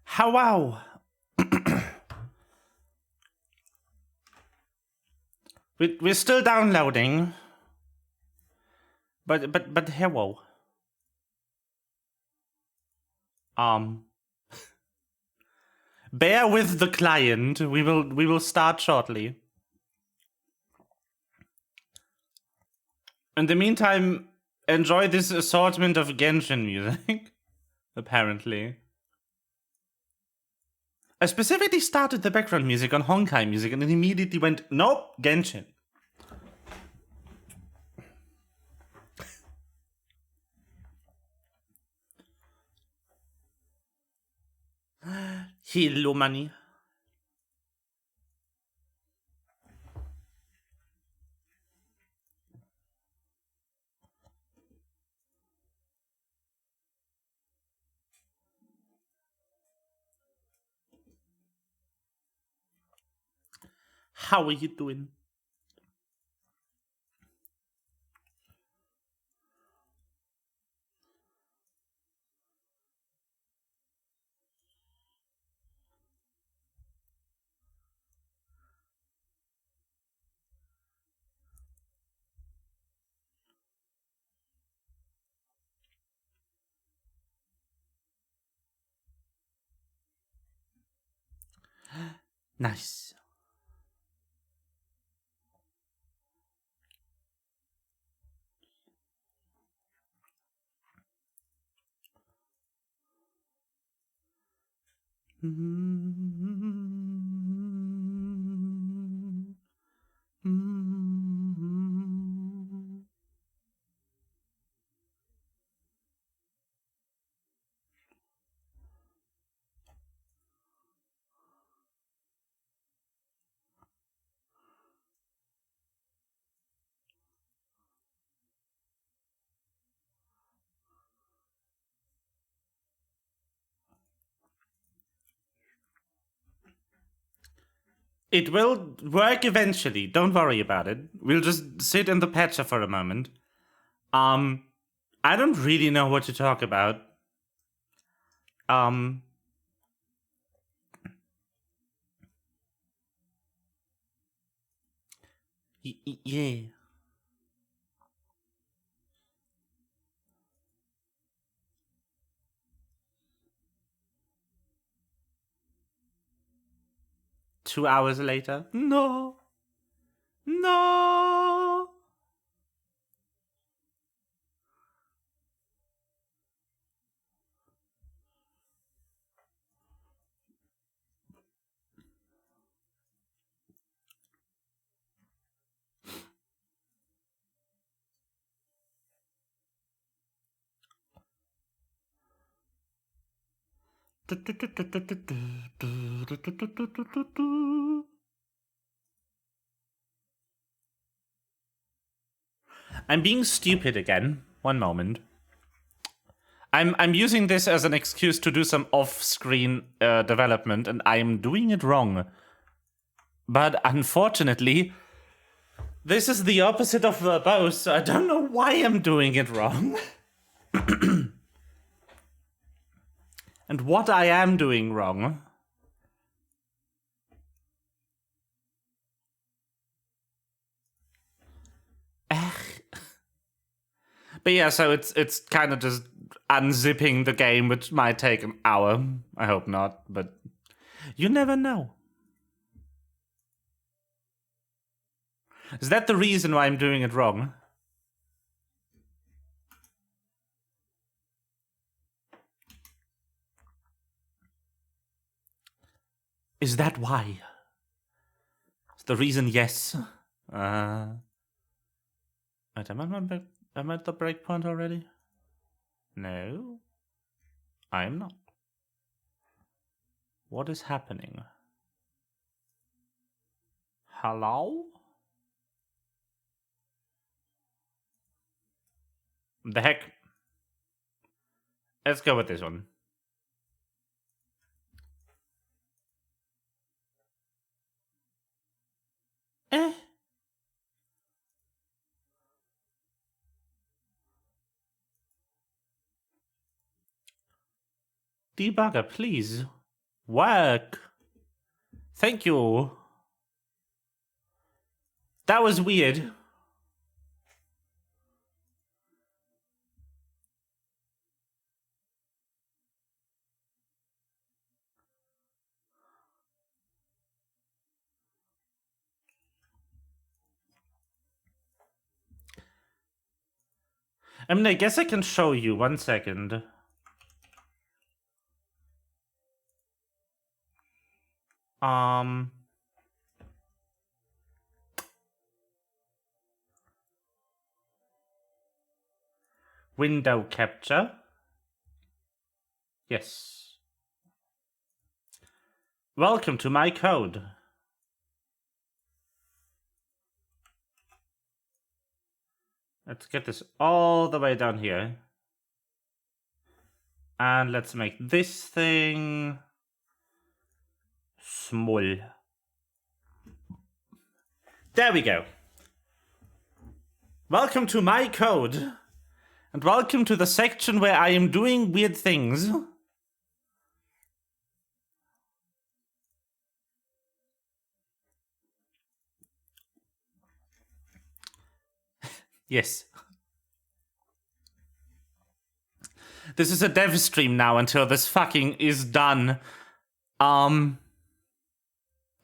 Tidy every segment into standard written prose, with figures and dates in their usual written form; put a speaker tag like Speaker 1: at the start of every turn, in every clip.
Speaker 1: How wow. We're still downloading. But hello. Bear with the client. We will start shortly. In the meantime, enjoy this assortment of Genshin music. Apparently. I specifically started the background music on Honkai music and it immediately went, nope, Genshin. Hello, money. How are you doing? Nice. It will work eventually. Don't worry about it. We'll just sit in the patcher for a moment. I don't really know what to talk about. Yeah. Two hours later. No. No. I'm being stupid again. One moment. I'm using this as an excuse to do some off-screen development, and I'm doing it wrong. But unfortunately, this is the opposite of verbose, so I don't know why I'm doing it wrong. And what I am doing wrong. But yeah, so it's kind of just unzipping the game, which might take an hour. I hope not, but you never know. Is that the reason why I'm doing it wrong? Is that why? Is the reason yes? Wait, am I at the breakpoint already? No, I am not. What is happening? Hello? The heck? Let's go with this one. Debugger, please. Work. Thank you. That was weird. I mean, I guess I can show you. 1 second. Window capture. Yes. Welcome to my code. Let's get this all the way down here. And let's make this thing small. There we go. Welcome to my code. And welcome to the section where I am doing weird things. Yes. This is a dev stream now until this fucking is done. Oh,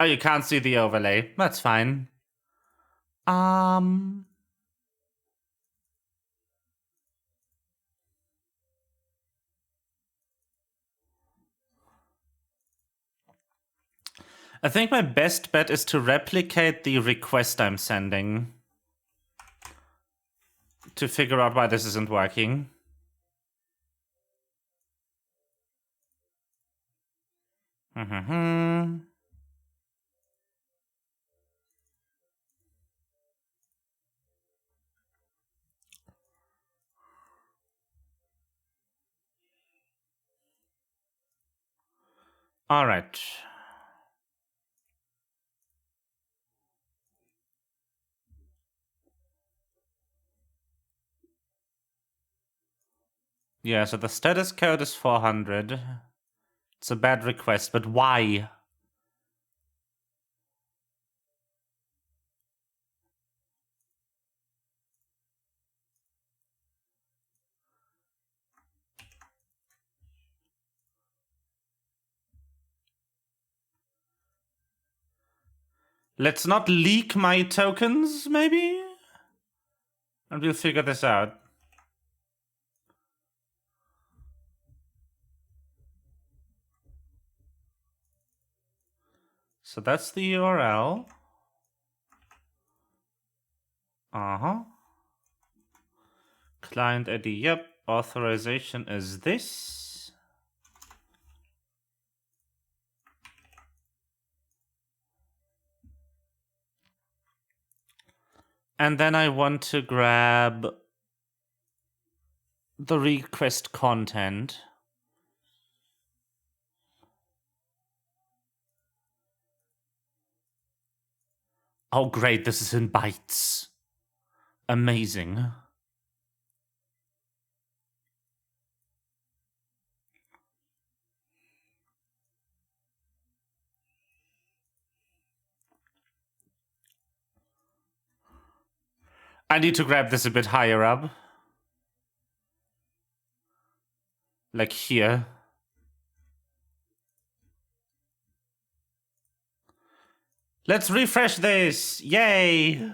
Speaker 1: you can't see the overlay. That's fine. I think my best bet is to replicate the request I'm sending to figure out why this isn't working. All right. Yeah, so the status code is 400. It's a bad request, but why? Let's not leak my tokens, maybe? And we'll figure this out. So that's the URL. Client ID, yep. Authorization is this. And then I want to grab the request content. Oh, great, this is in bytes. Amazing. I need to grab this a bit higher up. Like here. Let's refresh this! Yay!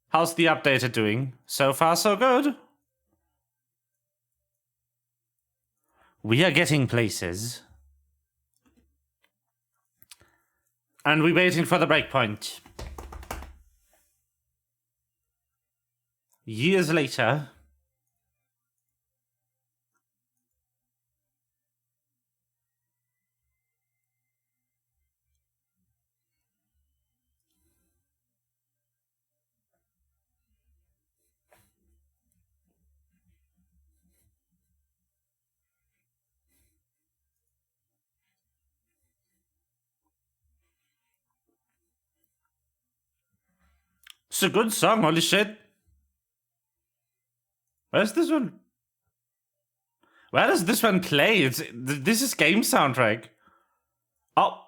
Speaker 1: How's the updater doing? So far, so good. We are getting places. And we're waiting for the breakpoint. Years later. It's a good song, holy shit. Where's this one? Where does this one play? This is game soundtrack. Oh.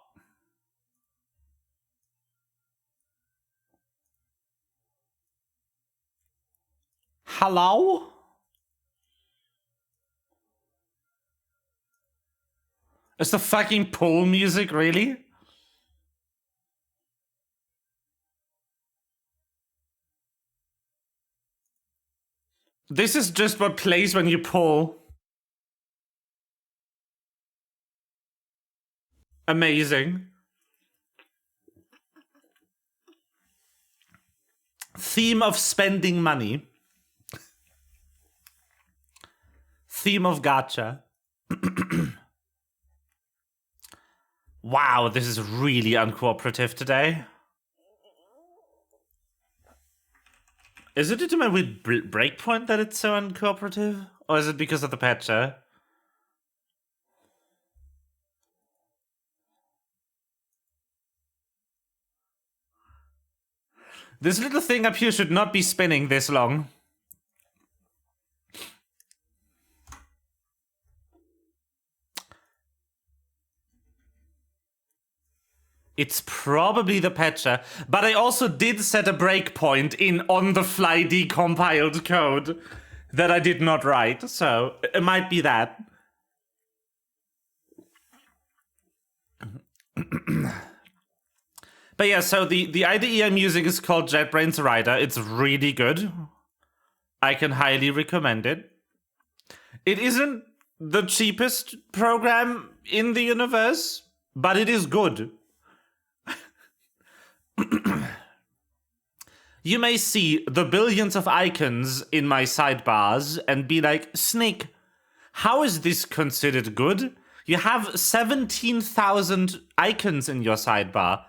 Speaker 1: Hello? Is the fucking pool music really? This is just what plays when you pull. Amazing. Theme of spending money. Theme of gacha. Wow, this is really uncooperative today. Is it due to my weird breakpoint that it's so uncooperative? Or is it because of the patcher? This little thing up here should not be spinning this long. It's probably the patcher, but I also did set a breakpoint in on-the-fly decompiled code that I did not write, so it might be that. But yeah, so the IDE I'm using is called JetBrains Rider. It's really good. I can highly recommend it. It isn't the cheapest program in the universe, but it is good. You may see the billions of icons in my sidebars and be like, Snake, how is this considered good? You have 17,000 icons in your sidebar.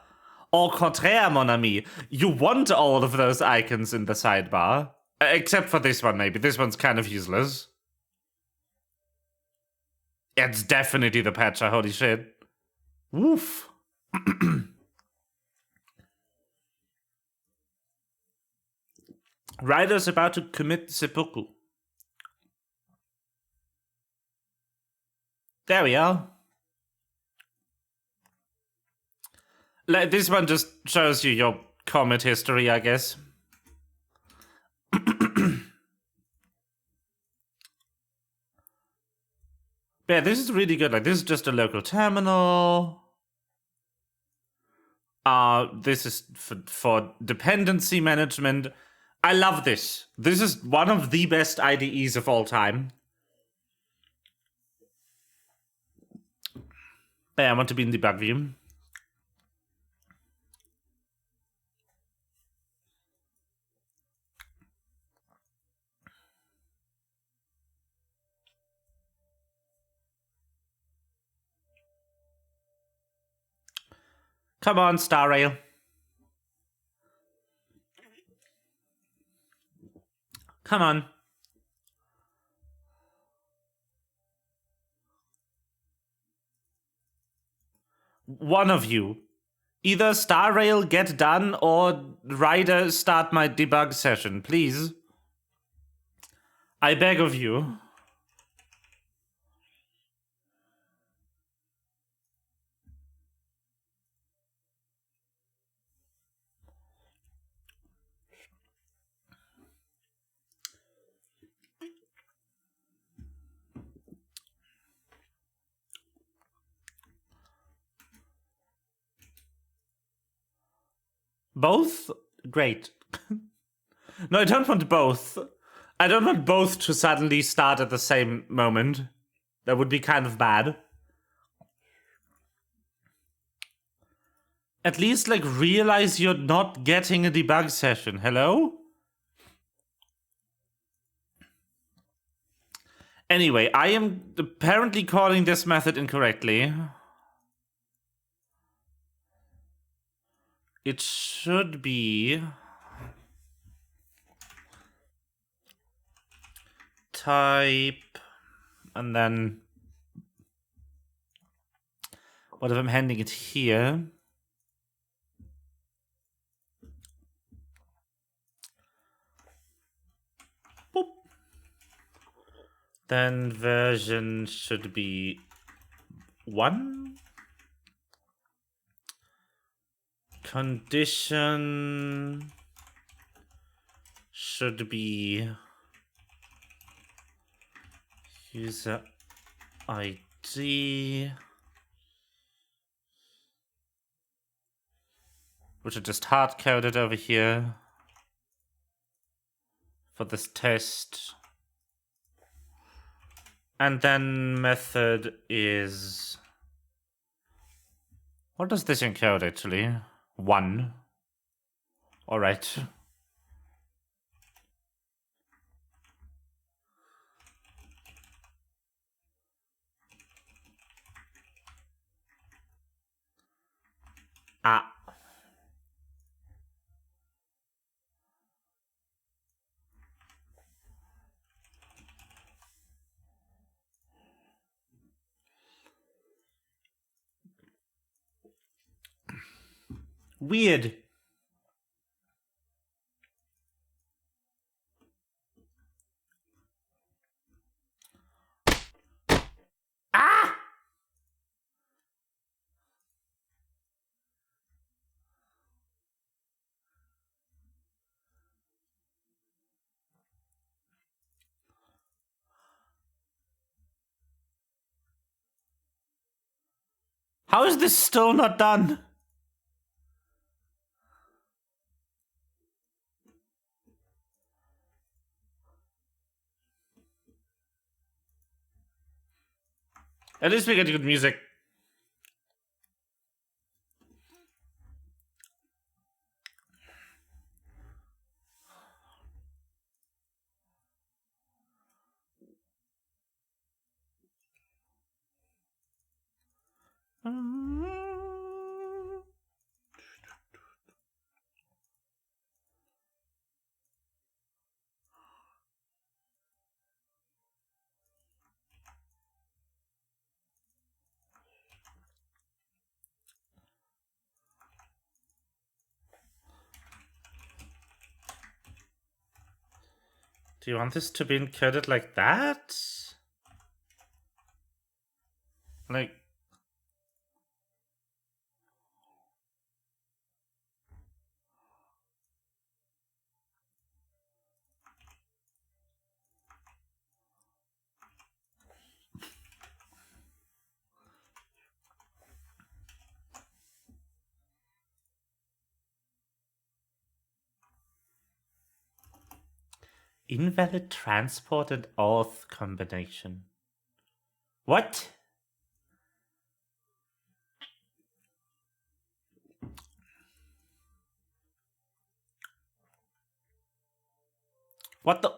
Speaker 1: Au contraire, mon ami, you want all of those icons in the sidebar. Except for this one, maybe. This one's kind of useless. It's definitely the patcher, holy shit. Woof. Ryder's about to commit seppuku. There we are. Like, this one just shows you your commit history, I guess. Yeah, this is really good. Like, this is just a local terminal. This is for dependency management. I love this. This is one of the best IDEs of all time. Yeah, I want to be in debug view. Come on, Star Rail. Come on. One of you. Either Star Rail get done or Ryder start my debug session, please. I beg of you. Both? Great. No, I don't want both. I don't want both to suddenly start at the same moment. That would be kind of bad. At least, like, realize you're not getting a debug session. Hello? Anyway, I am apparently calling this method incorrectly. It should be type, and then what if I'm handing it here? Boop. Then version should be 1. condition should be user ID, which are just hard coded over here for this test. And then method is, what does this encode actually? 1. All right. Ah. Weird. Ah! How is this still not done? At least we get good music. Do you want this to be encoded like that? Like... Invalid transport and auth combination. What? What the?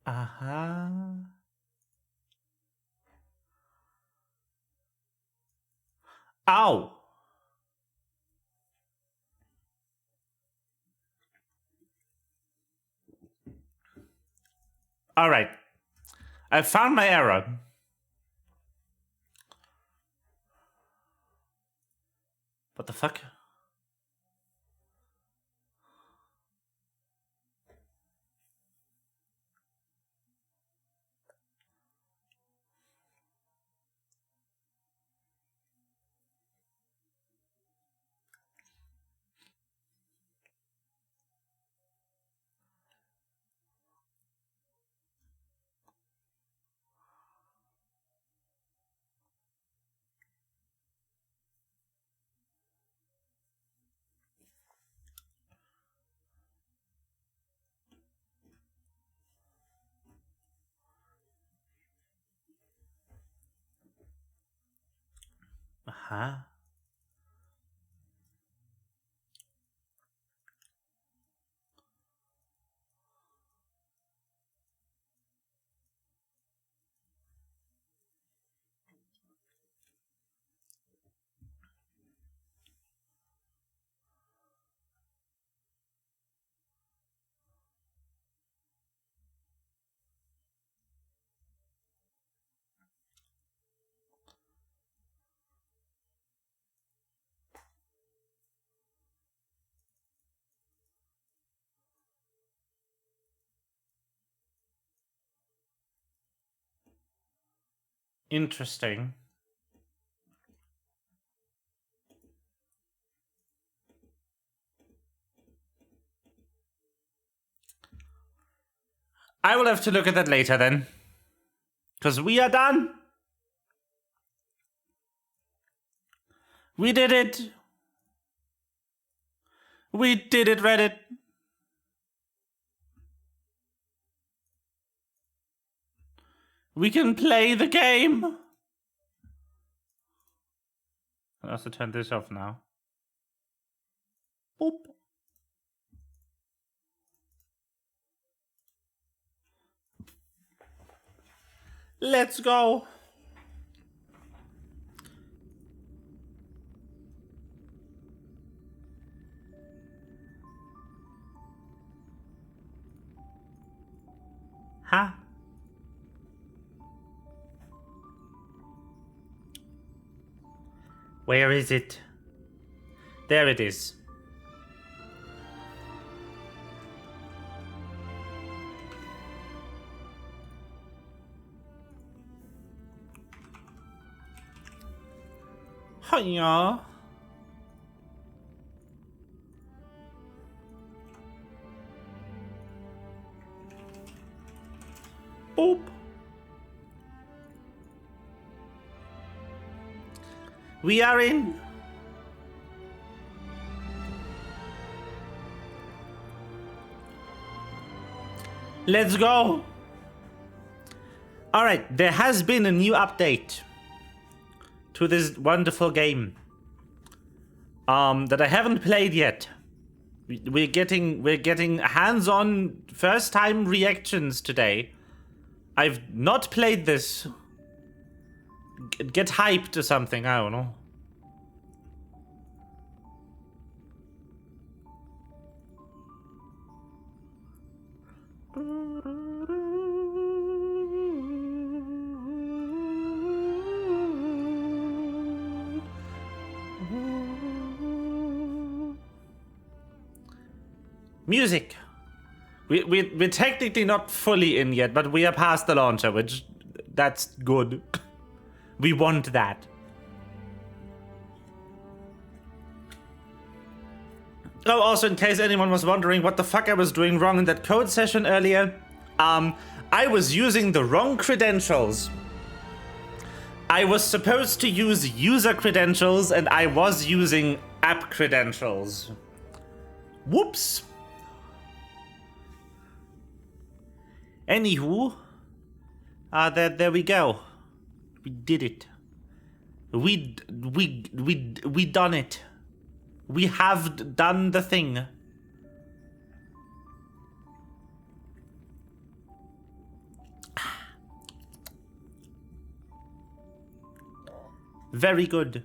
Speaker 1: Uh-huh. Ow! Alright. I found my error. What the fuck? Uh-huh. Interesting. I will have to look at that later then. Because we are done. We did it. We did it, Reddit. We can play the game. I'll also turn this off now. Boop. Let's go. Huh? Where is it? There it is. Hiya. Boop. We are in. Let's go. All right, there has been a new update to this wonderful game that I haven't played yet. We're getting hands-on first-time reactions today. I've not played this. Get hyped or something, I don't know. Music. We're technically not fully in yet, but we are past the launcher, which that's good. We want that. Oh, also, in case anyone was wondering what the fuck I was doing wrong in that code session earlier, I was using the wrong credentials. I was supposed to use user credentials, and I was using app credentials. Whoops. Anywho, there we go. We did it. We done it. We have done the thing. Very good.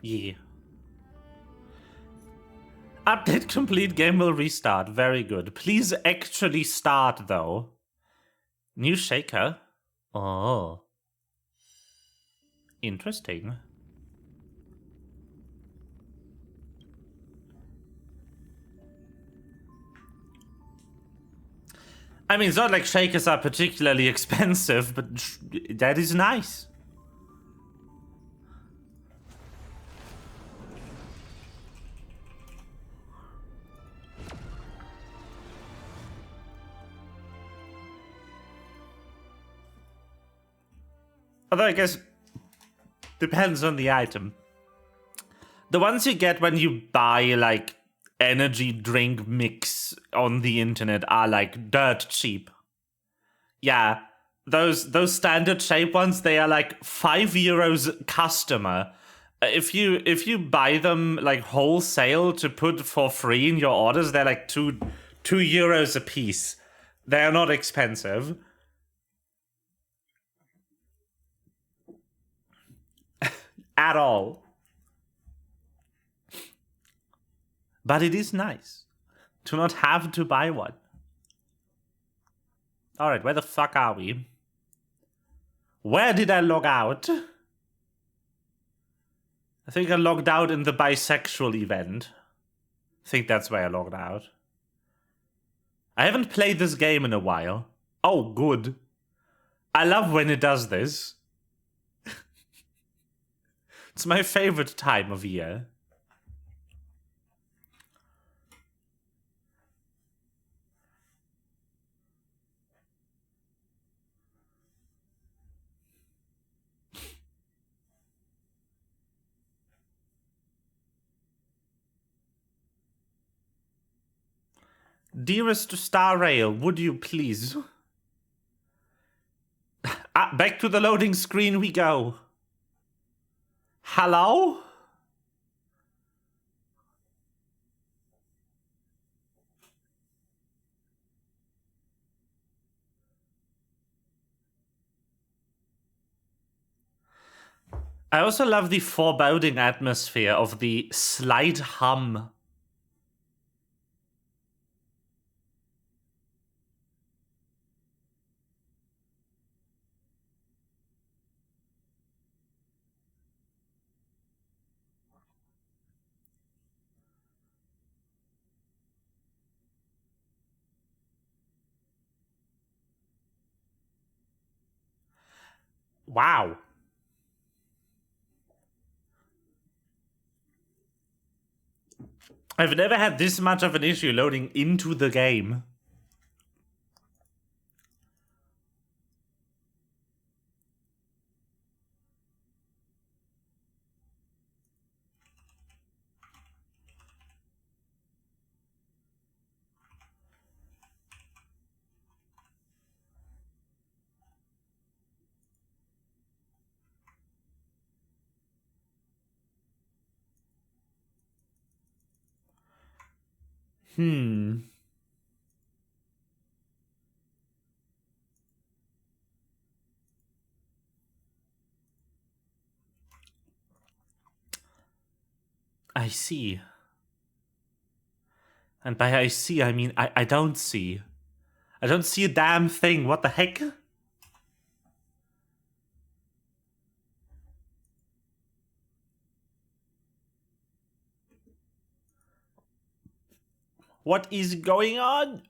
Speaker 1: Yeah. Update complete, game will restart. Very good. Please actually start, though. New shaker? Oh. Interesting. I mean, it's not like shakers are particularly expensive, but that is nice. Although I guess depends on the item. The ones you get when you buy like energy drink mix on the internet are like dirt cheap. Yeah, those standard shape ones, they are like €5 customer. If you buy them like wholesale to put for free in your orders, they're like €2 a piece. They are not expensive. At all. But it is nice to not have to buy one. Alright, where the fuck are we? Where did I log out? I think I logged out in the bisexual event. I think that's where I logged out. I haven't played this game in a while. Oh, good. I love when it does this. It's my favorite time of year. Dearest Star Rail, would you please? Back to the loading screen we go. Hello? I also love the foreboding atmosphere of the slight hum. Wow. I've never had this much of an issue loading into the game. I see. And by I see, I mean I don't see. I don't see a damn thing. What the heck? What is going on?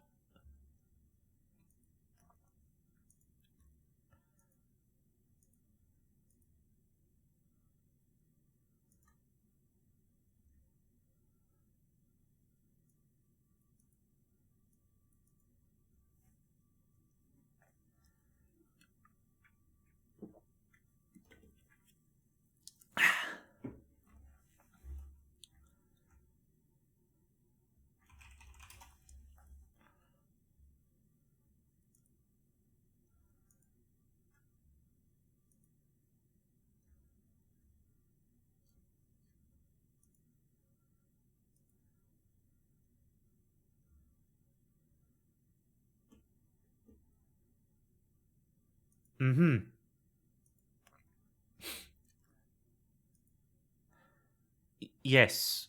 Speaker 1: Yes.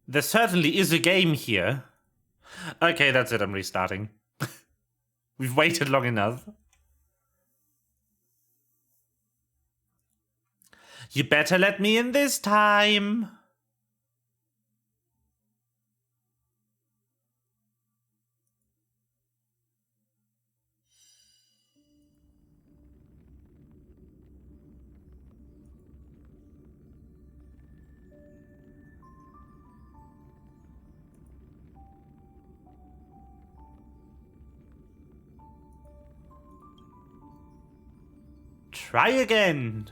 Speaker 1: There certainly is a game here. Okay, that's it. I'm restarting. We've waited long enough. You better let me in this time. Try again.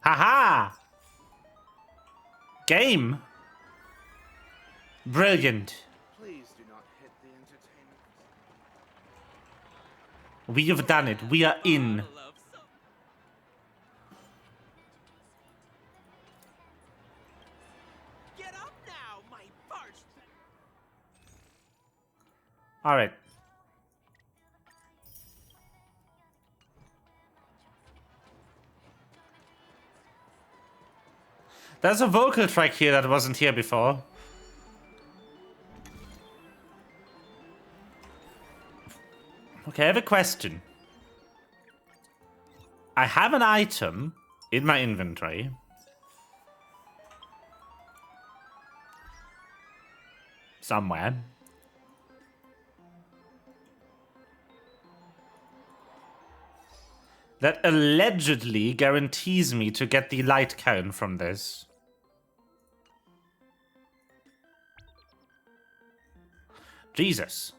Speaker 1: Haha! Game. Brilliant.
Speaker 2: Please do not hit the entertainment.
Speaker 1: We have done it. We are in. Alright. There's a vocal track here that wasn't here before. Okay, I have a question. I have an item in my inventory. Somewhere. That allegedly guarantees me to get the light cone from this. Jesus.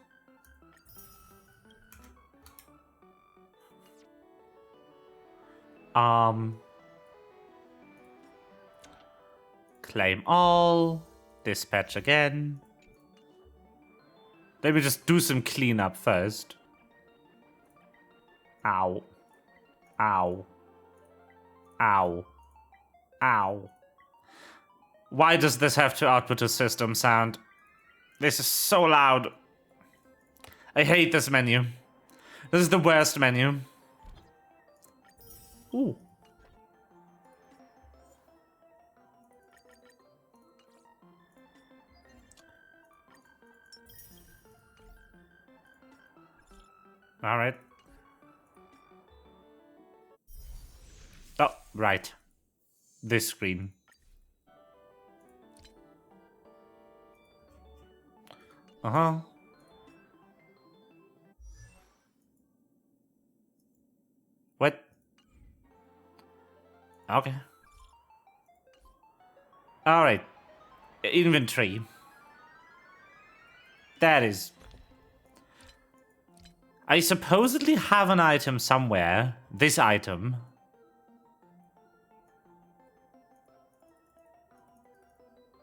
Speaker 1: Claim all. Dispatch again. Maybe just do some cleanup first. Ow. Ow. Ow. Ow. Why does this have to output a system sound? This is so loud. I hate this menu. This is the worst menu. Ooh. All right. Oh, right. This screen. Uh-huh. What? Okay. All right. Inventory. That is... I supposedly have an item somewhere. This item.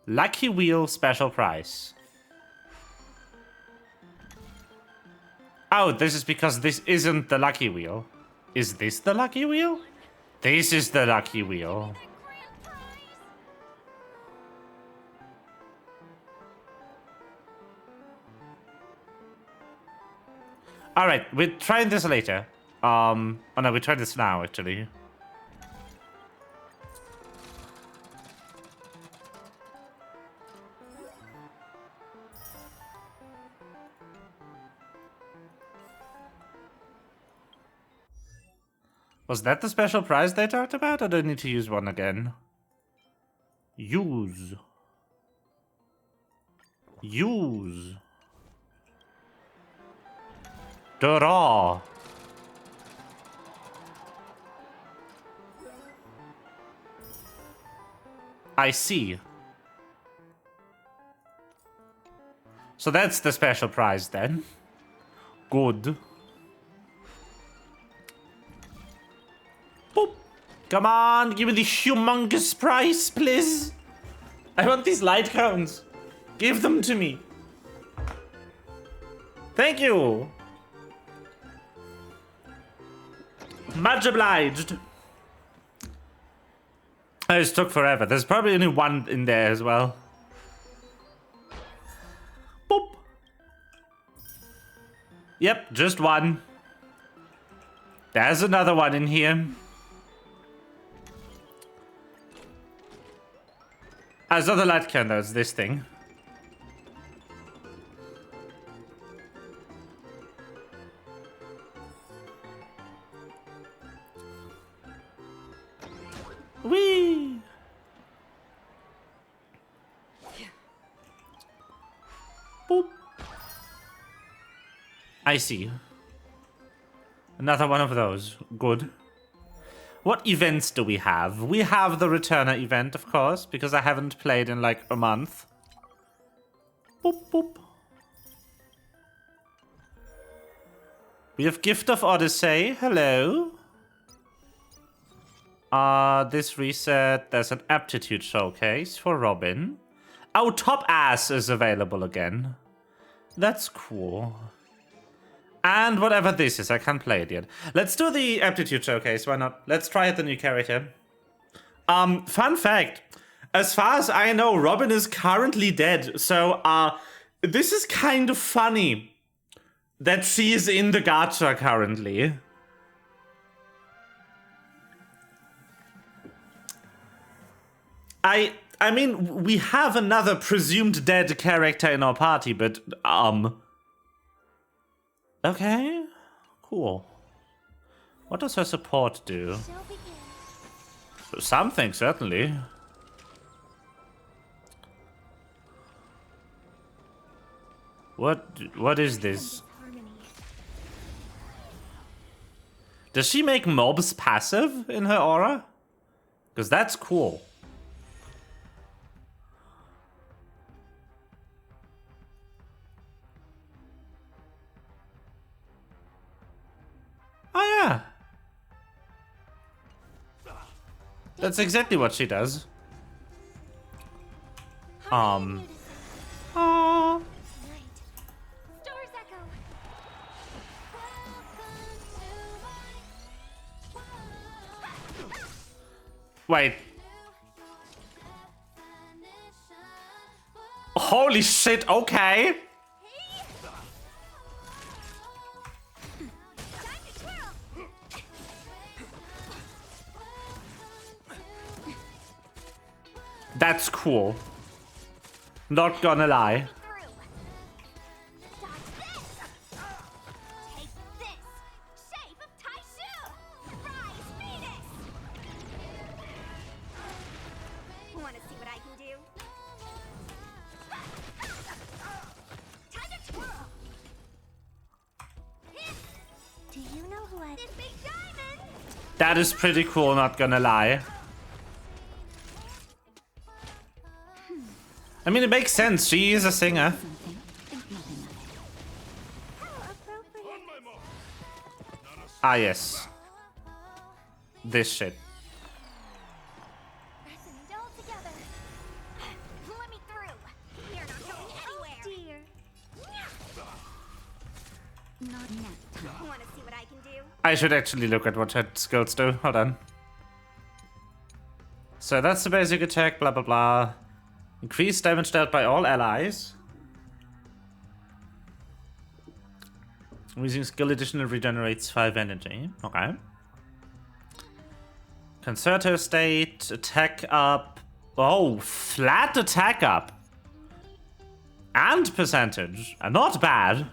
Speaker 1: Lucky Wheel special price. Oh, this is because this isn't the Lucky Wheel. Is this the Lucky Wheel? This is the Lucky Wheel. Alright, we're trying this later. Oh no, we tried this now, actually. Was that the special prize they talked about, or do I need to use one again? Use. Use. Draw. I see. So that's the special prize then. Good. Boop. Come on, give me the humongous prize, please. I want these light cones. Give them to me. Thank you. Much obliged. This took forever. There's probably only one in there as well. Boop. Yep, just one. There's another one in here. There's not the light can though, it's this thing. Whee! Boop. I see. Another one of those. Good. What events do we have? We have the Returner event, of course, because I haven't played in like a month. Boop, boop. We have Gift of Odyssey. Hello. This reset, there's an aptitude showcase for Robin. Oh, Top Ass is available again. That's cool. And whatever this is, I can't play it yet. Let's do the aptitude showcase, why not? Let's try out the new character. Fun fact. As far as I know, Robin is currently dead. So, this is kind of funny. that she is in the gacha currently. I mean, we have another presumed dead character in our party, but, okay, cool. What does her support do? Something, certainly. What is this? Does she make mobs passive in her aura? Because that's cool. Oh yeah. That's exactly what she does. Aww. Wait. Holy shit, okay. That's cool. Not gonna lie. That is pretty cool, not gonna lie. I mean, it makes sense. She is a singer. Ah, yes. This shit. I should actually look at what her skills do. Hold on. So that's the basic attack, blah blah blah. Increased damage dealt by all allies. Using skill additional regenerates 5 energy. Okay. Concerto state, attack up. Oh, flat attack up. And percentage. Not bad.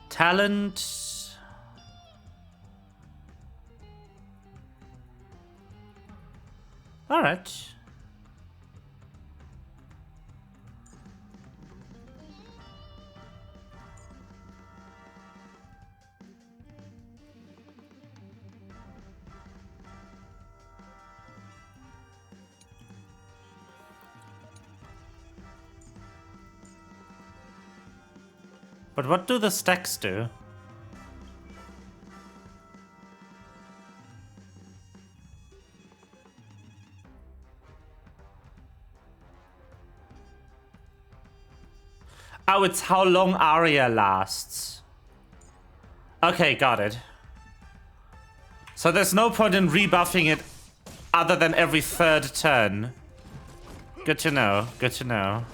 Speaker 1: Talent. Alright. But what do the stacks do? Oh, it's how long Aria lasts. Okay, got it. So there's no point in rebuffing it other than every 3rd turn. Good to know, good to know.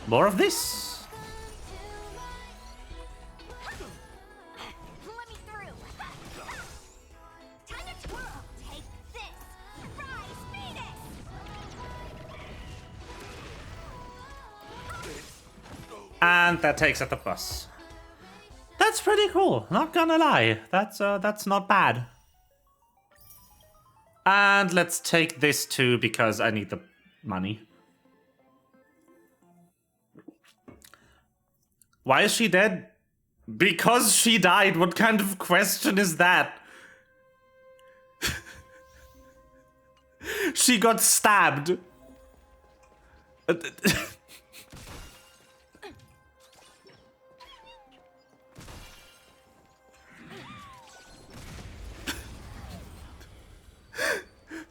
Speaker 1: More of this? And that takes out the bus. That's pretty cool, not gonna lie. That's not bad. And let's take this too because I need the money. Why is she dead? Because she died. What kind of question is that? She got stabbed.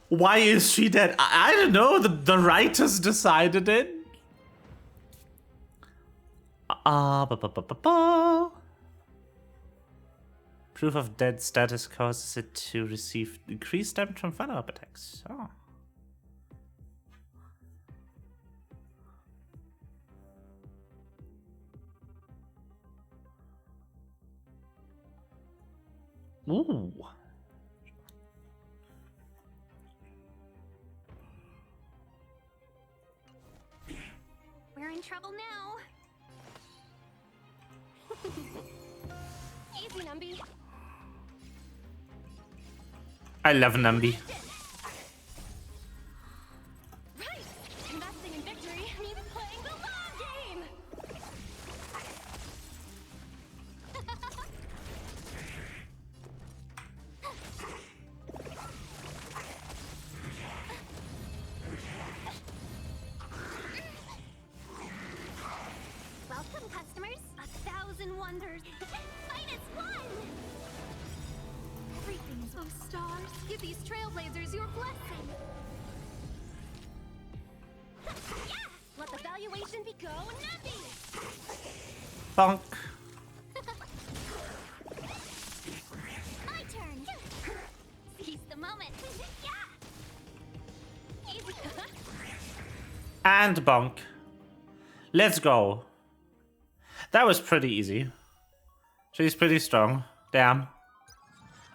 Speaker 1: Why is she dead? I don't know. The writers decided it. Ba, ba, ba, ba, ba. Proof of dead status causes it to receive increased damage from follow-up attacks. Oh. Ooh.
Speaker 3: We're in trouble now. Easy, Numby.
Speaker 1: I love Numby.
Speaker 3: Right. Investing in victory means playing the long game. Welcome, customers. 1,000 wonders. Fight is fun. Everything is oh stars. Give these trailblazers your blessing. Yeah. Let the valuation be go Numpy.
Speaker 1: Bonk.
Speaker 3: My turn. Seize the moment. Yeah. Easy.
Speaker 1: And bonk. Let's go. That was pretty easy. She's pretty strong. Damn.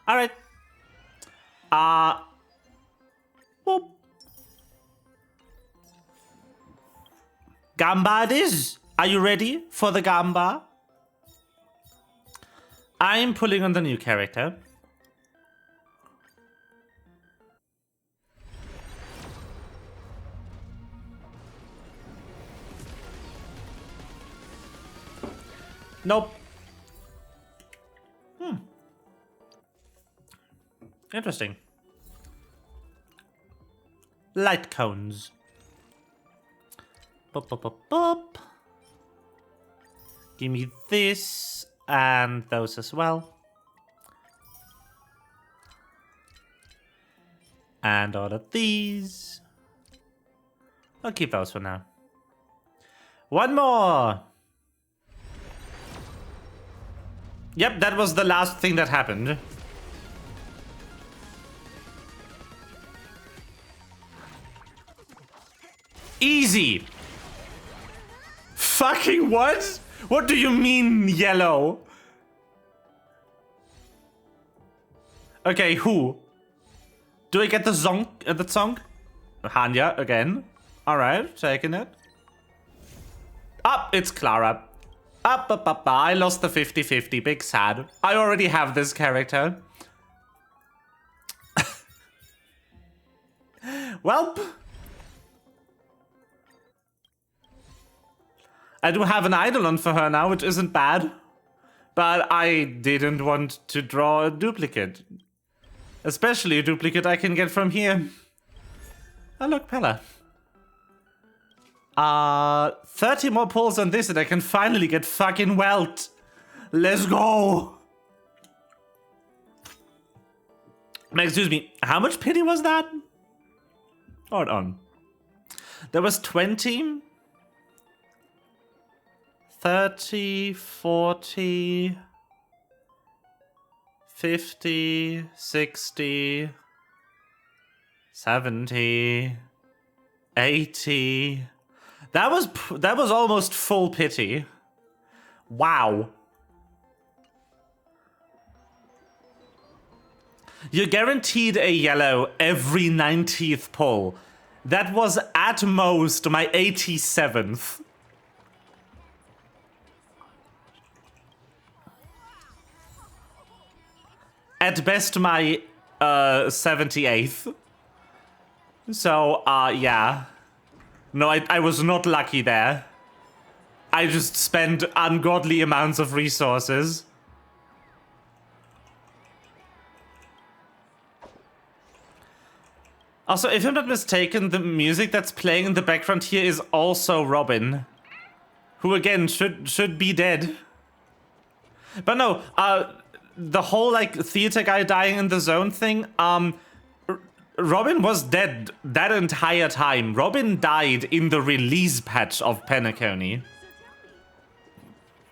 Speaker 1: Alright. Whoop. Gamba it is. Are you ready for the Gamba? I'm pulling on the new character. Nope. Interesting. Light cones. Bop, bop, bop, bop. Give me this and those as well. And all of these. I'll keep those for now. One more. Yep, that was the last thing that happened. Easy. Fucking what? What do you mean yellow? Okay, who? Do I get the zonk the song? Hanya again. Alright, taking it. Up, it's Clara. Up. I lost the 50-50. Big sad. I already have this character. Welp. I do have an eidolon for her now, which isn't bad. But I didn't want to draw a duplicate. Especially a duplicate I can get from here. Oh, look, Pella. 30 more pulls on this and I can finally get fucking Welt. Let's go. Excuse me, how much pity was that? Hold on. There was 20, 30, 40, 50, 60, 70, 80. That was almost full pity. Wow. You're guaranteed a yellow every 90th pull. That was at most my 87th. At best my 78th. So, yeah. No, I was not lucky there. I just spent ungodly amounts of resources. Also, if I'm not mistaken, the music that's playing in the background here is also Robin. Who, again, should be dead. But no, the whole, like, theater guy dying in the zone thing, Robin was dead that entire time. Robin died in the release patch of Penacony.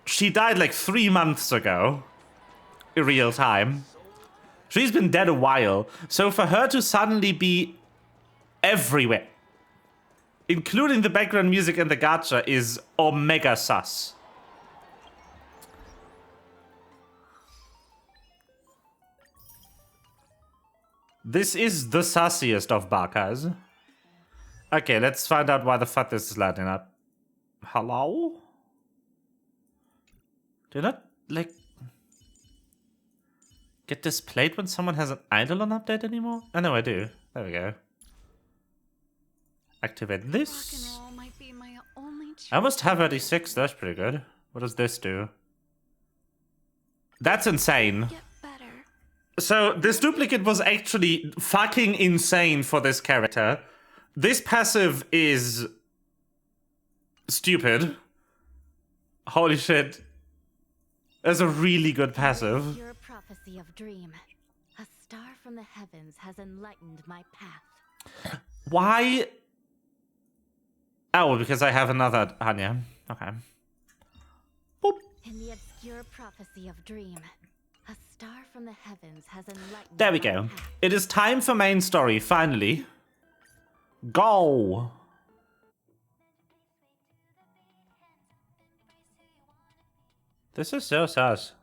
Speaker 1: She died like 3 months ago. real time. She's been dead a while, so for her to suddenly be everywhere, including the background music and the gacha, is omega sus. This is the sussiest of bakas. Okay, let's find out why the fuck this is lighting up. Hello? Do you not, like, get displayed when someone has an Eidolon update anymore? Oh, no, I do. There we go. Activate this.
Speaker 3: Rock and roll might be my only choice.
Speaker 1: I almost have 36, that's pretty good. What does this do? That's insane.
Speaker 3: Get better.
Speaker 1: So, this duplicate was actually fucking insane for this character. This passive is stupid. Holy shit. That's a really good passive.
Speaker 3: Pure prophecy of dream. A star from the heavens has enlightened my path.
Speaker 1: Why? Oh, because I have another Hanya. Okay. Boop.
Speaker 3: In the obscure prophecy of dream, a star from the heavens has enlightened
Speaker 1: There we
Speaker 3: my
Speaker 1: go.
Speaker 3: path.
Speaker 1: It is time for main story, finally. Go! This is so sus.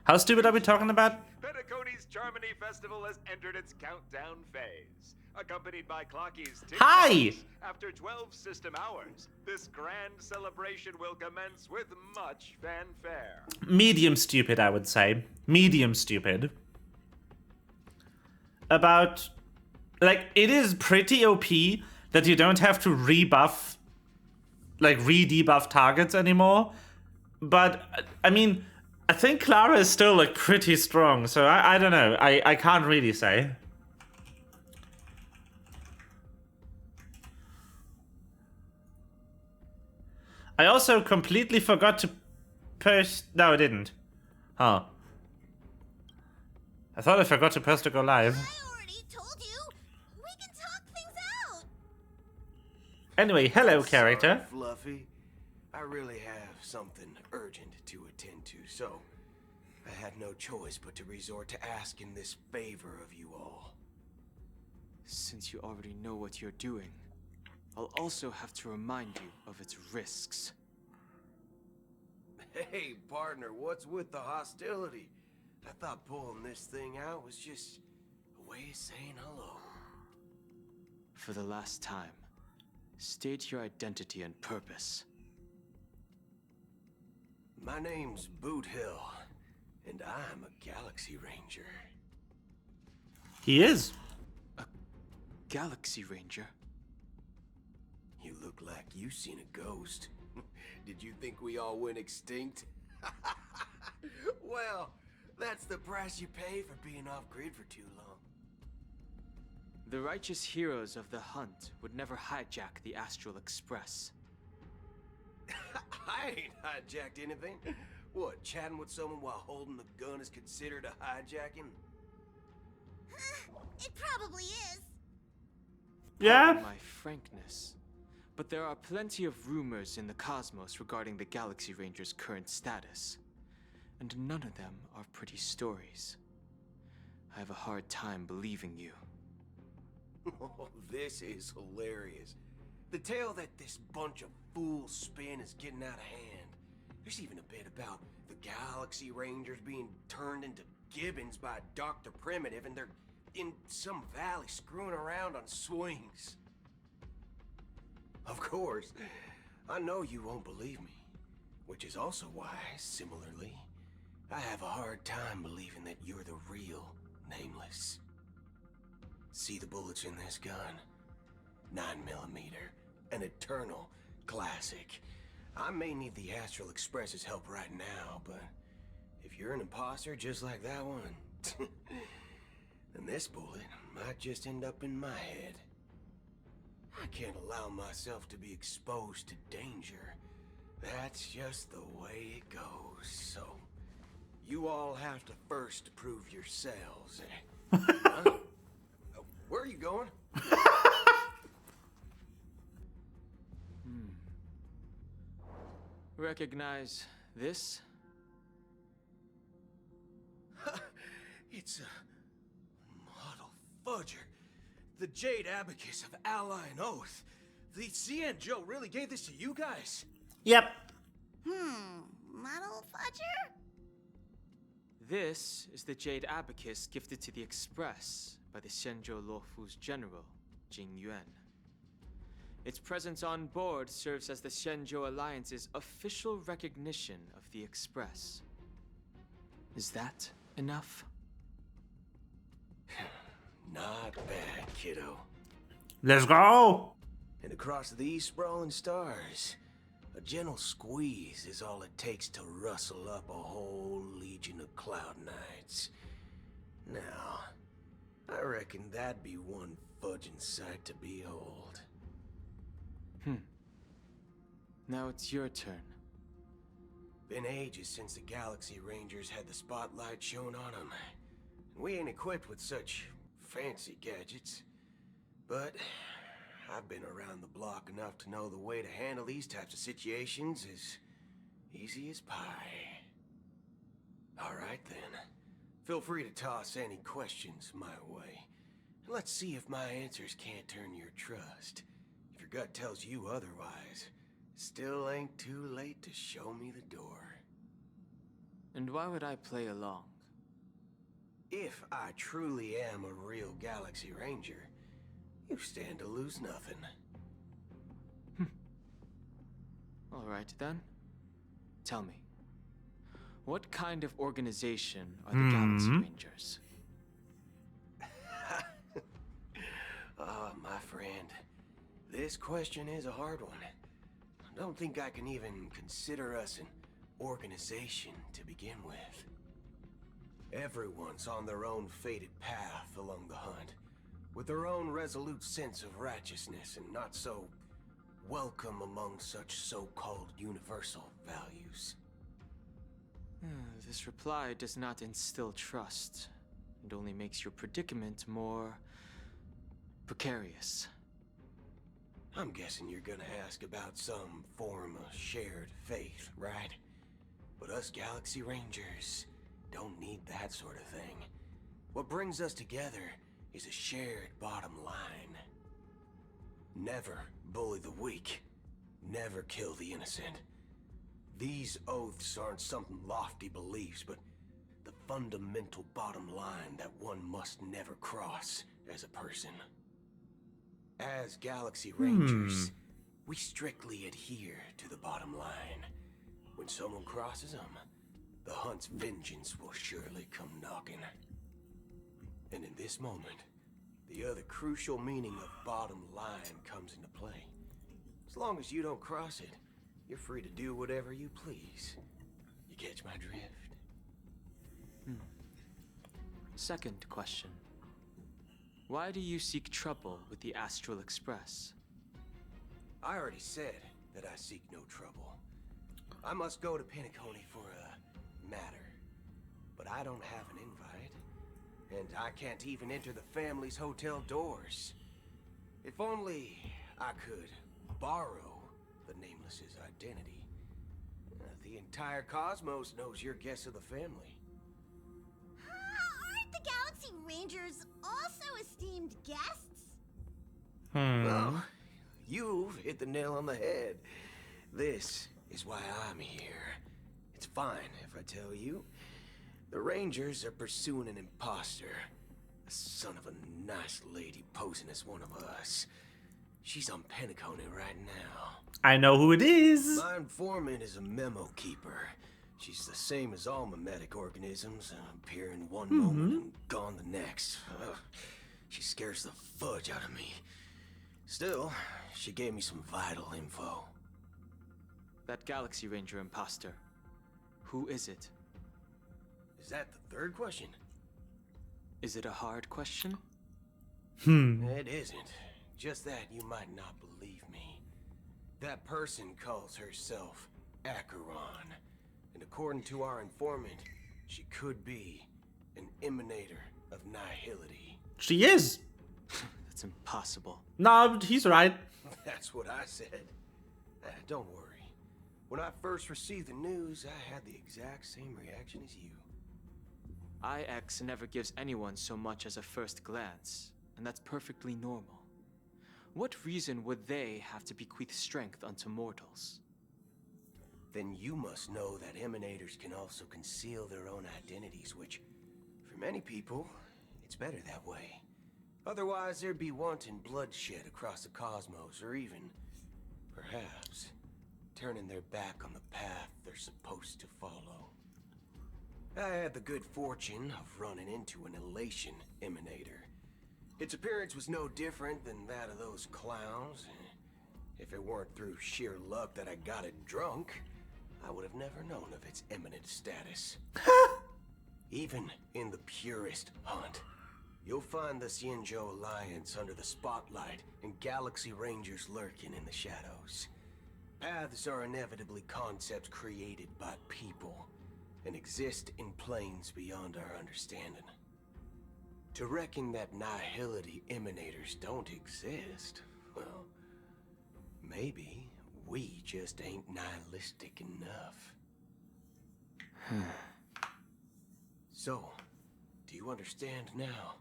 Speaker 1: How stupid are we talking about?
Speaker 4: Penacony's Charmony Festival has entered its countdown phase. Accompanied by Clocky's
Speaker 1: Hi!
Speaker 4: TikToks, after 12 system hours, this grand celebration will commence with much fanfare.
Speaker 1: Medium stupid, I would say. Medium stupid. About... Like, it is pretty OP that you don't have to rebuff... Like, re-debuff targets anymore. But, I mean... I think Clara is still, like, pretty strong, so I don't know. I can't really say. I also completely forgot to post... No, I didn't. Huh. I thought I forgot to post to go live.
Speaker 3: I already told you. We can talk things out.
Speaker 1: Anyway, hello, character.
Speaker 2: Sorry, Fluffy. I really have something urgent to attend to, so I had no choice but to resort to asking this favor of you all.
Speaker 5: Since you already know what you're doing, I'll also have to remind you of its risks.
Speaker 2: Hey, partner, what's with the hostility? I thought pulling this thing out was just a way of saying hello.
Speaker 5: For the last time, state your identity and purpose.
Speaker 2: My name's Boot Hill, and I'm a Galaxy Ranger.
Speaker 1: He is.
Speaker 5: Galaxy Ranger?
Speaker 2: You look like you seen a ghost. Did you think we all went extinct? Well, that's the price you pay for being off-grid for too long.
Speaker 5: The righteous heroes of the hunt would never hijack the Astral Express.
Speaker 2: I ain't hijacked anything. What, chatting with someone while holding the gun is considered a hijacking?
Speaker 3: It probably is.
Speaker 1: Yeah?
Speaker 5: Pardon my frankness, but there are plenty of rumors in the cosmos regarding the Galaxy Ranger's current status, and none of them are pretty stories. I have a hard time believing you.
Speaker 2: Oh, this is hilarious. The tale that this bunch of fools spin is getting out of hand. There's even a bit about the Galaxy Rangers being turned into gibbons by Dr. Primitive, and they're in some valley screwing around on swings. Of course, I know you won't believe me, which is also why, similarly, I have a hard time believing that you're the real Nameless. See the bullets in this gun? 9mm, an eternal classic. I may need the Astral Express's help right now, but if you're an imposter just like that one, then this bullet might just end up in my head. I can't allow myself to be exposed to danger. That's just the way it goes, so you all have to first prove yourselves. Huh? Where are you going?
Speaker 5: Recognize this?
Speaker 2: It's a model fudger. The Jade Abacus of Ally and Oath. The CN Joe really gave this to you guys?
Speaker 1: Yep.
Speaker 6: Model fudger?
Speaker 5: This is the Jade Abacus gifted to the Express by the Shenzhou Luofu's general, Jing Yuan. Its presence on board serves as the Shenzhou Alliance's official recognition of the Express. Is that enough?
Speaker 2: Not bad, kiddo.
Speaker 1: Let's go.
Speaker 2: And across these sprawling stars, a gentle squeeze is all it takes to rustle up a whole legion of Cloud Knights. Now, I reckon that'd be one fudging sight to behold.
Speaker 5: Now it's your turn.
Speaker 2: Been ages since the Galaxy Rangers had the spotlight shown on them. We ain't equipped with such fancy gadgets. But I've been around the block enough to know the way to handle these types of situations is easy as pie. Alright then. Feel free to toss any questions my way. Let's see if my answers can't turn your trust. If your gut tells you otherwise, still ain't too late to show me the door.
Speaker 5: And why would I play along?
Speaker 2: If I truly am a real Galaxy Ranger, you stand to lose nothing.
Speaker 5: Alright then. Tell me, what kind of organization are the Galaxy Rangers?
Speaker 2: Oh, my friend. This question is a hard one. I don't think I can even consider us an organization to begin with. Everyone's on their own fated path along the hunt, with their own resolute sense of righteousness and not so welcome among such so-called universal values.
Speaker 5: This reply does not instill trust, and only makes your predicament more precarious.
Speaker 2: I'm guessing you're gonna ask about some form of shared faith, right? But us Galaxy Rangers don't need that sort of thing. What brings us together is a shared bottom line. Never bully the weak. Never kill the innocent. These oaths aren't some lofty beliefs, but the fundamental bottom line that one must never cross as a person. As Galaxy Rangers, we strictly adhere to the bottom line. When someone crosses them, the hunt's vengeance will surely come knocking. And in this moment, the other crucial meaning of bottom line comes into play. As long as you don't cross it, you're free to do whatever you please. You catch my drift?
Speaker 5: Second question. Why do you seek trouble with the Astral Express?
Speaker 2: I already said that I seek no trouble. I must go to Penacony for a matter. But I don't have an invite. And I can't even enter the family's hotel doors. If only I could borrow the Nameless's identity. The entire cosmos knows you're guests of the family.
Speaker 6: Aren't the Galaxy Rangers also esteemed guests?
Speaker 2: Well, you've hit the nail on the head. This is why I'm here. It's fine if I tell you. The Rangers are pursuing an imposter. A son of a nice lady posing as one of us. She's on Penacony right now.
Speaker 1: I know who it is.
Speaker 2: My informant is a memo keeper. She's the same as all mimetic organisms, appearing one moment and gone the next. Ugh, she scares the fudge out of me. Still, she gave me some vital info.
Speaker 5: That Galaxy Ranger imposter. Who is it?
Speaker 2: Is that the third question?
Speaker 5: Is it a hard question?
Speaker 2: It isn't. Just that you might not believe me. That person calls herself Acheron. And according to our informant, she could be an emanator of nihility.
Speaker 1: She is.
Speaker 5: That's impossible.
Speaker 1: No, he's right.
Speaker 2: That's what I said. Don't worry. When I first received the news, I had the exact same reaction as you.
Speaker 5: IX never gives anyone so much as a first glance, and that's perfectly normal. What reason would they have to bequeath strength unto mortals?
Speaker 2: Then you must know that emanators can also conceal their own identities, which, for many people, it's better that way. Otherwise, there'd be wanton bloodshed across the cosmos, or even, perhaps, turning their back on the path they're supposed to follow. I had the good fortune of running into an elation emanator. Its appearance was no different than that of those clowns. If it weren't through sheer luck that I got it drunk, I would have never known of its eminent status. Even in the purest hunt, you'll find the Xianzhou Alliance under the spotlight and Galaxy Rangers lurking in the shadows. Paths are inevitably concepts created by people and exist in planes beyond our understanding. To reckon that nihility emanators don't exist, well, maybe we just ain't nihilistic enough. So, do you understand now?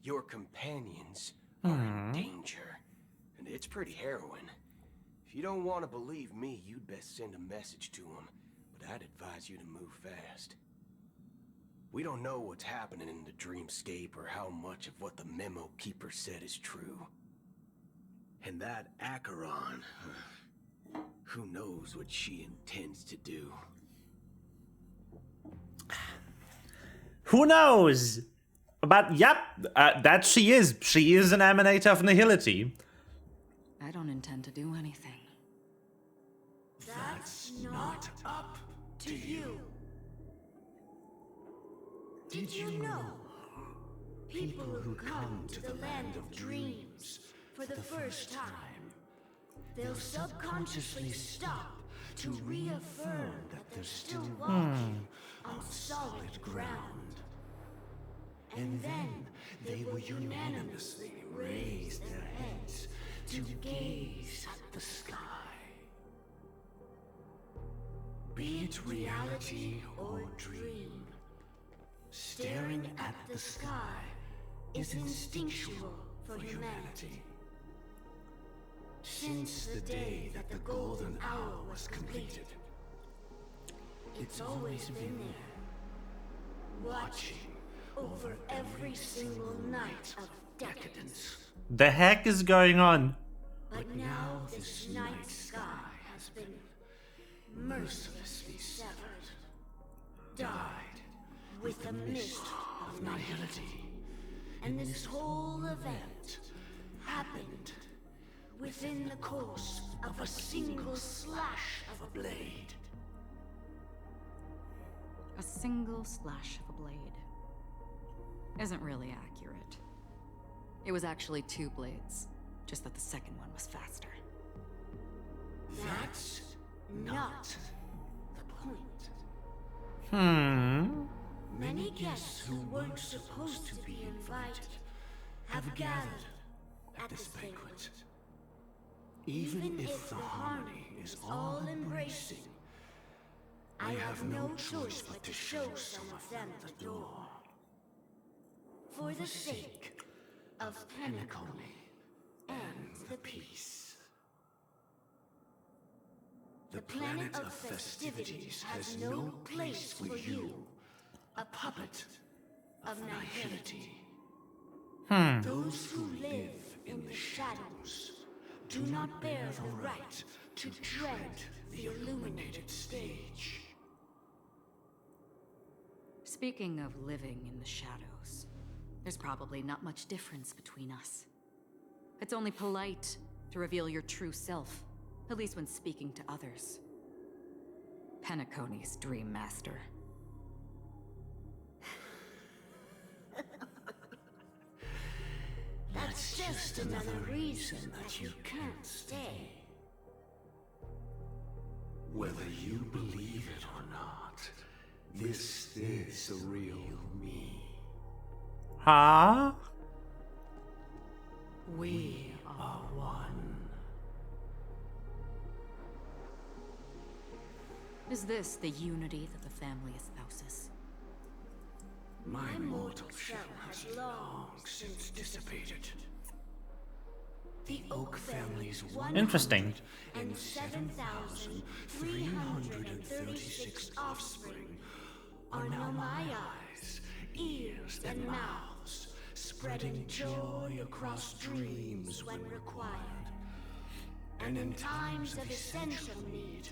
Speaker 2: Your companions are in danger, and it's pretty harrowing. If you don't want to believe me, you'd best send a message to them, but I'd advise you to move fast. We don't know what's happening in the dreamscape or how much of what the memo keeper said is true. And that Acheron, who knows what she intends to do?
Speaker 1: Who knows? But yep, that she is. She is an emanator of nihility.
Speaker 7: I don't intend to do anything.
Speaker 6: That's not up to you. Did you know? People who come to the land of dreams for the first time, they'll subconsciously stop to reaffirm that they're still walking on solid ground. And then they will unanimously raise their heads to gaze at the sky. Be it reality or dream, staring at the sky is instinctual for humanity. Since the day that the golden hour was completed, it's always been there, watching over every single night of decadence.
Speaker 1: The heck is going on?
Speaker 6: But now this night sky has been mercilessly severed, dyed with the mist of nihility. And this whole event happened within the course of a single slash of a blade.
Speaker 7: A single slash of a blade isn't really accurate. It was actually 2 blades, just that the second one was faster.
Speaker 6: That's not the point. Many guests who weren't supposed to be invited have gathered at this banquet. Even if the harmony is all-embracing, I have no choice but to show some of them the door. For the sake of Penacony and the peace. The planet of festivities has no place for you, a puppet of nihility. Those who live in the shadows do not bear the right to tread the illuminated stage.
Speaker 7: Speaking of living in the shadows, there's probably not much difference between us. It's only polite to reveal your true self, at least when speaking to others. Penacony's Dream Master.
Speaker 6: That's just another reason that you can't stay.
Speaker 2: Whether you believe it or not, this is the real me.
Speaker 1: Huh?
Speaker 6: We are one.
Speaker 7: Is this the unity that the family espouses?
Speaker 6: My mortal shell has long since dissipated. The Oak family's
Speaker 1: Interesting.
Speaker 6: 7,336 offspring are now my eyes, ears, and mouths, spreading joy across dreams when required. And in times of essential need,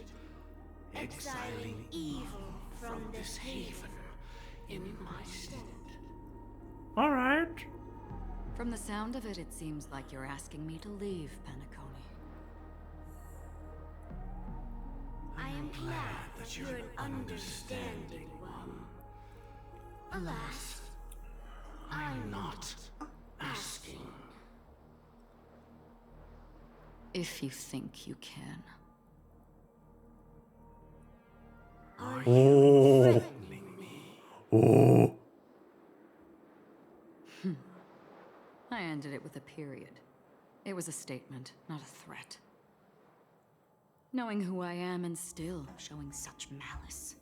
Speaker 6: exiling evil from this haven in my stead.
Speaker 1: Alright.
Speaker 7: From the sound of it, it seems like you're asking me to leave, Penacony.
Speaker 6: I am glad that you're an understanding one. Alas, I'm not asking.
Speaker 7: If you think you can.
Speaker 6: Are you threatening me?
Speaker 1: Oh.
Speaker 7: I ended it with a period. It was a statement, not a threat. Knowing who I am and still showing such malice.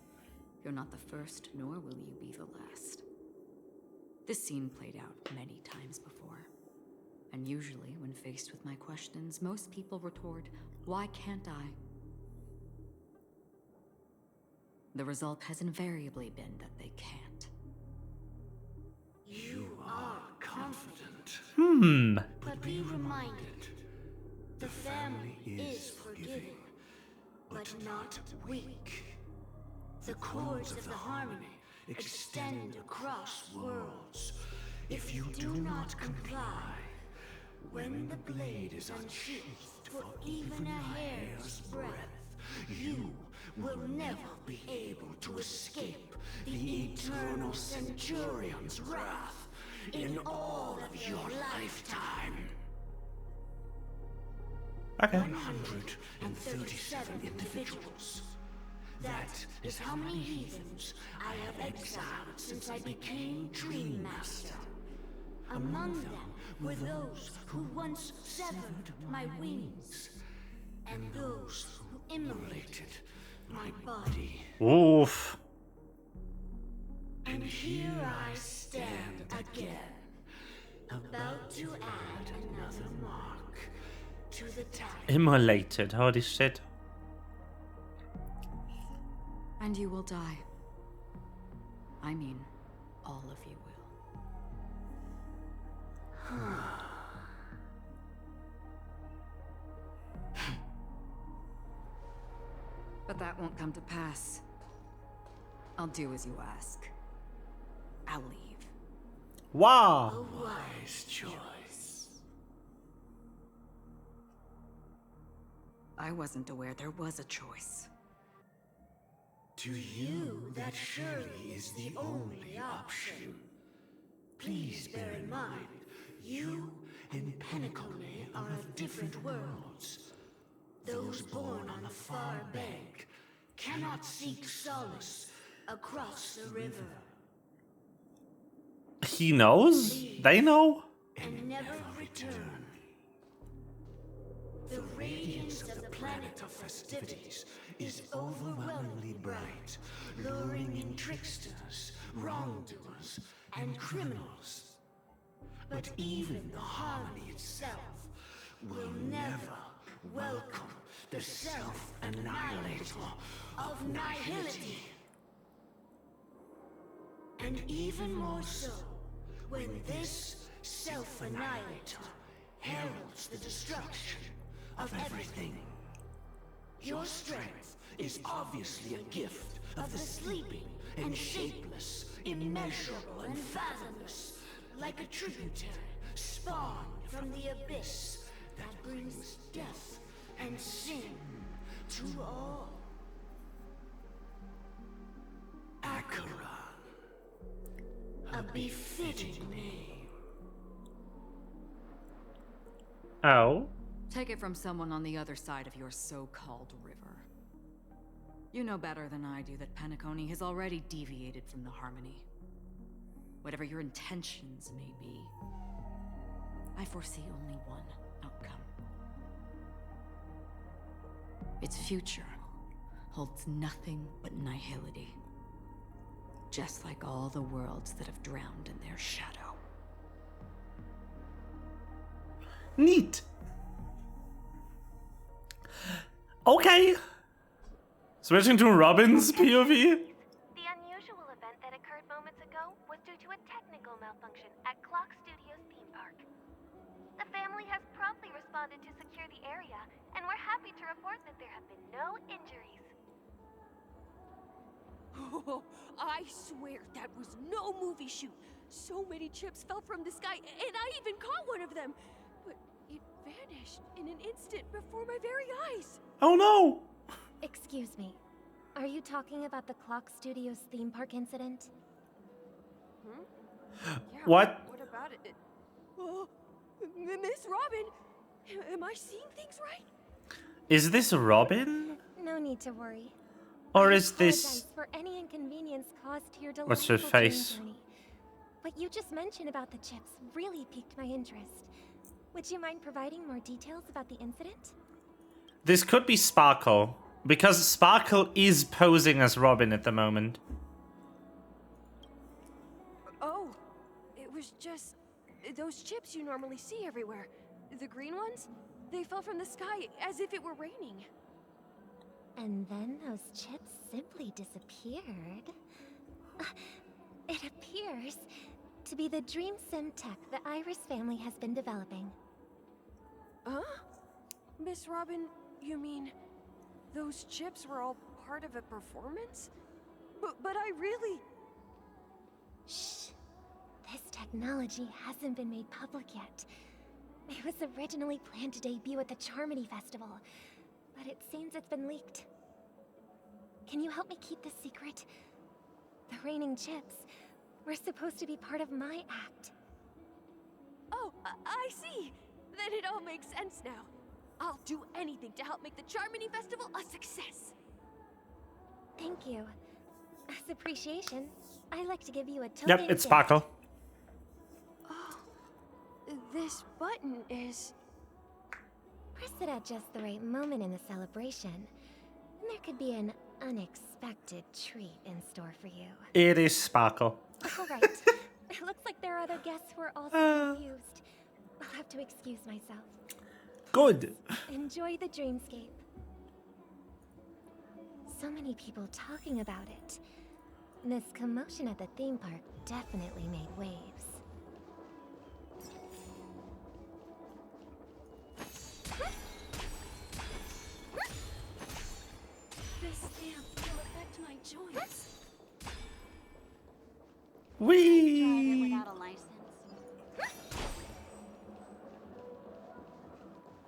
Speaker 7: You're not the first, nor will you be the last. This scene played out many times before. And usually, when faced with my questions, most people retort, "Why can't I?" The result has invariably been that they can't.
Speaker 6: You are confident.
Speaker 3: But be reminded,
Speaker 6: The family is forgiving, but not weak. The chords of the harmony extend across worlds. If you do not comply, when the blade is unsheathed for even a hair's breadth, you will never be able to escape the eternal Centurion's wrath in all of your lifetime.
Speaker 1: Okay.
Speaker 6: 137 individuals. That is how many heathens I have exiled since I became Dream Master. Among them were those who once severed my wings, and those who immolated my body.
Speaker 1: Oof.
Speaker 6: And here I stand again, about to add another mark to the tally.
Speaker 1: Immolated. Holy shit.
Speaker 7: And you will die. I mean, all of you will. But that won't come to pass. I'll do as you ask. I'll leave.
Speaker 1: Wow.
Speaker 6: Wise choice.
Speaker 7: I wasn't aware there was a choice.
Speaker 6: To you, that surely is the only option. Please bear in mind, you and Penacony are of different worlds. Those born on the far bank cannot seek solace across the river.
Speaker 1: He knows? They know?
Speaker 6: And never return. The radiance of the planet of festivities is overwhelmingly bright, luring in tricksters, wrongdoers, and criminals. But even the harmony itself will never welcome the self-annihilator of nihility. And even more so, when this self-annihilator heralds the destruction of everything. Your strength is obviously a gift of the sleeping and shapeless, immeasurable and fathomless, like a tributary spawned from the abyss that brings death and sin to all. Acheron, a befitting name.
Speaker 1: Oh.
Speaker 7: Take it from someone on the other side of your so-called river. You know better than I do that Penacony has already deviated from the harmony. Whatever your intentions may be, I foresee only one outcome. Its future holds nothing but nihility. just like all the worlds that have drowned in their shadow.
Speaker 1: Neat. Okay. Switching to Robin's POV.
Speaker 8: The unusual event that occurred moments ago was due to a technical malfunction at Clock Studios theme park. The family has promptly responded to secure the area, and we're happy to report that there have been no injuries.
Speaker 9: Oh, I swear that was no movie shoot. So many chips fell from the sky, and I even caught one of them. But it vanished in an instant before my very eyes.
Speaker 1: Oh no!
Speaker 3: Excuse me. Are you talking about the Clock Studios theme park incident?
Speaker 9: Yeah,
Speaker 1: What?
Speaker 9: What about it? Oh, Miss Robin, am I seeing things right?
Speaker 1: Is this Robin?
Speaker 3: No need to worry.
Speaker 1: Or
Speaker 3: I
Speaker 1: is this...
Speaker 3: apologize for any inconvenience caused to your delightful
Speaker 1: What's her
Speaker 3: dream
Speaker 1: face?
Speaker 3: journey. What you just mentioned about the chips really piqued my interest. Would you mind providing more details about the incident?
Speaker 1: This could be Sparkle. Because Sparkle is posing as Robin at the moment.
Speaker 9: Oh, it was just those chips you normally see everywhere. The green ones? They fell from the sky as if it were raining.
Speaker 3: And then those chips simply disappeared. It appears to be the dream sim tech the Iris family has been developing.
Speaker 9: Huh? Miss Robin, you mean those chips were all part of a performance? But I really...
Speaker 3: Shh. This technology hasn't been made public yet. It was originally planned to debut at the Charmony Festival, but it seems it's been leaked. Can you help me keep this secret? The raining chips were supposed to be part of my act.
Speaker 9: Oh, I see. Then it all makes sense now. I'll do anything to help make the Charmony Festival a success.
Speaker 3: Thank you. As appreciation, I like to give you a token.
Speaker 1: Yep, it's Sparkle.
Speaker 9: Oh, this button is...
Speaker 3: Press it at just the right moment in the celebration, and there could be an unexpected treat in store for you.
Speaker 1: It is Sparkle.
Speaker 3: All right. It looks like there are other guests who are also confused. I'll have to excuse myself.
Speaker 1: Good.
Speaker 3: Enjoy the dreamscape. So many people talking about it. This commotion at the theme park definitely made waves.
Speaker 9: This stamp will affect my joints.
Speaker 1: Whee!
Speaker 3: Without a license.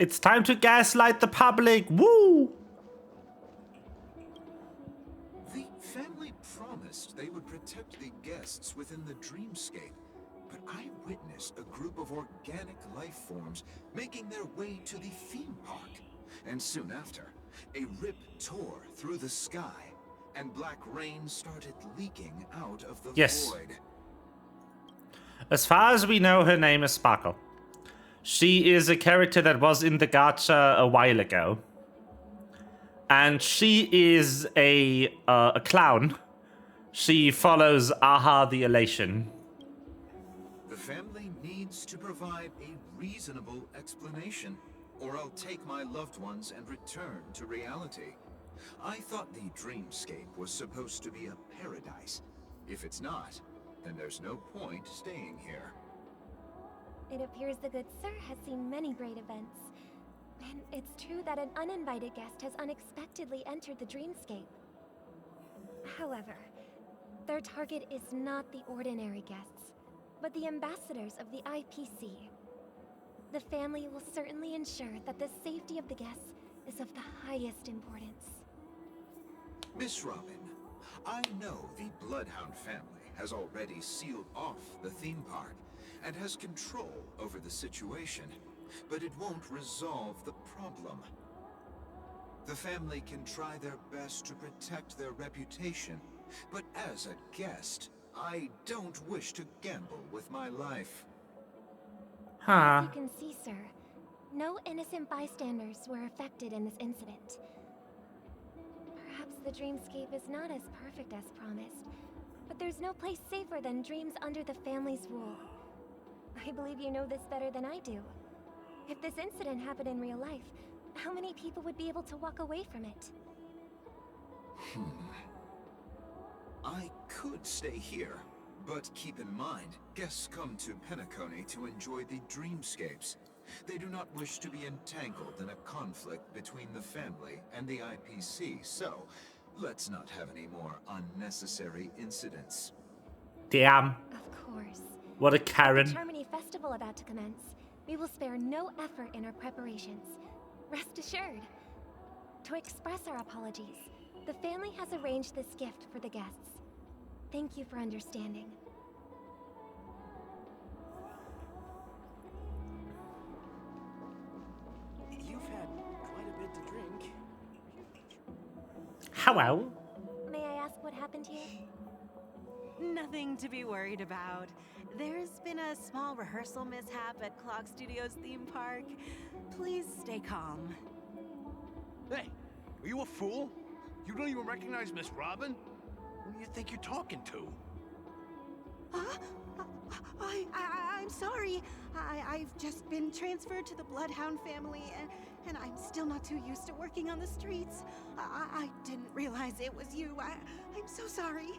Speaker 1: It's time to gaslight the public. Woo!
Speaker 10: The family promised they would protect the guests within the dreamscape, but I witnessed a group of organic life forms making their way to the theme park. And soon after, a rip tore through the sky, and black rain started leaking out of the void.
Speaker 1: As far as we know, her name is Sparkle. She is a character that was in the gacha a while ago. And she is a clown. She follows Aha the Elation.
Speaker 10: The family needs to provide a reasonable explanation, or I'll take my loved ones and return to reality. I thought the dreamscape was supposed to be a paradise. If it's not, then there's no point staying here.
Speaker 3: It appears the good sir has seen many great events. And it's true that an uninvited guest has unexpectedly entered the dreamscape. However, their target is not the ordinary guests, but the ambassadors of the IPC. The family will certainly ensure that the safety of the guests is of the highest importance.
Speaker 10: Miss Robin, I know the Bloodhound family has already sealed off the theme park and has control over the situation, but it won't resolve the problem. The family can try their best to protect their reputation, but as a guest, I don't wish to gamble with my life.
Speaker 1: Huh.
Speaker 3: As you can see, sir, no innocent bystanders were affected in this incident. Perhaps the dreamscape is not as perfect as promised, But there's no place safer than dreams under the family's rule. I believe you know this better than I do. If this incident happened in real life, how many people would be able to walk away from it?
Speaker 10: I could stay here, but keep in mind, guests come to Penacony to enjoy the dreamscapes. They do not wish to be entangled in a conflict between the family and the IPC, so let's not have any more unnecessary incidents.
Speaker 1: Damn.
Speaker 3: Of course.
Speaker 1: What a
Speaker 3: The
Speaker 1: Karen.
Speaker 3: Charmony Festival about to commence. We will spare no effort in our preparations. Rest assured. To express our apologies, the family has arranged this gift for the guests. Thank you for understanding.
Speaker 11: You've had quite a bit to drink.
Speaker 1: Hello.
Speaker 3: May I ask what happened here?
Speaker 12: Nothing to be worried about. There's been a small rehearsal mishap at Clock Studios theme park. Please stay calm.
Speaker 13: Hey, are you a fool? You don't even recognize Miss Robin? Who do you think you're talking to?
Speaker 12: I'm sorry. I've just been transferred to the Bloodhound family, and I'm still not too used to working on the streets. I didn't realize it was you. I'm so sorry.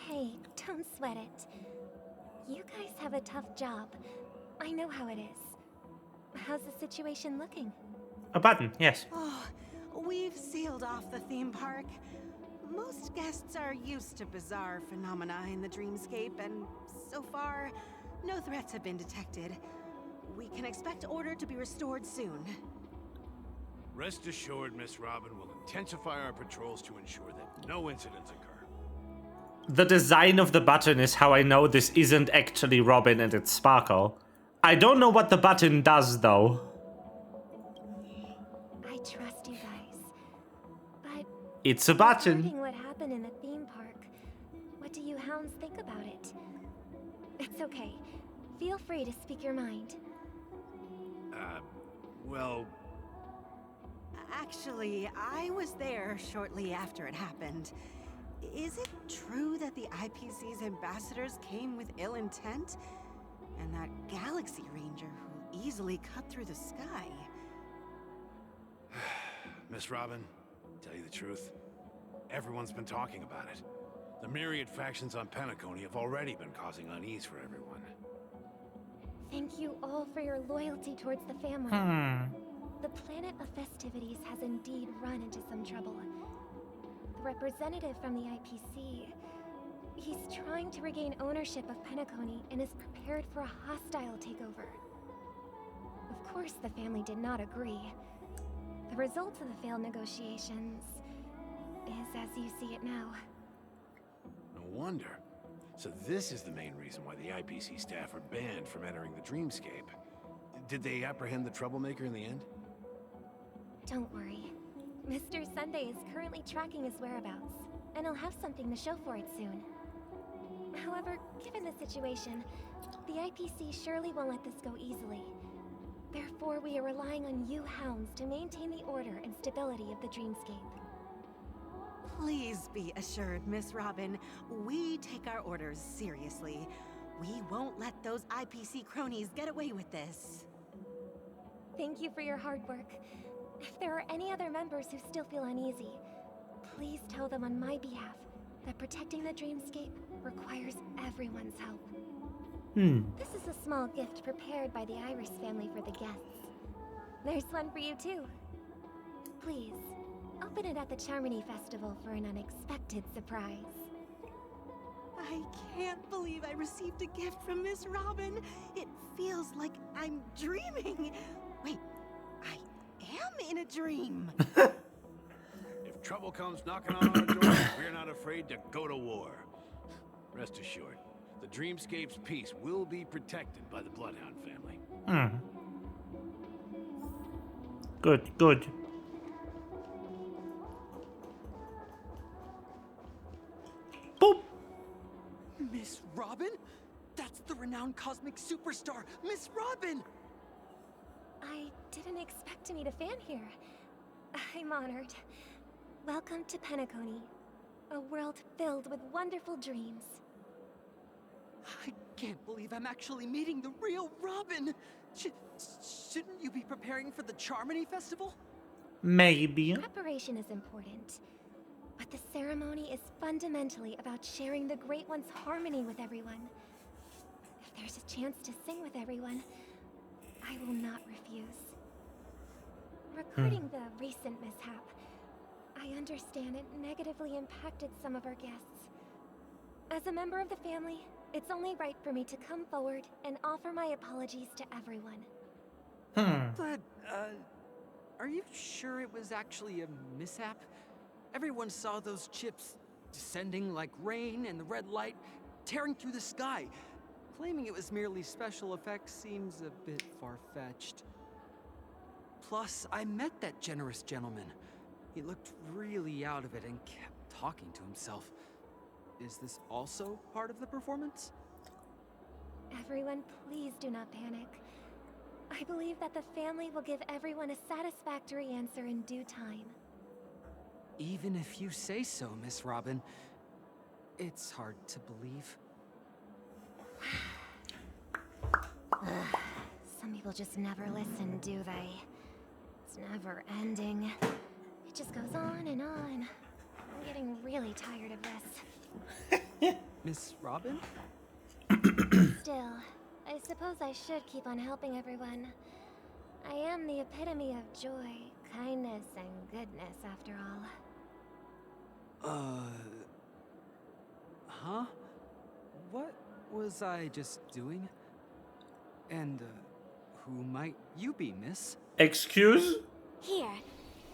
Speaker 3: Hey, don't sweat it. You guys have a tough job. I know how it is. How's the situation looking?
Speaker 1: A button, yes.
Speaker 12: Oh, we've sealed off the theme park. Most guests are used to bizarre phenomena in the dreamscape, and so far, no threats have been detected. We can expect order to be restored soon.
Speaker 13: Rest assured, Miss Robin will intensify our patrols to ensure that no incidents occur.
Speaker 1: The design of the button is how I know this isn't actually Robin and it's Sparkle. I don't know what the button does, though.
Speaker 3: I trust you guys. But
Speaker 1: It's a button.
Speaker 3: regarding what happened in the theme park, what do you hounds think about it? It's okay. Feel free to speak your mind.
Speaker 13: Well...
Speaker 12: Actually, I was there shortly after it happened. Is it true that the IPC's ambassadors came with ill intent? And that Galaxy Ranger who easily cut through the sky?
Speaker 13: Miss Robin, tell you the truth, everyone's been talking about it. The myriad factions on Penacony have already been causing unease for everyone.
Speaker 3: Thank you all for your loyalty towards the family. The planet of festivities has indeed run into some trouble. The representative from the IPC, he's trying to regain ownership of Penacony and is prepared for a hostile takeover. Of course, the family did not agree. The result of the failed negotiations is as you see it now.
Speaker 13: No wonder. So this is the main reason why the IPC staff are banned from entering the dreamscape. Did they apprehend the troublemaker in the end?
Speaker 3: Don't worry. Mr. Sunday is currently tracking his whereabouts, and he'll have something to show for it soon. However, given the situation, the IPC surely won't let this go easily. Therefore, we are relying on you hounds to maintain the order and stability of the dreamscape.
Speaker 12: Please be assured, Miss Robin, we take our orders seriously. We won't let those IPC cronies get away with this.
Speaker 3: Thank you for your hard work. If there are any other members who still feel uneasy, please tell them on my behalf that protecting the dreamscape requires everyone's help. This is a small gift prepared by the Iris family for the guests. There's one for you too. Please, open it at the Charmony Festival for an unexpected surprise.
Speaker 12: I can't believe I received a gift from Miss Robin. It feels like I'm dreaming. Wait, I am in a dream.
Speaker 13: If trouble comes knocking on our door, we're not afraid to go to war. Rest assured, the Dreamscape's peace will be protected by the Bloodhound family.
Speaker 1: Good, good. Boop.
Speaker 11: Miss Robin? That's the renowned cosmic superstar, Miss Robin!
Speaker 3: I didn't expect to meet a fan here. I'm honored. Welcome to Penacony. A world filled with wonderful dreams.
Speaker 11: I can't believe I'm actually meeting the real Robin! Shouldn't you be preparing for the Charmony Festival?
Speaker 1: Maybe.
Speaker 3: Preparation is important, but the ceremony is fundamentally about sharing the Great One's harmony with everyone. If there's a chance to sing with everyone, I will not refuse. Regarding the recent mishap, I understand it negatively impacted some of our guests. As a member of the family, it's only right for me to come forward and offer my apologies to everyone.
Speaker 11: But, are you sure it was actually a mishap? Everyone saw those chips descending like rain and the red light tearing through the sky. Claiming it was merely special effects seems a bit far-fetched. Plus, I met that generous gentleman. He looked really out of it and kept talking to himself. Is this also part of the performance?
Speaker 3: Everyone, please do not panic. I believe that the family will give everyone a satisfactory answer in due time.
Speaker 11: Even if you say so, Miss Robin, it's hard to believe.
Speaker 3: Some people just never listen, do they? It's never ending. It just goes on and on. I'm getting really tired of this.
Speaker 11: Miss Robin?
Speaker 3: Still, I suppose I should keep on helping everyone. I am the epitome of joy, kindness, and goodness, after all.
Speaker 11: Huh? What was I just doing? And, who might you be, miss?
Speaker 1: Excuse?
Speaker 6: Here,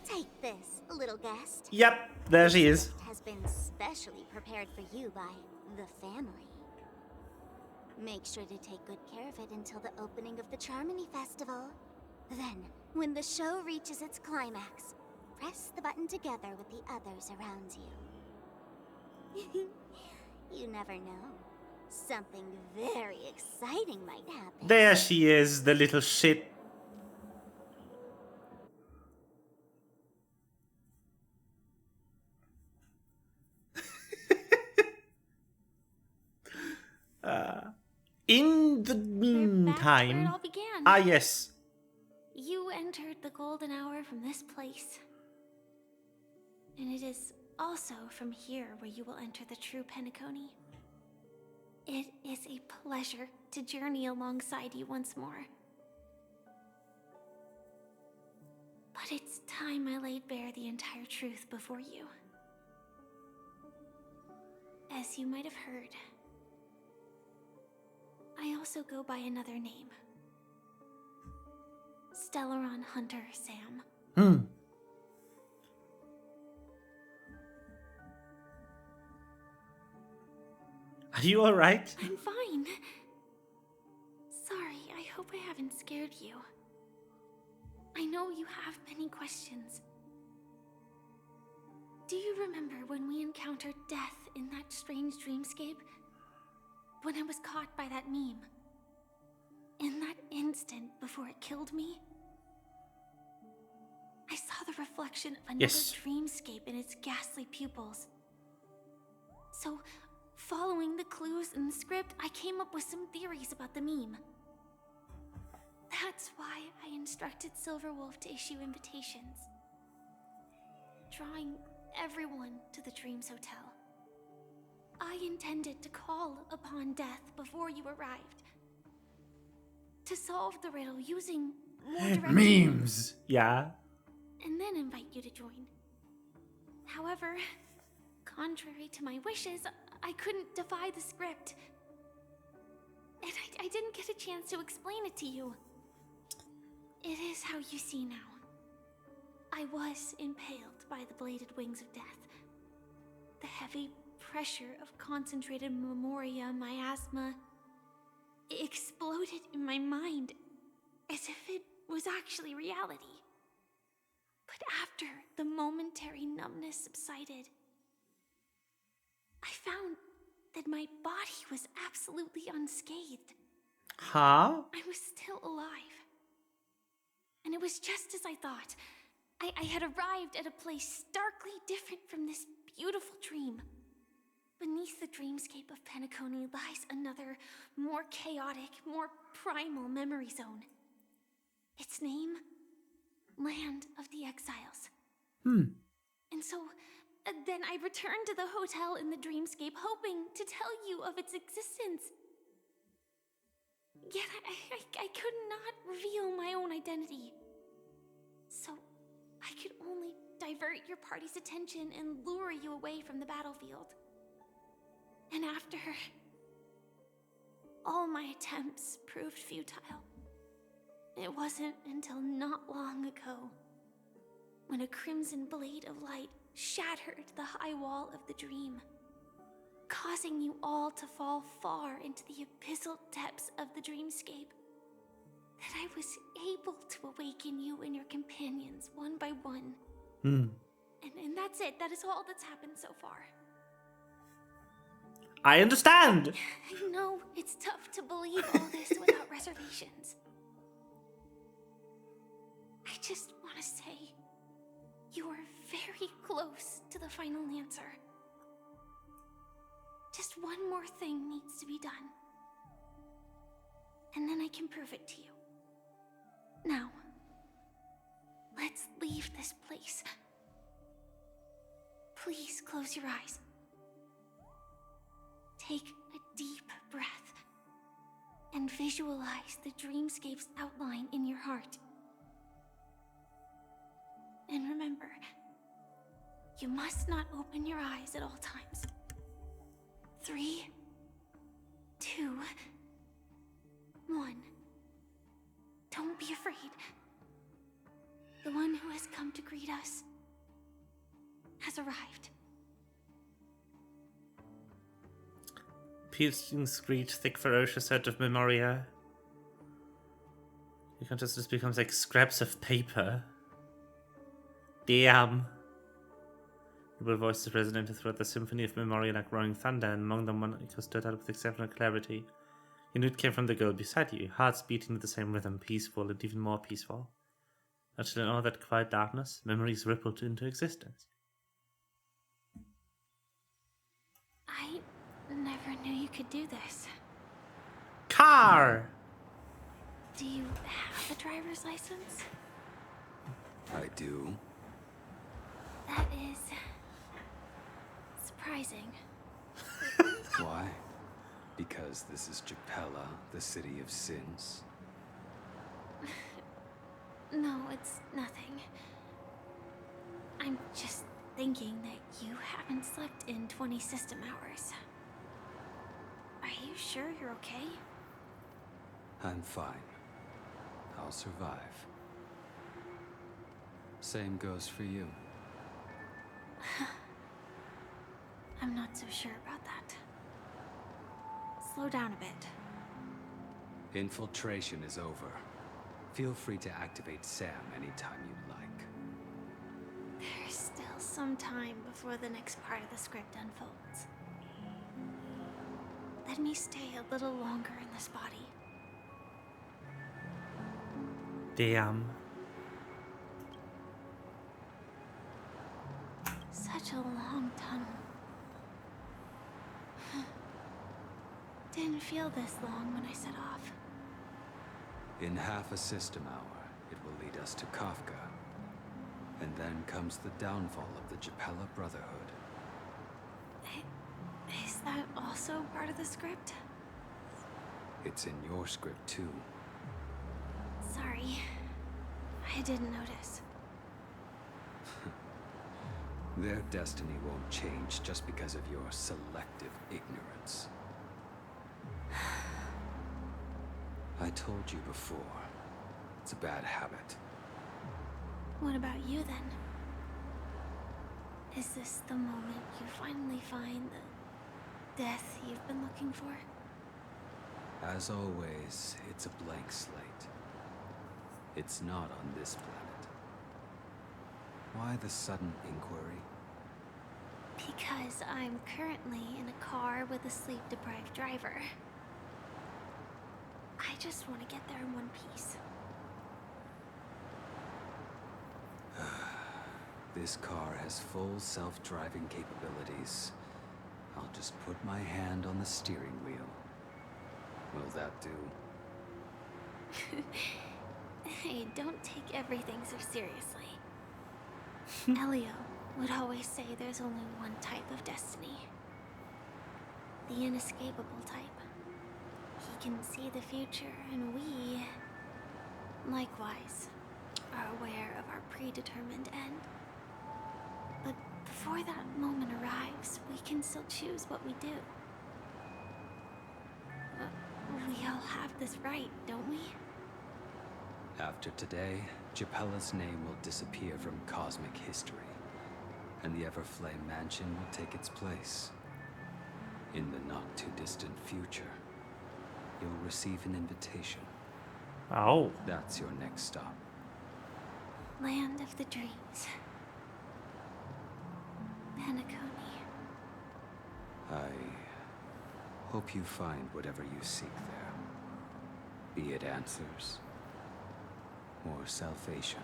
Speaker 6: take this, little guest.
Speaker 1: Yep, there she is.
Speaker 6: This gift has been specially prepared for you by the family. Make sure to take good care of it until the opening of the Charmony Festival. Then, when the show reaches its climax, press the button together with the others around you. You never know. Something very exciting might happen.
Speaker 1: There she is, the little shit. In the meantime...
Speaker 8: Where it all began.
Speaker 1: Ah, yes.
Speaker 8: You entered the golden hour from this place. And it is also from here where you will enter the true Penacony. It is a pleasure to journey alongside you once more. But it's time I laid bare the entire truth before you. As you might have heard, I also go by another name. Stellaron Hunter Sam.
Speaker 1: Are you alright?
Speaker 8: I'm fine. Sorry, I hope I haven't scared you. I know you have many questions. Do you remember when we encountered death in that strange dreamscape? When I was caught by that meme? In that instant before it killed me? I saw the reflection of another dreamscape in its ghastly pupils. So, following the clues in the script, I came up with some theories about the meme. That's why I instructed Silverwolf to issue invitations, drawing everyone to the Dreams Hotel. I intended to call upon death before you arrived, to solve the riddle using more direct
Speaker 1: memes. Yeah.
Speaker 8: and then invite you to join. However, contrary to my wishes, I couldn't defy the script. And I didn't get a chance to explain it to you. It is how you see now. I was impaled by the bladed wings of death. The heavy pressure of concentrated memoria miasma exploded in my mind as if it was actually reality. But after the momentary numbness subsided, I found that my body was absolutely unscathed.
Speaker 1: Huh?
Speaker 8: I was still alive. And it was just as I thought. I had arrived at a place starkly different from this beautiful dream. Beneath the dreamscape of Penacony lies another, more chaotic, more primal memory zone. Its name? Land of the Exiles. And so, then I returned to the hotel in the dreamscape, hoping to tell you of its existence. Yet I could not reveal my own identity. So, I could only divert your party's attention and lure you away from the battlefield. And after, all my attempts proved futile. It wasn't until not long ago when a crimson blade of light shattered the high wall of the dream, causing you all to fall far into the abyssal depths of the dreamscape, that I was able to awaken you and your companions one by one. And that's it. That is all that's happened so far.
Speaker 1: I understand!
Speaker 8: I know it's tough to believe all this without reservations. I just want to say, you are very close to the final answer. Just one more thing needs to be done. And then I can prove it to you. Now, let's leave this place. Please close your eyes. Take a deep breath and visualize the dreamscape's outline in your heart. And remember, you must not open your eyes at all times. 3, 2, 1. Don't be afraid. The one who has come to greet us has arrived.
Speaker 1: Piercing screech, thick, ferocious out of Memoria. Your consciousness becomes like scraps of paper. Damn. Noble voices resonated throughout the symphony of Memoria like roaring thunder, and among them one echo stood out with exceptional clarity. You knew it came from the girl beside you, hearts beating to the same rhythm, peaceful and even more peaceful. Until in all that quiet darkness, memories rippled into existence.
Speaker 8: I never knew you could do this.
Speaker 1: Car!
Speaker 8: Do you have a driver's license?
Speaker 10: I do.
Speaker 8: That is surprising.
Speaker 10: Why? Because this is Japella, the city of sins?
Speaker 8: No, it's nothing. I'm just thinking that you haven't slept in 20 system hours. Are you sure you're okay?
Speaker 10: I'm fine. I'll survive. Same goes for you.
Speaker 8: I'm not so sure about that. Slow down a bit.
Speaker 10: Infiltration is over. Feel free to activate Sam anytime you like.
Speaker 8: There's still some time before the next part of the script unfolds. Let me stay a little longer in this body.
Speaker 1: Damn.
Speaker 8: Such a long tunnel. Didn't feel this long when I set off.
Speaker 10: In half a system hour, it will lead us to Kafka. And then comes the downfall of the Japella Brotherhood.
Speaker 8: Is that also part of the script?
Speaker 10: It's in your script too.
Speaker 8: Sorry. I didn't notice.
Speaker 10: Their destiny won't change just because of your selective ignorance. I told you before, it's a bad habit.
Speaker 8: What about you then? Is this the moment you finally find the death you've been looking for?
Speaker 10: As always, it's a blank slate. It's not on this planet. Why the sudden inquiry?
Speaker 8: Because I'm currently in a car with a sleep-deprived driver. I just want to get there in one piece.
Speaker 14: This car has full self-driving capabilities. I'll just put my hand on the steering wheel. Will that do?
Speaker 8: Hey, don't take everything so seriously. Elio would always say there's only one type of destiny. The inescapable type. He can see the future, and we, likewise, are aware of our predetermined end. But before that moment arrives, we can still choose what we do. We all have this right, don't we?
Speaker 14: After today, Gepella's name will disappear from cosmic history, and the Everflame Mansion will take its place. In the not-too-distant future, you'll receive an invitation.
Speaker 1: Oh.
Speaker 14: That's your next stop.
Speaker 8: Land of the Dreams. Penacony.
Speaker 14: I hope you find whatever you seek there. Be it answers or salvation.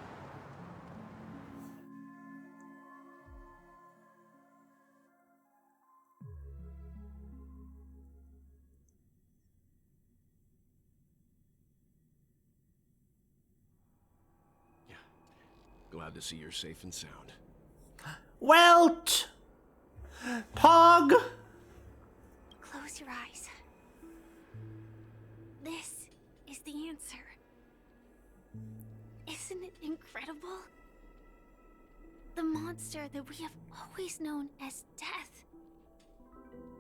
Speaker 13: Glad to see you're safe and sound.
Speaker 1: Welt! Pog!
Speaker 8: Close your eyes. This is the answer. Isn't it incredible? The monster that we have always known as Death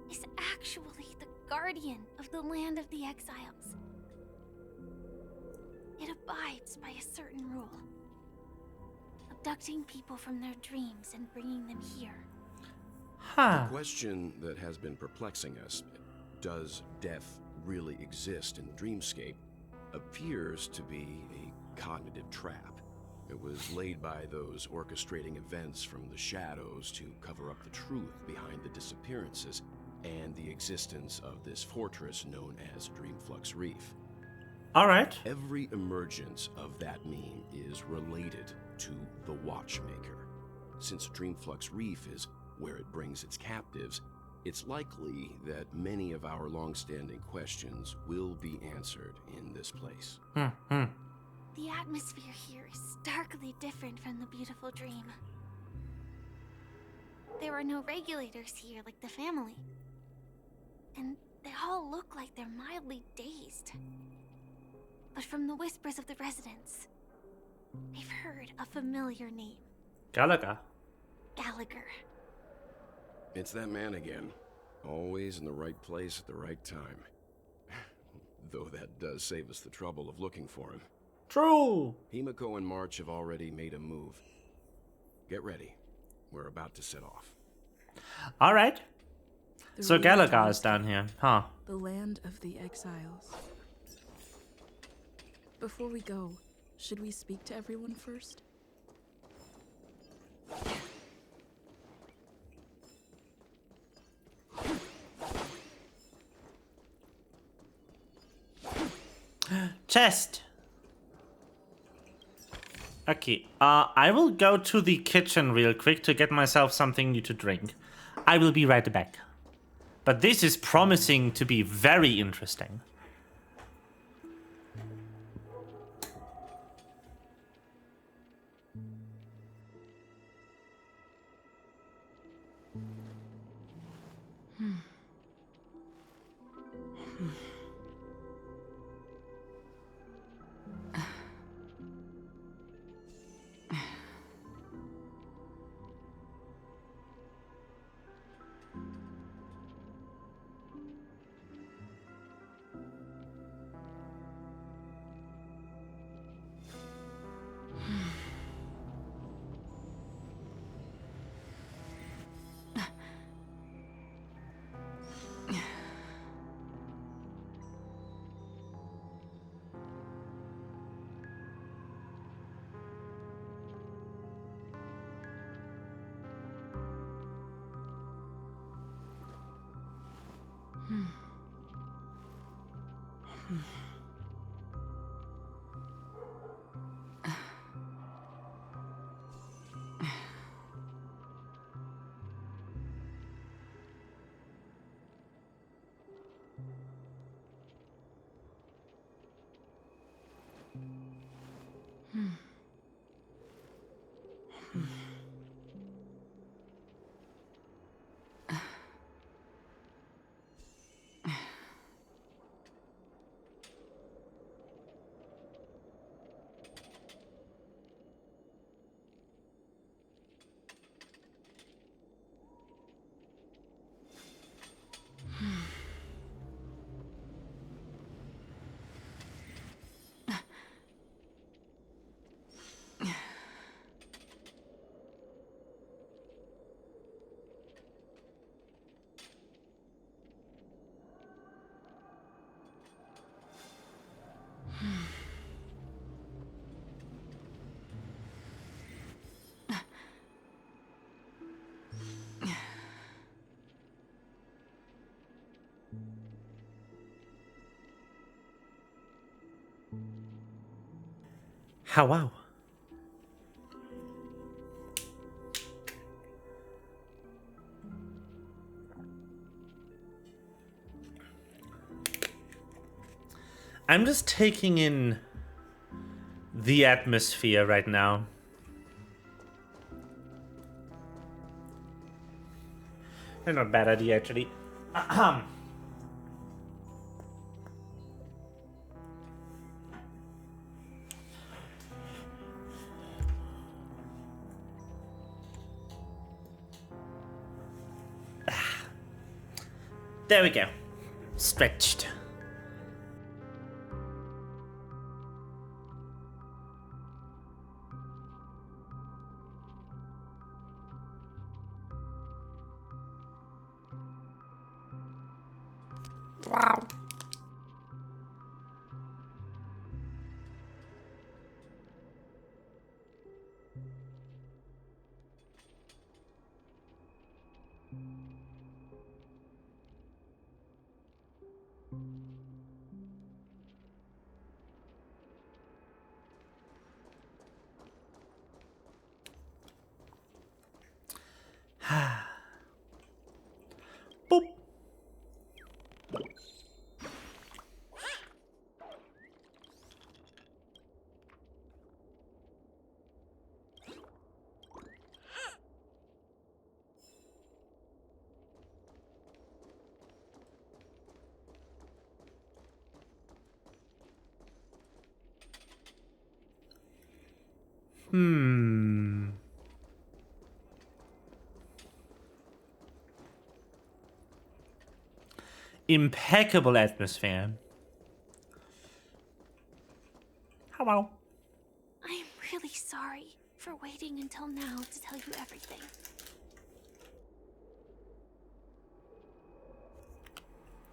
Speaker 8: is actually the guardian of the land of the exiles. It abides by a certain rule. Abducting people from their dreams and bringing them here.
Speaker 1: Huh.
Speaker 15: The question that has been perplexing us, does death really exist in the dreamscape, appears to be a cognitive trap. It was laid by those orchestrating events from the shadows to cover up the truth behind the disappearances and the existence of this fortress known as Dreamflux Reef.
Speaker 1: All right.
Speaker 15: Every emergence of that meme is related to the Watchmaker. Since Dreamflux Reef is where it brings its captives, it's likely that many of our long-standing questions will be answered in this place.
Speaker 8: The atmosphere here is starkly different from the beautiful dream. There are no regulators here like the family. And they all look like they're mildly dazed. But from the whispers of the residents, they've heard a familiar name.
Speaker 1: Gallagher.
Speaker 8: Gallagher.
Speaker 15: It's that man again. Always in the right place at the right time. Though that does save us the trouble of looking for him.
Speaker 1: True.
Speaker 15: Himiko and March have already made a move. Get ready. We're about to set off.
Speaker 1: All right.
Speaker 16: The
Speaker 1: So
Speaker 16: real
Speaker 1: Gallagher is
Speaker 16: Dreamscape,
Speaker 1: down here, huh?
Speaker 16: The land of the exiles. Before we go, should we speak to everyone first?
Speaker 1: Chest. Okay, I will go to the kitchen real quick to get myself something new to drink. I will be right back. But this is promising to be very interesting. How wow. I'm just taking in the atmosphere right now. Not a bad idea, actually. There we go. Stretched. Wow. Boop. Impeccable atmosphere. Hello.
Speaker 8: I'm really sorry for waiting until now to tell you everything.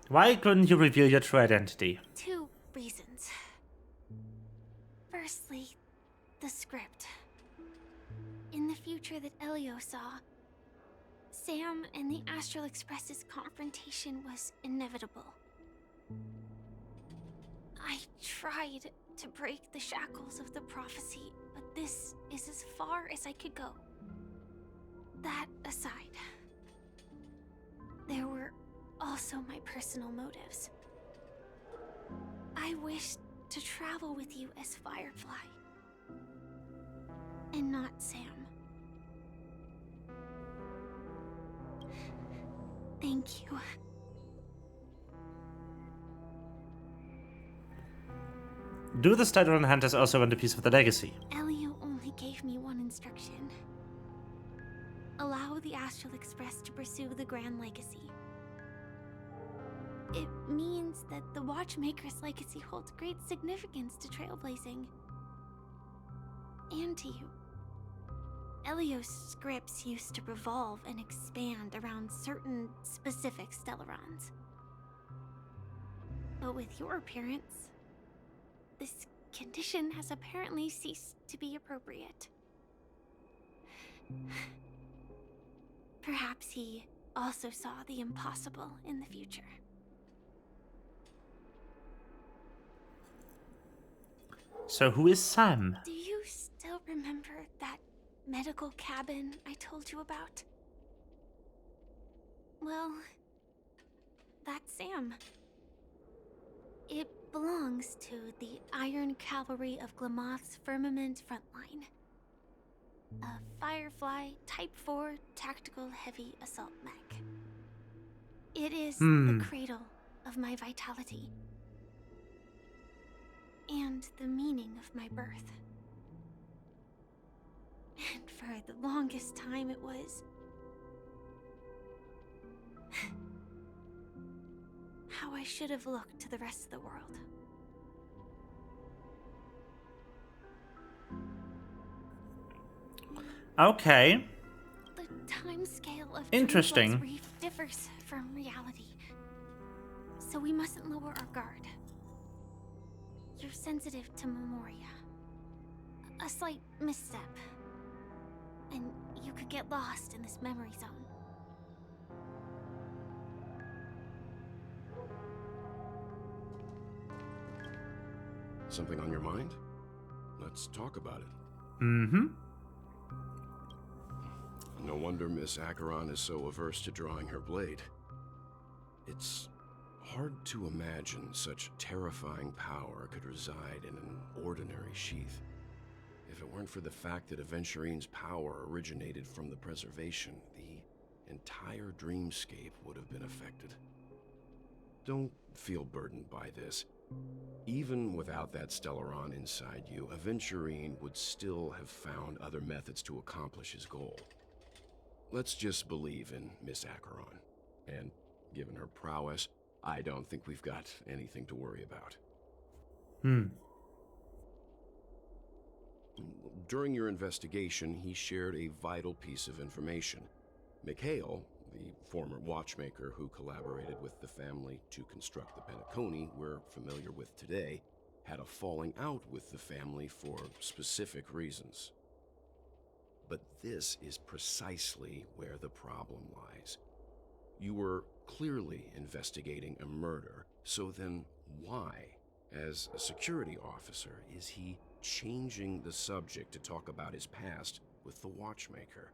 Speaker 1: Why couldn't you reveal your true identity?
Speaker 8: 2 reasons. Firstly, the script. In the future that Elio saw, Sam and the Astral Express's confrontation was inevitable. I tried to break the shackles of the prophecy, but this is as far as I could go. That aside, there were also my personal motives. I wished to travel with you as Firefly, and not Sam. Thank you.
Speaker 1: Do the Stadron Hunters also want a piece of the legacy?
Speaker 8: Elio only gave me one instruction. Allow the Astral Express to pursue the Grand Legacy. It means that the Watchmaker's legacy holds great significance to trailblazing. And to you. Elio's scripts used to revolve and expand around certain specific Stellarons. But with your appearance, this condition has apparently ceased to be appropriate. Perhaps he also saw the impossible in the future.
Speaker 1: So who is Sam?
Speaker 8: Do you still remember that medical cabin I told you about? Well, that's Sam. It belongs to the Iron Cavalry of Glamoth's Firmament Frontline. A Firefly Type 4 Tactical Heavy Assault Mech. It is the cradle of my vitality. And the meaning of my birth. And for the longest time it was how I should have looked to the rest of the world.
Speaker 1: Okay.
Speaker 8: The time scale of
Speaker 1: Interesting.
Speaker 8: Dreamflux Reef differs from reality, so we mustn't lower our guard. You're sensitive to Memoria. A slight misstep, and you could get lost in this memory zone.
Speaker 15: Something on your mind? Let's talk about it.
Speaker 1: Mm-hmm.
Speaker 15: No wonder Miss Acheron is so averse to drawing her blade. It's hard to imagine such terrifying power could reside in an ordinary sheath. If it weren't for the fact that Aventurine's power originated from the preservation, the entire dreamscape would have been affected. Don't feel burdened by this. Even without that Stellaron inside you, Aventurine would still have found other methods to accomplish his goal. Let's just believe in Miss Acheron. And given her prowess, I don't think we've got anything to worry about. During your investigation, he shared a vital piece of information. Mikhail, the former watchmaker who collaborated with the family to construct the Penacony we're familiar with today, had a falling out with the family for specific reasons. But this is precisely where the problem lies. You were clearly investigating a murder, so then why, as a security officer, is he changing the subject to talk about his past with the watchmaker?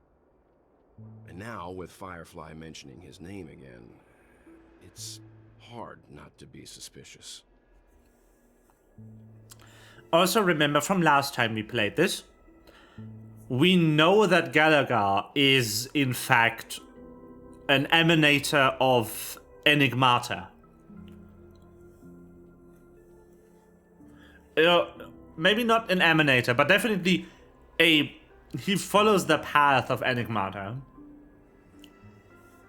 Speaker 15: And now, with Firefly mentioning his name again, it's hard not to be suspicious.
Speaker 1: Also remember from last time we played this, we know that Gallagher is in fact an emanator of Enigmata. Maybe not an emanator, but definitely he follows the path of Enigmata.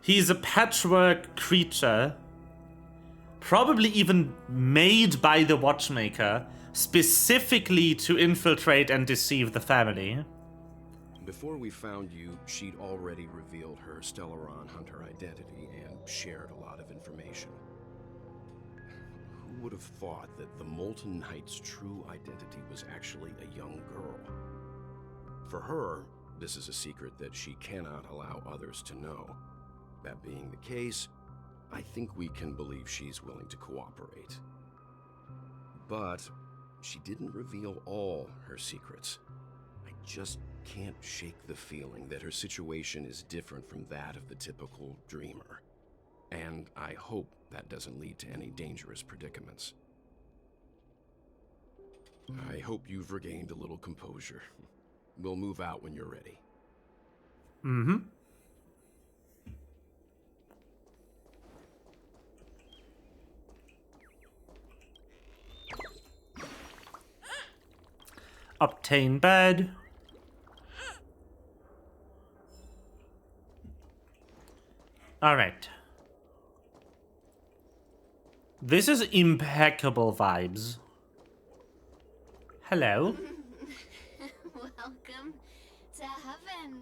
Speaker 1: He's a patchwork creature, probably even made by the Watchmaker, specifically to infiltrate and deceive the family.
Speaker 15: Before we found you, she'd already revealed her Stellaron Hunter identity and shared a lot of information. Who would have thought that the Molten Knight's true identity was actually a young girl? For her, this is a secret that she cannot allow others to know. That being the case, I think we can believe she's willing to cooperate. But she didn't reveal all her secrets. I just can't shake the feeling that her situation is different from that of the typical dreamer. And I hope that doesn't lead to any dangerous predicaments. I hope you've regained a little composure. We'll move out when you're ready.
Speaker 1: Mm-hmm. Obtain bed. Alright. This is impeccable vibes. Hello.
Speaker 17: Welcome to heaven.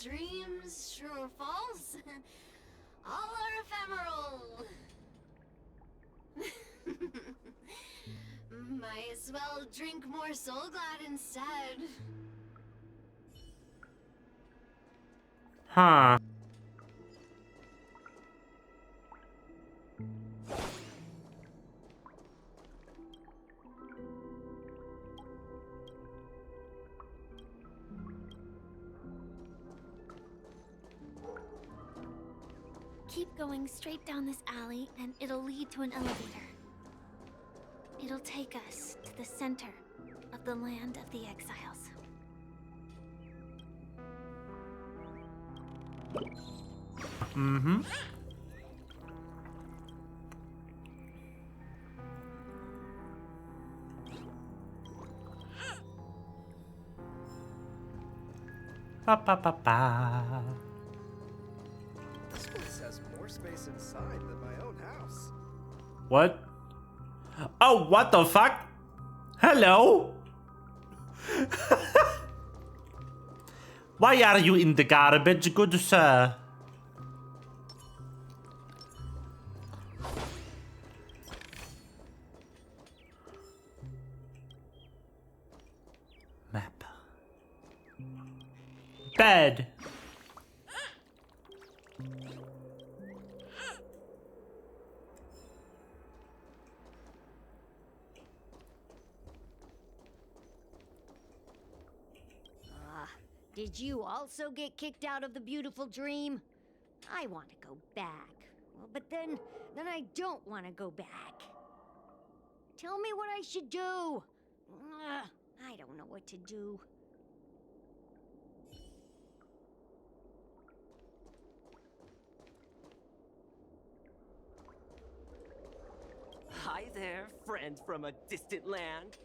Speaker 17: Dreams, true or false, all are ephemeral. Might as well drink more Soul Glad instead.
Speaker 1: Huh.
Speaker 8: Keep going straight down this alley, and it'll lead to an elevator. It'll take us to the center of the land of the exiles.
Speaker 1: Mm-hmm. Ba ba ba ba.
Speaker 18: This place has more space inside than my own house.
Speaker 1: What? Oh, what the fuck? Hello? Why are you in the garbage, good sir? Map. Bed.
Speaker 6: Did you also get kicked out of the beautiful dream? I want to go back. Well, but then I don't want to go back. Tell me what I should do. I don't know what to do.
Speaker 19: Hi there, friend from a distant land.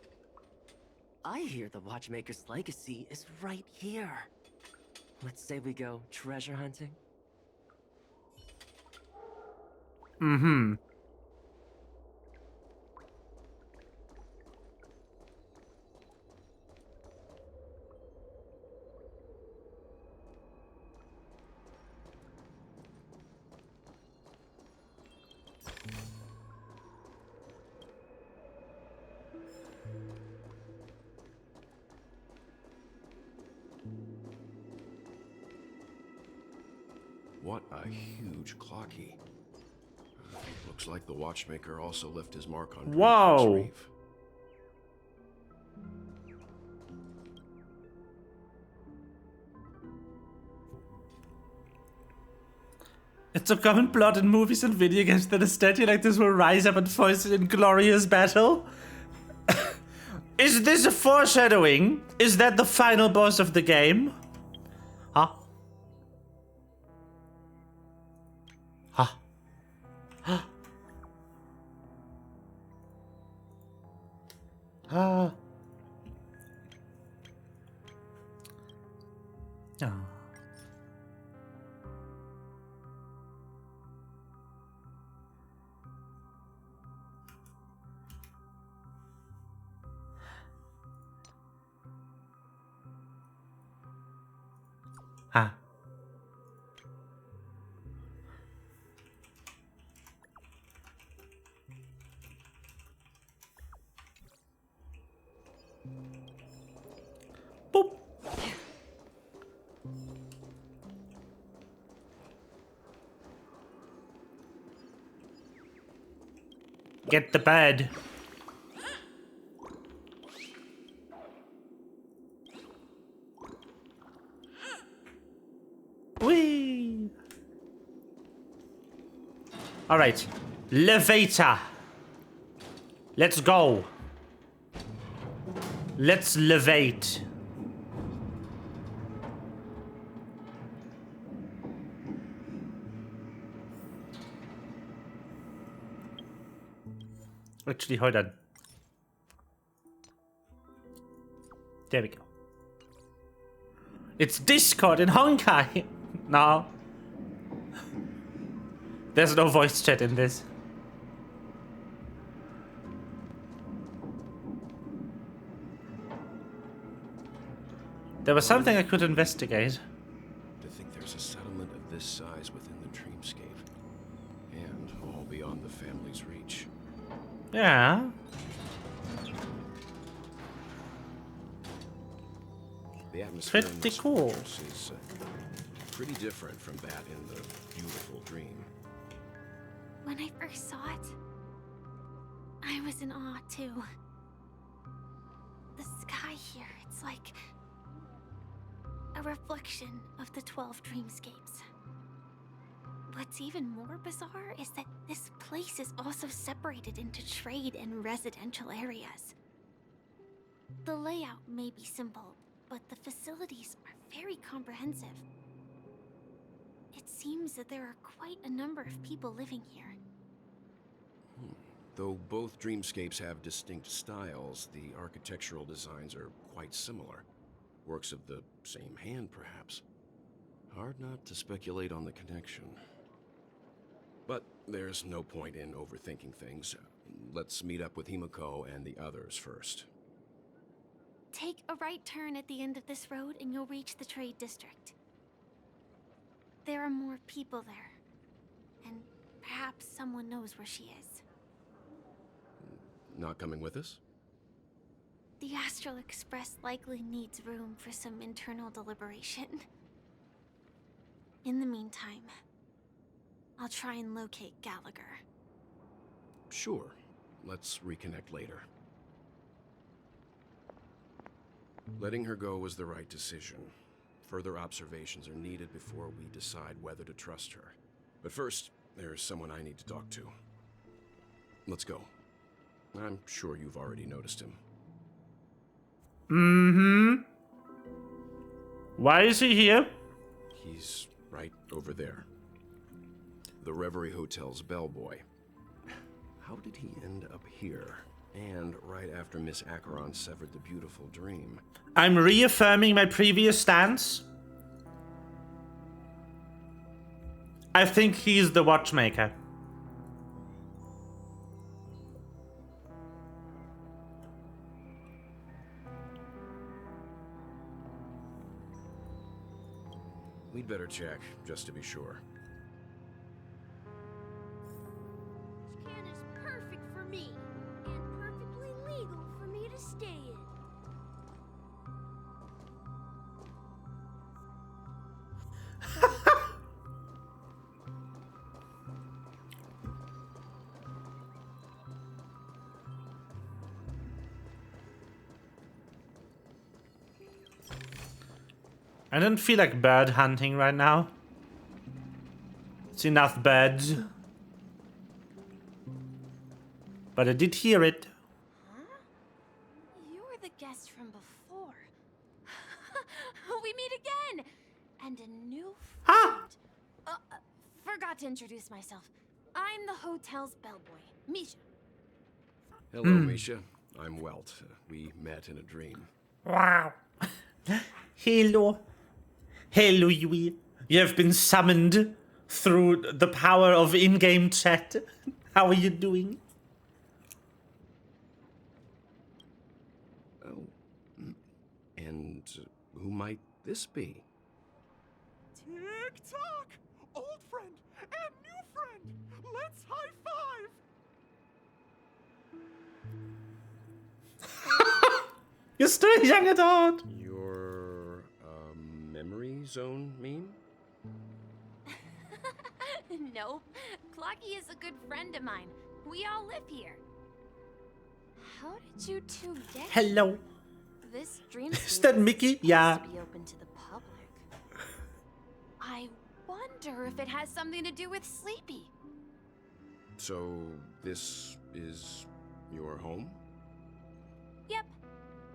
Speaker 19: I hear the Watchmaker's legacy is right here. Let's say we go treasure hunting.
Speaker 1: Mm-hmm.
Speaker 15: What a huge clock key. Looks like the watchmaker also left his mark on
Speaker 1: Whoa.
Speaker 15: Reef.
Speaker 1: It's a common plot in movies and video games that a statue like this will rise up and face in glorious battle. Is this a foreshadowing? Is that the final boss of the game? Huh? Huh? Huh? Ah. Oh. Ah. Boop. Get the bed. Whee! All right, elevator. Let's go. Let's levate. Actually, hold on. There we go. It's Discord in Honkai. No. There's no voice chat in this. There was something I could investigate.
Speaker 15: To think there's a settlement of this size within the dreamscape. And all beyond the family's reach.
Speaker 1: Yeah.
Speaker 15: The atmosphere in
Speaker 1: Pretty
Speaker 15: this
Speaker 1: cool.
Speaker 15: fortress is pretty different from that in the beautiful dream.
Speaker 8: When I first saw it, I was in awe too. The sky here, it's like a reflection of the 12 dreamscapes. What's even more bizarre is that this place is also separated into trade and residential areas. The layout may be simple, but the facilities are very comprehensive. It seems that there are quite a number of people living here.
Speaker 15: Though both dreamscapes have distinct styles, the architectural designs are quite similar. Works of the same hand, perhaps. Hard not to speculate on the connection. But there's no point in overthinking things. Let's meet up with Himiko and the others first.
Speaker 8: Take a right turn at the end of this road and you'll reach the trade district. There are more people there. And perhaps someone knows where she is.
Speaker 15: Not coming with us?
Speaker 8: The Astral Express likely needs room for some internal deliberation. In the meantime, I'll try and locate Gallagher.
Speaker 15: Sure. Let's reconnect later. Letting her go was the right decision. Further observations are needed before we decide whether to trust her. But first, there's someone I need to talk to. Let's go. I'm sure you've already noticed him.
Speaker 1: Mm-hmm. Why is he here?
Speaker 15: He's right over there. The Reverie Hotel's bellboy. How did he end up here? And right after Miss Acheron severed the beautiful dream.
Speaker 1: I'm reaffirming my previous stance. I think he's the watchmaker.
Speaker 15: We'd better check, just to be sure.
Speaker 9: This can is perfect for me, and perfectly legal for me to stay in.
Speaker 1: I don't feel like bird hunting right now. It's enough birds. But I did hear it.
Speaker 9: Huh? You were the guest from before. We meet again! And a new friend. Forgot to introduce myself. I'm the hotel's bellboy, Misha.
Speaker 15: Hello, Misha. I'm Welt. We met in a dream.
Speaker 1: Wow. Hello. Hello, Yui. You have been summoned through the power of in-game chat. How are you doing?
Speaker 15: Oh. And who might this be?
Speaker 20: Tick-tock! Old friend and new friend! Let's high-five!
Speaker 1: You're still young at heart.
Speaker 15: Your, memory zone meme?
Speaker 9: Nope. Clocky is a good friend of mine. We all live here. How did you two get here?
Speaker 1: Hello.
Speaker 9: This dream
Speaker 1: Is that Mickey? Yeah.
Speaker 9: to be open to the public. I wonder if it has something to do with Sleepy.
Speaker 15: So, this is your home?
Speaker 9: Yep.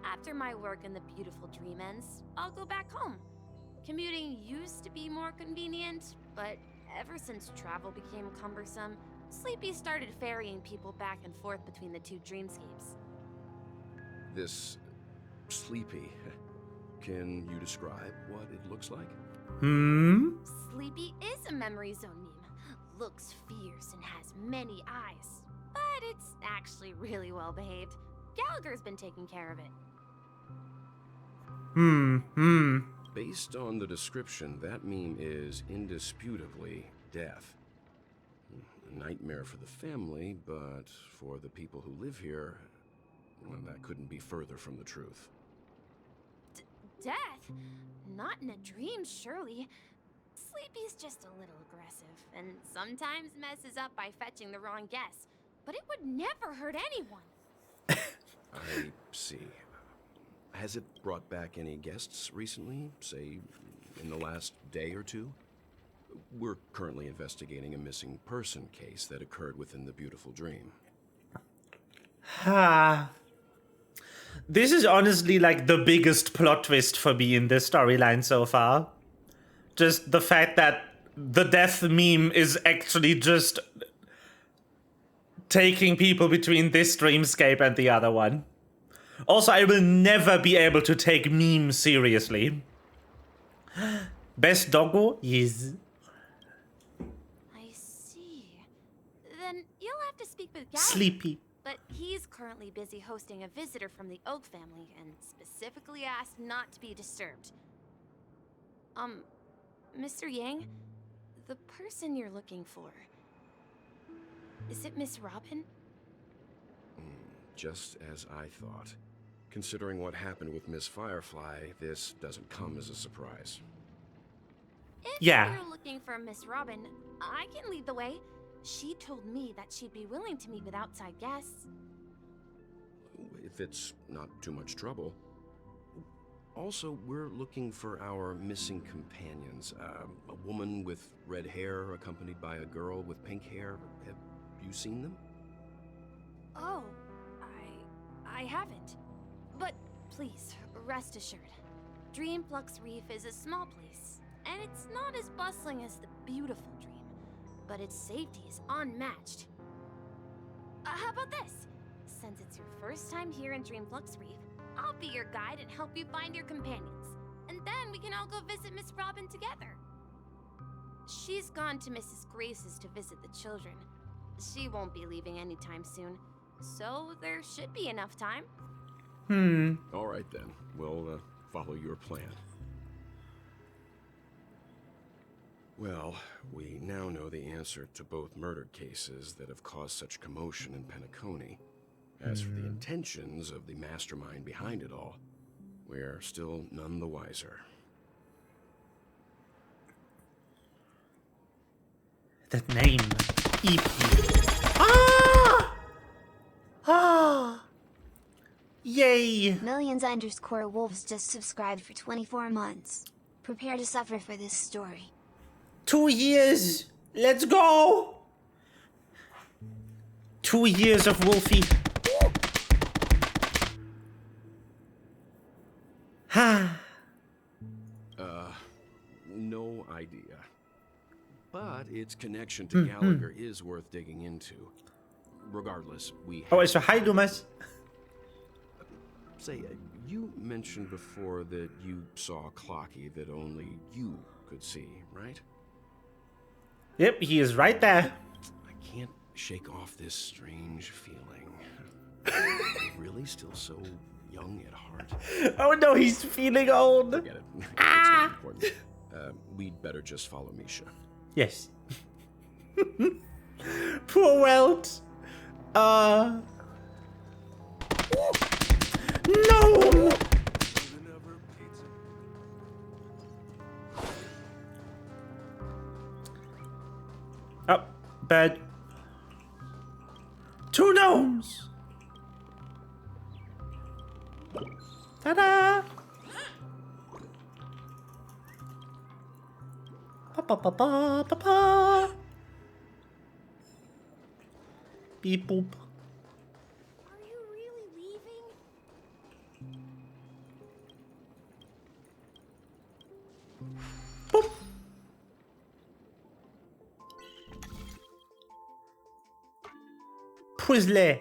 Speaker 9: After my work in the beautiful dream ends, I'll go back home. Commuting used to be more convenient, but ever since travel became cumbersome, Sleepy started ferrying people back and forth between the two dreamscapes.
Speaker 15: This Sleepy. Can you describe what it looks like?
Speaker 9: Sleepy is a memory zone meme. Looks fierce and has many eyes. But it's actually really well behaved. Gallagher's been taking care of it.
Speaker 15: Based on the description, that meme is indisputably death. A nightmare for the family, but for the people who live here, well, that couldn't be further from the truth.
Speaker 9: Death? Not in a dream, surely. Sleepy's just a little aggressive, and sometimes messes up by fetching the wrong guess. But it would never hurt anyone.
Speaker 15: I see. Has it brought back any guests recently, say, in the last day or two? We're currently investigating a missing person case that occurred within the beautiful dream.
Speaker 1: This is honestly like the biggest plot twist for me in this storyline so far. Just the fact that the death meme is actually just taking people between this dreamscape and the other one. Also, I will never be able to take memes seriously. Best doggo? Yes.
Speaker 9: I see. Then you'll have to speak with Gallagher.
Speaker 1: Sleepy.
Speaker 9: But he's currently busy hosting a visitor from the Oak family and specifically asked not to be disturbed. Mr. Yang, the person you're looking for, is it Miss Robin?
Speaker 15: Just as I thought. Considering what happened with Miss Firefly, this doesn't come as a surprise.
Speaker 9: If
Speaker 1: Yeah.
Speaker 9: you're looking for Miss Robin, I can lead the way. She told me that she'd be willing to meet with outside guests.
Speaker 15: If it's not too much trouble. Also, we're looking for our missing companions. A woman with red hair accompanied by a girl with pink hair. Have you seen them?
Speaker 9: Oh, I haven't. But please, rest assured. Dreamflux Reef is a small place, and it's not as bustling as the beautiful Dream, but its safety is unmatched. How about this? Since it's your first time here in Dreamflux Reef, I'll be your guide and help you find your companions. And then we can all go visit Miss Robin together. She's gone to Mrs. Grace's to visit the children. She won't be leaving anytime soon, so there should be enough time.
Speaker 15: All right then. We'll follow your plan. Well, we now know the answer to both murder cases that have caused such commotion in Penacony. As for the intentions of the mastermind behind it all, we're still none the wiser.
Speaker 1: That name. EP. Ah! Ah! Yay!
Speaker 17: Millions_wolves just subscribed for 24 months. Prepare to suffer for this story.
Speaker 1: 2 years! Let's go! 2 years of Wolfie. Ha!
Speaker 15: No idea. But its connection to Gallagher is worth digging into. Regardless, we
Speaker 1: Oh, is er hi, Dumas?
Speaker 15: Say, you mentioned before that you saw Clocky that only you could see, right?
Speaker 1: Yep, he is right there.
Speaker 15: I can't shake off this strange feeling. Am I really still so young at heart?
Speaker 1: Oh no, he's feeling old.
Speaker 15: Forget it. It's not important. We'd better just follow Misha.
Speaker 1: Yes. Poor Welt. No! Oh, bed. 2 gnomes! Ta-da! Pa-pa-pa-pa-pa-pa! Beep boop.
Speaker 9: Are you really leaving?
Speaker 1: Boop. Puzzle.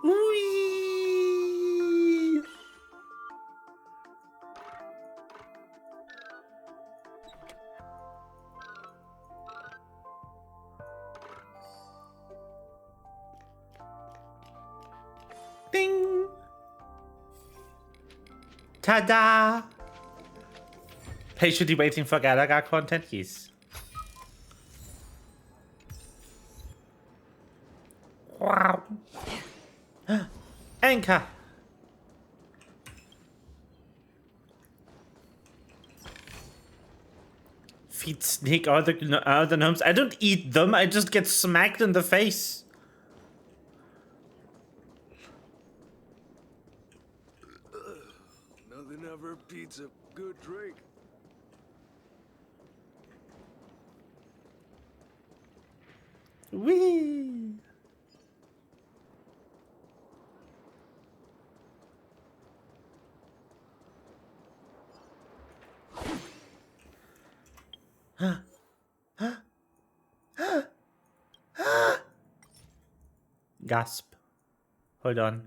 Speaker 1: Whee! Ding! Ta-da! Patiently waiting for Gallagher content? Yes. Wow. Anchor! Feed snake out the gnomes. I don't eat them, I just get smacked in the face.
Speaker 13: Nothing ever beats a good drink.
Speaker 1: Whee! Gasp. Hold on.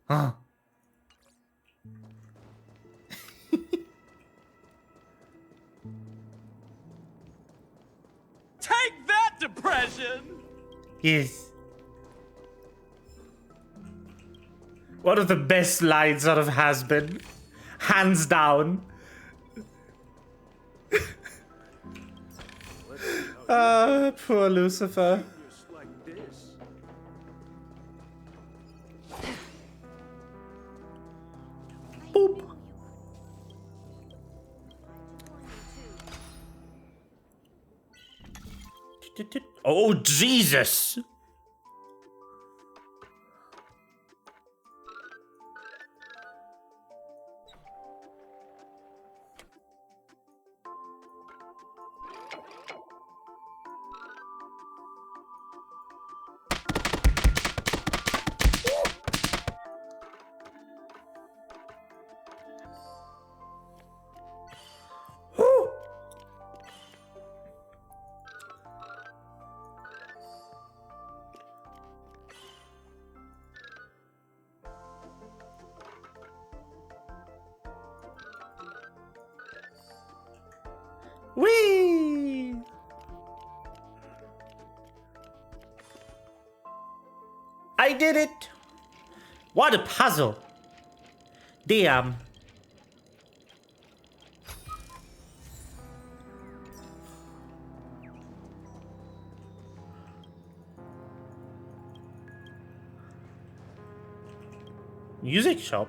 Speaker 1: Huh.
Speaker 20: Take that, depression!
Speaker 1: Yes. One of the best lines out of Has Been. Hands down. Poor Lucifer. Oh, Jesus! Whee! I did it! What a puzzle! Damn. Music shop?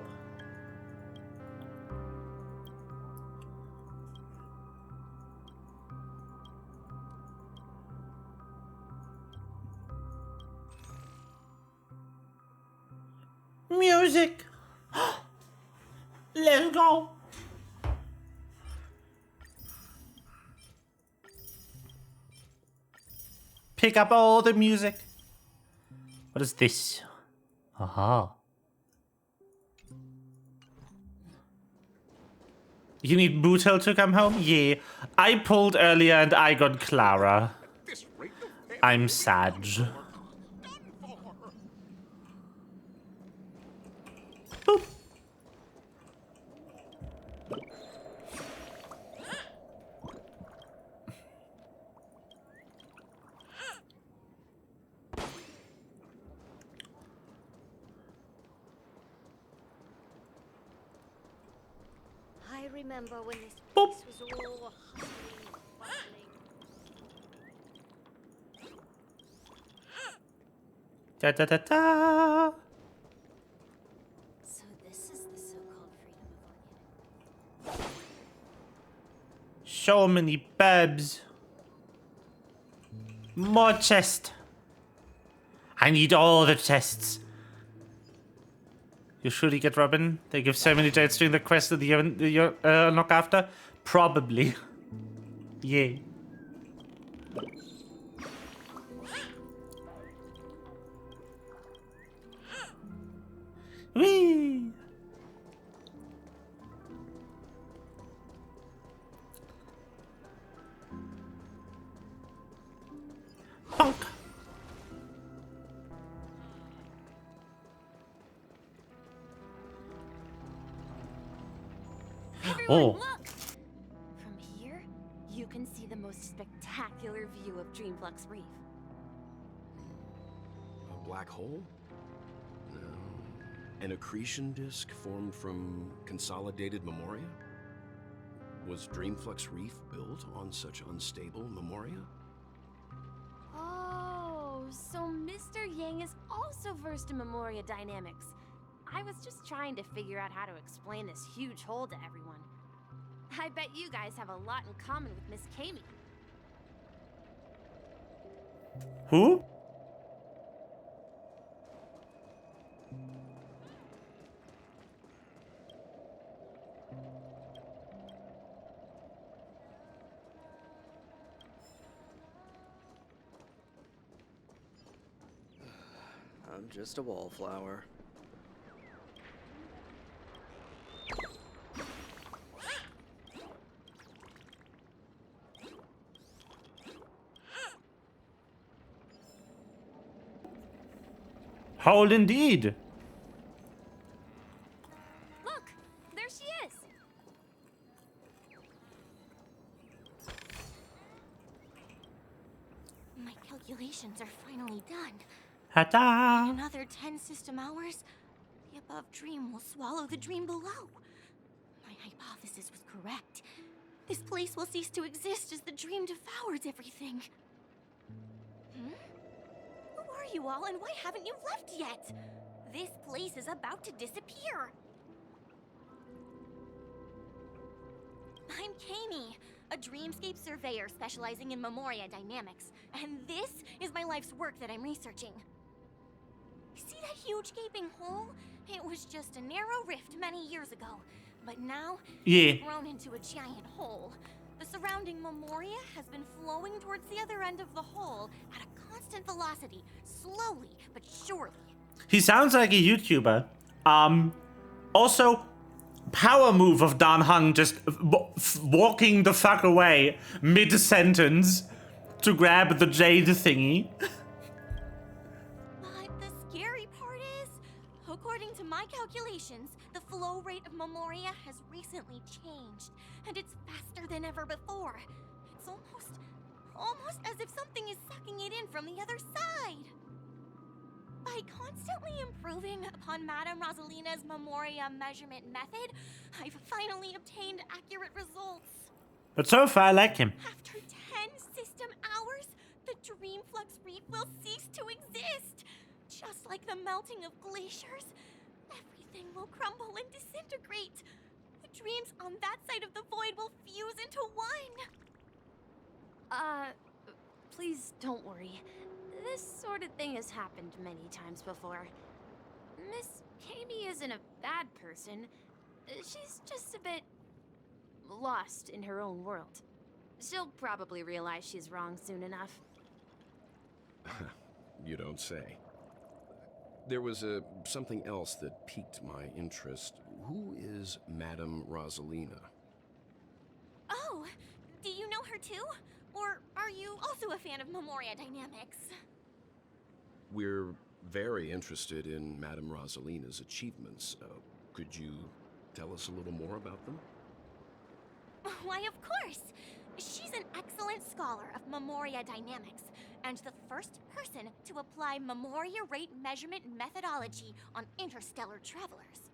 Speaker 1: Music! Let's go! Pick up all the music. What is this? Aha. You need Bootel to come home? Yeah. I pulled earlier and I got Clara. I'm sad. Boop.
Speaker 6: I remember when this place was all hustling and bustling.
Speaker 1: Da da da da.
Speaker 6: So this is the so-called freedom of organic.
Speaker 1: So many babs. More chest. I need all the chests. You surely get Robin? They give so many jades during the quest that you knock after? Probably. Yeah. Whee! Honk.
Speaker 9: Everyone,
Speaker 1: Oh.
Speaker 9: look! From here, you can see the most spectacular view of Dreamflux Reef.
Speaker 15: A black hole? No. An accretion disk formed from consolidated memoria? Was Dreamflux Reef built on such unstable memoria?
Speaker 9: Oh, so Mr. Yang is also versed in Memoria dynamics. I was just trying to figure out how to explain this huge hole to everyone. I bet you guys have a lot in common with Miss Kami.
Speaker 1: Who?
Speaker 18: I'm just a wallflower.
Speaker 1: Hole indeed.
Speaker 9: Look, there she is. My calculations are finally done.
Speaker 1: Ta-da!
Speaker 9: In another 10 system hours, the above dream will swallow the dream below. My hypothesis was correct. This place will cease to exist as the dream devours everything. Who are you all, and why haven't you left yet? This place is about to disappear. I'm Kami,
Speaker 8: a dreamscape surveyor specializing in Memoria dynamics, and this is my life's work that I'm researching. See that huge gaping hole? It was just a narrow rift many years ago, but now
Speaker 1: Yeah.
Speaker 8: it's grown into a giant hole. The surrounding Memoria has been flowing towards the other end of the hole at a constant velocity, slowly but surely.
Speaker 1: He sounds like a YouTuber. Also, power move of Dan Heng just walking the fuck away mid-sentence to grab the jade thingy.
Speaker 8: But the scary part is, according to my calculations, the flow rate of Memoria has recently changed, and it's faster than ever before. It's almost as if something is sucking it in from the other side. By constantly improving upon Madame Rosalina's Memoria measurement method, I've finally obtained accurate results.
Speaker 1: But so far, I like him.
Speaker 8: After 10 system hours, the Dreamflux Reef will cease to exist. Just like the melting of glaciers, everything will crumble and disintegrate. The dreams on that side of the void will fuse into one.
Speaker 21: Please don't worry. This sort of thing has happened many times before. Miss Kami isn't a bad person. She's just a bit lost in her own world. She'll probably realize she's wrong soon enough.
Speaker 15: You don't say. There was something else that piqued my interest. Who is Madame Rosalina?
Speaker 8: Oh, do you know her too? Or are you also a fan of Memoria dynamics?
Speaker 15: We're very interested in Madame Rosalina's achievements. Could you tell us a little more about them?
Speaker 8: Why, of course! She's an excellent scholar of Memoria dynamics, and the first person to apply Memoria rate measurement methodology on interstellar travelers.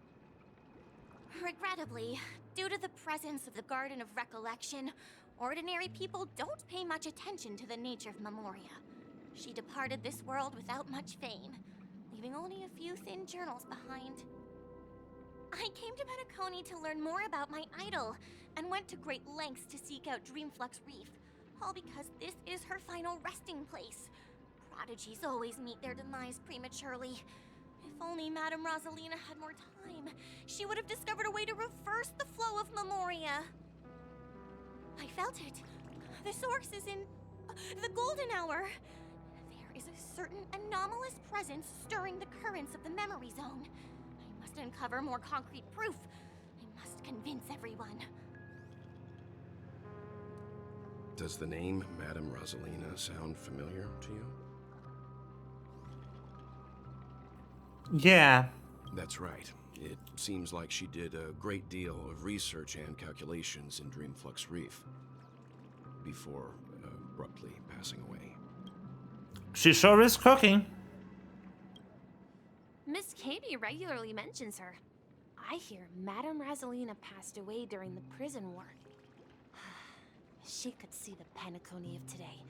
Speaker 8: Regrettably, due to the presence of the Garden of Recollection, ordinary people don't pay much attention to the nature of Memoria. She departed this world without much fame, leaving only a few thin journals behind. I came to Penacony to learn more about my idol, and went to great lengths to seek out Dreamflux Reef, all because this is her final resting place. Prodigies always meet their demise prematurely. If only Madame Rosalina had more time, she would have discovered a way to reverse the flow of Memoria. I felt it. The source is in the golden hour. There is a certain anomalous presence stirring the currents of the memory zone. I must uncover more concrete proof. I must convince everyone.
Speaker 15: Does the name Madame Rosalina sound familiar to you?
Speaker 1: Yeah.
Speaker 15: That's right. It seems like she did a great deal of research and calculations in Dreamflux Reef before abruptly passing away.
Speaker 1: She sure is cooking.
Speaker 21: Miss Kami regularly mentions her. I hear Madame Rosalina passed away during the prison war. She could see the Penacony of today.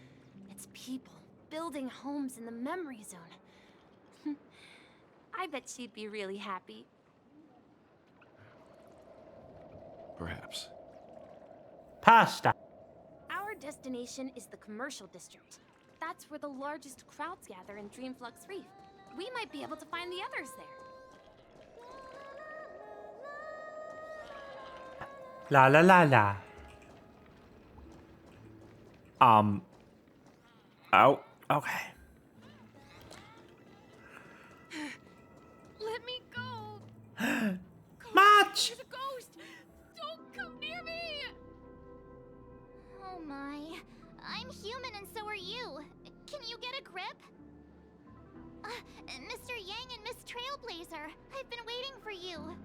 Speaker 21: Its people building homes in the memory zone. I bet she'd be really happy.
Speaker 15: Perhaps.
Speaker 1: Pasta.
Speaker 21: Our destination is the commercial district. That's where the largest crowds gather in Dreamflux Reef. We might be able to find the others there.
Speaker 1: La la la la. Oh, okay.
Speaker 9: Let me go!
Speaker 1: Match!
Speaker 9: There's a ghost! Don't come near me!
Speaker 8: Oh my. I'm human and so are you. Can you get a grip? Mr. Yang and Miss Trailblazer, I've been waiting for you.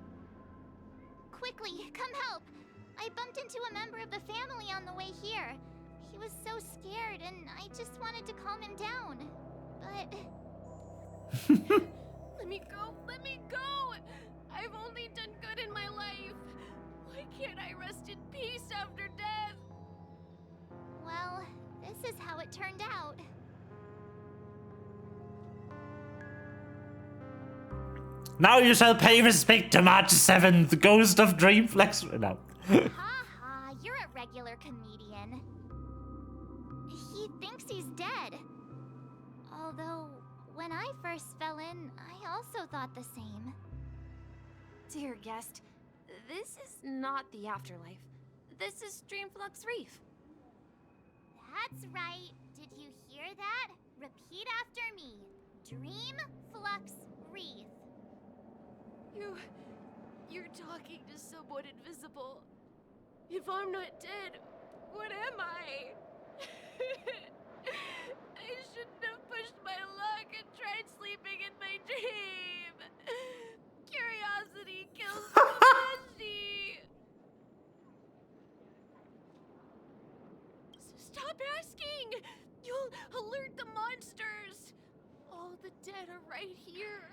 Speaker 8: Quickly, come help. I bumped into a member of the family on the way here. He was so scared and I just wanted to calm him down. But...
Speaker 9: Let me go! Let me go! I've only done good in my life. Why can't I rest in peace after death?
Speaker 8: well, this is how it turned out.
Speaker 1: Now you shall pay respect to March 7th, Ghost of Dreamflex. No.
Speaker 8: Ha ha, you're a
Speaker 4: regular comedian. He thinks he's dead. Although, when I first fell in, I also thought the same.
Speaker 21: Dear guest, this is not the afterlife. This is Dreamflux Reef.
Speaker 4: That's right. Did you hear that? Repeat after me. Dreamflux Reef.
Speaker 9: You're talking to someone invisible. If I'm not dead, what am I? I shouldn't have pushed my luck and tried sleeping in my dream. Curiosity kills the fleshy. Stop asking! You'll alert the monsters! All the dead are right here.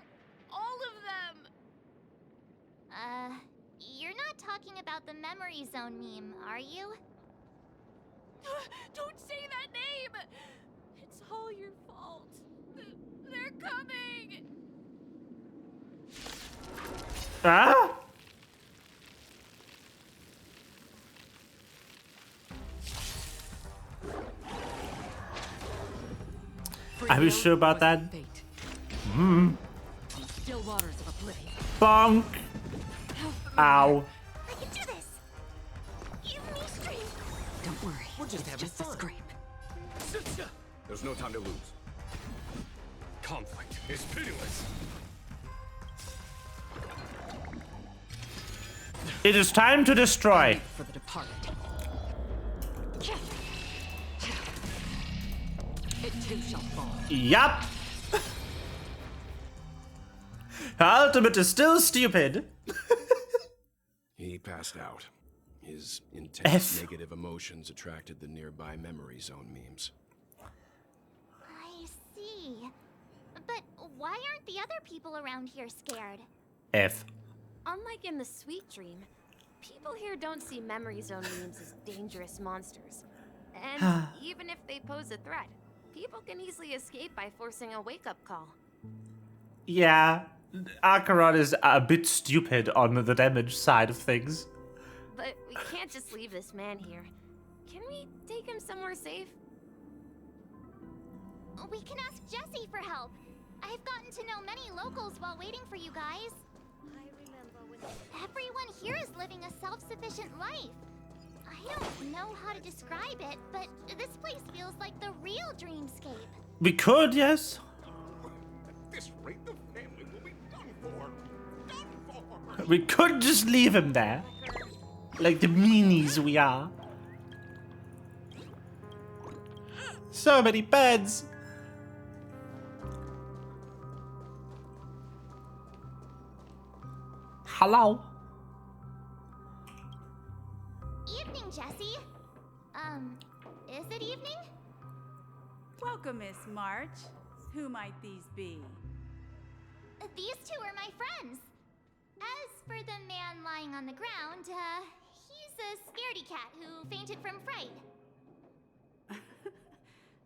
Speaker 9: All of them!
Speaker 4: You're not talking about the memory zone meme, are you?
Speaker 9: Don't say that name! It's all your fault. They're coming!
Speaker 1: Ah? Are you sure about that?
Speaker 7: Still waters of oblivion.
Speaker 1: Bonk. Ow.
Speaker 4: I can do this! Give me strength!
Speaker 19: Don't worry,
Speaker 2: We're just
Speaker 19: it's
Speaker 2: having
Speaker 19: just a
Speaker 2: fun.
Speaker 19: scrape.
Speaker 15: There's no time to lose.
Speaker 13: Conflict is pitiless.
Speaker 1: It is time to destroy.
Speaker 7: For the departed. It too shall fall.
Speaker 1: Yup. Her ultimate is still stupid.
Speaker 15: He passed out. His intense negative emotions attracted the nearby memory zone memes.
Speaker 4: I see. But why aren't the other people around here scared?
Speaker 1: F.
Speaker 21: Unlike in the Sweet Dream, people here don't see memory zone memes as dangerous monsters. And even if they pose a threat, people can easily escape by forcing a wake-up call.
Speaker 1: Yeah, Acheron is a bit stupid on the damage side of things.
Speaker 21: But we can't just leave this man here. Can we take him somewhere safe?
Speaker 4: We can ask Jessie for help. I've gotten to know many locals while waiting for you guys.
Speaker 9: I remember when
Speaker 4: Everyone here is living a self-sufficient life. I don't know how to describe it, but this place feels like the real dreamscape.
Speaker 1: We could, yes.
Speaker 15: At this rate, the family will be done for. Done for.
Speaker 1: We could just leave him there. Like the meanies we are. So many beds. Hello.
Speaker 4: Evening, Jessie. Is it evening?
Speaker 22: Welcome, Miss March. Who might these be?
Speaker 4: These two are my friends. As for the man lying on the ground, he's a scaredy cat who fainted from fright.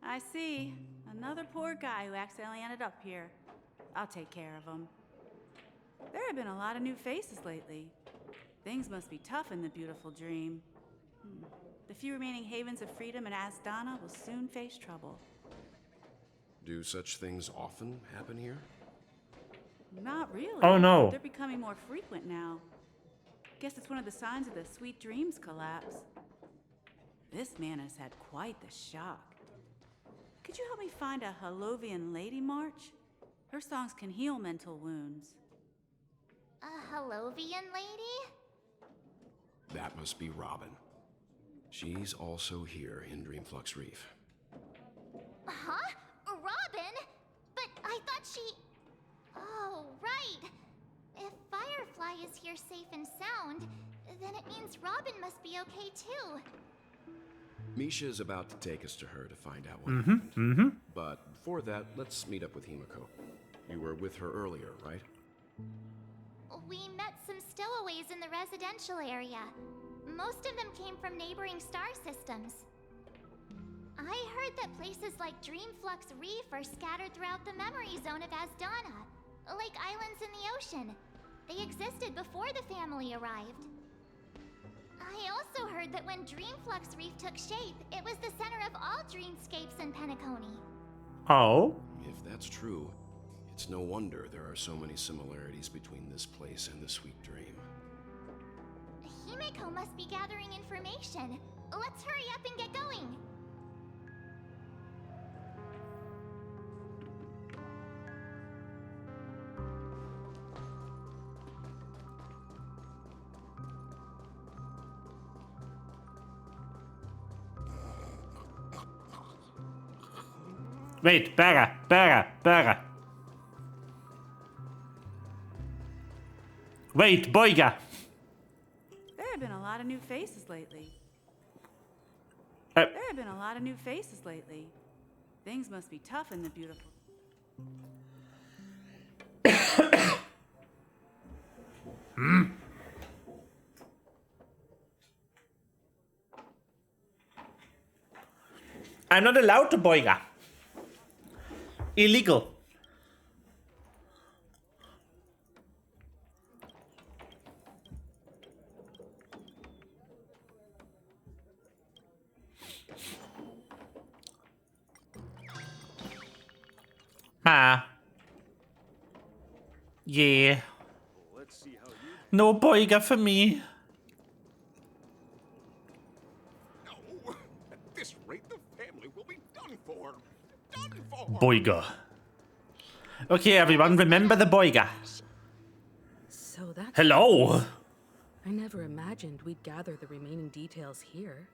Speaker 22: I see. Another poor guy who accidentally ended up here. I'll take care of him. There have been a lot of new faces lately. Things must be tough in the beautiful dream. The few remaining havens of freedom in Asdana will soon face trouble.
Speaker 15: Do such things often happen here?
Speaker 22: Not really.
Speaker 1: Oh, no.
Speaker 22: They're becoming more frequent now. Guess it's one of the signs of the Sweet Dreams collapse. This man has had quite the shock. Could you help me find a Halovian lady, March? Her songs can heal mental wounds.
Speaker 4: A Halovian lady?
Speaker 15: That must be Robin. She's also here in Dreamflux Reef.
Speaker 4: Huh? Robin? But I thought she... Oh, right. If Firefly is here safe and sound, then it means Robin must be okay too.
Speaker 15: Misha's about to take us to her to find out what happened. But before that, let's meet up with Himiko. You were with her earlier, right?
Speaker 4: We met some stowaways in the residential area. Most of them came from neighboring star systems. I heard that places like Dreamflux Reef are scattered throughout the memory zone of Asdana, like islands in the ocean. They existed before the family arrived. I also heard that when Dreamflux Reef took shape, it was the center of all dreamscapes in Penacony.
Speaker 1: Oh?
Speaker 15: If that's true, it's no wonder there are so many similarities between this place and the Sweet Dream.
Speaker 4: Himeko must be gathering information. Let's hurry up and get going.
Speaker 1: Wait, burger. Wait, boyga.
Speaker 22: There have been a lot of new faces lately. Things must be tough in the beautiful.
Speaker 1: I'm not allowed to boyga. Illegal. Ah. Yeah. No boyga for me.
Speaker 10: No, at this rate, the family will be done for.
Speaker 1: Boyga. Okay, everyone, remember the boyga.
Speaker 16: So that's...
Speaker 1: Hello.
Speaker 16: I never imagined we'd gather the remaining details here.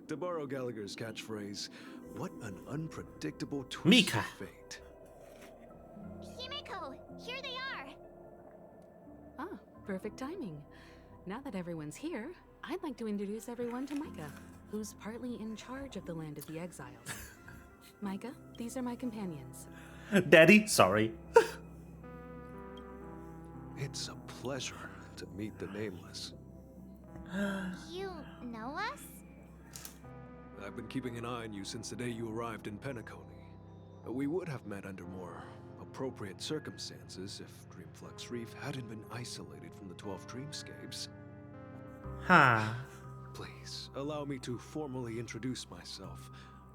Speaker 5: To borrow Gallagher's catchphrase, what an unpredictable twist
Speaker 1: Mika.
Speaker 5: of fate.
Speaker 4: Himeko, here they are.
Speaker 16: Ah, perfect timing. Now that everyone's here, I'd like to introduce everyone to Micah, who's partly in charge of the Land of the Exiles. Micah, these are my companions.
Speaker 1: Daddy, sorry.
Speaker 5: It's a pleasure to meet the Nameless.
Speaker 4: You know us?
Speaker 5: I've been keeping an eye on you since the day you arrived in Penacony. We would have met under more appropriate circumstances if Dreamflux Reef hadn't been isolated from the 12 dreamscapes.
Speaker 1: Huh.
Speaker 5: Please, allow me to formally introduce myself.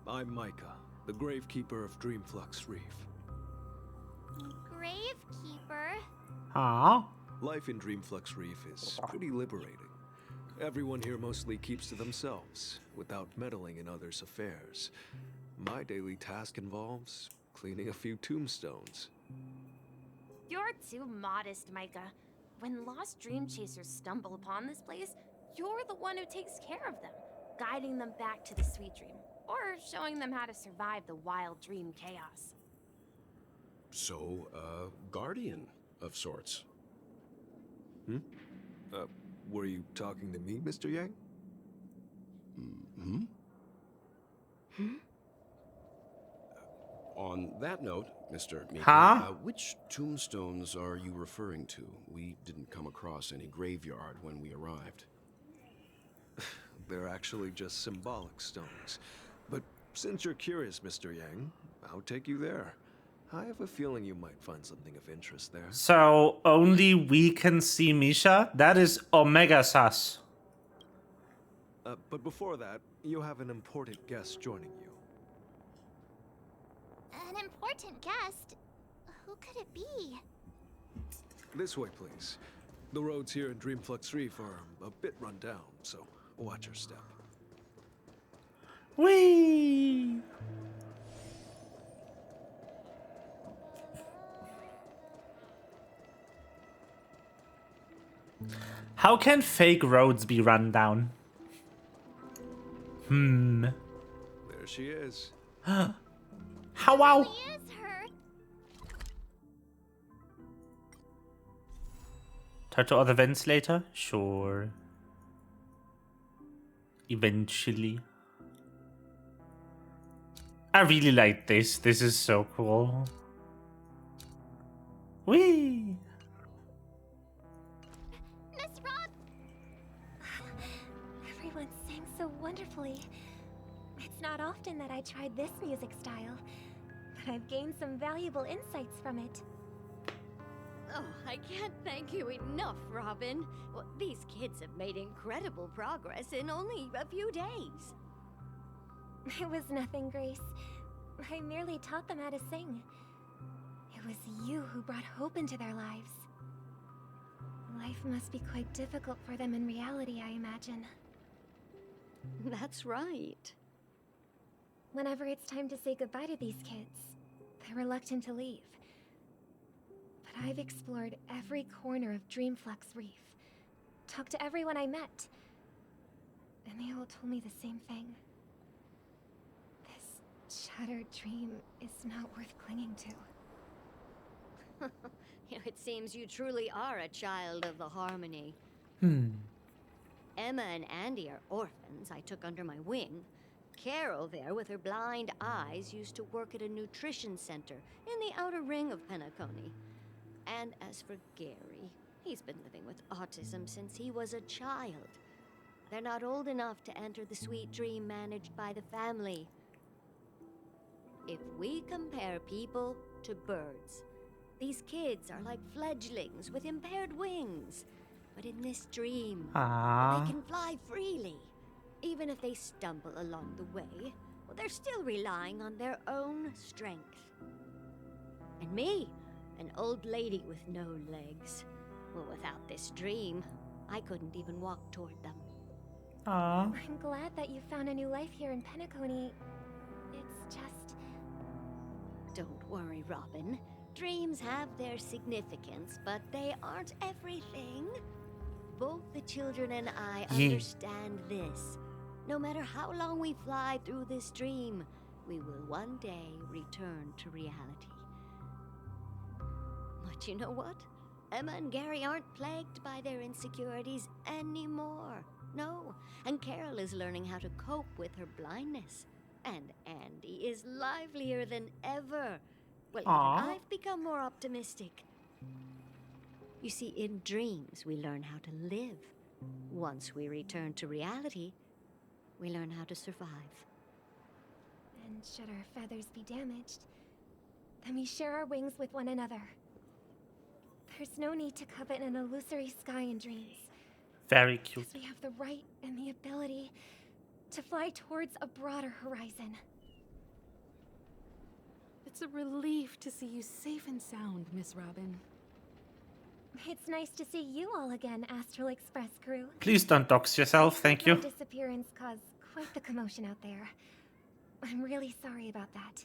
Speaker 5: I'm Micah, the Gravekeeper of Dreamflux Reef.
Speaker 4: Gravekeeper?
Speaker 1: Ah.
Speaker 5: Life in Dreamflux Reef is pretty liberating. Everyone here mostly keeps to themselves, without meddling in others' affairs. My daily task involves cleaning a few tombstones.
Speaker 21: You're too modest, Micah. When lost dream chasers stumble upon this place, you're the one who takes care of them, guiding them back to the Sweet Dream, or showing them how to survive the wild dream chaos.
Speaker 15: So, guardian of sorts.
Speaker 5: Were you talking to me, Mr. Yang?
Speaker 15: On that note, Mr. Mika,
Speaker 1: Huh?
Speaker 15: Which tombstones are you referring to? We didn't come across any graveyard when we arrived.
Speaker 5: They're actually just symbolic stones. But since you're curious, Mr. Yang, I'll take you there. I have a feeling you might find something of interest there.
Speaker 1: So only we can see Misha? That is omega sus.
Speaker 5: But before that, you have an important guest joining you.
Speaker 4: An important guest? Who could it be?
Speaker 5: This way, please. The roads here in Dreamflux Reef are a bit run down, so watch your step.
Speaker 1: Whee! How can fake roads be run down?
Speaker 5: There she is.
Speaker 1: How wow!
Speaker 4: Is her?
Speaker 1: Talk to other vents later? Sure. Eventually. I really like this. This is so cool. Whee!
Speaker 4: Miss Rob!
Speaker 3: Everyone sang so wonderfully. It's not often that I tried this music style, but I've gained some valuable insights from it.
Speaker 11: Oh, I can't thank you enough, Robin. Well, these kids have made incredible progress in only a few days.
Speaker 3: It was nothing, Grace. I merely taught them how to sing. It was you who brought hope into their lives. Life must be quite difficult for them in reality, I imagine.
Speaker 11: That's right.
Speaker 3: Whenever it's time to say goodbye to these kids, they're reluctant to leave. But I've explored every corner of Dreamflux Reef, talked to everyone I met, and they all told me the same thing. This shattered dream is not worth clinging to.
Speaker 11: It seems you truly are a child of the Harmony. Emma and Andy are orphans I took under my wing. Carol there, with her blind eyes, used to work at a nutrition center in the outer ring of Penacony. And as for Gary, he's been living with autism since he was a child. They're not old enough to enter the sweet dream managed by the family. If we compare people to birds, these kids are like fledglings with impaired wings. But in this dream, they can fly freely. Even if they stumble along the way, well, they're still relying on their own strength. And me, an old lady with no legs. Well, without this dream, I couldn't even walk toward them.
Speaker 3: I'm glad that you found a new life here in Penacony. It's just...
Speaker 11: Don't worry, Robin. Dreams have their significance, but they aren't everything. Both the children and I understand this. No matter how long we fly through this dream, we will one day return to reality. But you know what? Emma and Gary aren't plagued by their insecurities anymore. No, and Carol is learning how to cope with her blindness. And Andy is livelier than ever. Well, even I've become more optimistic. You see, in dreams, we learn how to live. Once we return to reality, we learn how to survive.
Speaker 3: And should our feathers be damaged, then we share our wings with one another. There's no need to covet an illusory sky in dreams.
Speaker 1: Very cute.
Speaker 3: We have the right and the ability to fly towards a broader horizon.
Speaker 16: It's a relief to see you safe and sound, Miss Robin.
Speaker 3: It's nice to see you all again, Astral Express crew.
Speaker 1: Please don't dox yourself, thank you.
Speaker 3: My disappearance caused quite the commotion out there. I'm really sorry about that.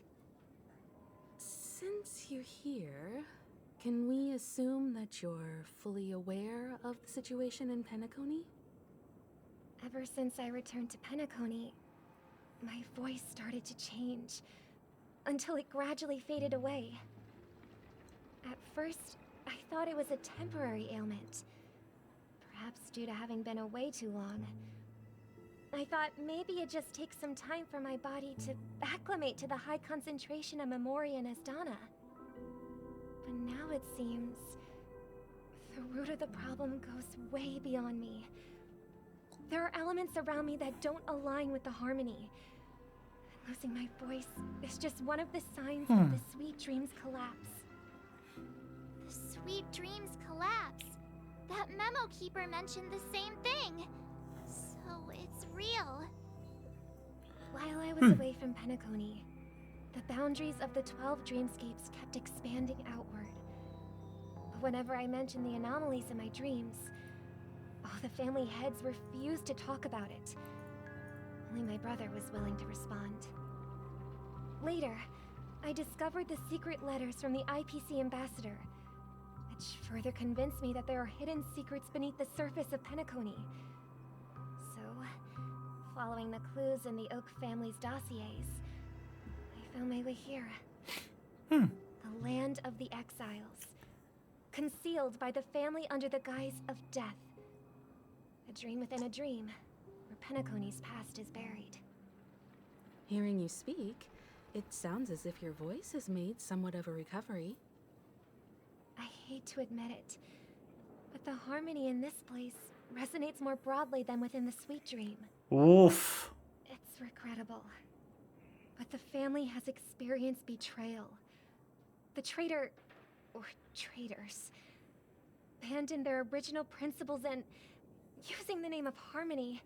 Speaker 16: Since you're here, can we assume that you're fully aware of the situation in Penacony?
Speaker 3: Ever since I returned to Penacony, my voice started to change, until it gradually faded away. At first, I thought it was a temporary ailment, perhaps due to having been away too long. I thought maybe it just takes some time for my body to acclimate to the high concentration of Memoria and Asdana. But now it seems the root of the problem goes way beyond me. There are elements around me that don't align with the harmony. Losing my voice is just one of the signs of the Sweet Dreams collapse.
Speaker 4: The Sweet Dreams collapse. That memo keeper mentioned the same thing. So it's real.
Speaker 3: While I was away from Penacony, the boundaries of the 12 dreamscapes kept expanding outward. But whenever I mentioned the anomalies in my dreams, all the family heads refused to talk about it. Only my brother was willing to respond. Later, I discovered the secret letters from the IPC ambassador, which further convinced me that there are hidden secrets beneath the surface of Penacony. So, following the clues in the Oak family's dossiers, I found my way here. The land of the exiles, concealed by the family under the guise of death. A dream within a dream, where Penacony's past is buried.
Speaker 16: Hearing you speak, it sounds as if your voice has made somewhat of a recovery.
Speaker 3: I hate to admit it, but the harmony in this place resonates more broadly than within the Sweet Dream.
Speaker 1: Oof.
Speaker 3: It's regrettable, but the family has experienced betrayal. The traitor, or traitors, abandoned their original principles and, using the name of harmony,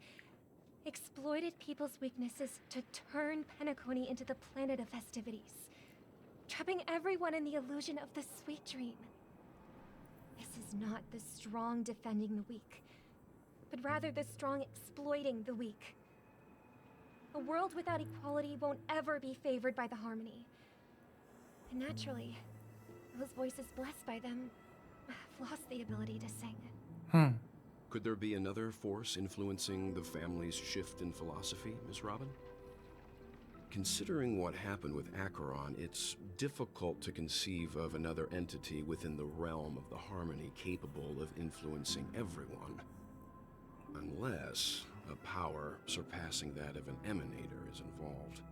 Speaker 3: exploited people's weaknesses to turn Penacony into the planet of festivities, trapping everyone in the illusion of the sweet dream. This is not the strong defending the weak, but rather the strong exploiting the weak. A world without equality won't ever be favored by the harmony. And naturally, those voices blessed by them have lost the ability to sing.
Speaker 15: Could there be another force influencing the family's shift in philosophy, Miss Robin? Considering what happened with Acheron, it's difficult to conceive of another entity within the realm of the harmony capable of influencing everyone. Unless a power surpassing that of an emanator is involved.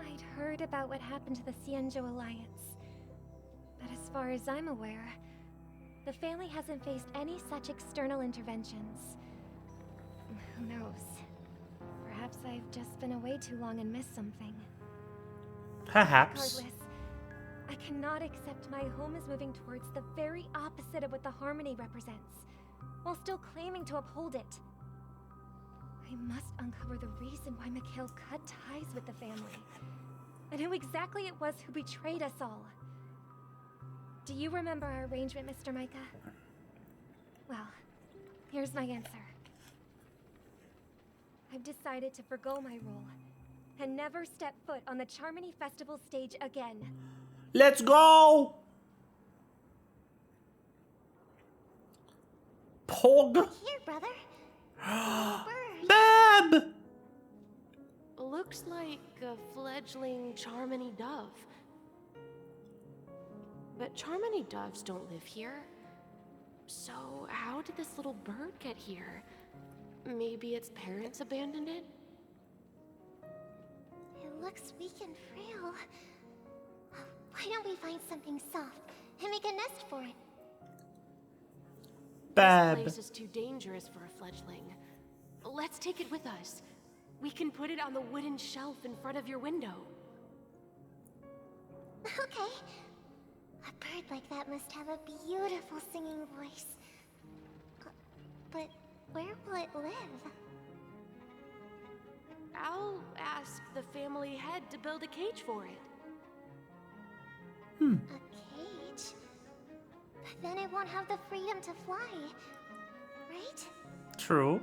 Speaker 3: I'd heard about what happened to the Cienjo Alliance, but as far as I'm aware, the family hasn't faced any such external interventions. Who knows? Perhaps I've just been away too long and missed something.
Speaker 1: Perhaps.
Speaker 3: Regardless, I cannot accept my home is moving towards the very opposite of what the harmony represents, while still claiming to uphold it. I must uncover the reason why Mikhail cut ties with the family, and who exactly it was who betrayed us all. Do you remember our arrangement, Mr. Micah? Well, here's my answer. I've decided to forgo my role and never step foot on the Charmony Festival stage again.
Speaker 1: Let's go! Pog!
Speaker 8: Here, brother.
Speaker 1: Bab!
Speaker 12: Looks like a fledgling Charmony dove. But Charmony doves don't live here. So how did this little bird get here? Maybe its parents abandoned it?
Speaker 8: It looks weak and frail. Why don't we find something soft and make a nest for it?
Speaker 1: Bab.
Speaker 12: This place is too dangerous for a fledgling. Let's take it with us. We can put it on the wooden shelf in front of your window.
Speaker 8: Okay. A bird like that must have a beautiful singing voice. But where will it live?
Speaker 12: I'll ask the family head to build a cage for it.
Speaker 8: A cage? But then it won't have the freedom to fly, right?
Speaker 1: True.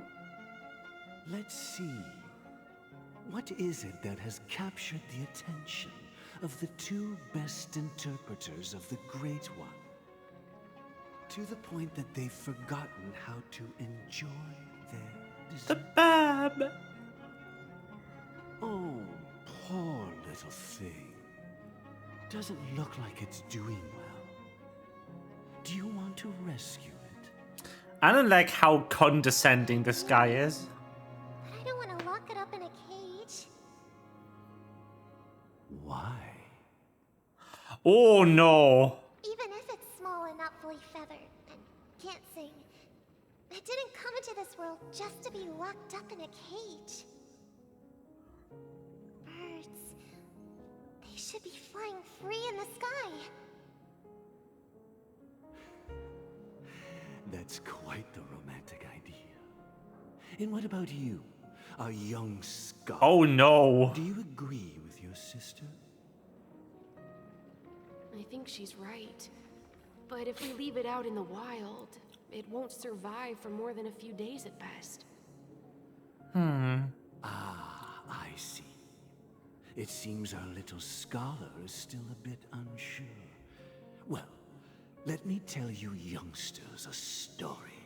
Speaker 6: Let's see. What is it that has captured the attention of the two best interpreters of the Great One? To the point that they've forgotten how to enjoy their desire.
Speaker 1: The Bab!
Speaker 6: Oh, poor little thing. Doesn't look like it's doing well. Do you want to rescue it?
Speaker 1: I don't like how condescending this guy is.
Speaker 8: But I don't want to lock it up in a cage.
Speaker 6: Why?
Speaker 1: Oh no.
Speaker 8: Even if it's small and not fully feathered and can't sing, it didn't come into this world just to be locked up in a cage. Birds, they should be flying free in the sky.
Speaker 6: That's quite the romantic idea. And what about you, a young scholar?
Speaker 1: Oh no.
Speaker 6: Do you agree with your sister?
Speaker 12: I think she's right. But if we leave it out in the wild, it won't survive for more than a few days at best.
Speaker 6: Ah, I see. It seems our little scholar is still a bit unsure. Well, let me tell you youngsters a story.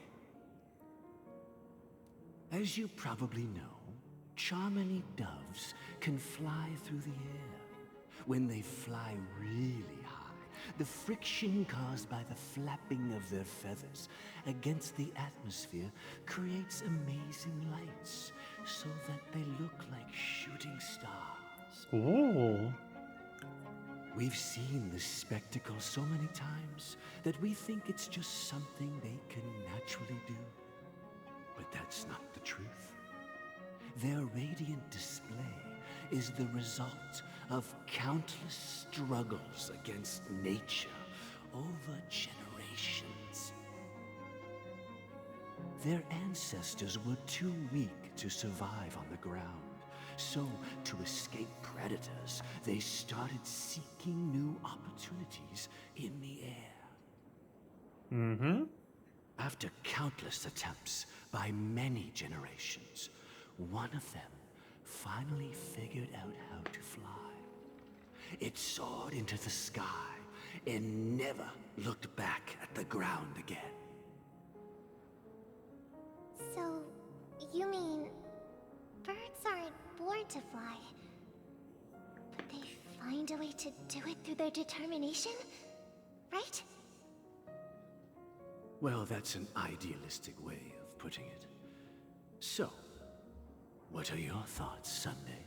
Speaker 6: As you probably know, Charmony doves can fly through the air. When they fly really high, the friction caused by the flapping of their feathers against the atmosphere creates amazing lights, so that they look like shooting stars.
Speaker 1: Ooh.
Speaker 6: We've seen this spectacle so many times that we think it's just something they can naturally do. But that's not the truth. Their radiant display is the result of countless struggles against nature over generations. Their ancestors were too weak to survive on the ground. So, to escape predators, they started seeking new opportunities in the air.
Speaker 1: Mm-hmm.
Speaker 6: After countless attempts by many generations, one of them finally figured out how to fly. It soared into the sky and never looked back at the ground again.
Speaker 4: So, you mean birds aren't born to fly, but they find a way to do it through their determination, right?
Speaker 6: Well, that's an idealistic way of putting it. So, what are your thoughts, Sunday?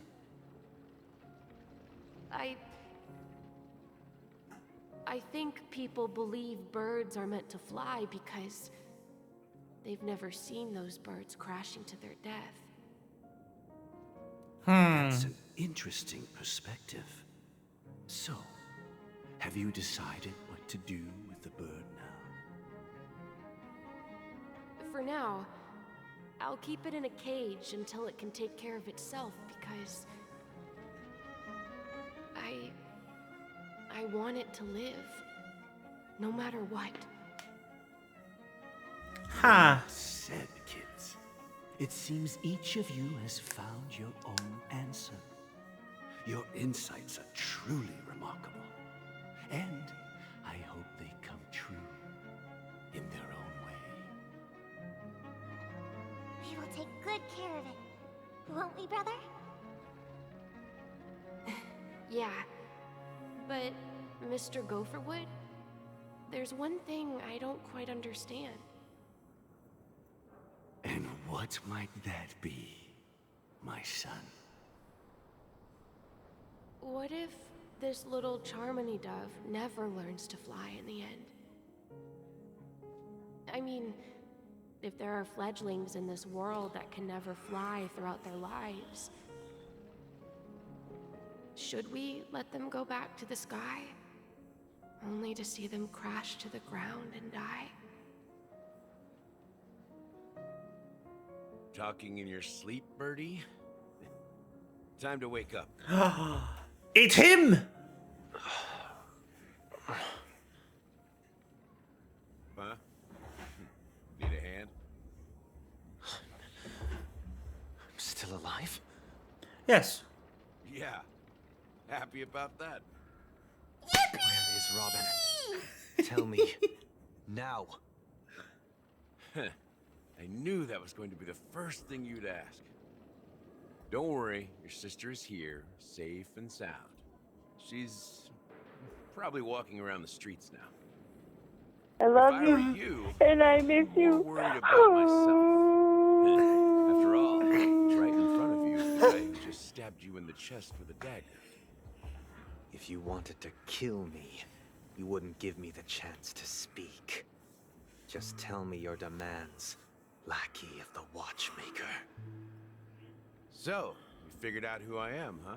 Speaker 12: I think people believe birds are meant to fly because they've never seen those birds crashing to their death.
Speaker 6: That's an interesting perspective. So, have you decided what to do with the bird now?
Speaker 12: For now, I'll keep it in a cage until it can take care of itself because I want it to live, no matter what.
Speaker 1: Ha!
Speaker 6: Well said, kids. It seems each of you has found your own answer. Your insights are truly remarkable. And I hope they come true in their own way.
Speaker 4: We will take good care of it, won't we, brother?
Speaker 12: Yeah, but Mr. Gopherwood, there's one thing I don't quite understand.
Speaker 6: And what might that be, my son?
Speaker 12: What if this little Charmony dove never learns to fly in the end? I mean, if there are fledglings in this world that can never fly throughout their lives, should we let them go back to the sky, only to see them crash to the ground and die?
Speaker 13: Talking in your sleep, Birdie? Time to wake up.
Speaker 1: It's him!
Speaker 13: Huh? Need a hand?
Speaker 18: I'm still alive?
Speaker 1: Yes.
Speaker 13: Yeah. Happy about that.
Speaker 18: Where is Robin? Tell me. Now.
Speaker 13: I knew that was going to be the first thing you'd ask. Don't worry, your sister is here, safe and sound. She's probably walking around the streets now.
Speaker 14: I love
Speaker 13: If I were you,
Speaker 14: and I miss
Speaker 13: I'm more
Speaker 14: you.
Speaker 13: worried about myself. After all, right in front of you is the guy who just stabbed you in the chest with a dagger.
Speaker 18: If you wanted to kill me, you wouldn't give me the chance to speak. Just tell me your demands, lackey of the Watchmaker.
Speaker 13: So, you figured out who I am, huh?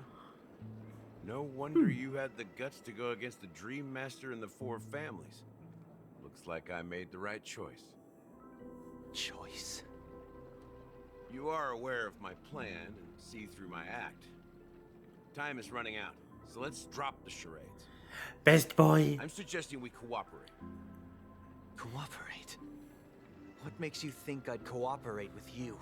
Speaker 13: No wonder you had the guts to go against the Dream Master and the Four Families. Looks like I made the right choice.
Speaker 18: Choice?
Speaker 13: You are aware of my plan and see through my act. Time is running out, so let's drop the charades.
Speaker 1: Best boy.
Speaker 13: I'm suggesting we cooperate.
Speaker 18: Cooperate? What makes you think I'd cooperate with you?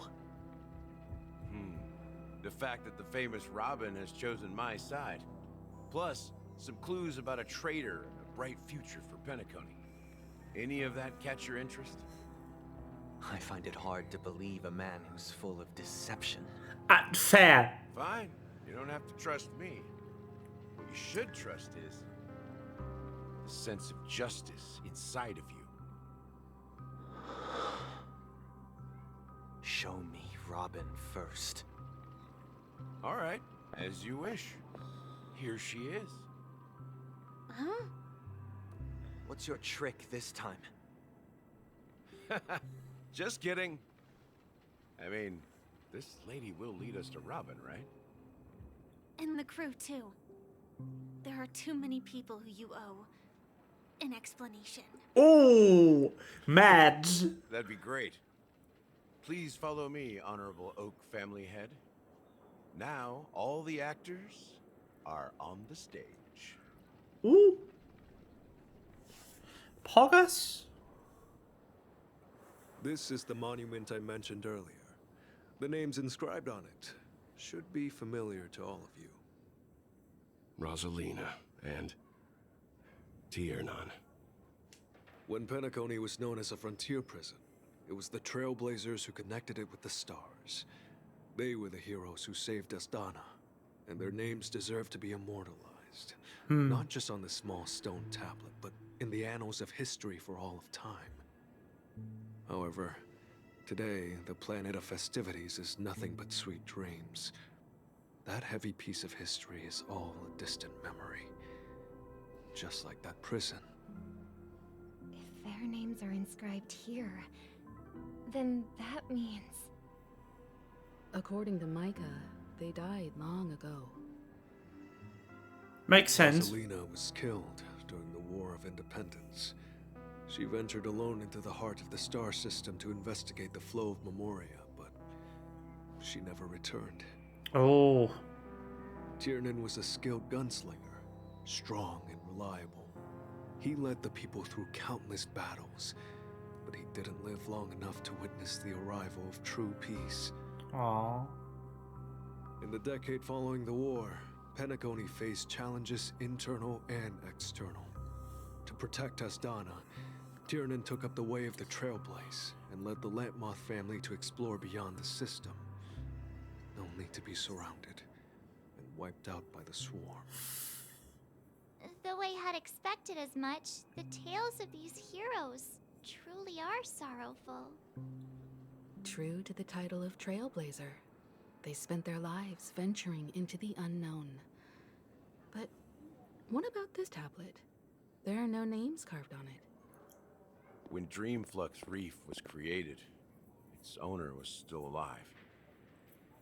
Speaker 13: The fact that the famous Robin has chosen my side. Plus, some clues about a traitor and a bright future for Penacony. Any of that catch your interest?
Speaker 18: I find it hard to believe a man who's full of deception.
Speaker 1: Fair.
Speaker 13: Fine. You don't have to trust me. What you should trust is the sense of justice inside of you.
Speaker 18: Show me Robin first.
Speaker 13: All right, as you wish. Here she is.
Speaker 12: Huh?
Speaker 18: What's your trick this time?
Speaker 13: Just kidding. I mean, this lady will lead us to Robin, right?
Speaker 4: And the crew, too. There are too many people who you owe. an explanation.
Speaker 1: Oh, Mads.
Speaker 13: That'd be great. Please follow me, Honorable Oak Family Head. Now, all the actors are on the stage.
Speaker 1: Ooh. Poggers?
Speaker 5: This is the monument I mentioned earlier. The names inscribed on it should be familiar to all of you.
Speaker 15: Rosalina and Tiernan.
Speaker 5: When Penacony was known as a frontier prison, it was the Trailblazers who connected it with the stars. They were the heroes who saved Astana, and their names deserve to be immortalized. Not just on this small stone tablet, but in the annals of history for all of time. However, today, the planet of festivities is nothing but sweet dreams. That heavy piece of history is all a distant memory. Just like that prison.
Speaker 3: If their names are inscribed here, then that means...
Speaker 16: According to Micah, they died long ago.
Speaker 1: Makes sense.
Speaker 5: Rosalina was killed during the War of Independence. She ventured alone into the heart of the star system to investigate the flow of Memoria, but she never returned.
Speaker 1: Oh.
Speaker 5: Tiernan was a skilled gunslinger, strong and reliable. He led the people through countless battles, but he didn't live long enough to witness the arrival of true peace.
Speaker 1: Aww.
Speaker 5: In the decade following the war, Penacony faced challenges internal and external. To protect Astana, Tiernan took up the way of the Trailblaze and led the Lampmoth family to explore beyond the system, only to be surrounded and wiped out by the Swarm.
Speaker 4: Though I had expected as much, the tales of these heroes truly are sorrowful.
Speaker 16: True to the title of Trailblazer, they spent their lives venturing into the unknown. But what about this tablet? There are no names carved on it.
Speaker 13: When Dreamflux Reef was created, its owner was still alive.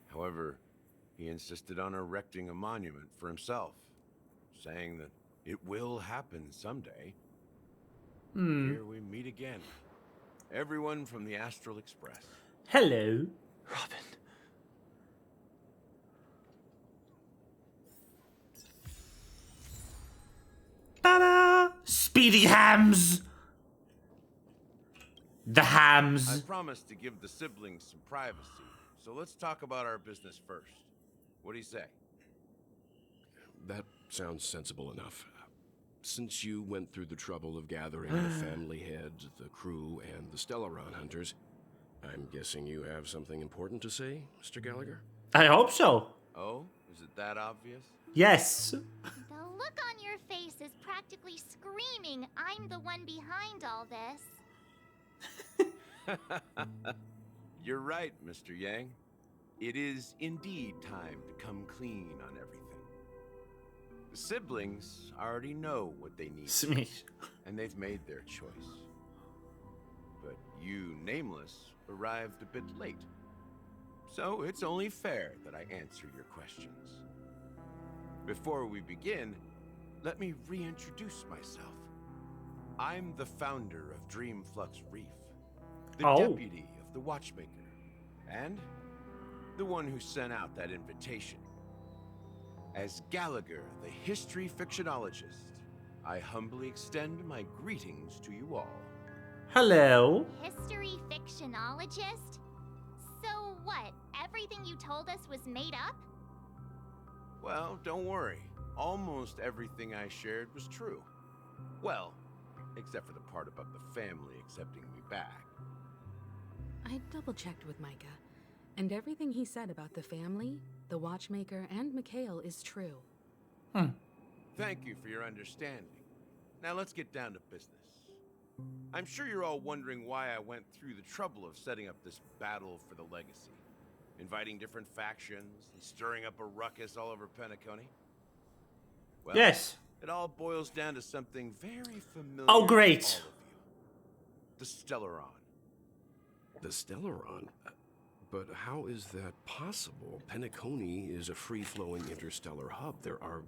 Speaker 13: However, he insisted on erecting a monument for himself, saying that it will happen someday. Here we meet again. Everyone from the Astral Express.
Speaker 1: Hello.
Speaker 18: Robin.
Speaker 1: Ta-da! Speedy hams! The hams.
Speaker 13: I promised to give the siblings some privacy, so let's talk about our business first. What do you say?
Speaker 15: That sounds sensible enough. Since you went through the trouble of gathering the family head, the crew, and the Stellaron hunters, I'm guessing you have something important to say, Mr. Gallagher?
Speaker 1: I hope so.
Speaker 13: Oh, is it that obvious?
Speaker 1: Yes.
Speaker 4: The look on your face is practically screaming, I'm the one behind all this.
Speaker 13: You're right, Mr. Yang. It is indeed time to come clean on everything. The siblings already know what they need, and they've made their choice. But you, Nameless, arrived a bit late. So it's only fair that I answer your questions. Before we begin, let me reintroduce myself. I'm the founder of Dreamflux Reef, the deputy of the Watchmaker, and the one who sent out that invitation. As Gallagher, the history fictionologist, I humbly extend my greetings to you all.
Speaker 1: Hello.
Speaker 4: History fictionologist? So what, everything you told us was made up?
Speaker 13: Well, don't worry. Almost everything I shared was true. Well, except for the part about the family accepting me back.
Speaker 16: I double-checked with Micah, and everything he said about the family, the Watchmaker, and Mikhail is true.
Speaker 13: Thank you for your understanding. Now let's get down to business. I'm sure you're all wondering why I went through the trouble of setting up this battle for the legacy, inviting different factions and stirring up a ruckus all over Penacony. Well,
Speaker 1: yes.
Speaker 13: It all boils down to something very familiar
Speaker 1: Oh, great.
Speaker 13: to all of you. The Stellaron.
Speaker 15: The Stellaron? But how is that possible? Penacony is a free-flowing interstellar hub. There are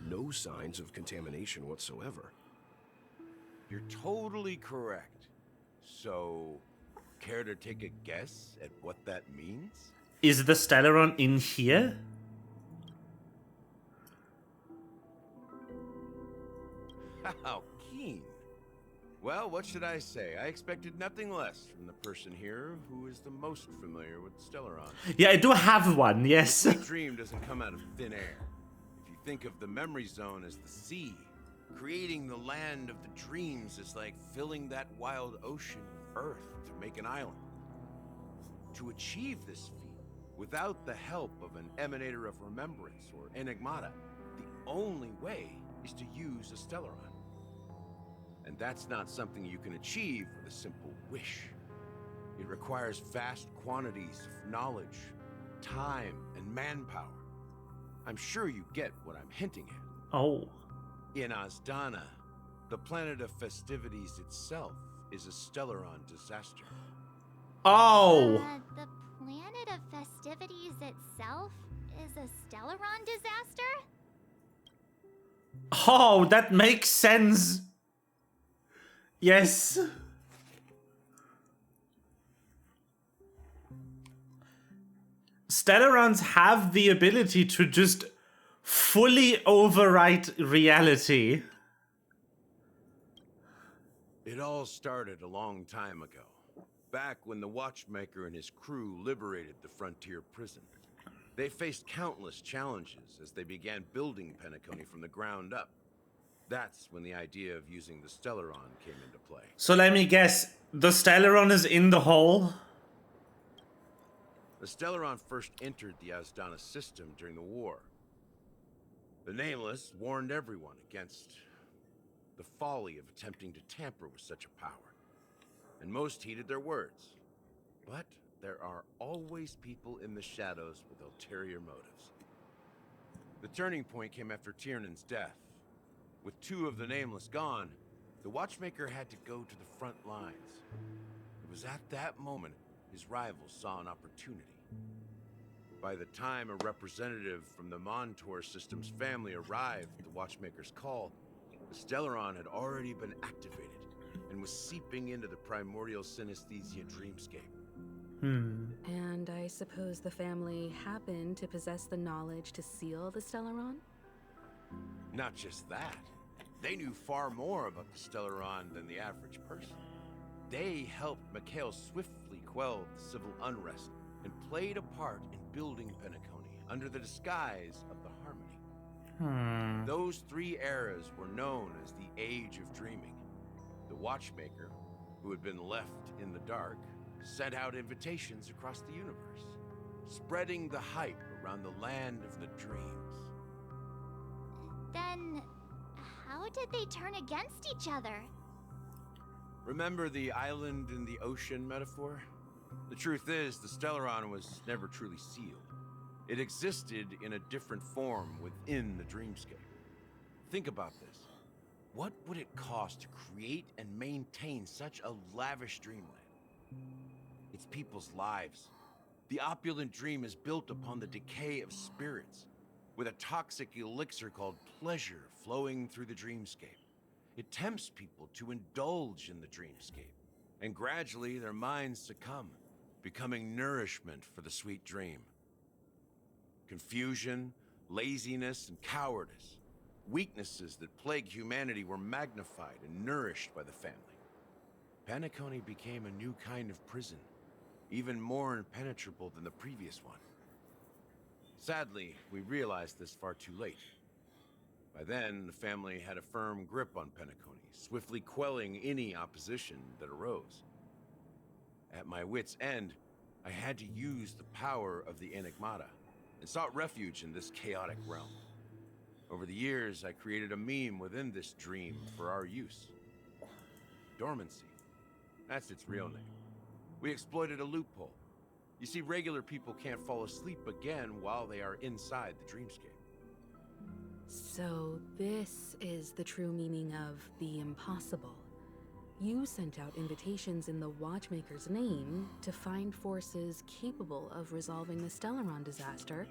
Speaker 15: no signs of contamination whatsoever.
Speaker 13: You're totally correct. So, care to take a guess at what that means?
Speaker 1: Is the Stellaron in here?
Speaker 13: How keen. Well, what should I say? I expected nothing less from the person here who is the most familiar with Stellaron.
Speaker 1: Yeah, I do have one, yes.
Speaker 13: The dream doesn't come out of thin air. If you think of the memory zone as the sea, creating the land of the dreams is like filling that wild ocean with earth to make an island. To achieve this feat, without the help of an emanator of remembrance or enigmata, the only way is to use a Stellaron. And that's not something you can achieve with a simple wish. It requires vast quantities of knowledge, time, and manpower. I'm sure you get what I'm hinting at.
Speaker 1: Oh.
Speaker 13: In Azdana, the planet of festivities itself is a Stellaron disaster.
Speaker 1: Oh!
Speaker 4: The planet of festivities itself is a Stellaron disaster?
Speaker 1: Oh, that makes sense. Yes. Stellarons have the ability to just fully overwrite reality.
Speaker 13: It all started a long time ago, back when the Watchmaker and his crew liberated the frontier prison. They faced countless challenges as they began building Penacony from the ground up. That's when the idea of using the Stellaron came into play.
Speaker 1: So let me guess, the Stellaron is in the hole?
Speaker 13: The Stellaron first entered the Azdana system during the war. The Nameless warned everyone against the folly of attempting to tamper with such a power, and most heeded their words. But there are always people in the shadows with ulterior motives. The turning point came after Tiernan's death. With two of the Nameless gone, the Watchmaker had to go to the front lines. It was at that moment his rivals saw an opportunity. By the time a representative from the Montour Systems family arrived at the Watchmaker's call, the Stellaron had already been activated and was seeping into the primordial synesthesia dreamscape.
Speaker 16: And I suppose the family happened to possess the knowledge to seal the Stellaron?
Speaker 13: Not just that. They knew far more about the Stellaron than the average person. They helped Mikhail swiftly quell the civil unrest and played a part in building Penacony under the disguise of the Harmony. Those three eras were known as the Age of Dreaming. The Watchmaker, who had been left in the dark, sent out invitations across the universe, spreading the hype around the land of the dreams.
Speaker 4: Then, how did they turn against each other?
Speaker 13: Remember the island in the ocean metaphor? The truth is, the Stellaron was never truly sealed. It existed in a different form within the dreamscape. Think about this. What would it cost to create and maintain such a lavish dreamland? It's people's lives. The opulent dream is built upon the decay of spirits, with a toxic elixir called pleasure flowing through the dreamscape. It tempts people to indulge in the dreamscape, and gradually their minds succumb, becoming nourishment for the sweet dream. Confusion, laziness, and cowardice, weaknesses that plague humanity, were magnified and nourished by the family. Penacony became a new kind of prison, even more impenetrable than the previous one. Sadly, we realized this far too late. By then, the family had a firm grip on Penacony, swiftly quelling any opposition that arose. At my wit's end, I had to use the power of the Enigmata, and sought refuge in this chaotic realm. Over the years, I created a meme within this dream for our use. Dormancy. That's its real name. We exploited a loophole. You see, regular people can't fall asleep again while they are inside the dreamscape.
Speaker 16: So this is the true meaning of the impossible. You sent out invitations in the Watchmaker's name to find forces capable of resolving the Stellaron disaster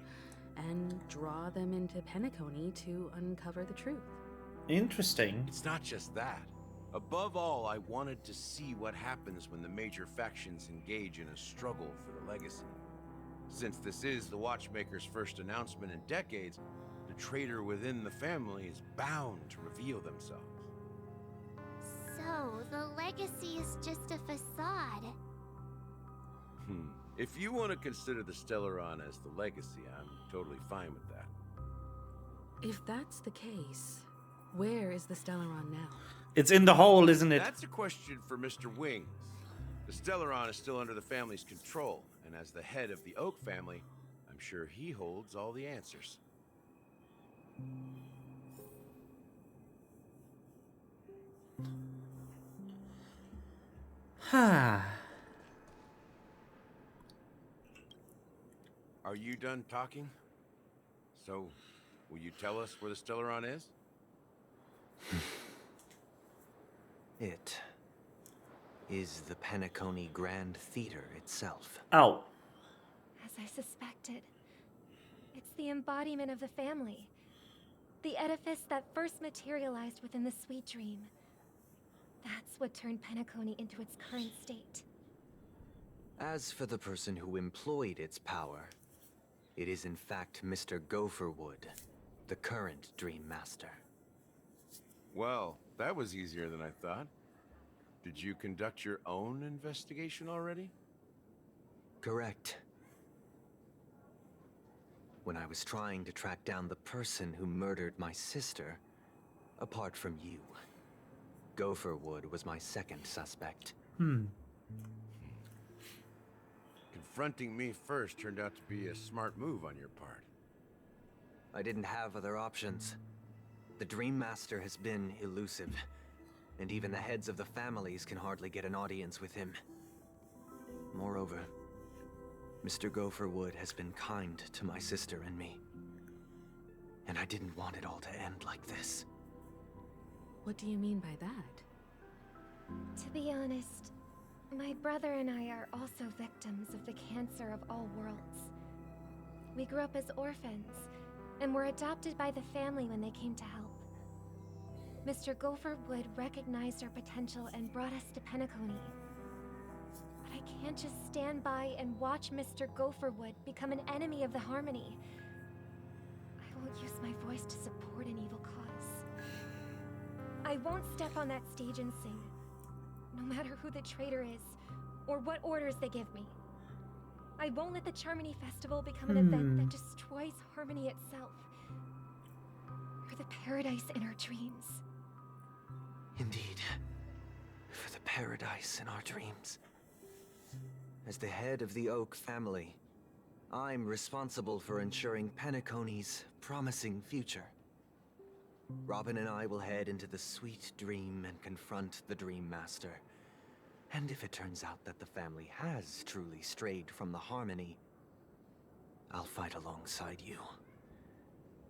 Speaker 16: and draw them into Penacony to uncover the truth.
Speaker 1: Interesting.
Speaker 13: It's not just that. Above all, I wanted to see what happens when the major factions engage in a struggle for the legacy. Since this is the Watchmaker's first announcement in decades, the traitor within the family is bound to reveal themselves.
Speaker 4: So, the legacy is just a facade.
Speaker 13: If you want to consider the Stellaron as the legacy, I'm totally fine with that.
Speaker 16: If that's the case, where is the Stellaron now?
Speaker 1: It's in the hole, isn't it?
Speaker 13: That's a question for Mr. Wings. The Stellaron is still under the family's control, and as the head of the Oak family, I'm sure he holds all the answers.
Speaker 1: Are
Speaker 13: you done talking? So, will you tell us where the Stellaron is?
Speaker 18: It is the Penacony Grand Theater itself.
Speaker 1: Oh.
Speaker 3: As I suspected, it's the embodiment of the family. The edifice that first materialized within the Sweet Dream. That's what turned Penacony into its current state.
Speaker 18: As for the person who employed its power, it is in fact Mr. Gopherwood, the current Dream Master.
Speaker 13: Well, that was easier than I thought. Did you conduct your own investigation already?
Speaker 18: Correct. When I was trying to track down the person who murdered my sister, apart from you, Gopherwood was my second suspect.
Speaker 13: Confronting me first turned out to be a smart move on your part.
Speaker 18: I didn't have other options. The Dream Master has been elusive, and even the heads of the families can hardly get an audience with him. Moreover, Mr. Gopherwood has been kind to my sister and me, and I didn't want it all to end like this.
Speaker 16: What do you mean by that?
Speaker 3: To be honest, my brother and I are also victims of the cancer of all worlds. We grew up as orphans, and were adopted by the family when they came to help. Mr. Gopherwood recognized our potential and brought us to Penacony. But I can't just stand by and watch Mr. Gopherwood become an enemy of the Harmony. I won't use my voice to support an evil cause. I won't step on that stage and sing, no matter who the traitor is, or what orders they give me. I won't let the Charmony Festival become an event that destroys Harmony itself, or the paradise in our dreams.
Speaker 18: Indeed, for the paradise in our dreams. As the head of the Oak family, I'm responsible for ensuring Penacony's promising future. Robin and I will head into the Sweet Dream and confront the Dream Master. And if it turns out that the family has truly strayed from the Harmony, I'll fight alongside you.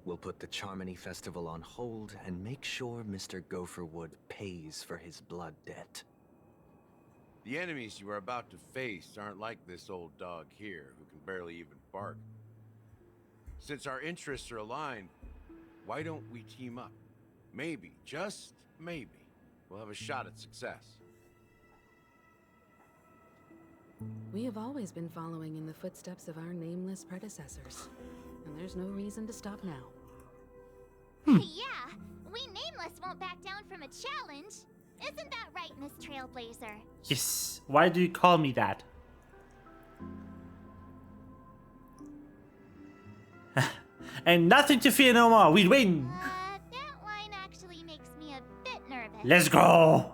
Speaker 18: We'll put the Charmony Festival on hold and make sure Mr. Gopherwood pays for his blood debt.
Speaker 13: The enemies you are about to face aren't like this old dog here, who can barely even bark. Since our interests are aligned, why don't we team up? Maybe, just maybe, we'll have a shot at success.
Speaker 16: We have always been following in the footsteps of our nameless predecessors, and there's no reason to stop now.
Speaker 4: Yeah, we Nameless won't back down from a challenge. Isn't that right, Miss Trailblazer?
Speaker 1: Yes. Why do you call me that? And nothing to fear no more. We win.
Speaker 4: That line actually makes me a bit nervous.
Speaker 1: Let's go.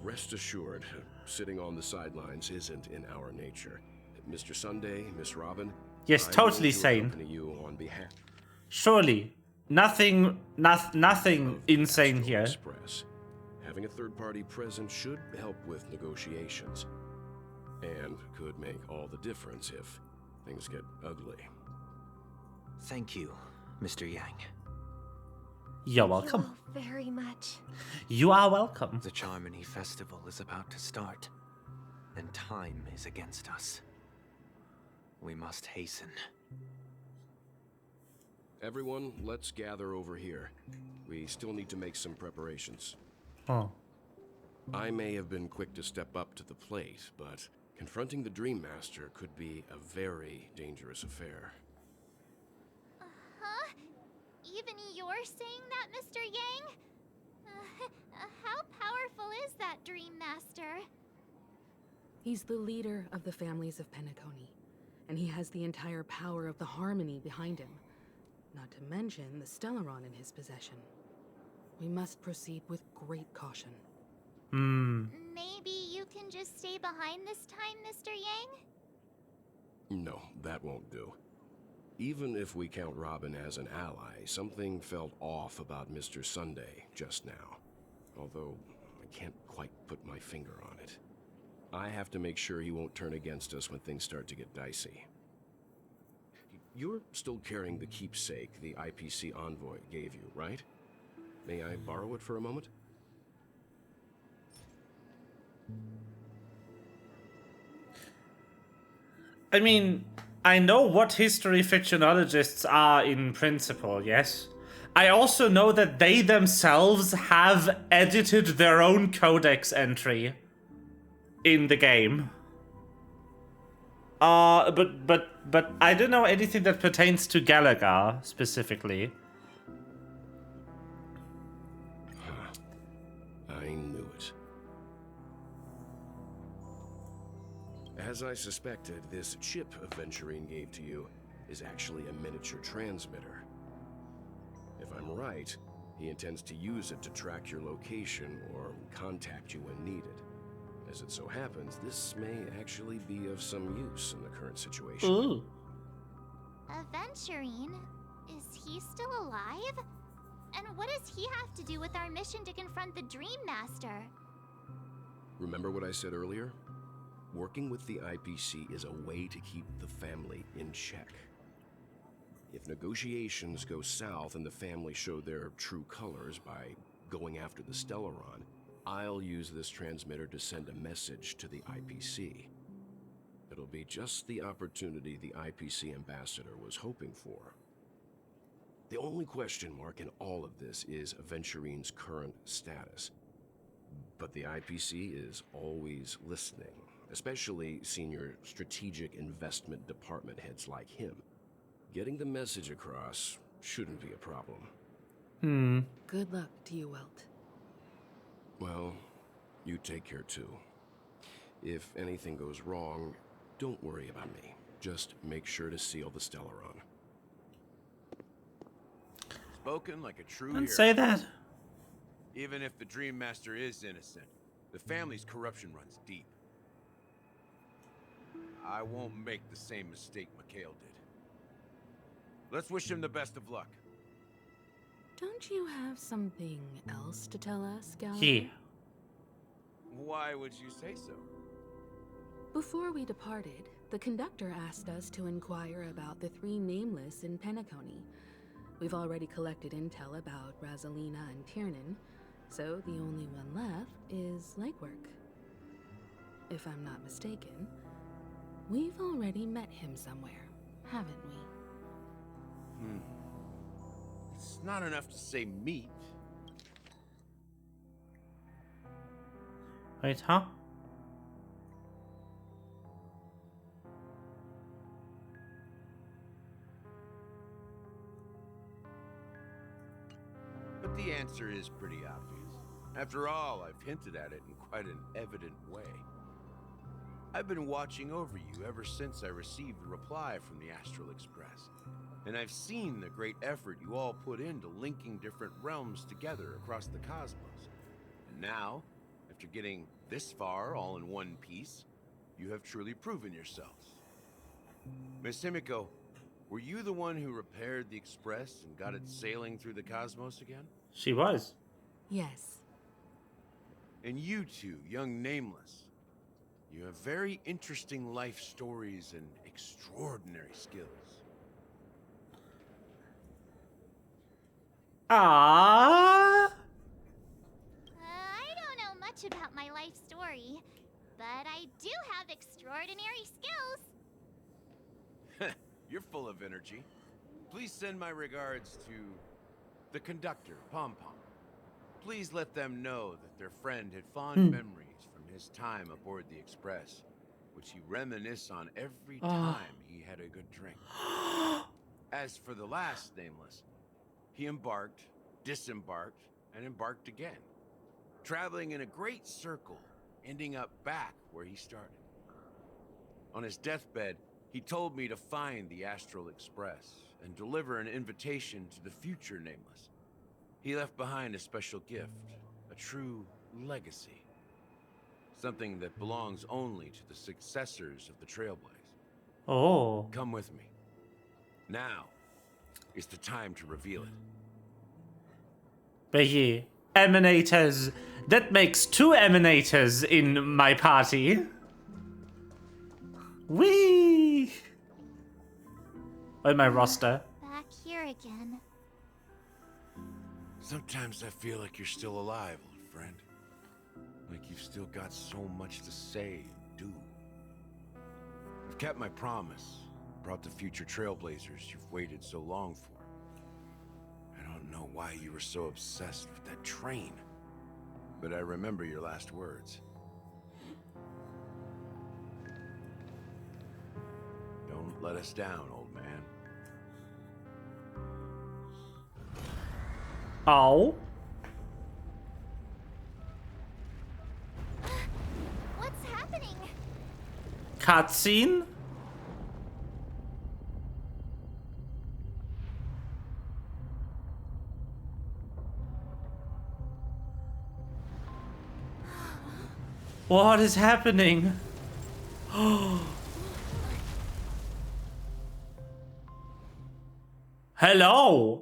Speaker 15: Rest assured, sitting on the sidelines isn't in our nature. Mr. Sunday, Miss Robin.
Speaker 1: Yes, totally sane.
Speaker 15: I will you on behalf.
Speaker 1: Surely, nothing insane here.
Speaker 15: Express. Having a third party present should help with negotiations, and could make all the difference if things get ugly.
Speaker 18: Thank you, Mr. Yang.
Speaker 1: You're welcome.
Speaker 3: Thank you all very much.
Speaker 1: You are welcome.
Speaker 18: The Charmony Festival is about to start, and time is against us. We must hasten.
Speaker 15: Everyone, let's gather over here. We still need to make some preparations.
Speaker 1: Oh.
Speaker 15: I may have been quick to step up to the plate, but confronting the Dream Master could be a very dangerous affair.
Speaker 4: Huh? Even you're saying that, Mr. Yang? How powerful is that Dream Master?
Speaker 16: He's the leader of the families of Penacony, and he has the entire power of the Harmony behind him. Not to mention the Stellaron in his possession. We must proceed with great caution.
Speaker 4: Maybe you can just stay behind this time, Mr. Yang?
Speaker 15: No, that won't do. Even if we count Robin as an ally, something felt off about Mr. Sunday just now. Although, I can't quite put my finger on it. I have to make sure he won't turn against us when things start to get dicey. You're still carrying the keepsake the IPC envoy gave you, right? May I borrow it for a moment?
Speaker 1: I mean, I know what history fictionologists are in principle, yes? I also know that they themselves have edited their own codex entry in the game. But I don't know anything that pertains to Gallagher specifically.
Speaker 15: I knew it. As I suspected, this chip Aventurine gave to you is actually a miniature transmitter. If I'm right, he intends to use it to track your location or contact you when needed. As it so happens, this may actually be of some use in the current situation.
Speaker 1: Ooh.
Speaker 4: Aventurine? Is he still alive? And what does he have to do with our mission to confront the Dream Master?
Speaker 15: Remember what I said earlier? Working with the IPC is a way to keep the family in check. If negotiations go south and the family show their true colors by going after the Stellaron, I'll use this transmitter to send a message to the IPC. It'll be just the opportunity the IPC ambassador was hoping for. The only question mark in all of this is Aventurine's current status. But the IPC is always listening, especially senior strategic investment department heads like him. Getting the message across shouldn't be a problem.
Speaker 16: Good luck to you, Welt.
Speaker 15: Well, you take care too. If anything goes wrong, don't worry about me. Just make sure to seal the Stellaron.
Speaker 13: Spoken like a true
Speaker 1: Don't
Speaker 13: hero.
Speaker 1: say that.
Speaker 13: Even if the Dream Master is innocent, the family's corruption runs deep. I won't make the same mistake Mikhail did. Let's wish him the best of luck.
Speaker 16: Don't you have something else to tell us, Gallagher?
Speaker 1: Yeah.
Speaker 13: Why would you say so?
Speaker 16: Before we departed, the conductor asked us to inquire about the 3 nameless in Penacony. We've already collected intel about Rosalina and Tiernan, so the only one left is legwork. If I'm not mistaken, we've already met him somewhere, haven't we?
Speaker 13: It's not enough to say meet.
Speaker 1: Wait, huh?
Speaker 13: But the answer is pretty obvious. After all, I've hinted at it in quite an evident way. I've been watching over you ever since I received the reply from the Astral Express. And I've seen the great effort you all put into linking different realms together across the cosmos. And now, after getting this far all in one piece, you have truly proven yourselves. Miss Himiko, were you the one who repaired the Express and got it sailing through the cosmos again?
Speaker 1: She was.
Speaker 16: Yes.
Speaker 13: And you two, young Nameless, you have very interesting life stories and extraordinary skills.
Speaker 1: Ah.
Speaker 4: I don't know much about my life story, but I do have extraordinary skills.
Speaker 13: You're full of energy. Please send my regards to the conductor, Pom Pom. Please let them know that their friend had fond memories from his time aboard the Express, which he reminisced on every time he had a good drink. As for the last nameless, he embarked, disembarked, and embarked again, traveling in a great circle, ending up back where he started. On his deathbed, he told me to find the Astral Express and deliver an invitation to the future nameless. He left behind a special gift, a true legacy. Something that belongs only to the successors of the Trailblaze.
Speaker 1: Oh.
Speaker 13: Come with me. Now is the time to reveal it.
Speaker 1: But yeah, Emanators. That makes 2 Emanators in my party. Whee! On my roster.
Speaker 4: Back here again.
Speaker 13: Sometimes I feel like you're still alive, old friend. Like you've still got so much to say and do. I've kept my promise. Brought the future Trailblazers you've waited so long for. I don't know why you were so obsessed with that train. But I remember your last words. Don't let us down, old man.
Speaker 1: Oh.
Speaker 4: What's happening?
Speaker 1: Cutscene? What is happening? Hello?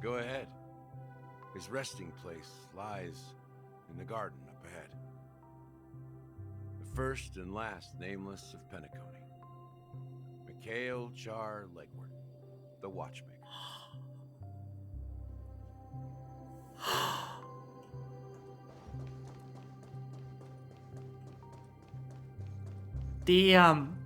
Speaker 13: Go ahead. His resting place lies in the garden up ahead. The first and last nameless of Penacony. Mikhail Char Legward, the Watchmaker.
Speaker 1: Damn.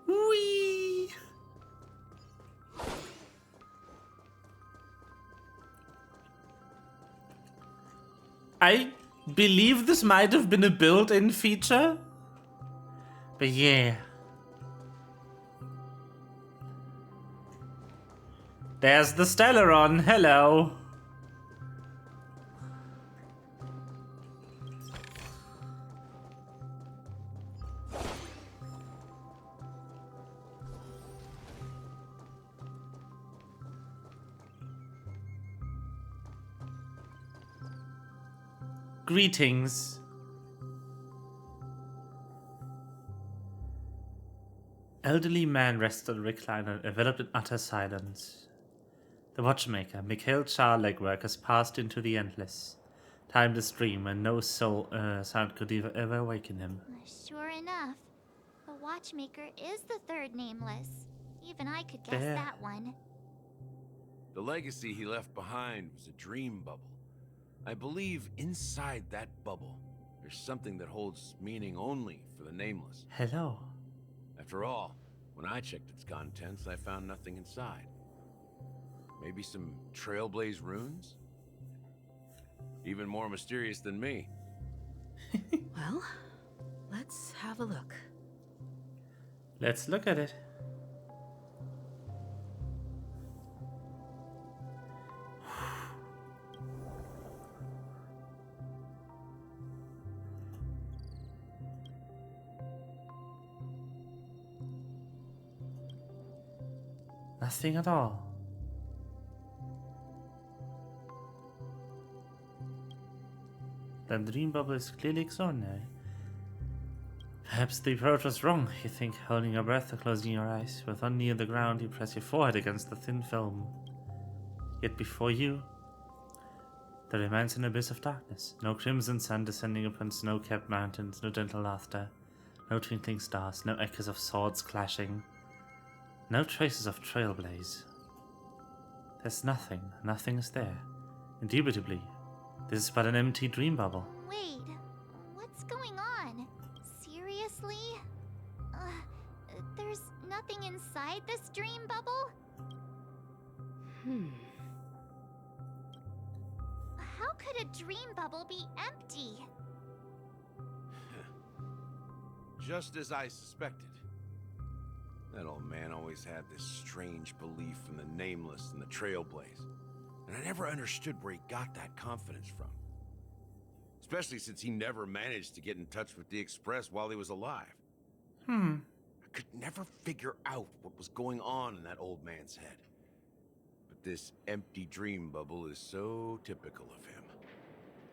Speaker 1: Whee! I believe this might have been a built-in feature. But yeah. There's the Stellaron. Hello. Greetings. Elderly man rests on a recliner, enveloped in utter silence. The watchmaker, Mikhail Char Legwork, has passed into the endless. Timeless dream, and no soul sound could ever awaken him.
Speaker 4: Sure enough, the Watchmaker is the third nameless. Even I could guess
Speaker 1: There.
Speaker 4: that one.
Speaker 13: The legacy he left behind was a dream bubble. I believe inside that bubble, there's something that holds meaning only for the nameless.
Speaker 1: Hello.
Speaker 13: After all, when I checked its contents, I found nothing inside. Maybe some Trailblaze runes? Even more mysterious than me.
Speaker 16: Well, let's have a look.
Speaker 1: Let's look at it. Nothing at all. The dream bubble is clearly extraordinary. Perhaps the approach was wrong, you think, holding your breath or closing your eyes. With one knee on the ground, you press your forehead against the thin film. Yet before you, there remains an abyss of darkness. No crimson sun descending upon snow-capped mountains, no gentle laughter, no twinkling stars, no echoes of swords clashing, no traces of Trailblaze. There's nothing is there. Indubitably, This is but an empty dream bubble.
Speaker 4: Wait, what's going on? Seriously? There's nothing inside this dream bubble? How could a dream bubble be empty?
Speaker 13: Just as I suspected. That old man always had this strange belief in the nameless and the trailblaze. And I never understood where he got that confidence from. Especially since he never managed to get in touch with the Express while he was alive. I could never figure out what was going on in that old man's head. But this empty dream bubble is so typical of him.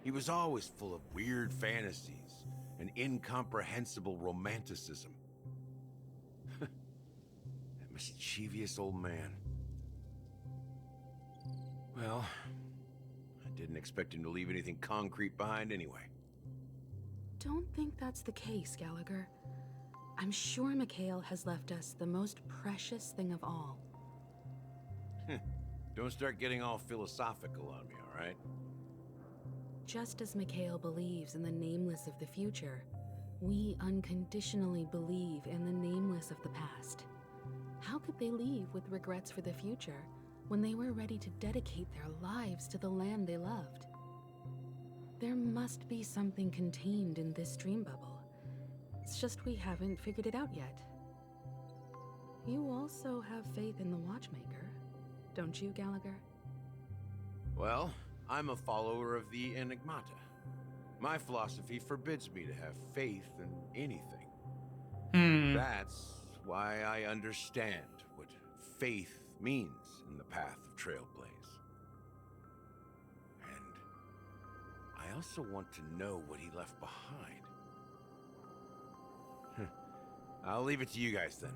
Speaker 13: He was always full of weird fantasies and incomprehensible romanticism. That mischievous old man. Well, I didn't expect him to leave anything concrete behind anyway.
Speaker 16: Don't think that's the case, Gallagher. I'm sure Mikhail has left us the most precious thing of all.
Speaker 13: Don't start getting all philosophical on me, all right?
Speaker 16: Just as Mikhail believes in the nameless of the future, we unconditionally believe in the nameless of the past. How could they leave with regrets for the future when they were ready to dedicate their lives to the land they loved? There must be something contained in this dream bubble. It's just we haven't figured it out yet. You also have faith in the Watchmaker, don't you, Gallagher?
Speaker 13: Well, I'm a follower of the Enigmata. My philosophy forbids me to have faith in anything. That's why I understand what faith means in the path of Trailblaze. And I also want to know what he left behind. I'll leave it to you guys then.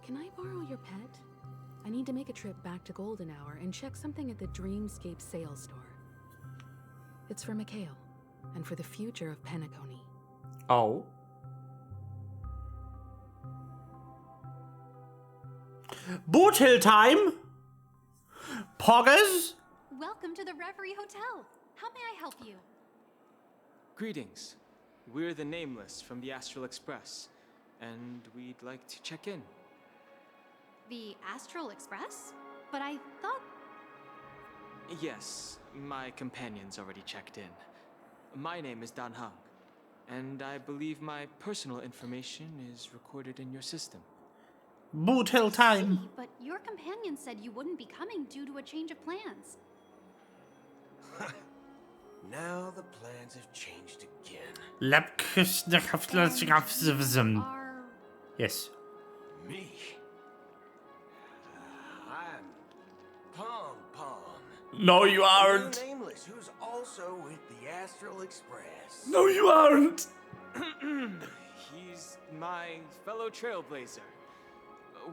Speaker 16: Can I borrow your pet? I need to make a trip back to Golden Hour and check something at the Dreamscape sales store. It's for Mikhail, and for the future of Penacony.
Speaker 1: Oh. Boot Hill time! Poggers?
Speaker 14: Welcome to the Reverie Hotel. How may I help you?
Speaker 17: Greetings. We're the Nameless from the Astral Express, and we'd like to check in.
Speaker 14: The Astral Express? But I thought...
Speaker 17: Yes, my companion's already checked in. My name is Dan Hung, and I believe my personal information is recorded in your system.
Speaker 1: Boot Hill time.
Speaker 14: See, but your companion said you wouldn't be coming due to a change of plans.
Speaker 2: Now the plans have changed again.
Speaker 1: Yes.
Speaker 2: Me? I'm Pom Pom.
Speaker 1: No, you aren't.
Speaker 2: The Nameless, who's also with the Astral Express.
Speaker 1: No, you aren't.
Speaker 17: He's my fellow trailblazer.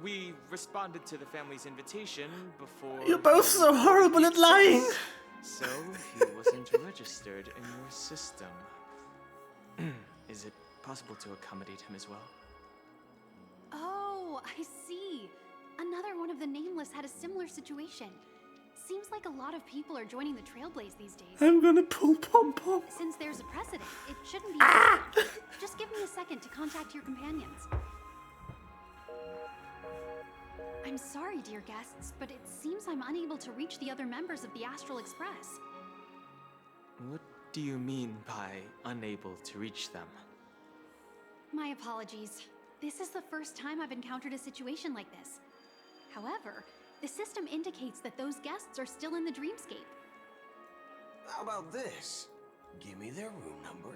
Speaker 17: We responded to the family's invitation before...
Speaker 1: You're both so horrible at lying.
Speaker 17: So, he wasn't registered in your system. Is it possible to accommodate him as well?
Speaker 14: Oh, I see. Another one of the Nameless had a similar situation. Seems like a lot of people are joining the Trailblaze these days.
Speaker 1: I'm gonna pull Pom Pom.
Speaker 14: Since there's a precedent, it shouldn't be... Just give me a second to contact your companions. I'm sorry, dear guests, but it seems I'm unable to reach the other members of the Astral Express.
Speaker 17: What do you mean by unable to reach them?
Speaker 14: My apologies. This is the first time I've encountered a situation like this. However, the system indicates that those guests are still in the dreamscape.
Speaker 2: How about this? Give me their room number,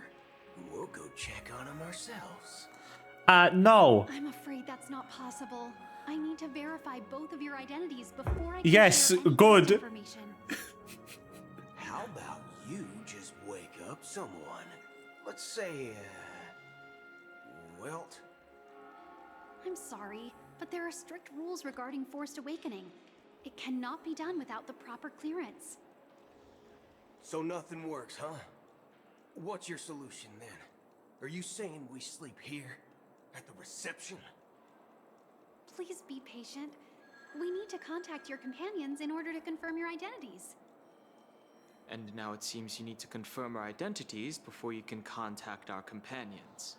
Speaker 2: and we'll go check on them ourselves.
Speaker 1: No.
Speaker 14: I'm afraid that's not possible. I need to verify both of your identities before I can
Speaker 1: Yes,
Speaker 14: share any
Speaker 1: good.
Speaker 14: information.
Speaker 2: How about you just wake up someone? Let's say, Welt?
Speaker 14: I'm sorry, but there are strict rules regarding forced awakening. It cannot be done without the proper clearance.
Speaker 2: So nothing works, huh? What's your solution then? Are you saying we sleep here? At the reception?
Speaker 14: Please be patient. we need to contact your companions in order to confirm your identities.
Speaker 17: And now it seems you need to confirm our identities before you can contact our companions.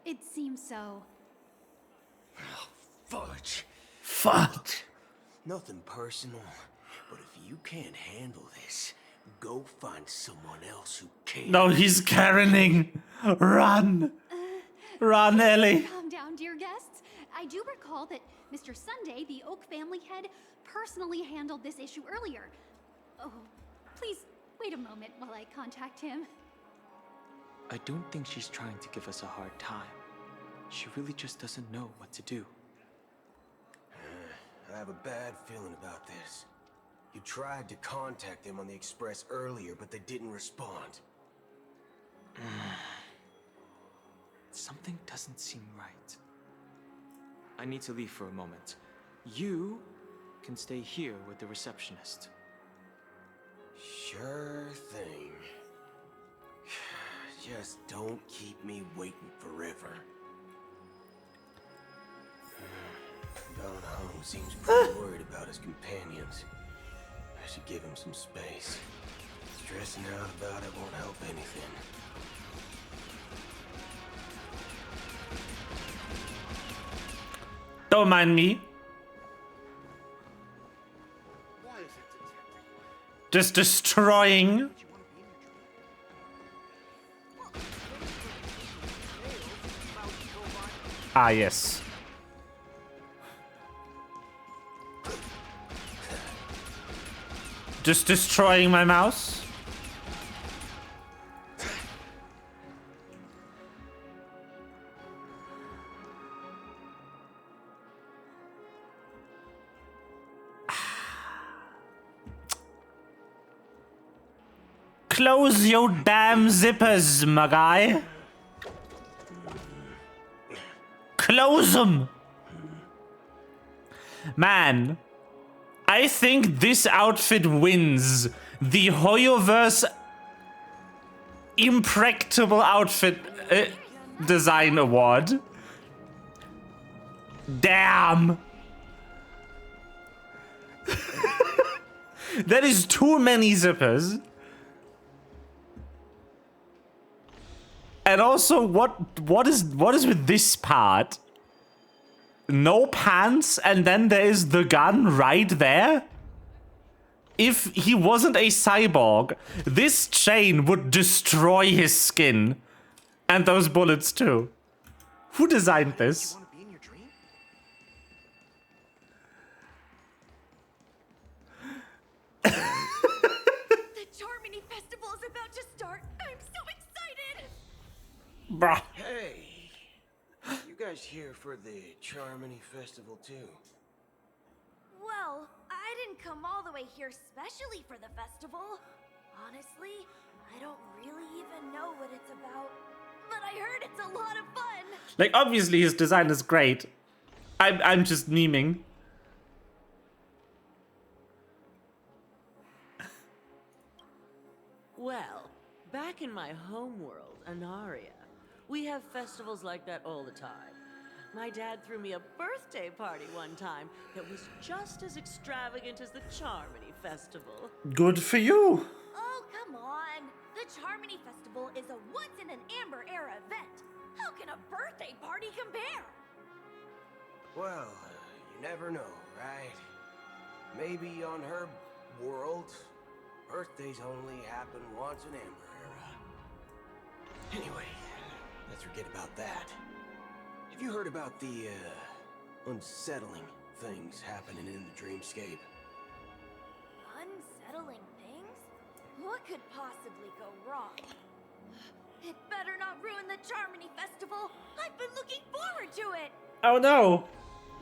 Speaker 14: It seems so.
Speaker 2: Fudge.
Speaker 1: Fudge.
Speaker 2: Nothing personal, but if you can't handle this, go find someone else who can.
Speaker 1: No, he's Karening. Run. Run, Ellie.
Speaker 14: Calm down, dear guests. I do recall that Mr. Sunday, the Oak family head, personally handled this issue earlier. Oh, please wait a moment while I contact him.
Speaker 17: I don't think she's trying to give us a hard time. She really just doesn't know what to do.
Speaker 2: I have a bad feeling about this. You tried to contact them on the express earlier, but they didn't respond.
Speaker 17: Something doesn't seem right. I need to leave for a moment. You can stay here with the receptionist.
Speaker 2: Sure thing. Just don't keep me waiting forever. Don Hung seems pretty worried about his companions. I should give him some space. Stressing out about it won't help anything.
Speaker 1: Don't mind me. Just destroying. Ah, yes. Just destroying my mouse. Close your damn zippers, my guy. Close them. Man, I think this outfit wins the Hoyoverse Impractical Outfit Design Award. Damn. That is too many zippers. And also, what is with this part? No pants, and then there is the gun right there? If he wasn't a cyborg, this chain would destroy his skin. And those bullets too. Who designed this?
Speaker 9: The Charmony Festival is about to start. I'm so excited!
Speaker 1: Bruh.
Speaker 2: Hey, you guys here for the Charmony Festival too?
Speaker 9: Well, I didn't come all the way here specially for the festival. Honestly, I don't really even know what it's about. But I heard it's a lot of fun.
Speaker 1: Like, obviously his design is great. I'm just memeing.
Speaker 19: Well, back in my homeworld, Anaria, we have festivals like that all the time. My dad threw me a birthday party one time that was just as extravagant as the Charmony Festival.
Speaker 1: Good for you.
Speaker 9: Oh, come on. The Charmony Festival is a once-in-an-amber era event. How can a birthday party compare?
Speaker 2: Well, you never know, right? Maybe on her world, birthdays only happen once in Amber Era. Anyway, let's forget about that. Have you heard about the, unsettling things happening in the dreamscape?
Speaker 9: Unsettling things? What could possibly go wrong? It better not ruin the Charmony Festival. I've been looking forward to it.
Speaker 1: Oh no.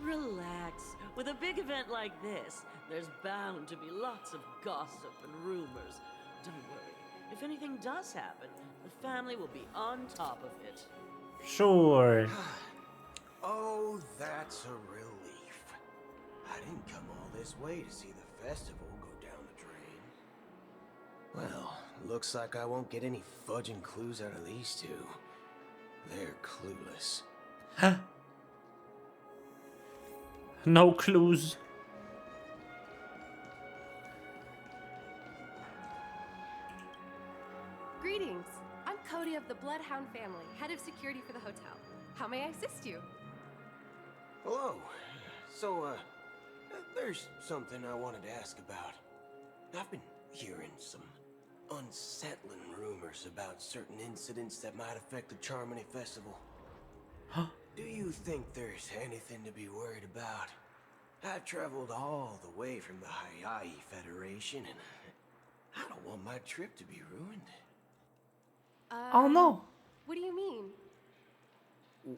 Speaker 19: Relax. With a big event like this, there's bound to be lots of gossip and rumors. Don't worry. If anything does happen, the family will be on top of it.
Speaker 1: Sure.
Speaker 2: Oh, that's a relief. I didn't come all this way to see the festival go down the drain. Well, looks like I won't get any fudging clues out of these two. They're clueless.
Speaker 1: Huh? No clues.
Speaker 7: Greetings. I'm Cody of the Bloodhound family, head of security for the hotel. How may I assist you?
Speaker 2: Hello. So, there's something I wanted to ask about. I've been hearing some unsettling rumors about certain incidents that might affect the Charmony Festival. Do you think there's anything to be worried about? I've traveled all the way from the Hayai Federation, and I don't want my trip to be ruined.
Speaker 1: Oh no.
Speaker 7: What do you mean?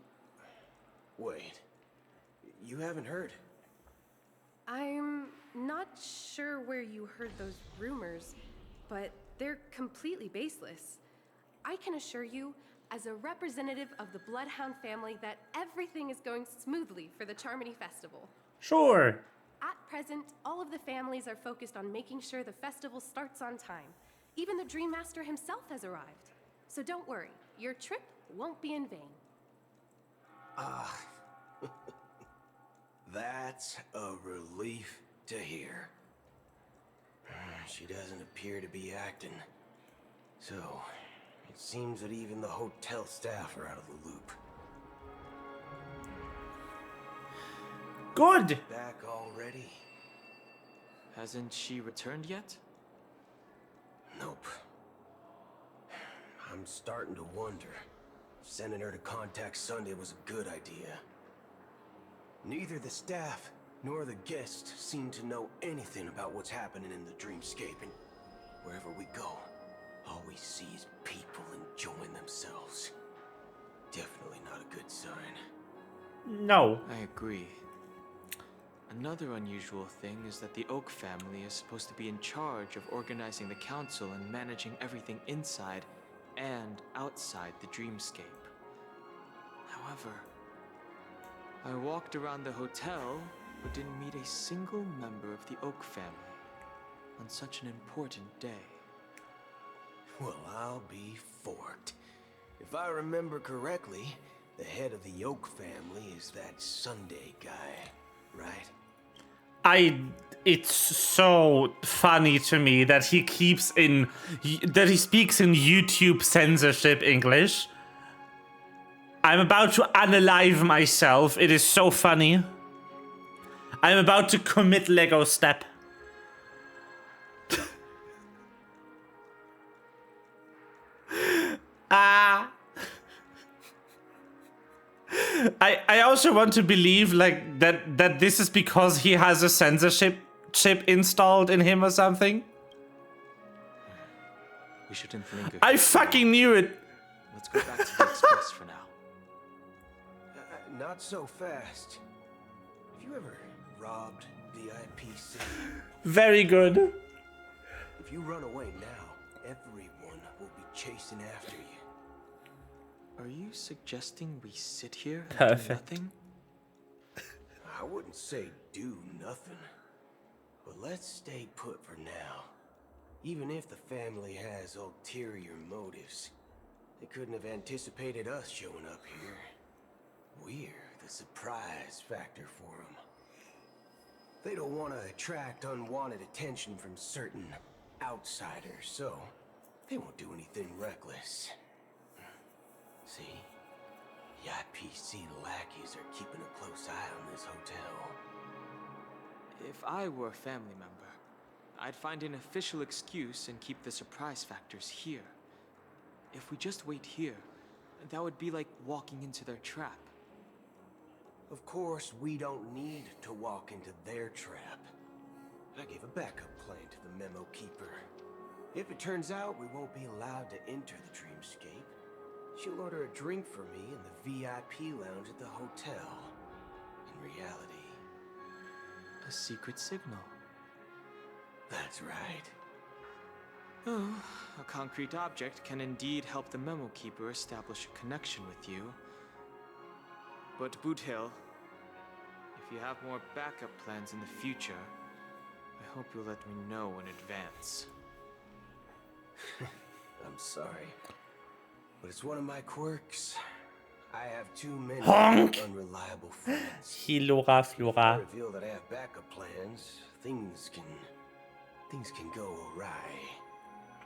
Speaker 2: Wait. You haven't heard?
Speaker 7: I'm not sure where you heard those rumors, but they're completely baseless. I can assure you, as a representative of the Bloodhound family, that everything is going smoothly for the Charmony Festival.
Speaker 1: Sure.
Speaker 7: At present, all of the families are focused on making sure the festival starts on time. Even the Dream Master himself has arrived. So don't worry, your trip won't be in vain.
Speaker 2: That's a relief to hear. She doesn't appear to be acting. So, it seems that even the hotel staff are out of the loop.
Speaker 1: Good.
Speaker 2: Back already?
Speaker 17: Hasn't she returned yet?
Speaker 2: Nope. I'm starting to wonder if sending her to contact Sunday was a good idea. Neither the staff nor the guests seem to know anything about what's happening in the dreamscape, and wherever we go, all we see is people enjoying themselves. Definitely not a good sign.
Speaker 1: No.
Speaker 17: I agree. Another unusual thing is that the Oak family is supposed to be in charge of organizing the council and managing everything inside and outside the dreamscape. However, I walked around the hotel but didn't meet a single member of the Oak family on such an important day.
Speaker 2: Well, I'll be forked. If I remember correctly, the head of the Oak family is that Sunday guy, right?
Speaker 1: It's so funny to me that he speaks in YouTube censorship English. I'm about to unalive myself. It is so funny. I'm about to commit Lego step. I also want to believe like that this is because he has a censorship chip installed in him or something.
Speaker 17: We shouldn't linger.
Speaker 1: I fucking knew it.
Speaker 17: Let's go back to the express for now.
Speaker 2: Not so fast. Have you ever robbed VIPC?
Speaker 1: Very good.
Speaker 2: If you run away now, everyone will be chasing after you.
Speaker 17: Are you suggesting we sit here and
Speaker 1: Perfect.
Speaker 17: do nothing?
Speaker 2: I wouldn't say do nothing, but let's stay put for now. Even if the family has ulterior motives, they couldn't have anticipated us showing up here. We're the surprise factor for them. They don't want to attract unwanted attention from certain outsiders, so they won't do anything reckless. See, the IPC lackeys are keeping a close eye on this hotel.
Speaker 17: If I were a family member, I'd find an official excuse and keep the surprise factors here. If we just wait here, that would be like walking into their trap.
Speaker 2: Of course, we don't need to walk into their trap. I gave a backup plan to the memo keeper. If it turns out we won't be allowed to enter the dreamscape, she'll order a drink for me in the VIP lounge at the hotel. In reality,
Speaker 17: A secret signal.
Speaker 2: that's right.
Speaker 17: Oh, a concrete object can indeed help the memo keeper establish a connection with you. But Boothill, if you have more backup plans in the future, I hope you'll let me know in advance.
Speaker 2: I'm sorry, but it's one of my quirks. I have too many
Speaker 1: Honk.
Speaker 2: unreliable friends.
Speaker 1: Hilora
Speaker 2: If I
Speaker 1: Flora.
Speaker 2: reveal that I have backup plans, things can go awry.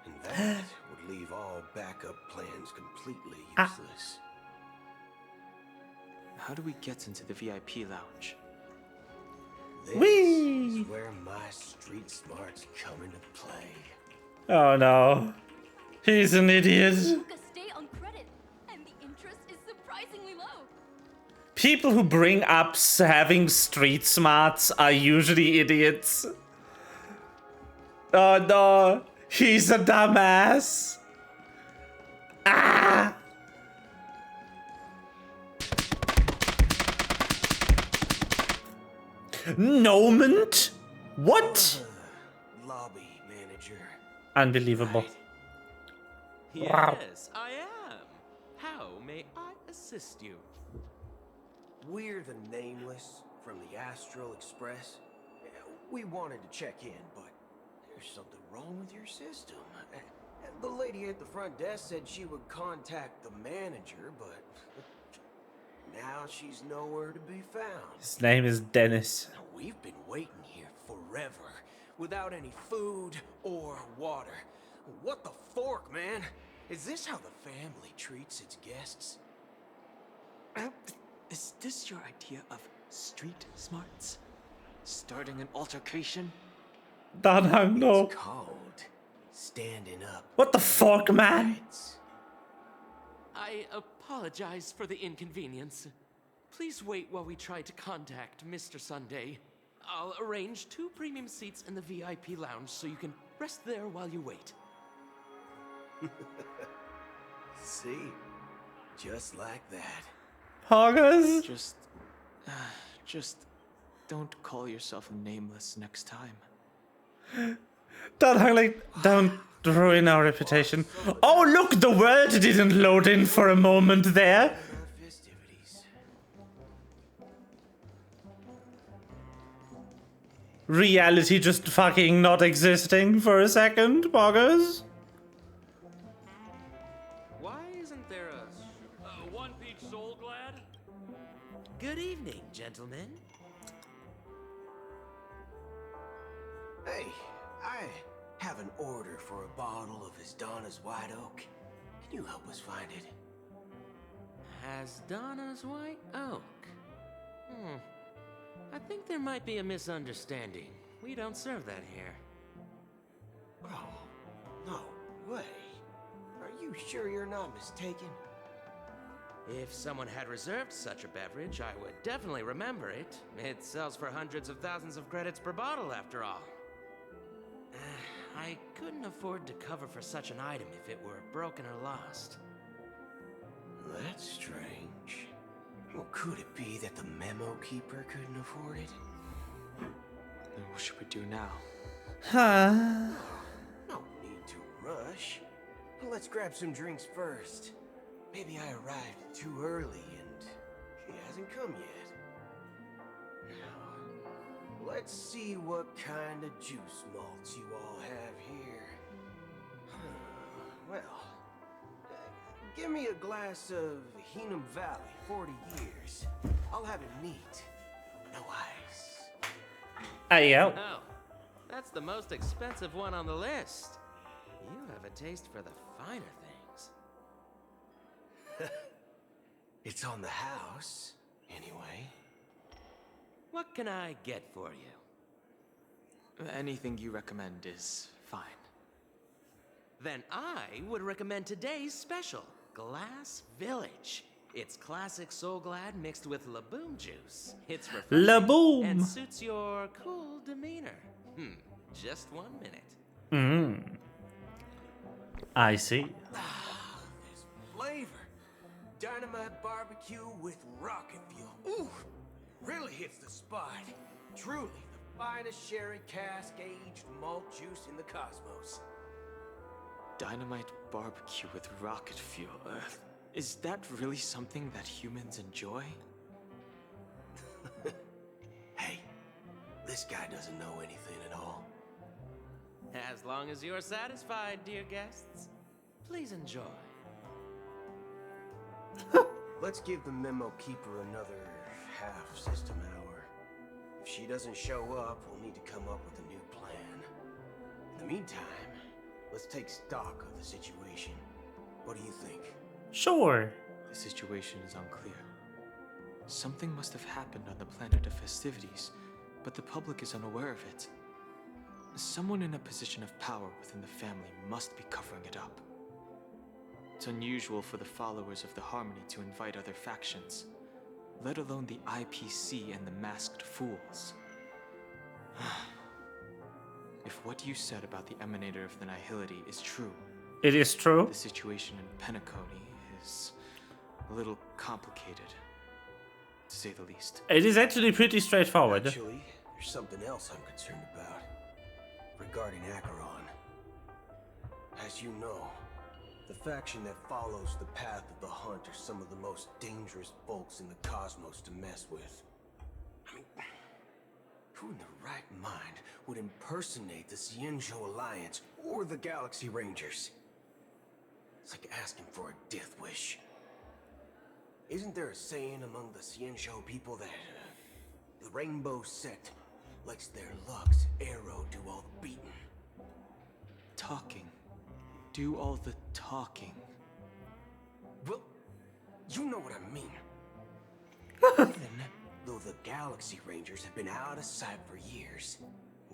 Speaker 2: And that would leave all backup plans completely useless.
Speaker 17: How do we get into the VIP lounge?
Speaker 2: This
Speaker 1: Whee!
Speaker 2: is where my street smarts come into play.
Speaker 1: Oh no. He's an idiot.
Speaker 9: Stay on credit, and the interest is surprisingly low.
Speaker 1: People who bring up having street smarts are usually idiots. Oh no. He's a dumbass. Ah! Moment? What?
Speaker 2: Lobby manager.
Speaker 1: Unbelievable. Wow.
Speaker 20: Yes, I am. How may I assist you?
Speaker 2: We're the Nameless from the Astral Express. We wanted to check in, but there's something wrong with your system. The lady at the front desk said she would contact the manager, but now she's nowhere to be found.
Speaker 1: His name is Dennis.
Speaker 2: We've been waiting here forever, without any food or water. What the fork, man? Is this how the family treats its guests?
Speaker 17: Is this your idea of street smarts? Starting an altercation?
Speaker 1: No.
Speaker 2: It's called standing up.
Speaker 1: What the fuck, man?
Speaker 20: I apologize for the inconvenience. Please wait while we try to contact Mr. Sunday. I'll arrange 2 premium seats in the VIP lounge so you can rest there while you wait.
Speaker 2: See? Just like that.
Speaker 1: Poggers?
Speaker 17: Just don't call yourself Nameless next time.
Speaker 1: Don't ruin our reputation. Oh, look, the world didn't load in for a moment there. Reality just fucking not existing for a second, Poggers.
Speaker 20: Why isn't there a one-piece soul glad? Good evening, gentlemen.
Speaker 2: Hey, I have an order for a bottle of Donna's White Oak. Can you help us find it?
Speaker 20: Donna's White Oak? I think there might be a misunderstanding. We don't serve that here.
Speaker 2: Oh, no way. Are you sure you're not mistaken?
Speaker 20: If someone had reserved such a beverage, I would definitely remember it. It sells for hundreds of thousands of credits per bottle, after all. I couldn't afford to cover for such an item if it were broken or lost.
Speaker 2: That's strange. Well, could it be that the memo keeper couldn't afford it?
Speaker 17: Then what should we do now?
Speaker 2: No need to rush. Let's grab some drinks first. Maybe I arrived too early and he hasn't come yet. Now, let's see what kind of juice malts you all have here. Well, give me a glass of Heenum Valley, 40 years. I'll have it neat. No ice.
Speaker 1: There you go.
Speaker 20: Oh, that's the most expensive one on the list. You have a taste for the finer things.
Speaker 2: It's on the house, anyway.
Speaker 20: What can I get for you?
Speaker 17: Anything you recommend is fine.
Speaker 20: Then I would recommend today's special, Glass Village. It's classic Soul Glad mixed with Laboom juice. It's refreshing
Speaker 1: Laboom.
Speaker 20: and suits your cool demeanor. Just 1 minute.
Speaker 1: I see.
Speaker 2: This flavor. Dynamite barbecue with rocket fuel. Ooh, really hits the spot. Truly the finest sherry cask-aged malt juice in the cosmos.
Speaker 17: Dynamite barbecue with rocket fuel. Is that really something that humans enjoy?
Speaker 2: Hey, this guy doesn't know anything at all.
Speaker 20: As long as you're satisfied, dear guests, please enjoy.
Speaker 2: Let's give the memo keeper another half-system hour. If she doesn't show up, we'll need to come up with a new plan. In the meantime, let's take stock of the situation. What do you think?
Speaker 1: Sure.
Speaker 17: The situation is unclear. Something must have happened on the planet of festivities, but the public is unaware of it. Someone in a position of power within the family must be covering it up. It's unusual for the followers of the Harmony to invite other factions, let alone the IPC and the Masked Fools. If what you said about the Emanator of the Nihility is true,
Speaker 1: it is true.
Speaker 17: The situation in Penacony is a little complicated, to say the least.
Speaker 1: It is actually pretty straightforward.
Speaker 2: Actually, there's something else I'm concerned about. Regarding Acheron. As you know, the faction that follows the path of the Hunt are some of the most dangerous folks in the cosmos to mess with. I mean, who in their right mind would impersonate the Xianzhou Alliance or the Galaxy Rangers? It's like asking for a death wish. Isn't there a saying among the Xianzhou people that the Rainbow Sect lets their Lux arrow do all the beating?
Speaker 17: Talking. Do all the talking.
Speaker 2: Well, you know what I mean. Even though the Galaxy Rangers have been out of sight for years,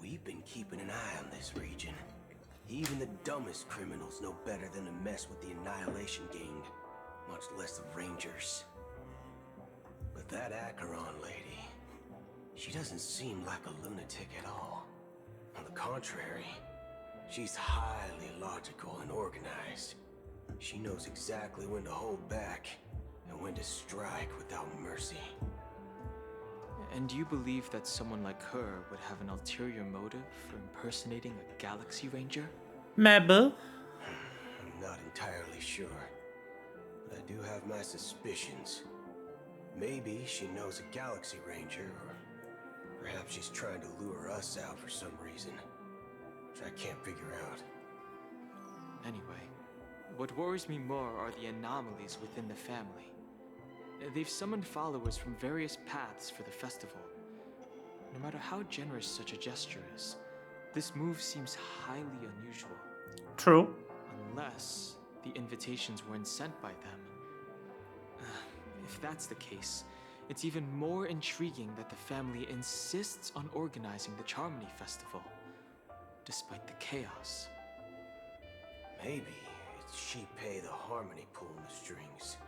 Speaker 2: we've been keeping an eye on this region. Even the dumbest criminals know better than to mess with the Annihilation Gang, much less the Rangers. But that Acheron lady, she doesn't seem like a lunatic at all. On the contrary, she's highly logical and organized. She knows exactly when to hold back and when to strike without mercy.
Speaker 17: And you believe that someone like her would have an ulterior motive for impersonating a Galaxy Ranger?
Speaker 1: Maybe.
Speaker 2: I'm not entirely sure, but I do have my suspicions. Maybe she knows a Galaxy Ranger, or perhaps she's trying to lure us out for some reason, which I can't figure out.
Speaker 17: Anyway, what worries me more are the anomalies within the family. They've summoned followers from various paths for the festival. No matter how generous such a gesture is, this move seems highly unusual.
Speaker 1: True.
Speaker 17: Unless the invitations weren't sent by them. If that's the case, it's even more intriguing that the family insists on organizing the Charmony Festival, despite the chaos.
Speaker 2: Maybe it's Shipei the Harmony pulling the strings.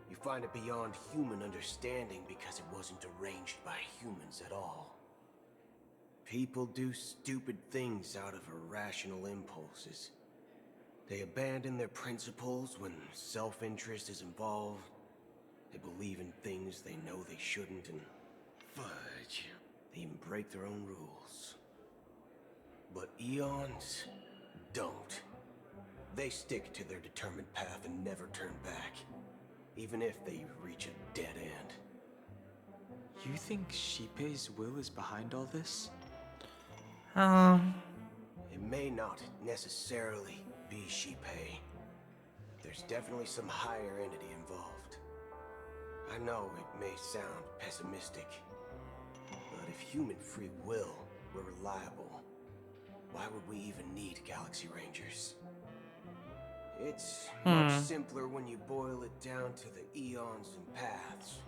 Speaker 2: You find it beyond human understanding because it wasn't arranged by humans at all. People do stupid things out of irrational impulses. They abandon their principles when self-interest is involved. They believe in things they know they shouldn't, and fudge, they even break their own rules. But Eons don't. They stick to their determined path and never turn back, even if they reach a dead end.
Speaker 17: You think Shipei's will is behind all this?
Speaker 2: It may not necessarily be Shipei. There's definitely some higher entity involved. I know it may sound pessimistic, but if human free will were reliable, why would we even need Galaxy Rangers? It's much simpler when you boil it down to the eons and paths.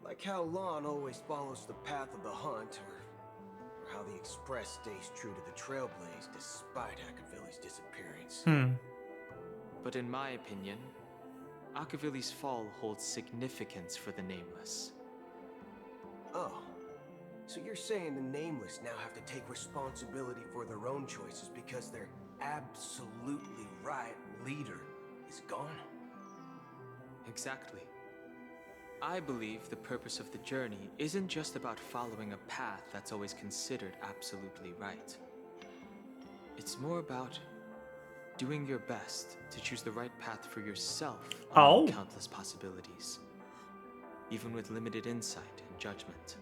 Speaker 2: Like how Lon always follows the path of the Hunt, or how the Express stays true to the Trailblaze despite Akavili's disappearance.
Speaker 17: But in my opinion, Akavili's fall holds significance for the Nameless.
Speaker 2: Oh, so you're saying the Nameless now have to take responsibility for their own choices because their absolutely right leader is gone?
Speaker 17: Exactly. I believe the purpose of the journey isn't just about following a path that's always considered absolutely right. It's more about doing your best to choose the right path for yourself among countless possibilities, even with limited insight and judgment.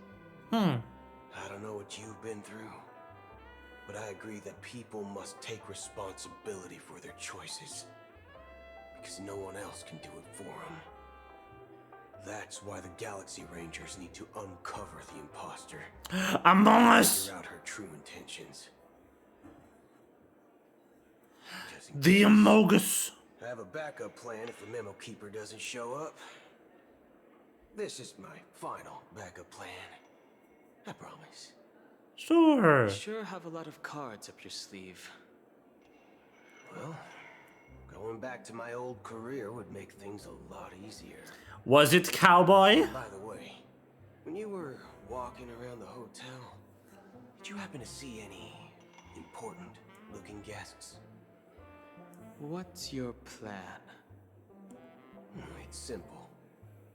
Speaker 2: I don't know what you've been through, but I agree that people must take responsibility for their choices, because no one else can do it for them. That's why the Galaxy Rangers need to uncover the imposter.
Speaker 1: Among Us!
Speaker 2: Figure out her true intentions.
Speaker 1: The Among Us!
Speaker 2: Have a backup plan if the Memo Keeper doesn't show up. This is my final backup plan. I promise.
Speaker 1: Sure.
Speaker 17: You sure have a lot of cards up your sleeve.
Speaker 2: Well, going back to my old career would make things a lot easier.
Speaker 1: Was it Cowboy?
Speaker 2: By the way, when you were walking around the hotel, did you happen to see any important looking guests?
Speaker 17: What's your plan?
Speaker 2: It's simple.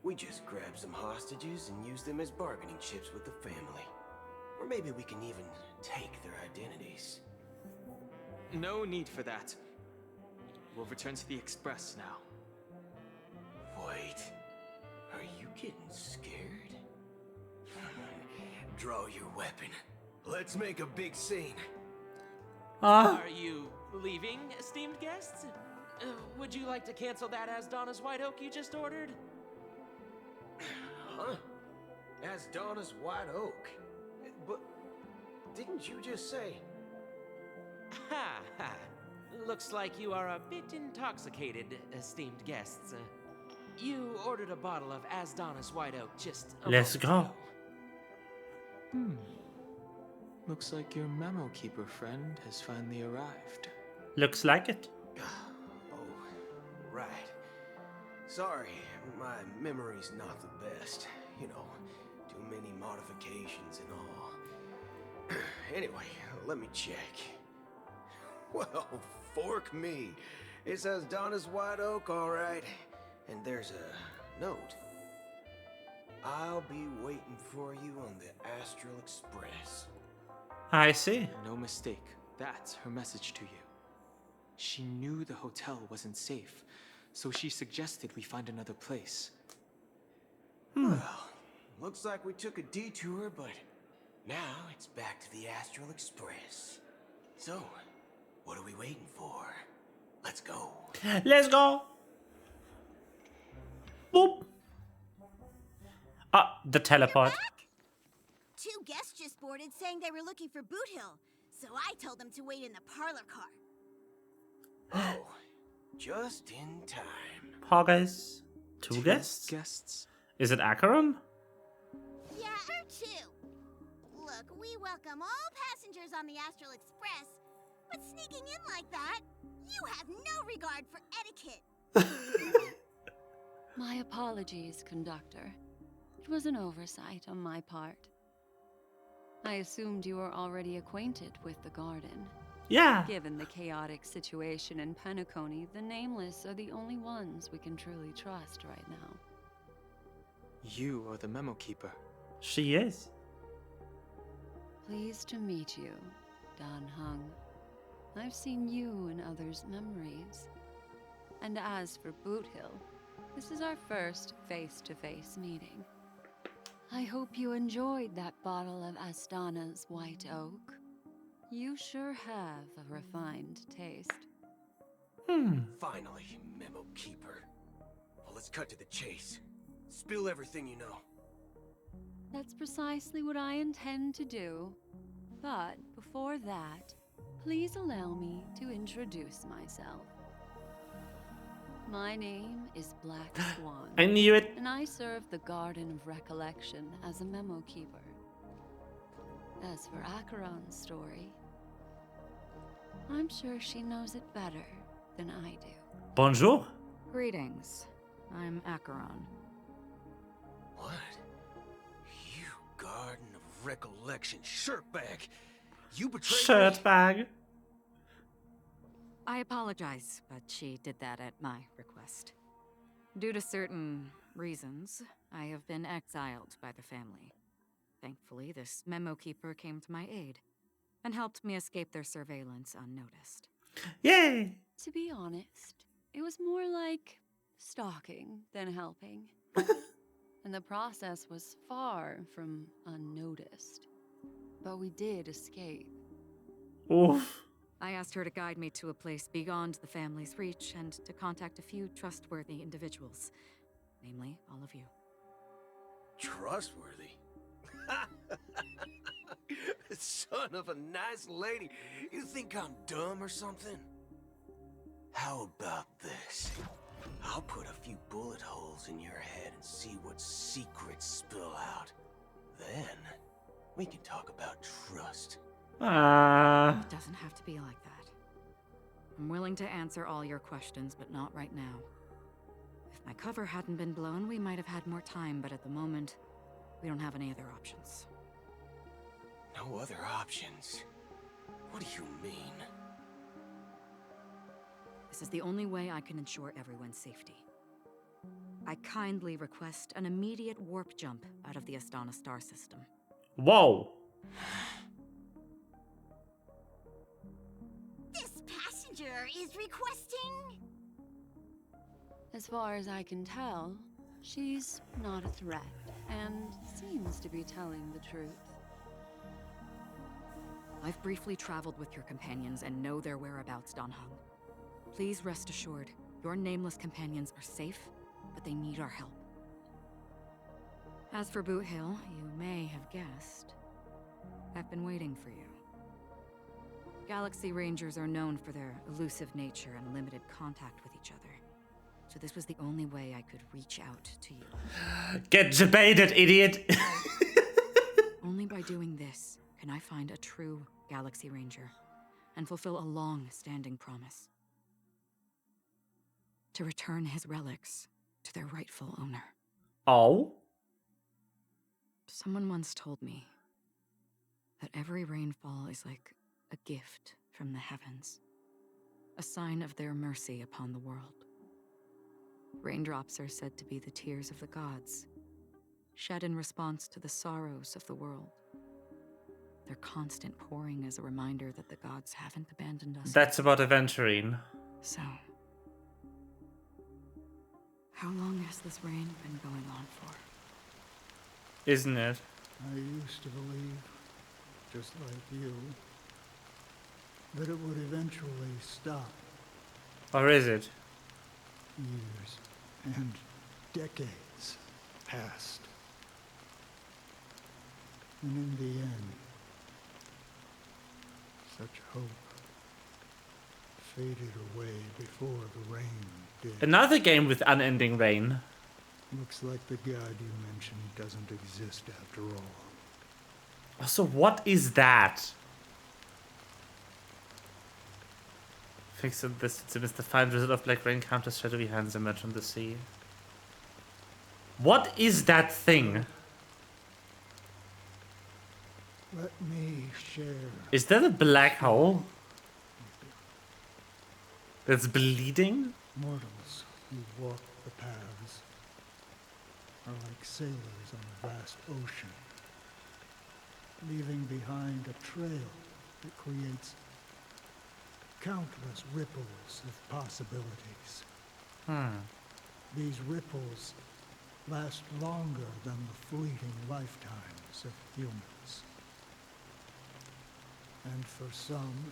Speaker 2: We just grab some hostages and use them as bargaining chips with the family. Or maybe we can even take their identities.
Speaker 17: No need for that. We'll return to the Express now.
Speaker 2: Wait. Are you getting scared? Draw your weapon. Let's make a big scene.
Speaker 20: Are you leaving, esteemed guests? Would you like to cancel that as Donna's White Oak you just ordered?
Speaker 2: Huh? As Donna's White Oak? But didn't you just say?
Speaker 20: Ha ha. Looks like you are a bit intoxicated, esteemed guests. You ordered a bottle of As Donna's White Oak just a
Speaker 1: Let's
Speaker 20: moment
Speaker 1: go.
Speaker 20: ago.
Speaker 17: Looks like your Memo Keeper friend has finally arrived.
Speaker 1: Looks like it.
Speaker 2: Oh, right. Sorry, my memory's not the best. You know, too many modifications and all. Anyway, let me check. Well, fork me. It says Donna's White Oak, all right. And there's a note. I'll be waiting for you on the Astral Express.
Speaker 1: I see.
Speaker 17: No mistake. That's her message to you. She knew the hotel wasn't safe, so she suggested we find another place.
Speaker 2: Well, looks like we took a detour, but now it's back to the Astral Express. So, what are we waiting for? Let's go.
Speaker 1: Let's go. Boop. The teleport.
Speaker 10: Two guests just boarded saying they were looking for Boot Hill, so I told them to wait in the parlor car.
Speaker 2: Oh, just in time.
Speaker 1: Poggers. Two guests? Is it Acheron?
Speaker 10: Yeah, her too. Look, we welcome all passengers on the Astral Express, but sneaking in like that, you have no regard for etiquette.
Speaker 22: My apologies, conductor. It was an oversight on my part. I assumed you were already acquainted with the garden.
Speaker 1: Yeah.
Speaker 22: Given the chaotic situation in Penacony, the Nameless are the only ones we can truly trust right now.
Speaker 17: You are the Memo Keeper.
Speaker 1: She is.
Speaker 22: Pleased to meet you, Dan Hung. I've seen you in others' memories. And as for Boot Hill, this is our first face-to-face meeting. I hope you enjoyed that bottle of Astana's White Oak. You sure have a refined taste.
Speaker 2: Finally, Memo Keeper. Well, let's cut to the chase. Spill everything you know.
Speaker 22: That's precisely what I intend to do. But before that, please allow me to introduce myself. My name is Black Swan.
Speaker 1: I knew it.
Speaker 22: And I serve the Garden of Recollection as a Memo Keeper. As for Acheron's story, I'm sure she knows it better than I do.
Speaker 1: Bonjour.
Speaker 23: Greetings. I'm Acheron.
Speaker 2: What? You Garden of Recollection shirtbag! You betrayed me?
Speaker 1: Shirtbag.
Speaker 23: I apologize, but she did that at my request. Due to certain reasons, I have been exiled by the family. Thankfully, this Memo Keeper came to my aid and helped me escape their surveillance unnoticed.
Speaker 1: Yay!
Speaker 22: To be honest, it was more like stalking than helping. And the process was far from unnoticed. But we did escape.
Speaker 1: Oof.
Speaker 23: I asked her to guide me to a place beyond the family's reach and to contact a few trustworthy individuals, namely all of you.
Speaker 2: Trustworthy? Son of a nice lady. You think I'm dumb or something? How about this? I'll put a few bullet holes in your head and see what secrets spill out. Then, we can talk about trust.
Speaker 23: It doesn't have to be like that. I'm willing to answer all your questions, but not right now. If my cover hadn't been blown, we might have had more time, but at the moment, we don't have any other options.
Speaker 2: No other options? What do you mean?
Speaker 23: This is the only way I can ensure everyone's safety. I kindly request an immediate warp jump out of the Astana star system.
Speaker 1: Whoa!
Speaker 10: This passenger is requesting...
Speaker 22: As far as I can tell, she's not a threat, and seems to be telling the truth.
Speaker 23: I've briefly traveled with your companions and know their whereabouts, Dan Heng. Please rest assured, your nameless companions are safe, but they need our help. As for Boot Hill, you may have guessed, I've been waiting for you. Galaxy Rangers are known for their elusive nature and limited contact with each other. So this was the only way I could reach out to you.
Speaker 1: Get debated, idiot!
Speaker 23: Only by doing this can I find a true Galaxy Ranger and fulfill a long-standing promise. To return his relics to their rightful owner.
Speaker 1: Oh?
Speaker 23: Someone once told me that every rainfall is like a gift from the heavens, a sign of their mercy upon the world. Raindrops are said to be the tears of the gods, shed in response to the sorrows of the world. Their constant pouring is a reminder that the gods haven't abandoned us.
Speaker 1: That's about Aventurine.
Speaker 23: So, how long has this rain been going on for?
Speaker 1: Isn't it?
Speaker 6: I used to believe, just like you, that it would eventually stop.
Speaker 1: Or is it?
Speaker 6: Years and decades passed. And in the end, such hope faded away before the rain did.
Speaker 1: Another game with unending rain.
Speaker 6: Looks like the god you mentioned doesn't exist after all.
Speaker 1: So what is that? Fix this to miss the fine drizzle of black rain counters shadowy hands emerge from the sea. What is that thing?
Speaker 6: Let me share.
Speaker 1: Is that a black hole? That's bleeding?
Speaker 6: Mortals who walk the paths are like sailors on a vast ocean, leaving behind a trail that creates countless ripples of possibilities. These ripples last longer than the fleeting lifetimes of humans. And for some,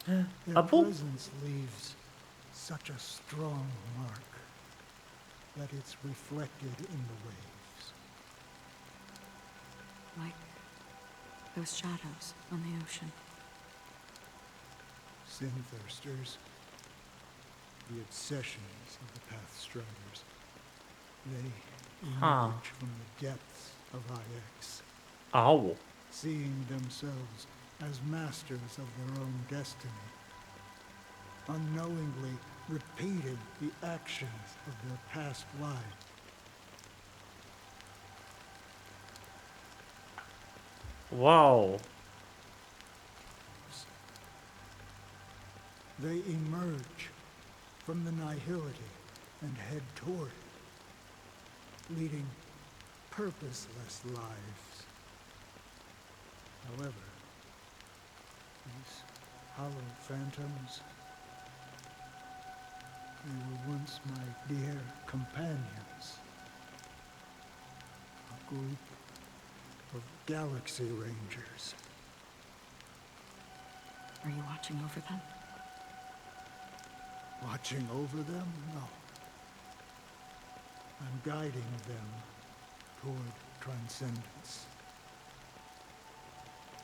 Speaker 6: their presence leaves such a strong mark that it's reflected in the waves.
Speaker 23: Like those shadows on the ocean.
Speaker 6: Sin-thirsters, the obsessions of the Pathstriders, they emerge from the depths of IX.
Speaker 1: Oh.
Speaker 6: Seeing themselves as masters of their own destiny, unknowingly repeating the actions of their past lives.
Speaker 1: Wow.
Speaker 6: They emerge from the nihility and head toward it, leading purposeless lives. However, these hollow phantoms, they were once my dear companions. A group of Galaxy Rangers.
Speaker 23: Are you watching over them?
Speaker 6: Watching over them? No. I'm guiding them toward transcendence.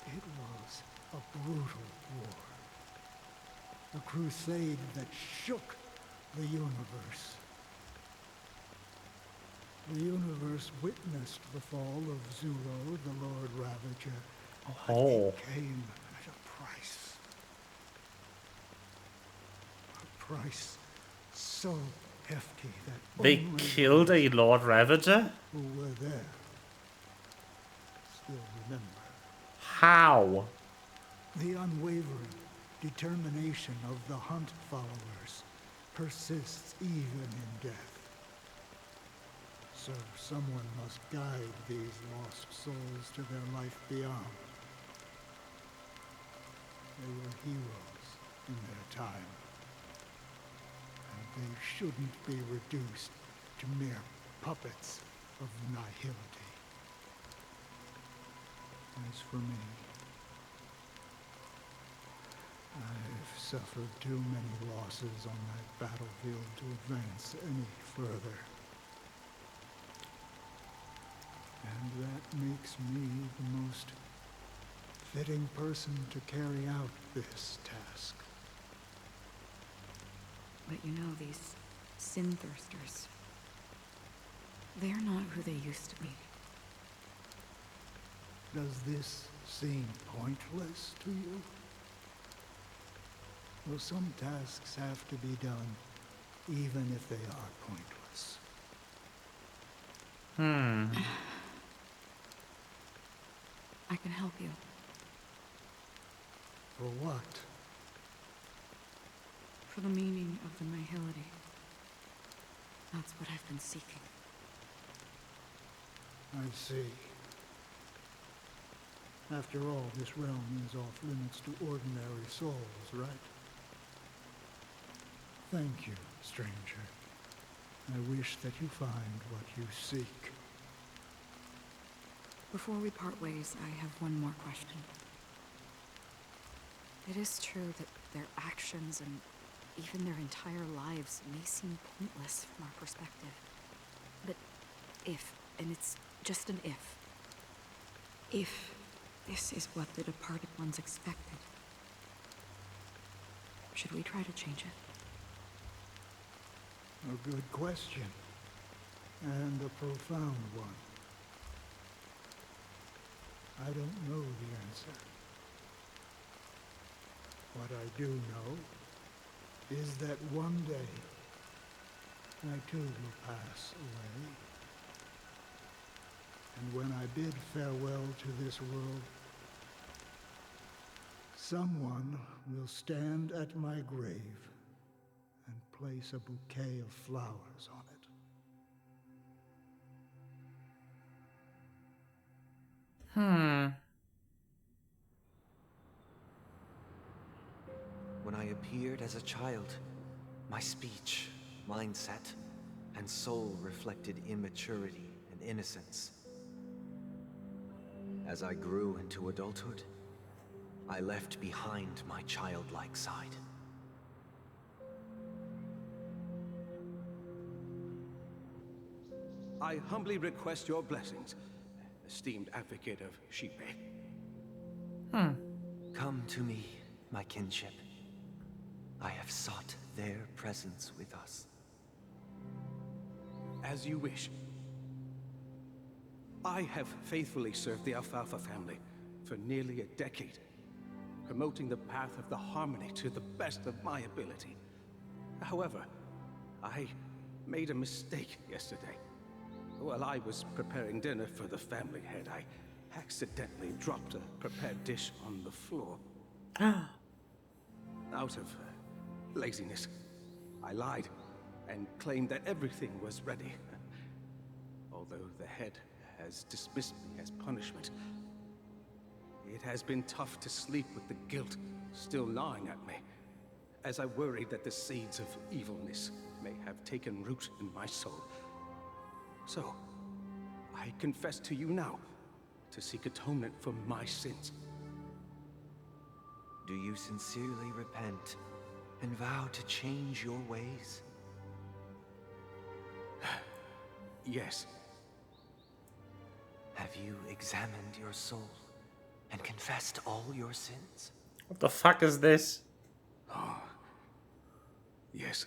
Speaker 6: It was a brutal war. A crusade that shook the universe. The universe witnessed the fall of Zuro, the Lord Ravager. But it came at a price. A price so hefty that
Speaker 1: They
Speaker 6: only
Speaker 1: killed a Lord Ravager?
Speaker 6: who were there still remember.
Speaker 1: How?
Speaker 6: The unwavering determination of the Hunt followers persists even in death. So someone must guide these lost souls to their life beyond. They were heroes in their time, and they shouldn't be reduced to mere puppets of nihility. As for me, I've suffered too many losses on that battlefield to advance any further. And that makes me the most fitting person to carry out this task.
Speaker 23: But you know, these sin thirsters, they're not who they used to be.
Speaker 6: Does this seem pointless to you? Well, some tasks have to be done, even if they are pointless.
Speaker 23: I can help you.
Speaker 6: For what?
Speaker 23: For the meaning of the nihility. That's what I've been seeking.
Speaker 6: I see. After all, this realm is off limits to ordinary souls, right? Thank you, stranger. I wish that you find what you seek.
Speaker 23: Before we part ways, I have one more question. It is true that their actions and even their entire lives may seem pointless from our perspective. But if, and it's just an if this is what the departed ones expected, should we try to change it?
Speaker 6: A good question, and a profound one. I don't know the answer. What I do know is that one day I too will pass away. And when I bid farewell to this world, someone will stand at my grave and place a bouquet of flowers on it.
Speaker 18: When I appeared as a child, my speech, mindset, and soul reflected immaturity and innocence. As I grew into adulthood, I left behind my childlike side.
Speaker 2: I humbly request your blessings, esteemed advocate of Shipe.
Speaker 18: Come to me, my kinship. I have sought their presence with us.
Speaker 2: As you wish. I have faithfully served the Alfalfa family for nearly a decade, promoting the path of the harmony to the best of my ability. However, I made a mistake yesterday. While I was preparing dinner for the family head, I accidentally dropped a prepared dish on the floor. Out of laziness, I lied and claimed that everything was ready. Although the head has dismissed me as punishment, it has been tough to sleep with the guilt still gnawing at me, as I worried that the seeds of evilness may have taken root in my soul. So, I confess to you now to seek atonement for my sins.
Speaker 18: Do you sincerely repent and vow to change your ways?
Speaker 2: Yes.
Speaker 18: Have you examined your soul and confessed all your sins?
Speaker 1: What the fuck is this?
Speaker 5: Yes.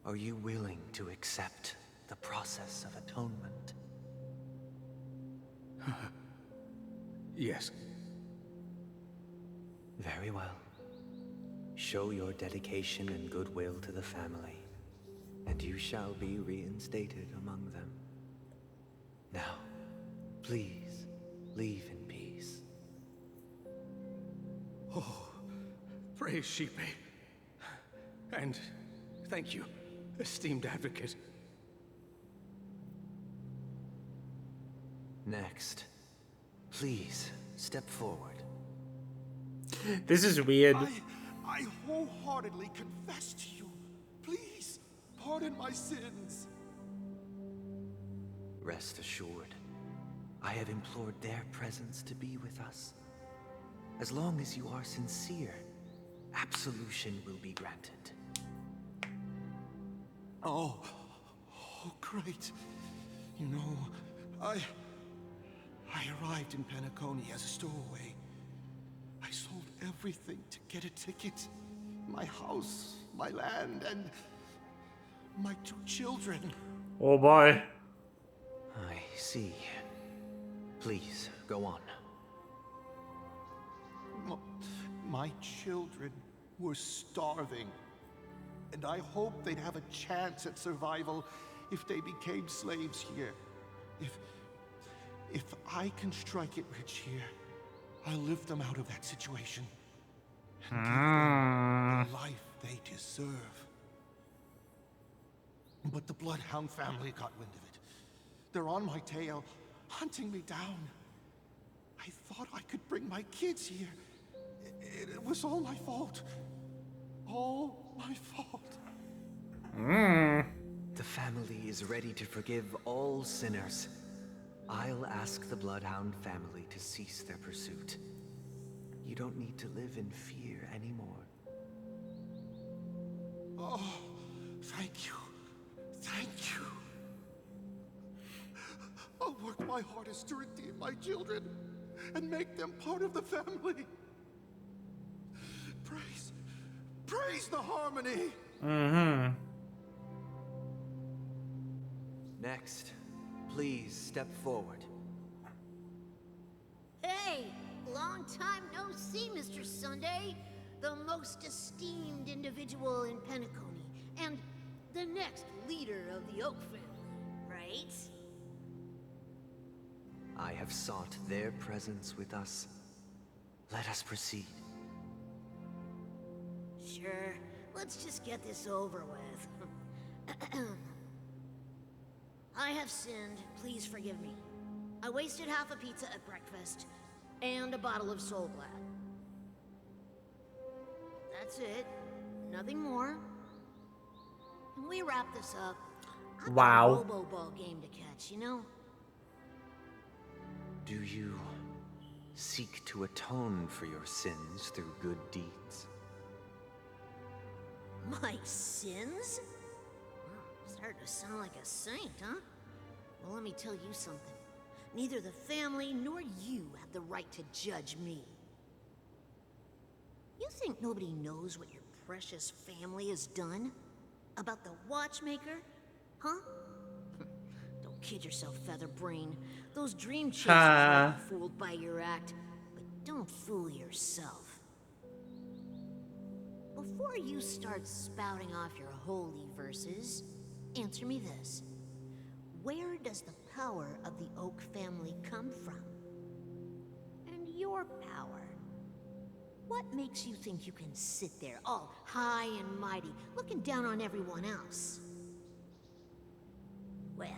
Speaker 18: Are you willing to accept the process of atonement?
Speaker 5: Yes.
Speaker 18: Very well. Show your dedication and goodwill to the family, and you shall be reinstated among them. Now, please, leave in peace.
Speaker 5: Oh, praise Sheepy. And thank you, esteemed advocate.
Speaker 18: Next, please step forward.
Speaker 1: This is weird.
Speaker 8: I wholeheartedly confess to you. Please, pardon my sins.
Speaker 18: Rest assured, I have implored their presence to be with us. As long as you are sincere, absolution will be granted.
Speaker 8: Oh, great. You know, I arrived in Penacony as a stowaway. I sold everything to get a ticket. My house, my land, and my 2 children.
Speaker 1: Oh boy.
Speaker 18: I see. Please, go on.
Speaker 8: My children were starving, and I hoped they'd have a chance at survival if they became slaves here. If I can strike it rich here, I'll lift them out of that situation and give them the life they deserve. But the Bloodhound family got wind of it. They're on my tail, hunting me down. I thought I could bring my kids here. It was all my fault. All my fault.
Speaker 18: The family is ready to forgive all sinners. I'll ask the Bloodhound family to cease their pursuit. You don't need to live in fear anymore.
Speaker 8: Oh, thank you. Thank you. I'll work my hardest to redeem my children and make them part of the family. Praise the harmony.
Speaker 18: Next, please step forward.
Speaker 10: Hey, long time no see, Mr. Sunday. The most esteemed individual in Penacony, and the next leader of the Oak family, right?
Speaker 18: I have sought their presence with us. Let us proceed.
Speaker 10: Sure, let's just get this over with. I have sinned, please forgive me. I wasted half a pizza at breakfast, and a bottle of Soul Glad. That's it, nothing more. Can we wrap this up? I've got a Robo Ball game to catch, you know?
Speaker 18: Do you seek to atone for your sins through good deeds?
Speaker 10: My sins? Starting to sound like a saint, huh? Well, let me tell you something. Neither the family nor you have the right to judge me. You think nobody knows what your precious family has done? About the watchmaker? Huh? Don't kid yourself, Featherbrain. Those dream chasers might be fooled by your act, but don't fool yourself. Before you start spouting off your holy verses, answer me this. Where does the power of the Oak family come from? And your power? What makes you think you can sit there all high and mighty, looking down on everyone else? Well,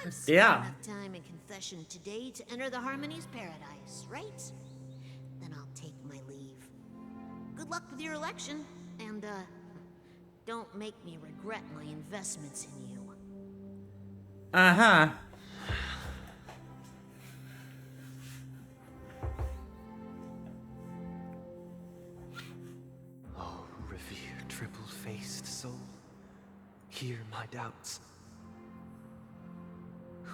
Speaker 10: I've spent enough time in confession today to enter the Harmony's paradise, right? Then I'll take my leave. Good luck with your election, and don't make me regret my investments in you.
Speaker 18: Oh, revered triple-faced soul, hear my doubts.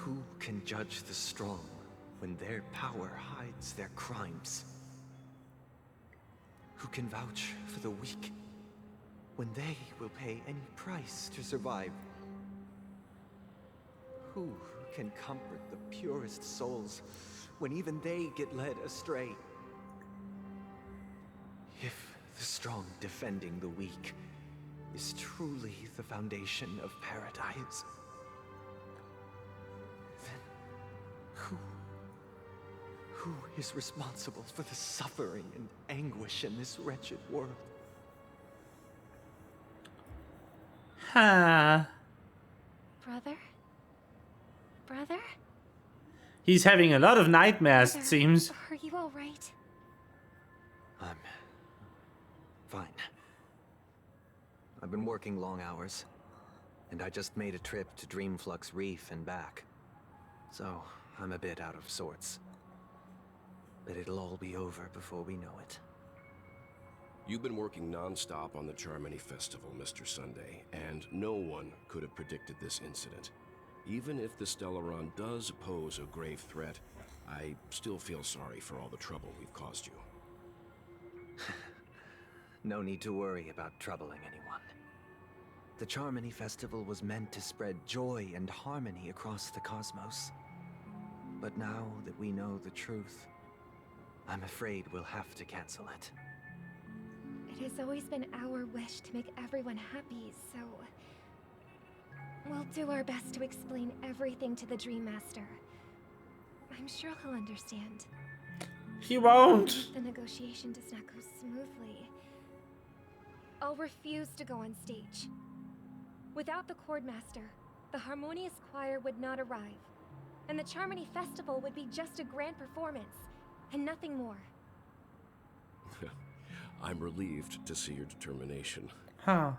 Speaker 18: Who can judge the strong when their power hides their crimes? Who can vouch for the weak when they will pay any price to survive? Who can comfort the purest souls when even they get led astray? If the strong defending the weak is truly the foundation of paradise, then who is responsible for the suffering and anguish in this wretched world?
Speaker 1: Huh.
Speaker 3: Brother? Brother?
Speaker 1: He's having a lot of nightmares, it
Speaker 3: Brother,
Speaker 1: seems.
Speaker 3: Are you alright?
Speaker 18: I'm fine. I've been working long hours, and I just made a trip to Dreamflux Reef and back. So, I'm a bit out of sorts. But it'll all be over before we know it.
Speaker 15: You've been working non-stop on the Charmony Festival, Mr. Sunday, and no one could have predicted this incident. Even if the Stellaron does pose a grave threat, I still feel sorry for all the trouble we've caused you.
Speaker 18: No need to worry about troubling anyone. The Charmony Festival was meant to spread joy and harmony across the cosmos. But now that we know the truth, I'm afraid we'll have to cancel it.
Speaker 3: It has always been our wish to make everyone happy, so... we'll do our best to explain everything to the Dream Master. I'm sure he'll understand.
Speaker 1: He won't!
Speaker 3: If the negotiation does not go smoothly, I'll refuse to go on stage. Without the Chord Master, the Harmonious Choir would not arrive, and the Charmony Festival would be just a grand performance, and nothing more.
Speaker 15: I'm relieved to see your determination.
Speaker 1: Huh.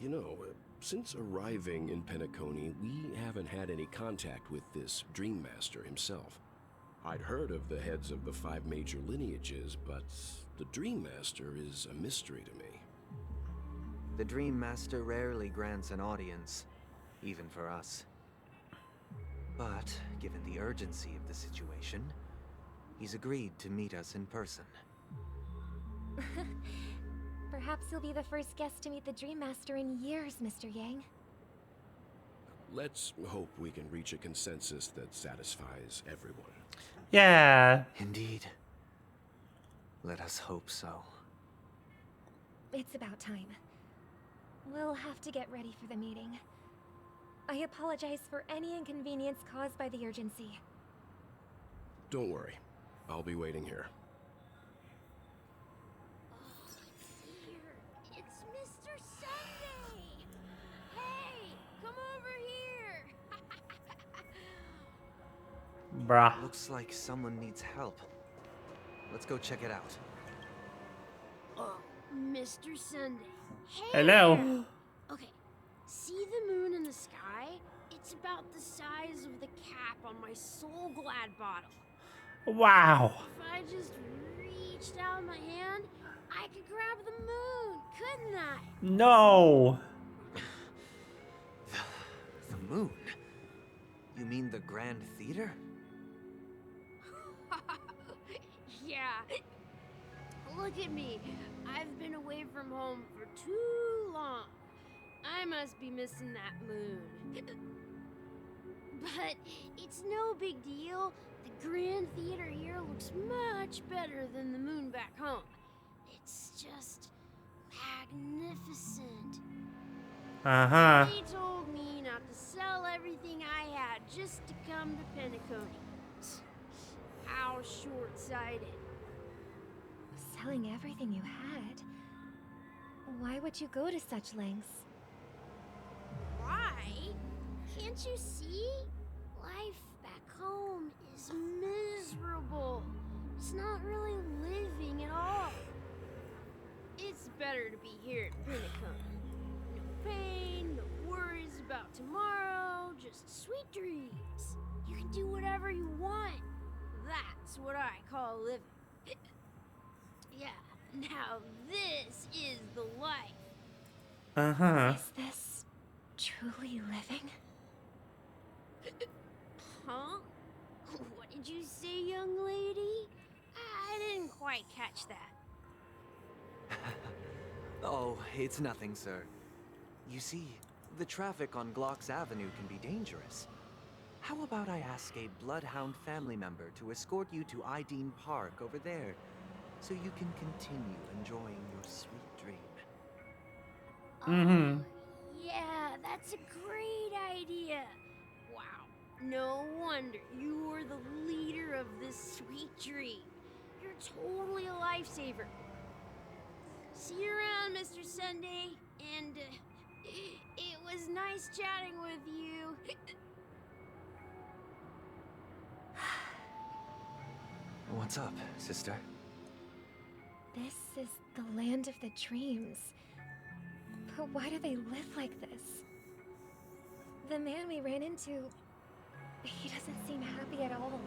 Speaker 15: You know, since arriving in Penacony, we haven't had any contact with this Dream Master himself. I'd heard of the heads of the 5 major lineages, but the Dream Master is a mystery to me.
Speaker 18: The Dream Master rarely grants an audience, even for us. But, given the urgency of the situation, he's agreed to meet us in person.
Speaker 3: Perhaps you'll be the first guest to meet the Dream Master in years, Mr. Yang.
Speaker 15: Let's hope we can reach a consensus that satisfies everyone.
Speaker 1: Yeah.
Speaker 18: Indeed. Let us hope so.
Speaker 3: It's about time. We'll have to get ready for the meeting. I apologize for any inconvenience caused by the urgency.
Speaker 15: Don't worry. I'll be waiting here.
Speaker 9: It's Mr. Sunday! Hey, come over here!
Speaker 1: Bruh.
Speaker 18: Looks like someone needs help. Let's go check it out.
Speaker 9: Oh, Mr. Sunday. Hey
Speaker 1: Hello.
Speaker 9: there. Okay, see the moon in the sky? It's about the size of the cap on my Soul Glad bottle.
Speaker 1: Wow.
Speaker 9: If I just reached out my hand, I could grab the moon, couldn't I?
Speaker 1: No.
Speaker 18: The moon? You mean the Grand Theater?
Speaker 9: Yeah. Look at me. I've been away from home for too long. I must be missing that moon. But it's no big deal. The Grand Theater here looks much better than the moon back home. It's just magnificent.
Speaker 1: Uh-huh.
Speaker 9: They told me not to sell everything I had just to come to Penacony. How short-sighted.
Speaker 3: Selling everything you had? Why would you go to such lengths?
Speaker 9: Why? Can't you see? Life back home is miserable. It's not really living at all. It's better to be here at Penacony. No pain, no worries about tomorrow, just sweet dreams. You can do whatever you want. That's what I call living. Yeah, now this is the life.
Speaker 1: Uh-huh.
Speaker 3: Is this truly living?
Speaker 6: did you say, young lady? I didn't quite catch that.
Speaker 18: Oh, it's nothing, sir. You see, the traffic on Glocks Avenue can be dangerous. How about I ask a Bloodhound family member to escort you to Ideen Park over there, so you can continue enjoying your sweet dream?
Speaker 1: Mm-hmm.
Speaker 6: Yeah, that's a great idea. Wow. No wonder you were the leader of this sweet dream. You're totally a lifesaver. See you around, Mr. Sunday. And it was nice chatting with you.
Speaker 18: What's up, sister?
Speaker 3: This is the land of the dreams. But why do they live like this? The man we ran into, he doesn't seem happy at all.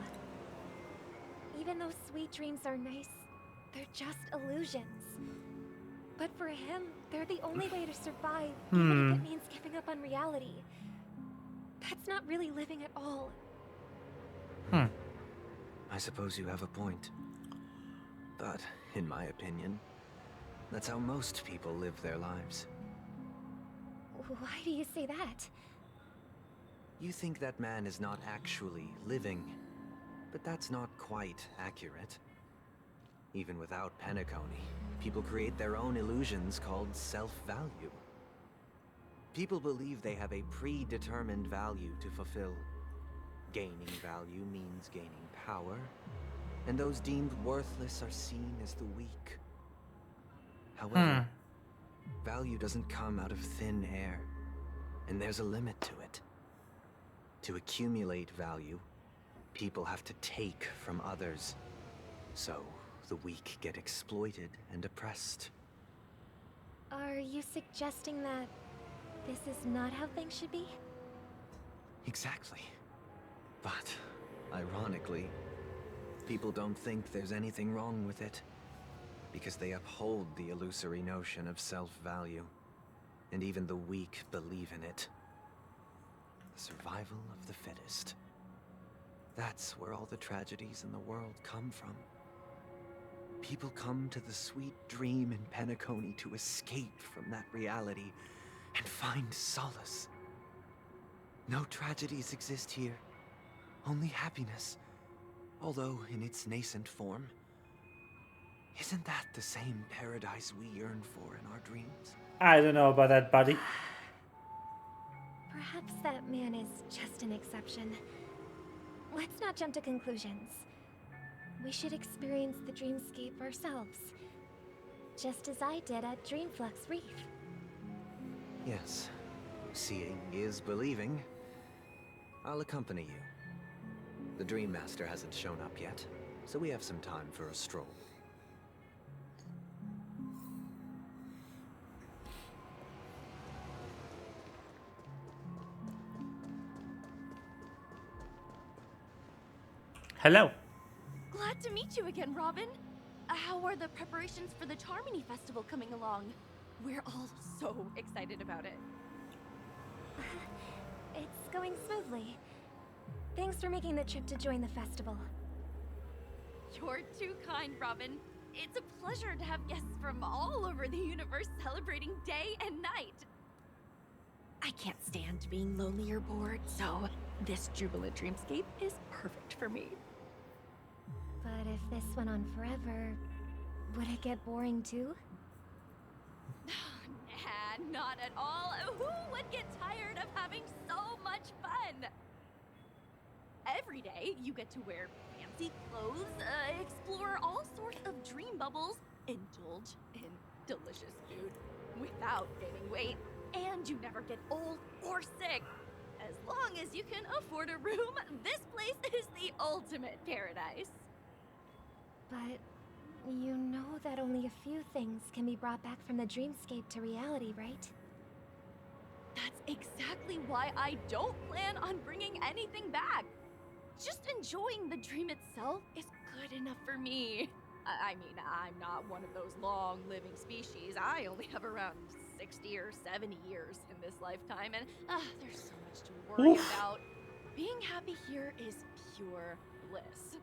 Speaker 3: Even though sweet dreams are nice, they're just illusions. But for him, they're the only way to survive, even if it means giving up on reality. That's not really living at all.
Speaker 18: I suppose you have a point. But, in my opinion, that's how most people live their lives.
Speaker 3: Why do you say that?
Speaker 18: You think that man is not actually living, but that's not quite accurate. Even without Penacony, people create their own illusions called self-value. People believe they have a predetermined value to fulfill. Gaining value means gaining power, and those deemed worthless are seen as the weak. However, value doesn't come out of thin air, and there's a limit to it. To accumulate value, people have to take from others. So, the weak get exploited and oppressed.
Speaker 3: Are you suggesting that this is not how things should be?
Speaker 18: Exactly. But, ironically, people don't think there's anything wrong with it. Because they uphold the illusory notion of self-value. And even the weak believe in it. The survival of the fittest. That's where all the tragedies in the world come from. People come to the sweet dream in Penacony to escape from that reality and find solace. No tragedies exist here, only happiness, although in its nascent form. Isn't that the same paradise we yearn for in our dreams?
Speaker 1: I don't know about that, buddy.
Speaker 3: Perhaps that man is just an exception. Let's not jump to conclusions. We should experience the dreamscape ourselves. Just as I did at Dreamflux Reef.
Speaker 18: Yes, seeing is believing. I'll accompany you. The Dream Master hasn't shown up yet, so we have some time for a stroll.
Speaker 1: Hello.
Speaker 9: Glad to meet you again, Robin. How are the preparations for the Charmony Festival coming along? We're all so excited about it.
Speaker 3: It's going smoothly. Thanks for making the trip to join the festival.
Speaker 9: You're too kind, Robin. It's a pleasure to have guests from all over the universe celebrating day and night. I can't stand being lonely or bored, so this jubilant dreamscape is perfect for me.
Speaker 3: But if this went on forever, would it get boring too?
Speaker 9: Nah, not at all. Who would get tired of having so much fun? Every day, you get to wear fancy clothes, explore all sorts of dream bubbles, indulge in delicious food without gaining weight, and you never get old or sick. As long as you can afford a room, this place is the ultimate paradise.
Speaker 3: But you know that only a few things can be brought back from the dreamscape to reality, right?
Speaker 9: That's exactly why I don't plan on bringing anything back. Just enjoying the dream itself is good enough for me. I mean, I'm not one of those long-living species. I only have around 60 or 70 years in this lifetime, and there's so much to worry about. Being happy here is pure bliss.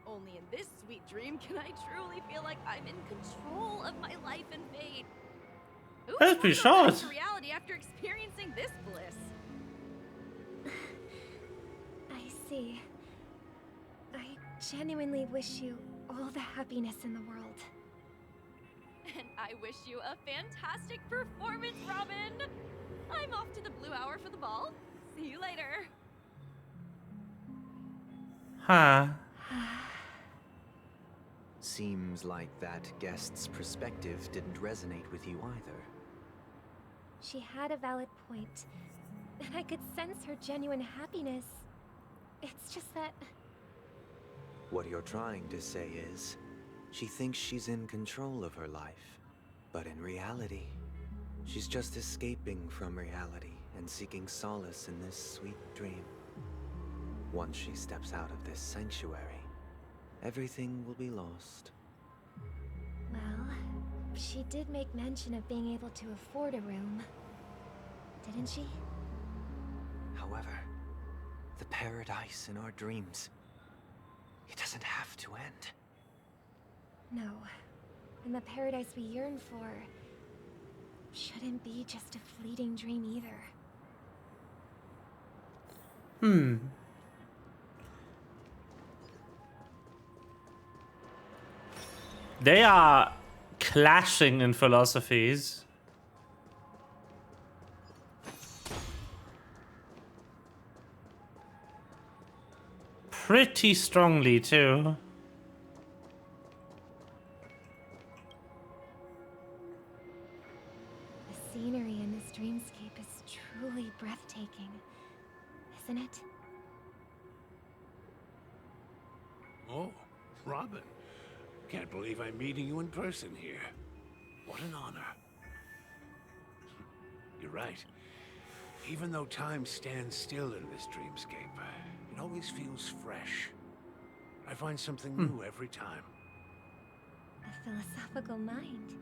Speaker 9: Only in this sweet dream can I truly feel like I'm in control of my life and fate. Who
Speaker 1: That's pretty
Speaker 9: would go back
Speaker 1: short.
Speaker 9: to reality after experiencing this bliss?
Speaker 3: I see. I genuinely wish you all the happiness in the world.
Speaker 9: And I wish you a fantastic performance, Robin! I'm off to the Blue Hour for the ball. See you later.
Speaker 1: Huh.
Speaker 18: Seems like that guest's perspective didn't resonate with you either.
Speaker 3: She had a valid point, and I could sense her genuine happiness. It's just that...
Speaker 18: What you're trying to say is, she thinks she's in control of her life. But in reality, she's just escaping from reality and seeking solace in this sweet dream. Once she steps out of this sanctuary, everything will be lost.
Speaker 3: Well, she did make mention of being able to afford a room. Didn't she?
Speaker 18: However, the paradise in our dreams, it doesn't have to end.
Speaker 3: No. And the paradise we yearn for shouldn't be just a fleeting dream either.
Speaker 1: They are clashing in philosophies. Pretty strongly, too.
Speaker 3: The scenery in this dreamscape is truly breathtaking, isn't it?
Speaker 11: Oh, Robin. Can't believe I'm meeting you in person here. What an honor. You're right. Even though time stands still in this dreamscape, it always feels fresh. I find something new every time.
Speaker 3: A philosophical mind.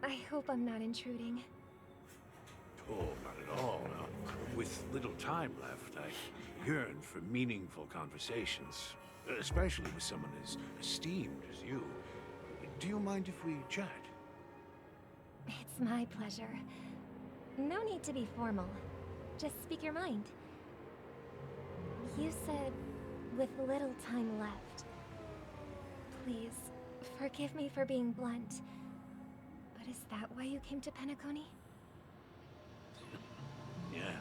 Speaker 3: I hope I'm not intruding.
Speaker 11: Oh, not at all. No. With little time left, I yearn for meaningful conversations, especially with someone as esteemed as you. Do you mind if we chat?
Speaker 3: It's my pleasure. No need to be formal. Just speak your mind. You said, with little time left. Please, forgive me for being blunt. But is that why you came to Penacony?
Speaker 11: Yeah.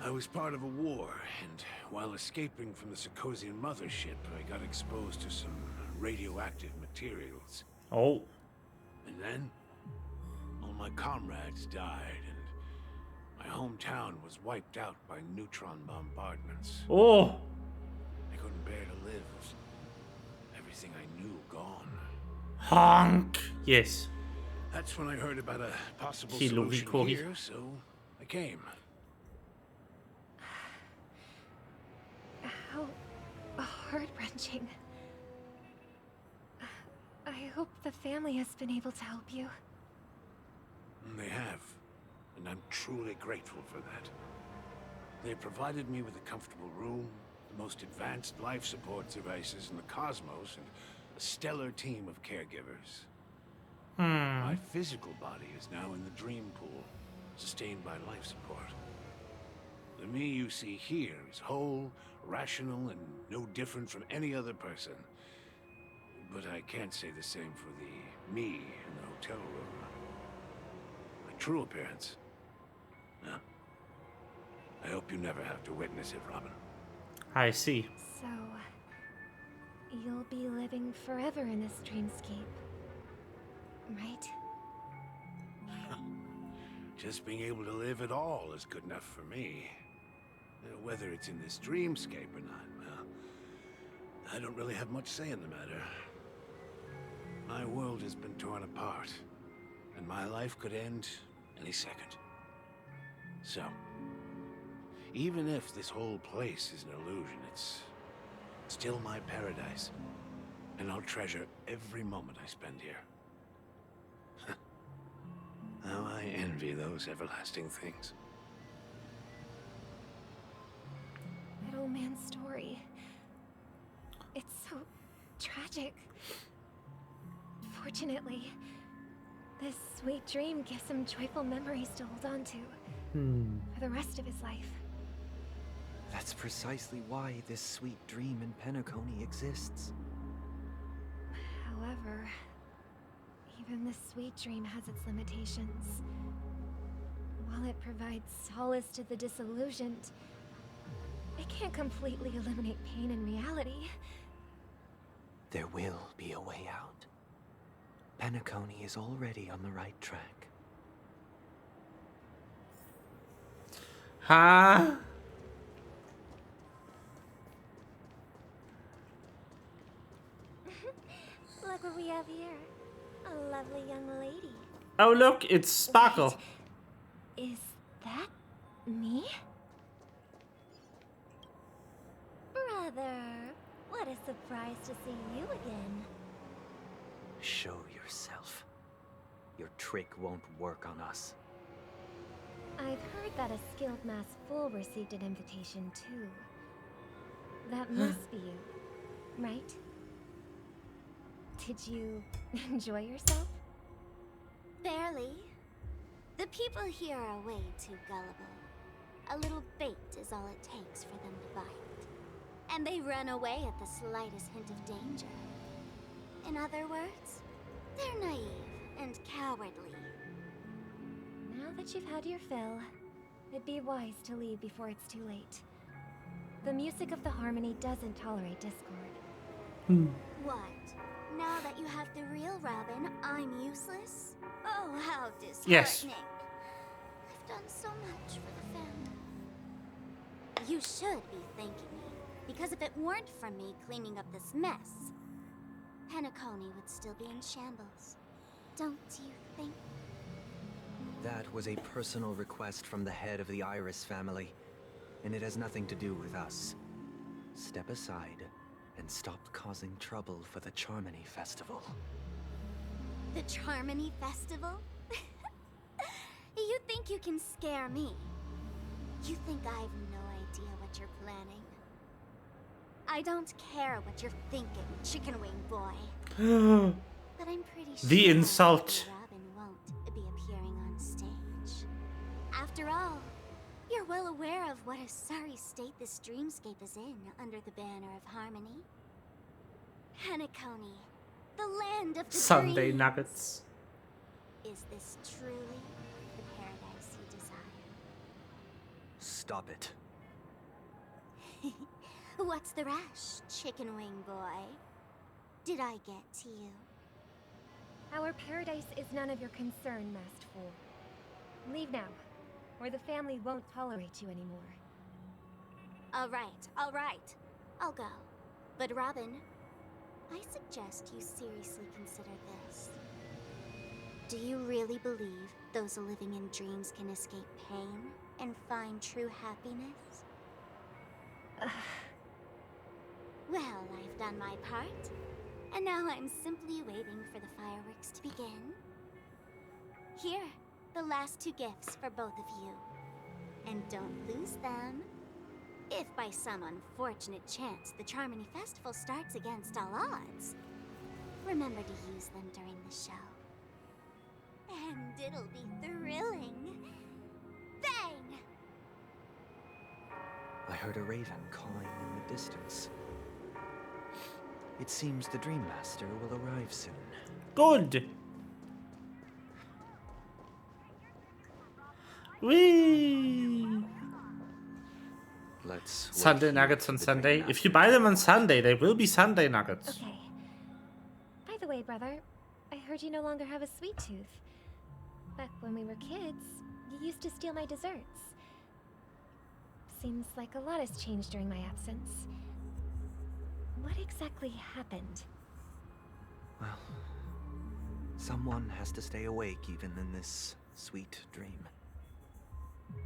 Speaker 11: I was part of a war, and while escaping from the Sarkosian mothership, I got exposed to some radioactive materials.
Speaker 1: Oh.
Speaker 11: And then, all my comrades died, and my hometown was wiped out by neutron bombardments.
Speaker 1: Oh.
Speaker 11: I couldn't bear to live with everything I knew gone.
Speaker 1: Honk. Yes.
Speaker 11: That's when I heard about a possible
Speaker 1: Hello,
Speaker 11: solution
Speaker 1: Victory.
Speaker 11: here, so I came.
Speaker 3: How heart-wrenching. I hope the family has been able to help you.
Speaker 11: They have, and I'm truly grateful for that. They provided me with a comfortable room, the most advanced life support devices in the cosmos, and a stellar team of caregivers. My physical body is now in the dream pool, sustained by life support. The me you see here is whole, rational, and no different from any other person. But I can't say the same for the me in the hotel room. My true appearance. No. I hope you never have to witness it, Robin.
Speaker 1: I see.
Speaker 3: So, you'll be living forever in this dreamscape, right?
Speaker 11: Just being able to live at all is good enough for me. Whether it's in this dreamscape or not, well, I don't really have much say in the matter. My world has been torn apart, and my life could end any second. So, even if this whole place is an illusion, it's still my paradise, and I'll treasure every moment I spend here. How I envy those everlasting things.
Speaker 3: It'll no man's story. It's so tragic. Fortunately, this sweet dream gives him joyful memories to hold on to for the rest of his life.
Speaker 18: That's precisely why this sweet dream in Penacony exists.
Speaker 3: However, even this sweet dream has its limitations. While it provides solace to the disillusioned, it can't completely eliminate pain in reality.
Speaker 18: There will be a way out. Penacony is already on the right track.
Speaker 1: Huh?
Speaker 3: Look what we have here. A lovely young lady.
Speaker 1: Oh look, it's Sparkle.
Speaker 3: Wait, is that me? Brother, what a surprise to see you again.
Speaker 18: Show yourself. Your trick won't work on us.
Speaker 3: I've heard that a skilled mass fool received an invitation too. That must be you, right? Did you enjoy yourself?
Speaker 10: Barely. The people here are way too gullible. A little bait is all it takes for them to bite. And they run away at the slightest hint of danger. In other words, they're naive and cowardly.
Speaker 3: Now that you've had your fill, it'd be wise to leave before it's too late. The music of the harmony doesn't tolerate discord.
Speaker 10: What? Now that you have the real Robin, I'm useless? Oh, how disheartening.
Speaker 1: Yes.
Speaker 10: I've done so much for the family. You should be thanking me, because if it weren't for me cleaning up this mess, Penacony would still be in shambles. Don't you think?
Speaker 18: That was a personal request from the head of the Iris family, and it has nothing to do with us. Step aside and stop causing trouble for the Charmony Festival.
Speaker 10: The Charmony Festival? You think you can scare me? You think I have no idea what you're planning? I don't care what you're thinking, chicken wing boy. But I'm pretty sure
Speaker 1: The insult.
Speaker 10: Robin won't be appearing on stage. After all, you're well aware of what a sorry state this dreamscape is in under the banner of harmony. Penacony, the land of the
Speaker 1: Sunday
Speaker 10: dreams.
Speaker 1: nuggets.
Speaker 10: Is this truly the paradise you desire?
Speaker 18: Stop it.
Speaker 10: What's the rush, chicken wing boy? Did I get to you?
Speaker 3: Our paradise is none of your concern, masked fool. Leave now, or the family won't tolerate you anymore.
Speaker 10: All right. I'll go. But Robin, I suggest you seriously consider this. Do you really believe those living in dreams can escape pain and find true happiness? Well, I've done my part, and now I'm simply waiting for the fireworks to begin. Here, the last 2 gifts for both of you. And don't lose them. If by some unfortunate chance the Charmony Festival starts against all odds, remember to use them during the show. And it'll be thrilling. Bang!
Speaker 18: I heard a raven cawing in the distance. It seems the Dream Master will arrive soon.
Speaker 1: Good. Whee!
Speaker 18: Let's
Speaker 1: Sunday nuggets on Sunday. If you buy them on Sunday, they will be Sunday nuggets.
Speaker 3: Okay. By the way, brother, I heard you no longer have a sweet tooth. Back when we were kids, you used to steal my desserts. Seems like a lot has changed during my absence. What exactly happened?
Speaker 18: Well, someone has to stay awake even in this sweet dream.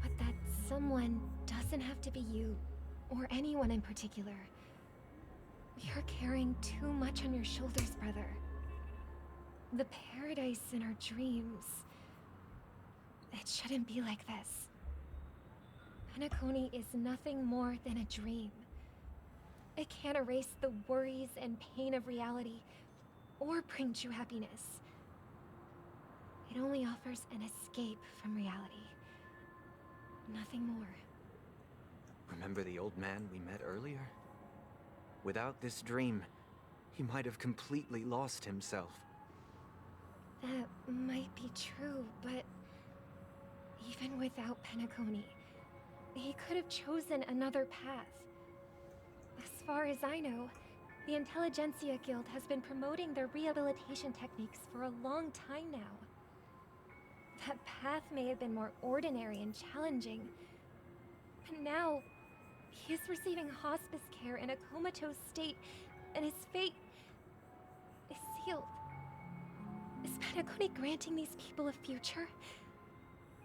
Speaker 3: But that someone doesn't have to be you, or anyone in particular. You're carrying too much on your shoulders, brother. The paradise in our dreams. It shouldn't be like this. Penacony is nothing more than a dream. It can't erase the worries and pain of reality, or bring true happiness. It only offers an escape from reality. Nothing more.
Speaker 18: Remember the old man we met earlier? Without this dream, he might have completely lost himself.
Speaker 3: That might be true, but even without Penacony, he could have chosen another path. As far as I know, the Intelligentsia Guild has been promoting their rehabilitation techniques for a long time now. That path may have been more ordinary and challenging, but now he is receiving hospice care in a comatose state, and his fate is sealed. Is Penacony granting these people a future?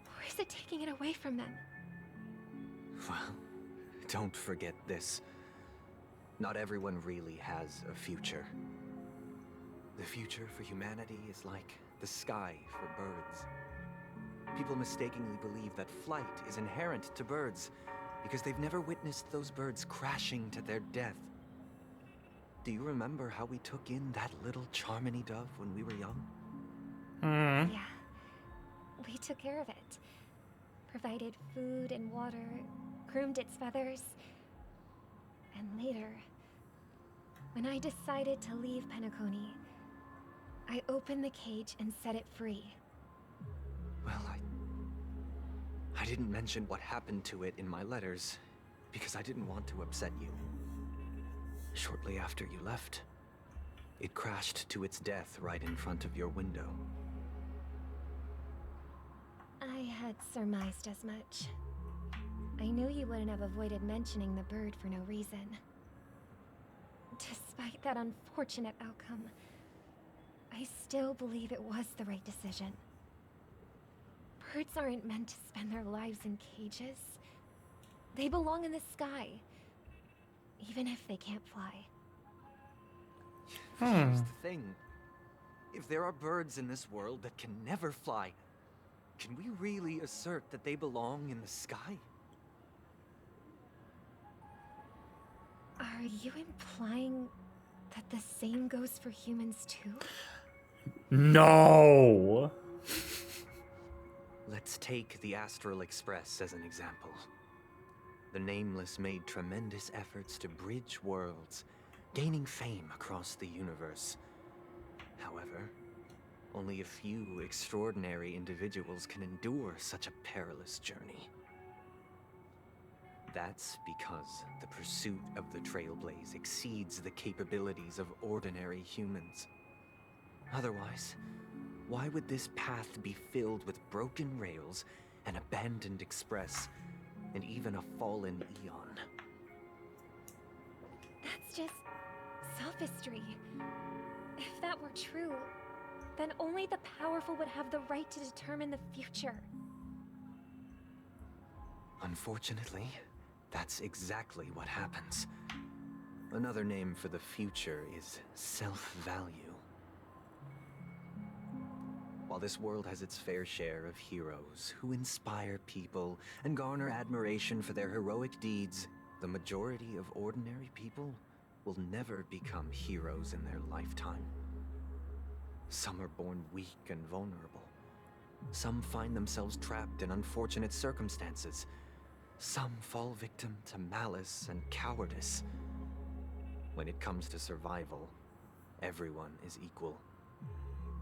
Speaker 3: Or is it taking it away from them?
Speaker 18: Well, don't forget this. Not everyone really has a future. The future for humanity is like the sky for birds. People mistakenly believe that flight is inherent to birds because they've never witnessed those birds crashing to their death. Do you remember how we took in that little Charmony dove when we were young?
Speaker 3: Yeah. We took care of it. Provided food and water, groomed its feathers. And later, when I decided to leave Penacony, I opened the cage and set it free.
Speaker 18: Well, I didn't mention what happened to it in my letters because I didn't want to upset you. Shortly after you left, it crashed to its death right in front of your window.
Speaker 3: I had surmised as much. I knew you wouldn't have avoided mentioning the bird for no reason. Despite that unfortunate outcome, I still believe it was the right decision. Birds aren't meant to spend their lives in cages. They belong in the sky, even if they can't fly.
Speaker 18: Here's the thing. If there are birds in this world that can never fly, can we really assert that they belong in the sky?
Speaker 3: Are you implying that the same goes for humans too?
Speaker 1: No!
Speaker 18: Let's take the Astral Express as an example. The Nameless made tremendous efforts to bridge worlds, gaining fame across the universe. However, only a few extraordinary individuals can endure such a perilous journey. That's because the pursuit of the Trailblaze exceeds the capabilities of ordinary humans. Otherwise, why would this path be filled with broken rails, an abandoned express, and even a fallen eon?
Speaker 3: That's just sophistry. If that were true, then only the powerful would have the right to determine the future.
Speaker 18: Unfortunately, that's exactly what happens. Another name for the future is self-value. While this world has its fair share of heroes who inspire people and garner admiration for their heroic deeds, the majority of ordinary people will never become heroes in their lifetime. Some are born weak and vulnerable. Some find themselves trapped in unfortunate circumstances. Some fall victim to malice and cowardice. When it comes to survival, everyone is equal.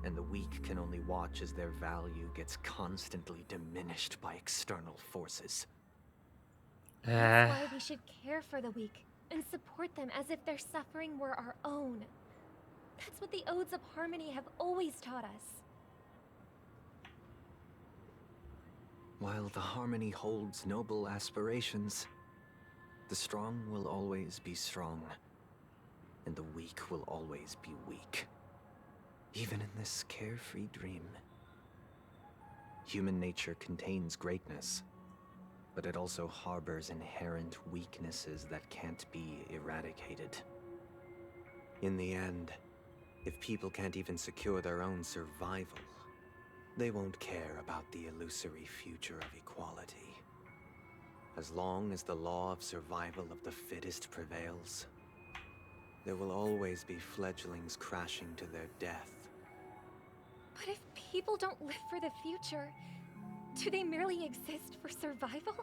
Speaker 18: And the weak can only watch as their value gets constantly diminished by external forces.
Speaker 3: That's why we should care for the weak and support them as if their suffering were our own. That's what the Odes of Harmony have always taught us.
Speaker 18: While the Harmony holds noble aspirations, the strong will always be strong, and the weak will always be weak. Even in this carefree dream. Human nature contains greatness, but it also harbors inherent weaknesses that can't be eradicated. In the end, if people can't even secure their own survival, they won't care about the illusory future of equality. As long as the law of survival of the fittest prevails, there will always be fledglings crashing to their death.
Speaker 3: But if people don't live for the future, do they merely exist for survival?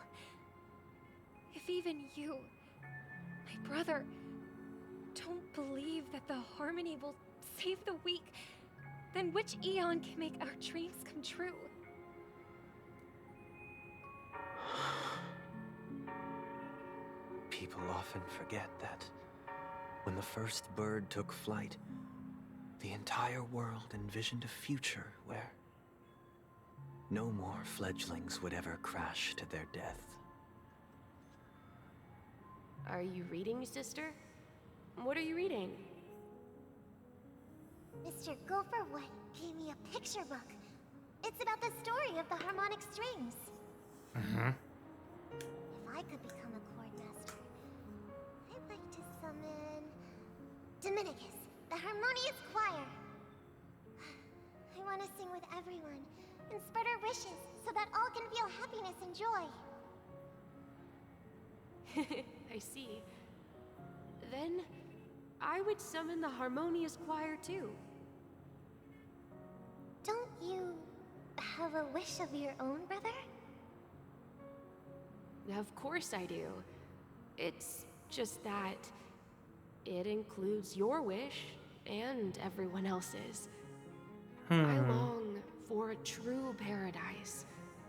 Speaker 3: If even you, my brother, don't believe that the harmony will save the weak, then which eon can make our dreams come true?
Speaker 18: People often forget that when the first bird took flight, the entire world envisioned a future where no more fledglings would ever crash to their death.
Speaker 7: Are you reading, sister? What are you reading?
Speaker 10: Mr. Gopherwood gave me a picture book. It's about the story of the harmonic strings. If I could become a chord master, I'd like to summon Dominicus, the harmonious choir. I want to sing with everyone and spread our wishes so that all can feel happiness and joy.
Speaker 7: I see. Then I would summon the harmonious choir too.
Speaker 10: Don't you have a wish of your own, brother?
Speaker 7: Of course I do. It's just that it includes your wish and everyone else's. I long for a true paradise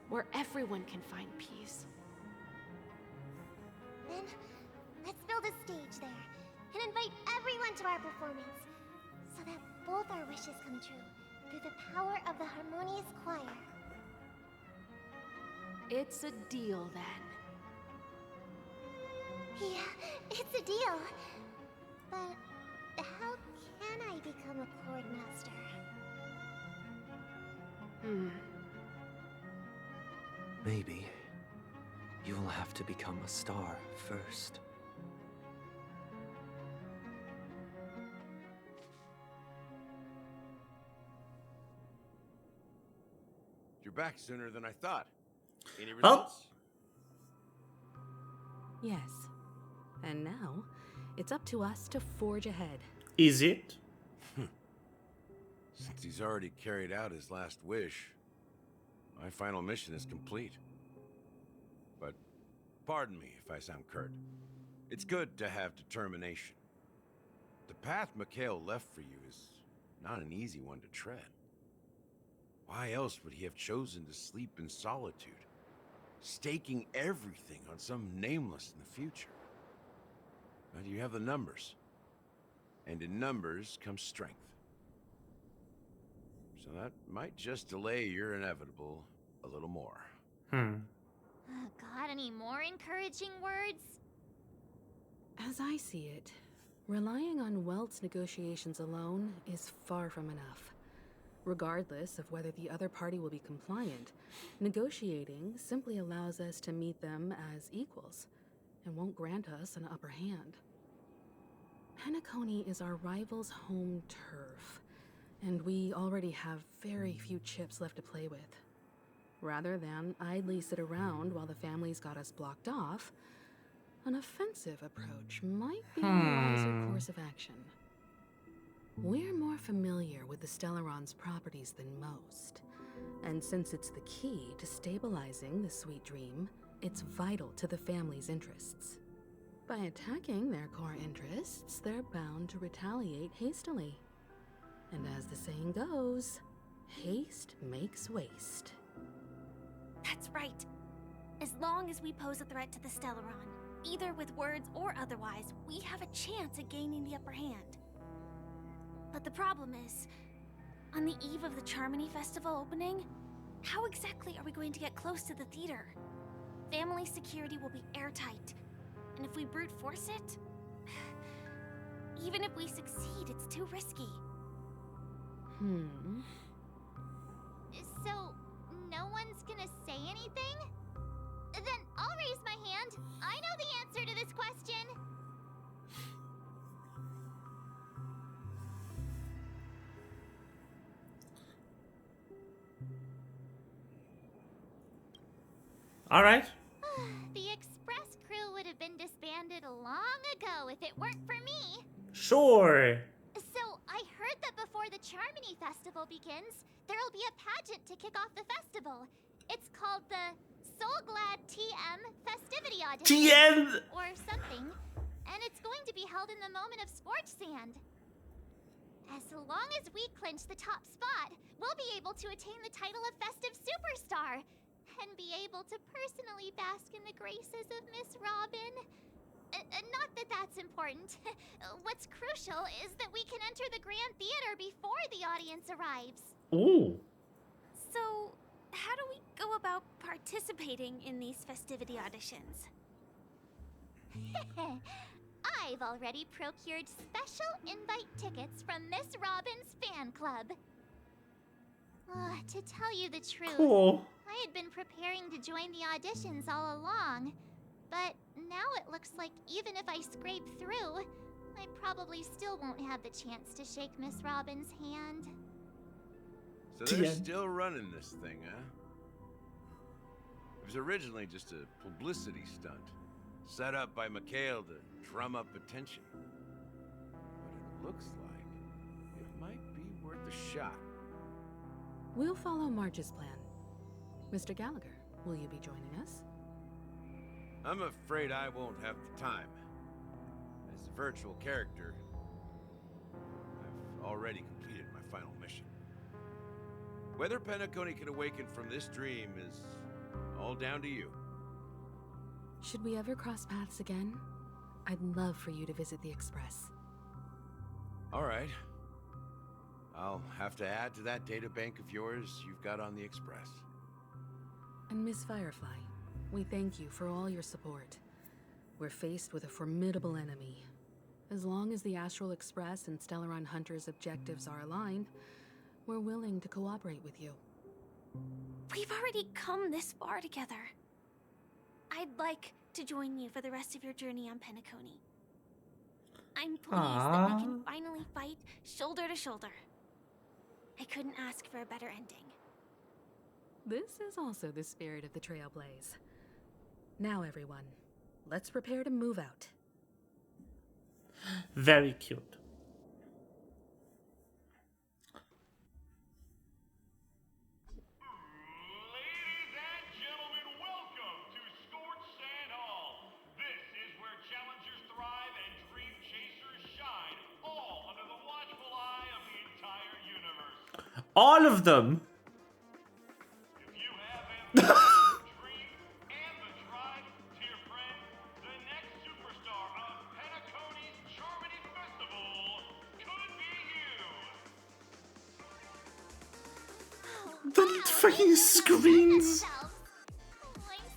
Speaker 7: where everyone can find peace.
Speaker 10: Then, let's build a stage there and invite everyone to our performance so that both our wishes come true through the power of the harmonious choir.
Speaker 7: It's a deal then.
Speaker 10: Yeah, it's a deal. But how can I become a chord master?
Speaker 18: Maybe you'll have to become a star first.
Speaker 13: You're back sooner than I thought. Any
Speaker 1: Well-
Speaker 13: results?
Speaker 16: Yes. And now, it's up to us to forge ahead.
Speaker 1: Is it?
Speaker 13: Since he's already carried out his last wish, my final mission is complete. But pardon me if I sound curt. It's good to have determination. The path Mikhail left for you is not an easy one to tread. Why else would he have chosen to sleep in solitude, staking everything on some nameless in the future? But you have the numbers, and in numbers comes strength. So that might just delay your inevitable a little more.
Speaker 10: Got any more encouraging words?
Speaker 16: As I see it, relying on Welt's negotiations alone is far from enough. Regardless of whether the other party will be compliant, negotiating simply allows us to meet them as equals and won't grant us an upper hand. Penacony is our rival's home turf, and we already have very few chips left to play with. Rather than idly sit around while the family's got us blocked off, an offensive approach might be a wiser course of action. We're more familiar with the Stellaron's properties than most, and since it's the key to stabilizing the sweet dream, it's vital to the family's interests. By attacking their core interests, they're bound to retaliate hastily. And as the saying goes, haste makes waste.
Speaker 10: That's right. As long as we pose a threat to the Stellaron, either with words or otherwise, we have a chance at gaining the upper hand. But the problem is, on the eve of the Charmony Festival opening, how exactly are we going to get close to the theater? Family security will be airtight, and if we brute force it, even if we succeed, it's too risky. So, no one's gonna say anything? Then I'll raise my hand. I know the answer to this question.
Speaker 1: All right.
Speaker 10: The express crew would have been disbanded long ago if it weren't for me.
Speaker 1: Sure.
Speaker 10: So, I heard that before the Charmony Festival begins, there'll be a pageant to kick off the festival. It's called the Soul Glad TM Festivity Audition.
Speaker 1: TM!
Speaker 10: Or something. And it's going to be held in the moment of Scorch Sand. As long as we clinch the top spot, we'll be able to attain the title of Festive Superstar. And be able to personally bask in the graces of Miss Robin. Not that that's important. What's crucial is that we can enter the Grand Theater before the audience arrives.
Speaker 1: Ooh.
Speaker 10: So, how do we go about participating in these festivity auditions? I've already procured special invite tickets from Miss Robin's fan club. To tell you the truth,
Speaker 1: Cool.
Speaker 10: I had been preparing to join the auditions all along. But now it looks like even if I scrape through, I probably still won't have the chance to shake Miss Robin's hand.
Speaker 13: So they're still running this thing, huh? It was originally just a publicity stunt, set up by Mikhail to drum up attention. But it looks like it might be worth a shot.
Speaker 16: We'll follow Marge's plan. Mr. Gallagher, will you be joining us?
Speaker 13: I'm afraid I won't have the time. As a virtual character, I've already completed my final mission. Whether Penacony can awaken from this dream is all down to you.
Speaker 16: Should we ever cross paths again? I'd love for you to visit the Express.
Speaker 13: All right. I'll have to add to that data bank of yours you've got on the Express.
Speaker 16: And Miss Firefly, we thank you for all your support. We're faced with a formidable enemy. As long as the Astral Express and Stellaron Hunter's objectives are aligned, we're willing to cooperate with you.
Speaker 10: We've already come this far together. I'd like to join you for the rest of your journey on Penacony. I'm pleased that we can finally fight shoulder to shoulder. I couldn't ask for a better ending.
Speaker 16: This is also the spirit of the Trailblaze. Now, everyone, let's prepare to move out.
Speaker 1: Very cute. All of them. The fucking screens.
Speaker 10: I'm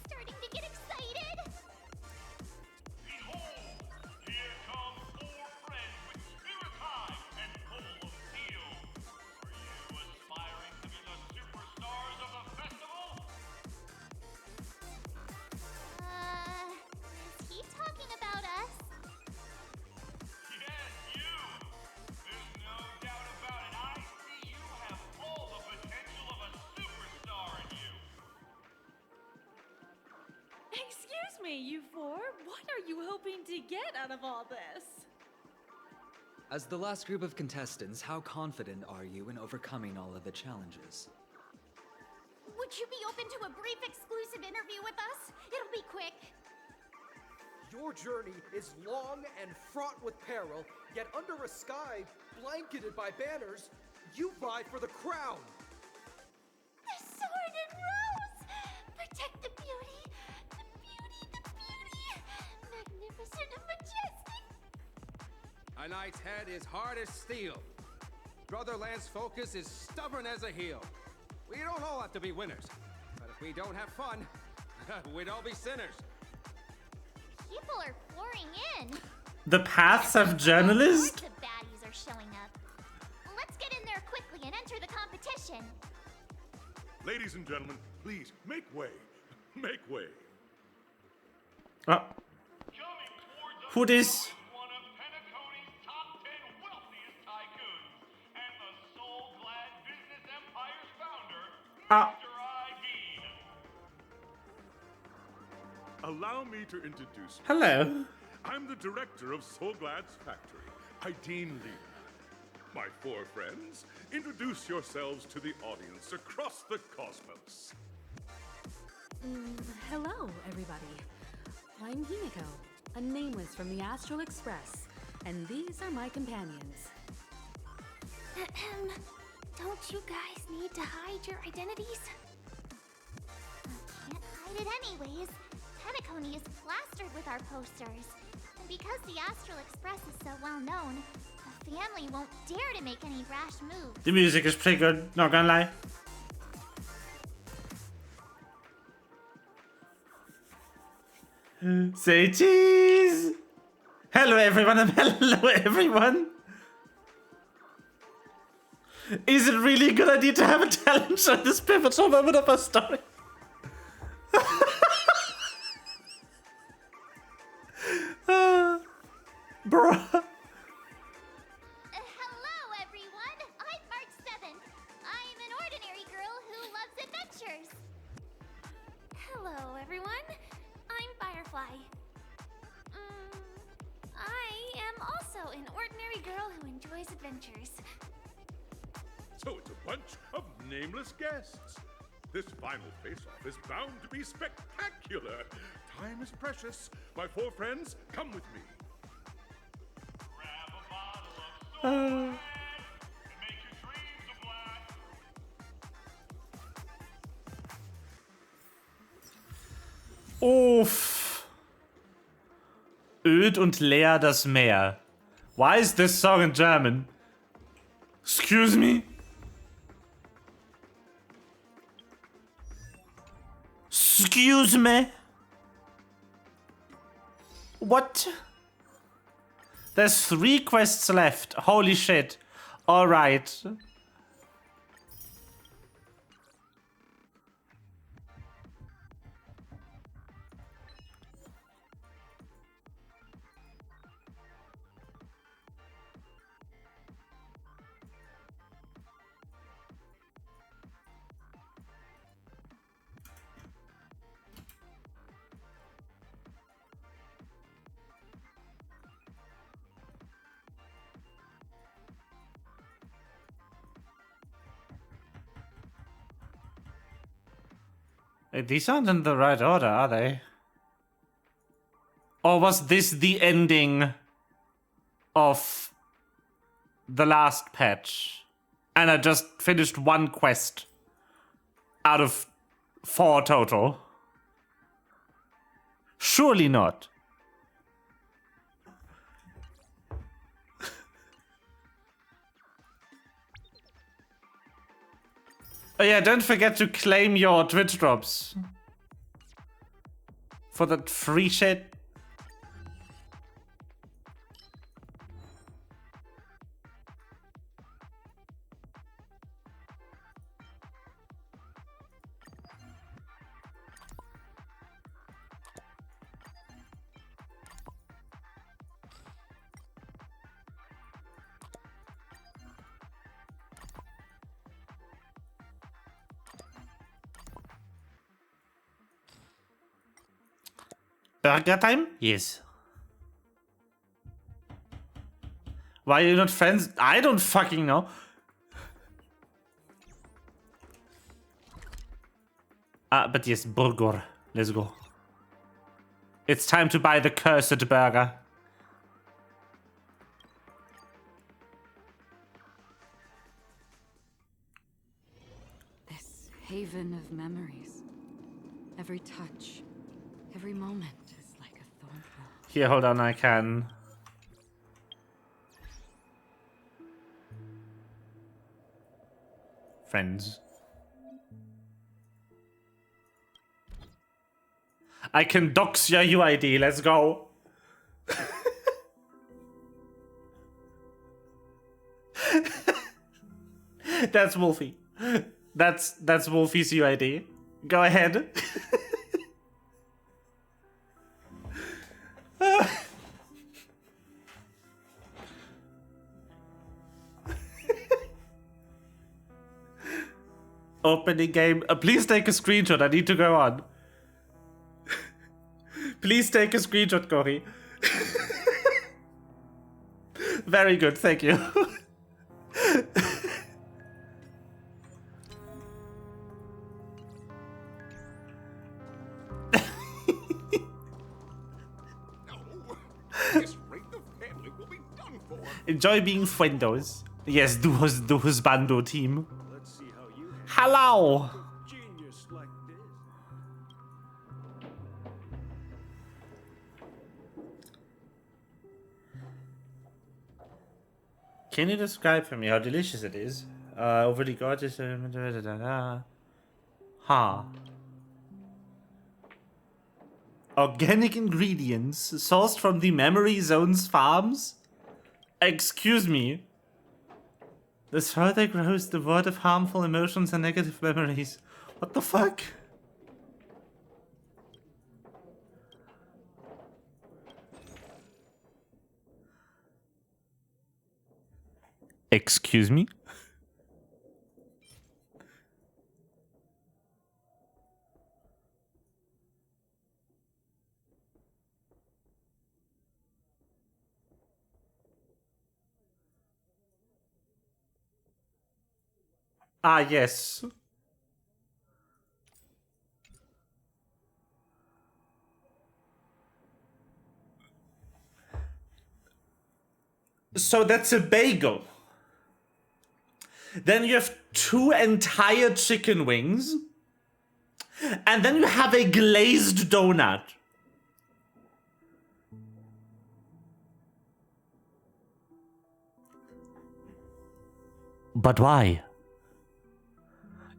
Speaker 10: starting to get excited. Is he talking about us?
Speaker 9: Excuse me, you four. What are you hoping to get out of all this?
Speaker 4: As the last group of contestants, how confident are you in overcoming all of the challenges?
Speaker 10: Would you be open to a brief exclusive interview with us? It'll be quick.
Speaker 12: Your journey is long and fraught with peril, yet under a sky blanketed by banners, you vie for the crown.
Speaker 10: The sword and rose! Protect the beauty! The beauty, the beauty! Magnificent and majestic!
Speaker 21: A knight's head is hard as steel. Brother Lance Focus is stubborn as a heel. We don't all have to be winners, but if we don't have fun, we'd all be sinners.
Speaker 10: People are pouring in.
Speaker 1: The paths of journalists?
Speaker 10: Lots of baddies are showing up. Let's get in there quickly and enter the competition.
Speaker 24: Ladies and gentlemen, please make way. Make way.
Speaker 1: Who this?
Speaker 24: Allow me to introduce you.
Speaker 1: Hello.
Speaker 24: I'm the director of Soul Glad's factory. Hygiene Leader. My four friends, introduce yourselves to the audience across the cosmos.
Speaker 16: Hello, everybody. I'm Himiko, a nameless from the Astral Express, and these are my companions.
Speaker 10: Don't you guys need to hide your identities? Can't hide it anyways. Penacony is plastered with our posters. And because the Astral Express is so well known, the family won't dare to make any rash moves.
Speaker 1: The music is pretty good, not gonna lie. Say cheese! Hello everyone and hello everyone! Is it really a good idea to have a talent show this pivotal moment of our story? Bruh.
Speaker 10: Hello, everyone. I'm March 7th. I'm an ordinary girl who loves adventures. Hello, everyone. I'm Firefly. I am also an ordinary girl who enjoys adventures.
Speaker 24: So it's a bunch of nameless guests. This final face-off is bound to be spectacular. Time is precious. My four friends, come with me.
Speaker 1: Uff. Öd und leer das Meer. Why is this song in German? Excuse me? Excuse me? What? There's 3 quests left. Holy shit. Alright. These aren't in the right order, are they? Or was this the ending of the last patch? And I just finished 1 quest out of 4 total? Surely not. Oh yeah, don't forget to claim your Twitch drops. For that free shit. Burger time? Yes. Why are you not friends? I don't fucking know. But yes, burger. Let's go. It's time to buy the cursed burger.
Speaker 23: This haven of memories. Every touch, every moment is like a thornhill.
Speaker 1: Here, hold on, I can. Friends. I can dox your UID, let's go. That's Wolfie. That's Wolfie's UID. Go ahead. Opening game. Please take a screenshot. I need to go on. Please take a screenshot, Cory. Very good, thank you.
Speaker 24: This rate the family will be done for.
Speaker 1: Enjoy being friendos. Yes, du husbando team.
Speaker 5: Let's see how you
Speaker 1: Hello.
Speaker 5: genius like this.
Speaker 1: Can you describe for me how delicious it is? Overly gorgeous. Ha. Organic ingredients sourced from the Memory Zone's farms? Excuse me. This further grows the word of harmful emotions and negative memories. What the fuck? Excuse me? Ah, yes. So that's a bagel. Then you have 2 entire chicken wings. And then you have a glazed donut. But why?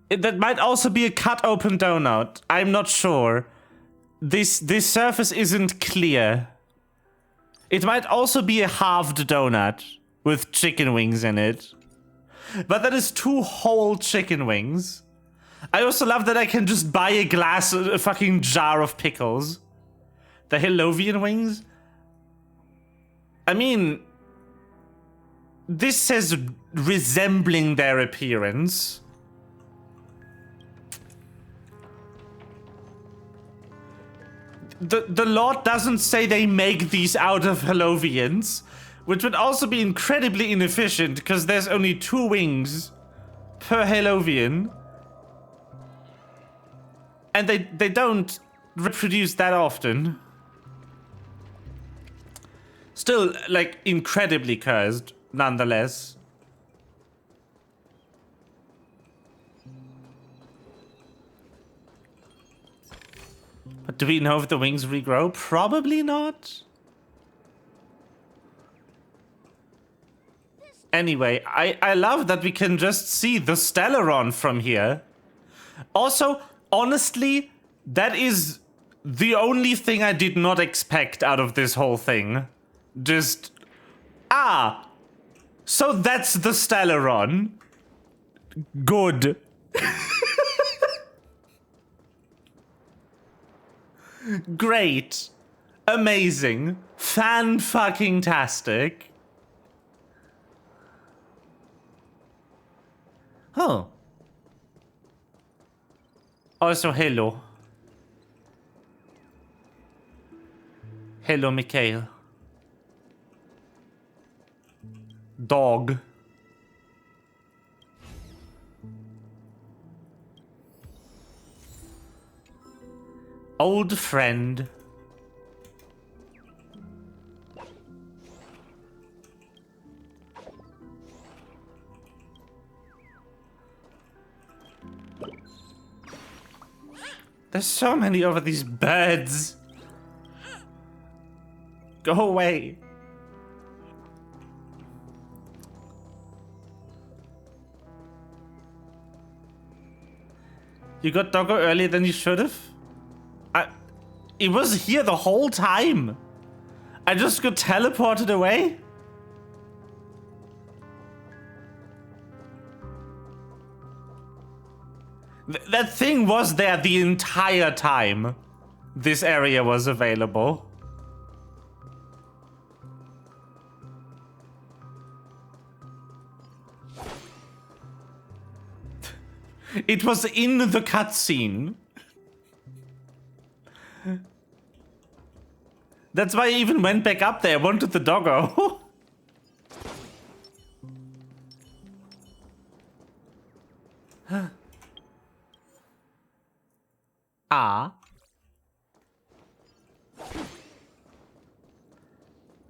Speaker 1: That might also be a cut open donut. I'm not sure. This surface isn't clear. It might also be a halved donut with chicken wings in it. But that is 2 whole chicken wings. I also love that I can just buy a fucking jar of pickles. The Hellovian wings? I mean, this says resembling their appearance. The Lord doesn't say they make these out of Hellovians, which would also be incredibly inefficient because there's only 2 wings per Hellovian. And they don't reproduce that often. Still, like, incredibly cursed, nonetheless. But do we know if the wings regrow? Probably not. Anyway, I love that we can just see the Stellaron from here. Also, honestly, that is the only thing I did not expect out of this whole thing. Just, so that's the Stellaron. Good. Great. Amazing. Fan-fucking-tastic. Oh. Also, hello. Hello, Mikhail. Dog. Old friend. There's so many over these birds. Go away. You got Doggo earlier than you should have? It was here the whole time. I just got teleported away. That thing was there the entire time this area was available. It was in the cutscene. That's why I even went back up there. I wanted the doggo.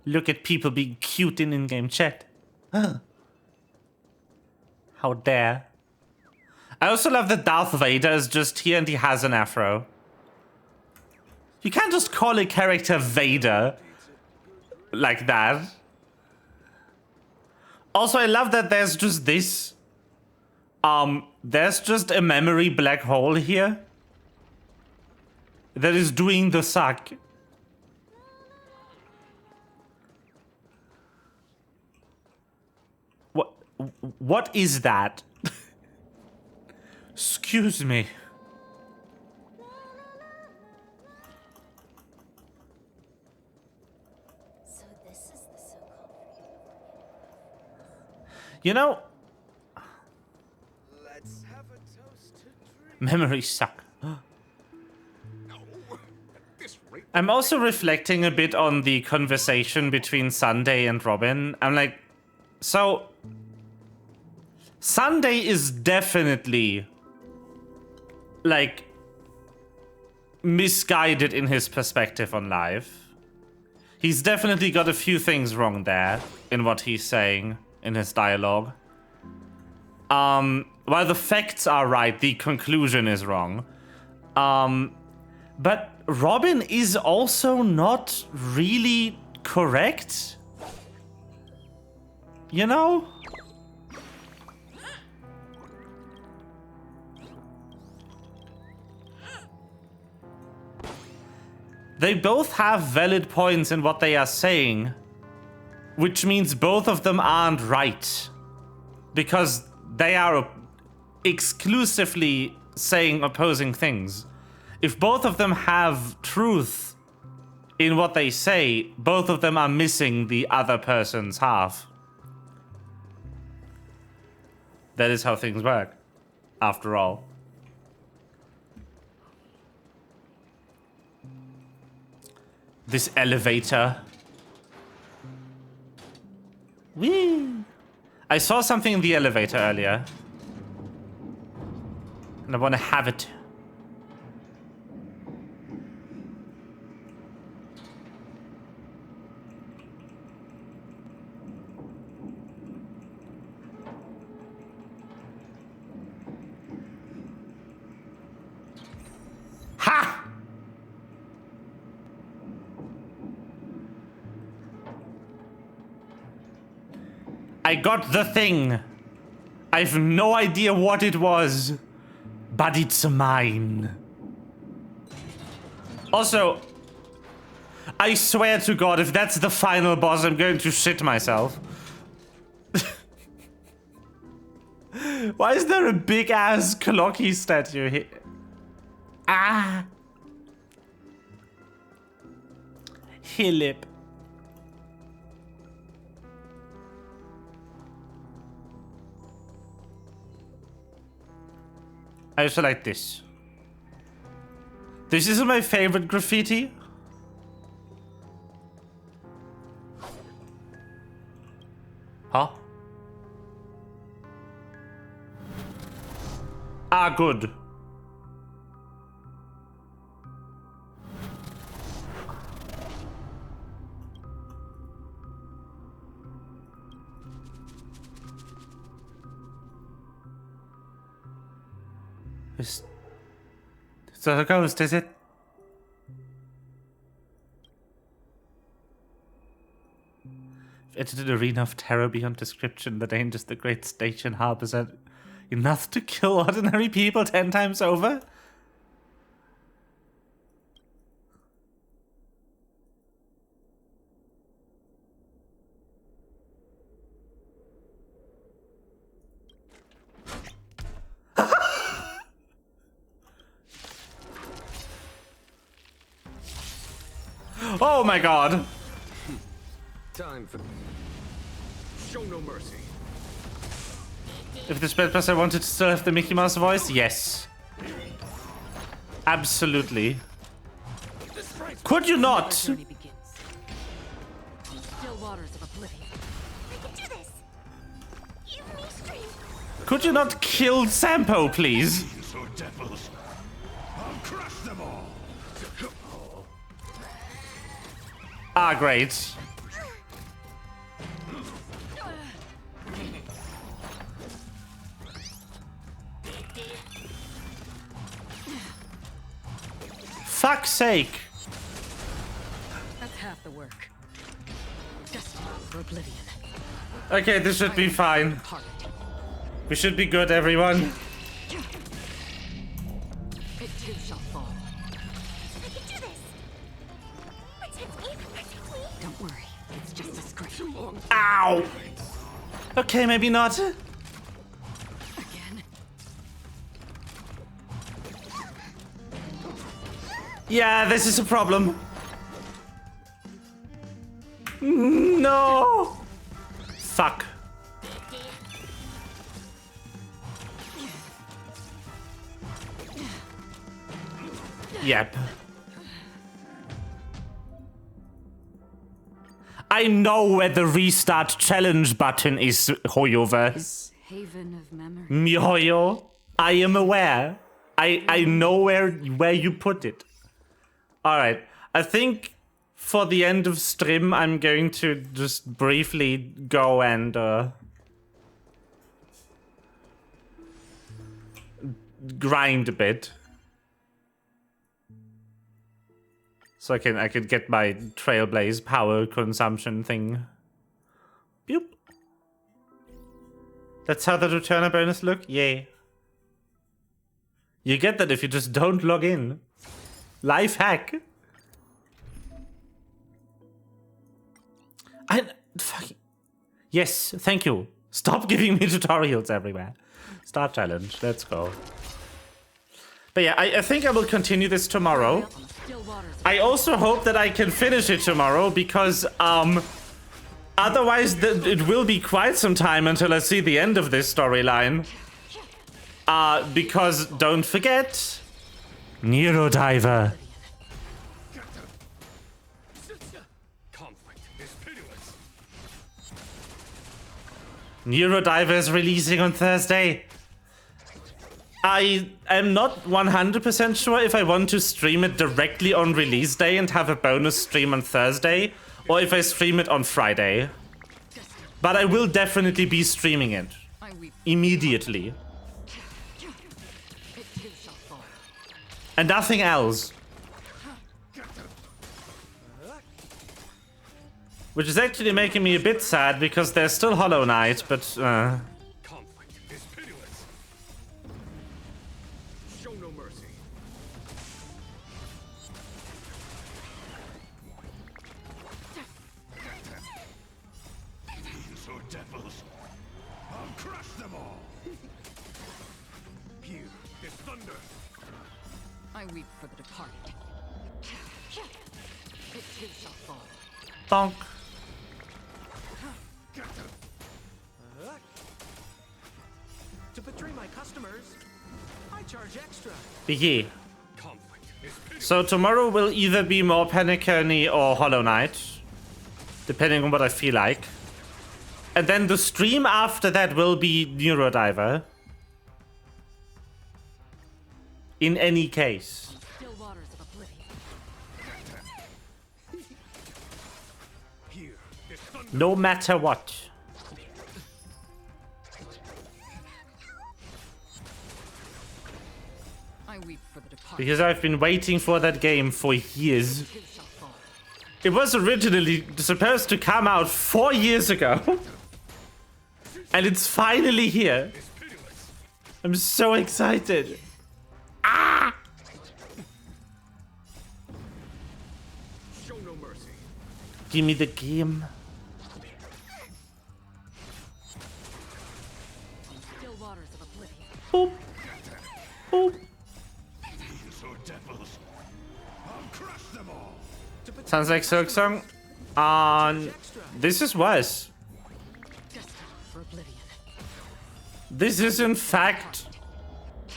Speaker 1: Look at people being cute in in-game chat. Huh. How dare. I also love that Darth Vader is just here and he has an afro. You can't just call a character Vader like that. Also, I love that there's just this. There's just a memory black hole here that is doing the suck. What is that? Excuse me.
Speaker 6: So this is the so-called
Speaker 1: You know,
Speaker 5: Let's have a toast to
Speaker 1: memories suck. I'm also reflecting a bit on the conversation between Sunday and Robin. I'm like, so Sunday is definitely like misguided in his perspective on life. He's definitely got a few things wrong there in what he's saying in his dialogue. While the facts are right, the conclusion is wrong. But Robin is also not really correct. You know? They both have valid points in what they are saying, which means both of them aren't right. Because they are exclusively saying opposing things. If both of them have truth in what they say, both of them are missing the other person's half. That is how things work, after all. This elevator. Whee! I saw something in the elevator earlier. And I want to have it. Ha! I got the thing. I've no idea what it was, but it's mine. Also, I swear to God, if that's the final boss, I'm going to shit myself. Why is there a big ass Clocky statue here? Ah. Hillip. I also like this. This is my favorite graffiti. Huh? Ah, good. It's not a ghost, is it? Entered an arena of terror beyond description. The dangers the great station harbors are enough to kill ordinary people 10 times over. Oh my god.
Speaker 5: Time for... Show no mercy.
Speaker 1: If the Spread Plus I wanted to still have the Mickey Mouse voice, yes. Absolutely. Could you not?
Speaker 6: Still waters of oblivion.
Speaker 10: I can do this. Give me strength.
Speaker 1: Could you not kill Sampo, please?
Speaker 24: So devils, I'll crush them all.
Speaker 1: Ah, great. sake.
Speaker 23: That's half the work. Destined for oblivion.
Speaker 1: Okay, this should be fine. We should be good, everyone.
Speaker 23: It too shall fall.
Speaker 10: I can do this. Protect me, protect me.
Speaker 23: Don't worry, it's just a scratch.
Speaker 1: Ow! Okay, maybe not.
Speaker 23: Again.
Speaker 1: Yeah, this is a problem. No! Fuck. Yep. I know where the restart challenge button is, Hoyoverse.
Speaker 23: Haven of memory.
Speaker 1: Mihoyo, I am aware. I know where you put it. Alright, I think for the end of stream, I'm going to just briefly go and grind a bit. So I can get my Trailblaze power consumption thing. Boop. That's how the returner bonus look? Yay. You get that if you just don't log in. Life hack. Fucking... Yes, thank you. Stop giving me tutorials everywhere. Start challenge. Let's go. But yeah, I think I will continue this tomorrow. I also hope that I can finish it tomorrow because otherwise it will be quite some time until I see the end of this storyline. Because don't forget, Neurodiver. Neurodiver is releasing on Thursday. I am not 100% sure if I want to stream it directly on release day and have a bonus stream on Thursday, or if I stream it on Friday. But I will definitely be streaming it immediately. And nothing else. Which is actually making me a bit sad because there's still Hollow Knight, but
Speaker 5: Conflict is pitiless. Show no mercy.
Speaker 24: Fiends or devils, I'll crush them all.
Speaker 5: Here is thunder.
Speaker 23: I weep for the departed. It too shall fall.
Speaker 1: bonk.
Speaker 12: To betray my customers, I charge extra.
Speaker 1: Yeah. So tomorrow will either be more Penacony or Hollow Knight, depending on what I feel like. And then the stream after that will be Neurodiver. In any case.
Speaker 23: Still waters of oblivion.
Speaker 1: No matter what.
Speaker 23: I weep for the departed.
Speaker 1: Because I've been waiting for that game for years. It was originally supposed to come out 4 years ago. And it's finally here. I'm so excited. Ah!
Speaker 5: Show no mercy.
Speaker 1: Give me the game.
Speaker 23: Still waters of oblivion.
Speaker 1: Boop. Boop.
Speaker 24: Fiends or devils, I'll crush them all.
Speaker 1: Sounds like Silksong. This is worse.
Speaker 23: For oblivion.
Speaker 1: This is in fact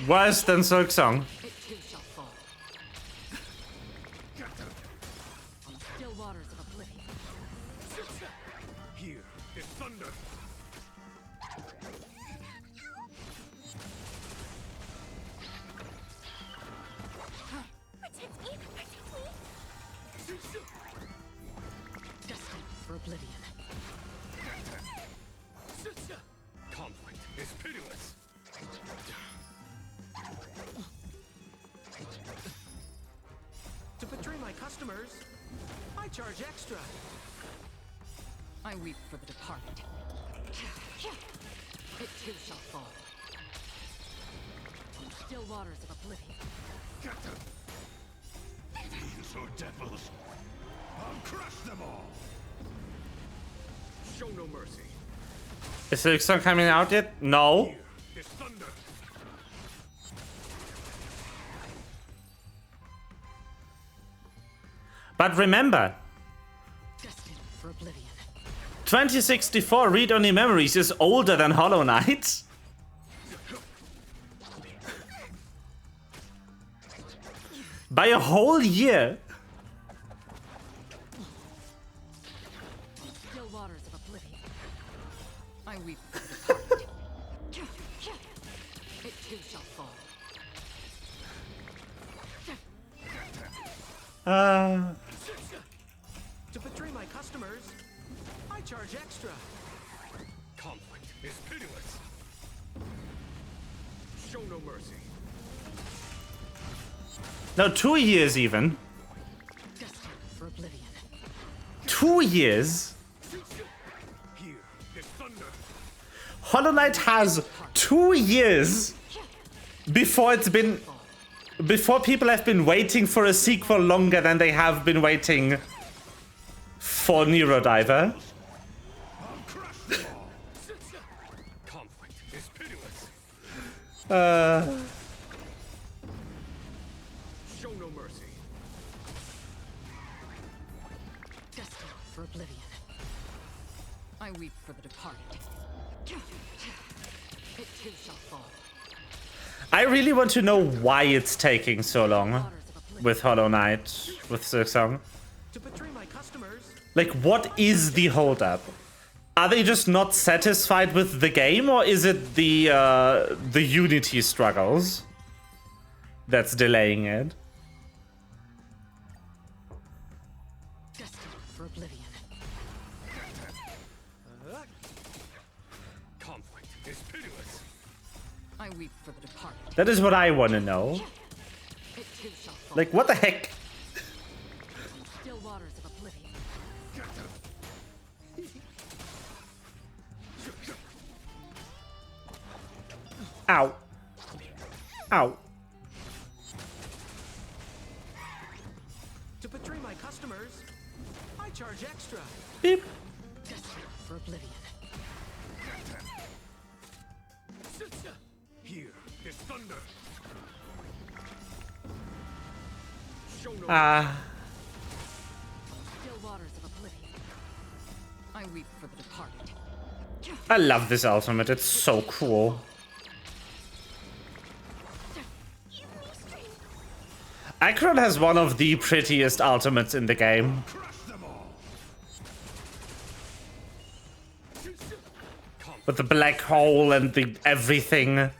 Speaker 1: worse than Silksong.
Speaker 23: It too shall fall. Still waters of oblivion.
Speaker 5: Here is thunder.
Speaker 10: Protect me, protect me.
Speaker 23: Destined for oblivion.
Speaker 5: Conflict is pitiless.
Speaker 12: customers, I charge extra.
Speaker 23: I weep for the departed. It too shall fall. From still waters of oblivion.
Speaker 11: Get them! Fiends or devils, I'll crush them all! Show no mercy.
Speaker 1: Is the song coming out yet? No.
Speaker 11: Is thunder.
Speaker 1: But remember,
Speaker 23: Destined for oblivion.
Speaker 1: 2064 read-only memories is older than Hollow Knight. By a whole year.
Speaker 23: Still waters of oblivion. I weep for the departed. It too shall fall.
Speaker 12: To betray my customers, I charge extra.
Speaker 11: Conflict is pitiless. Show no mercy.
Speaker 1: No, 2 years even.
Speaker 23: Destined for oblivion.
Speaker 1: 2 years.
Speaker 11: Here is thunder.
Speaker 1: Hollow Knight has 2 years before people have been waiting for a sequel longer than they have been waiting for Neurodiver.
Speaker 11: Conflict is pitiless. Show no mercy.
Speaker 23: Destined for oblivion. I weep for the departed. It too shall fall.
Speaker 1: I really want to know why it's taking so long with Hollow Knight, with the song.
Speaker 12: To betray my customers,
Speaker 1: Like, what is the holdup? Are they just not satisfied with the game, or is it the Unity struggles that's delaying it?
Speaker 23: Destined for oblivion.
Speaker 11: Conflict is pitiless.
Speaker 23: I weep for the departed.
Speaker 1: That is what I want to know.
Speaker 23: It too shall fall.
Speaker 1: Like, what the heck?
Speaker 23: Still waters of oblivion.
Speaker 1: Ow. Ow.
Speaker 12: to betray my customers, I charge extra.
Speaker 1: Beep.
Speaker 23: Destined for oblivion.
Speaker 11: Here is thunder. Show no
Speaker 23: Still waters of oblivion. I weep for the departed.
Speaker 1: I love this ultimate. It's so cool. Akron has one of the prettiest ultimates in the game. With the black hole and the everything.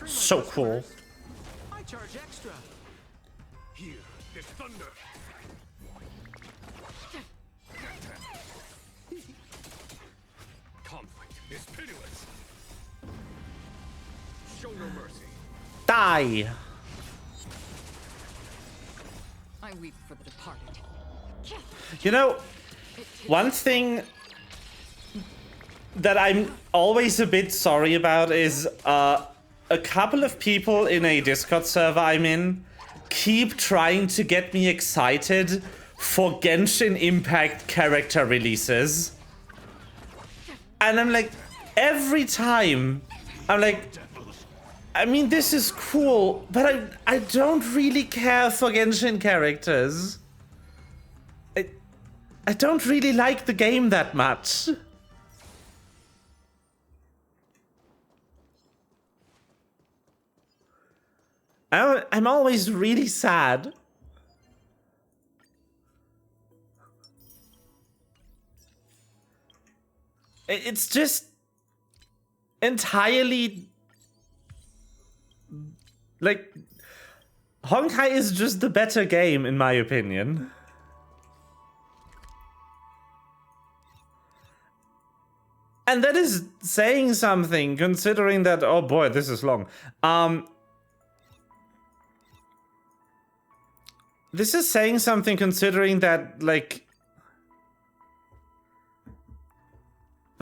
Speaker 1: So cool.
Speaker 12: I charge extra.
Speaker 11: Here is thunder. Conflict is pitiless. Show no mercy.
Speaker 1: Die.
Speaker 23: I weep for the departed.
Speaker 1: You know, one thing that I'm always a bit sorry about is a couple of people in a Discord server I'm in keep trying to get me excited for Genshin Impact character releases. And I'm like, every time, I'm like, I mean, this is cool, but I don't really care for Genshin characters. I don't really like the game that much. I'm always really sad. It's just entirely like Honkai is just the better game in my opinion. And that is saying something, considering that, oh boy, this is long. This is saying something considering that, like,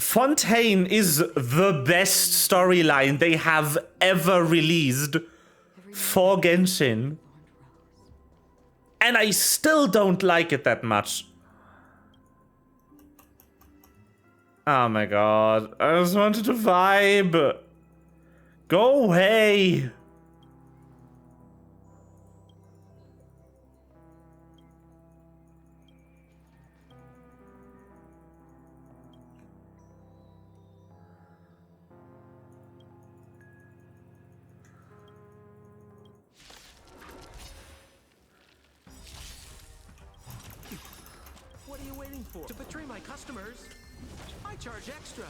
Speaker 1: Fontaine is the best storyline they have ever released for Genshin. And I still don't like it that much. Oh my god, I just wanted to vibe. Go away.
Speaker 12: What are you waiting for? To betray my customers? I charge extra.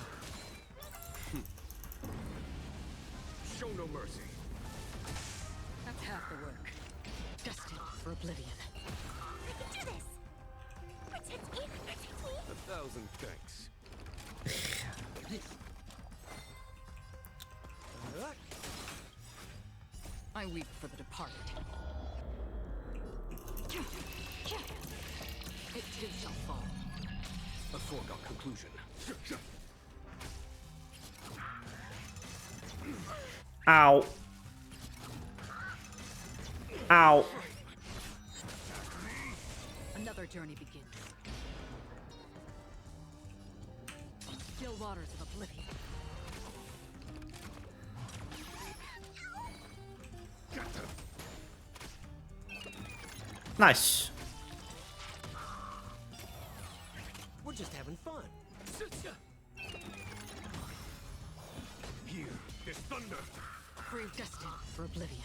Speaker 12: Show no mercy.
Speaker 23: That's half the work. Destined for oblivion.
Speaker 10: I can do this. Protect me, protect me.
Speaker 5: 1,000 thanks.
Speaker 23: I weep for the departed. It too shall fall.
Speaker 5: A foregone conclusion.
Speaker 1: Ow. Ow.
Speaker 23: Another journey begins. Still waters of oblivion.
Speaker 1: Nice.
Speaker 12: We're just having fun.
Speaker 5: Here, there's thunder.
Speaker 23: Brave destined for oblivion.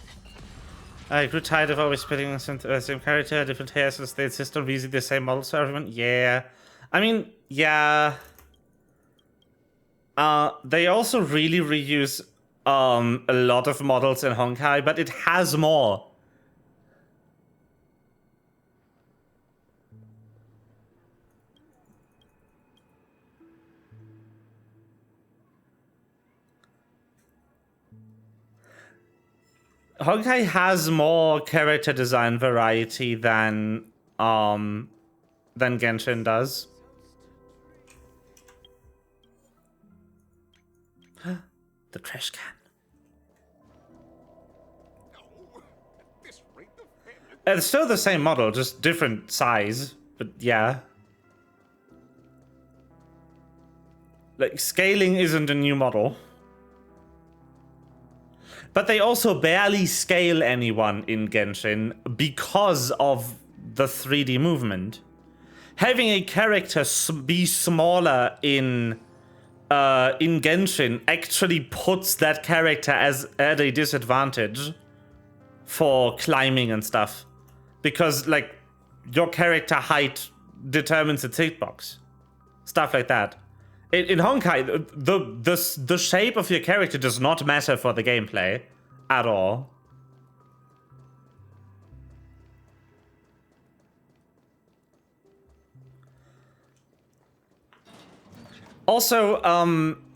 Speaker 1: I grew tired of always spitting the same character, different hairstyles. They insist on using the same models for everyone. Yeah. I mean, yeah. They also really reuse a lot of models in Honkai, but it has more. Honkai has more character design variety than Genshin does. The trash can. It's still the same model, just different size, but yeah. Like, scaling isn't a new model. But they also barely scale anyone in Genshin because of the 3D movement. Having a character be smaller in Genshin actually puts that character at a disadvantage for climbing and stuff. Because, like, your character height determines its hitbox. Stuff like that. In Honkai, the shape of your character does not matter for the gameplay at all. Also,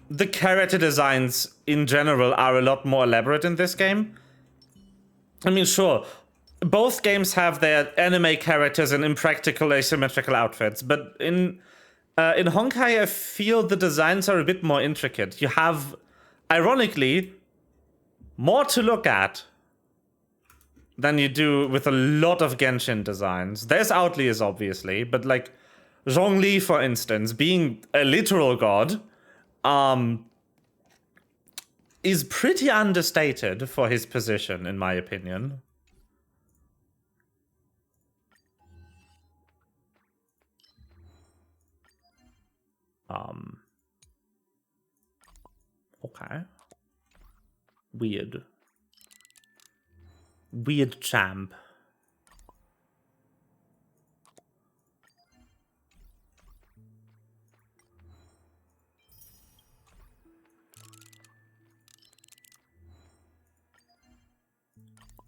Speaker 1: the character designs in general are a lot more elaborate in this game. I mean, sure, both games have their anime characters and impractical asymmetrical outfits, but in Honkai, I feel the designs are a bit more intricate. You have, ironically, more to look at than you do with a lot of Genshin designs. There's Outliers, obviously, but like Zhongli, for instance, being a literal god, is pretty understated for his position, in my opinion. Okay. Weird. Weird champ.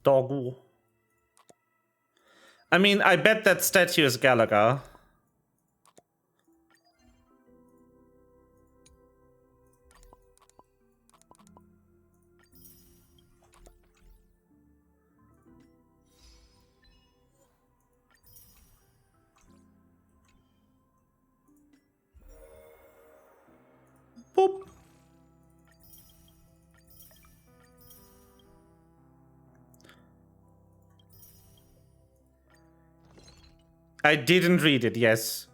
Speaker 1: Doggo. I mean, I bet that statue is Gallagher. I didn't read it, yes.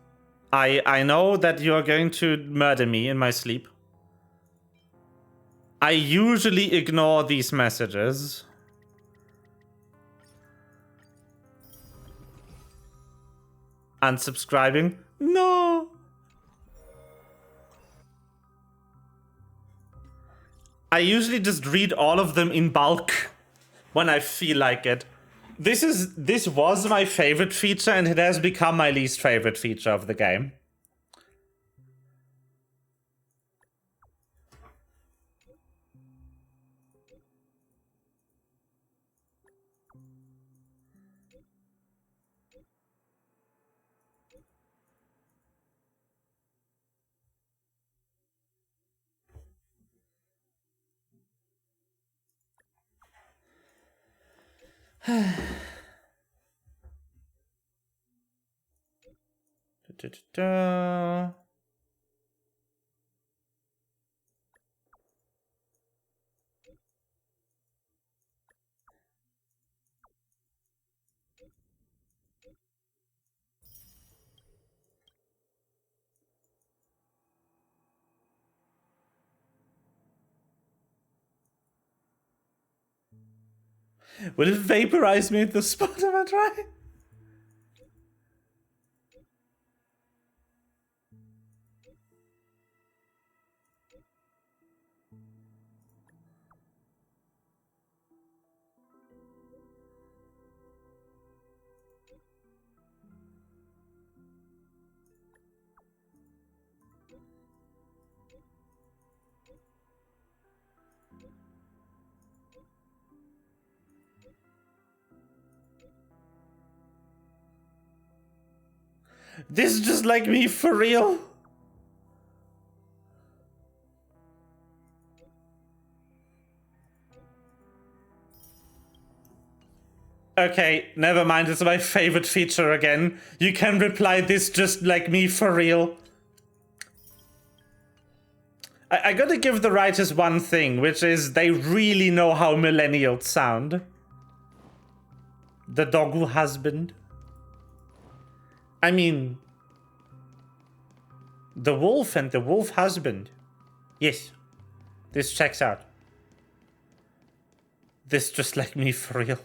Speaker 1: I know that you are going to murder me in my sleep. I usually ignore these messages. Unsubscribing? No! I usually just read all of them in bulk when I feel like it. This was my favorite feature, and it has become my least favorite feature of the game. Da-da-da. Will it vaporize me at the spot? Am I trying? This is just like me for real. Okay, never mind. It's my favorite feature again. You can reply this just like me for real. I gotta give the writers one thing, which is they really know how millennials sound. The doggo husband. I mean, the wolf and the wolf husband. Yes, this checks out. This just like me for real.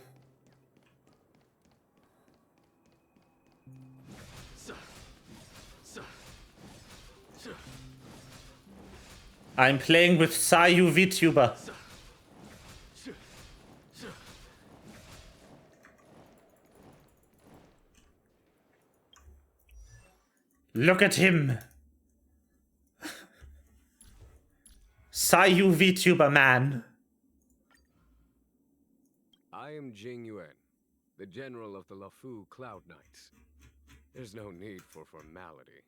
Speaker 1: I'm playing with Sayu VTuber. Look at him. Sayu VTuber man.
Speaker 5: I am Jing Yuan, the general of the Lafu Cloud Knights. There's no need for formality.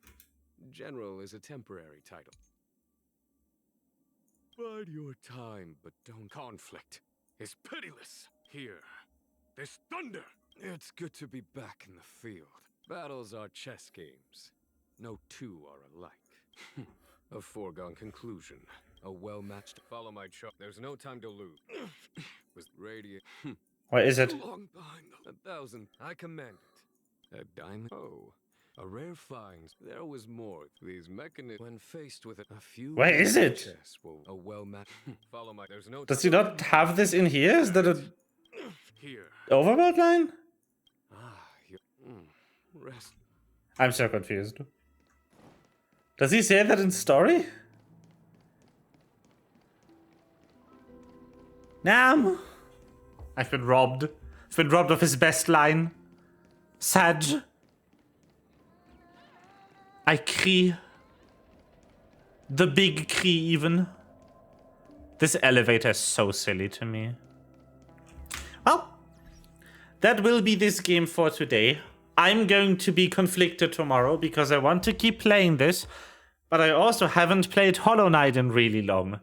Speaker 5: General is a temporary title. Bide your time, but don't. Conflict is pitiless. Here, there's thunder. It's good to be back in the field. Battles are chess games. No two are alike. A foregone conclusion. A well-matched. Follow my chart. There's no time to lose. Was radiant.
Speaker 1: What is it?
Speaker 5: Too long behind them. 1,000. I command it. A diamond. Oh. A rare find. There was more. These mechanisms. When faced with a few.
Speaker 1: Where is it?
Speaker 5: Chess will a well-matched. Follow my. There's no.
Speaker 1: Does he not have this in here? Is that a
Speaker 5: Here.
Speaker 1: overworld line?
Speaker 5: You, rest.
Speaker 1: I'm so confused. Does he say that in story? Nam! I've been robbed. I've been robbed of his best line. Sag. I crie. The big crie even. This elevator is so silly to me. Well, that will be this game for today. I'm going to be conflicted tomorrow because I want to keep playing this, but I also haven't played Hollow Knight in really long.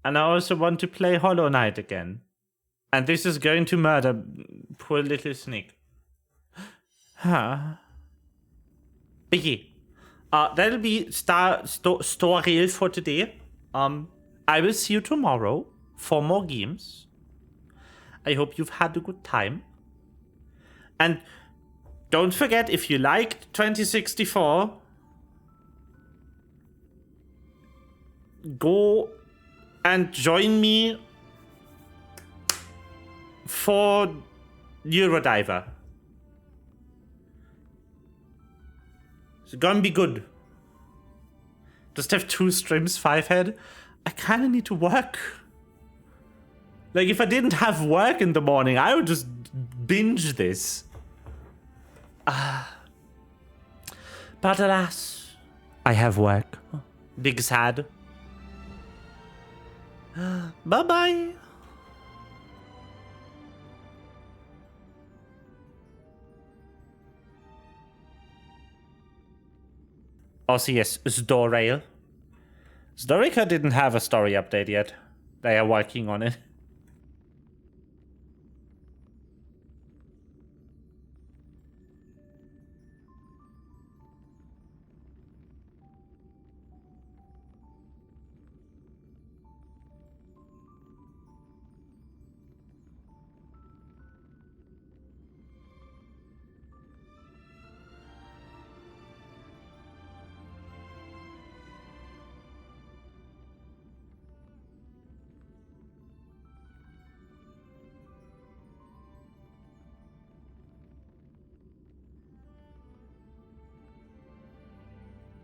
Speaker 1: And I also want to play Hollow Knight again. And this is going to murder poor little Sneak. Huh. But yeah. That'll be story for today. I will see you tomorrow for more games. I hope you've had a good time. And Don't forget, if you liked 2064, go and join me for Eurodiver. It's gonna be good. Just have 2 streams, 5 head. I kind of need to work. Like, if I didn't have work in the morning, I would just binge this. But alas, I have work. Big sad. Bye-bye. Also, yes, Zdorrail. Zdorica didn't have a story update yet. They are working on it.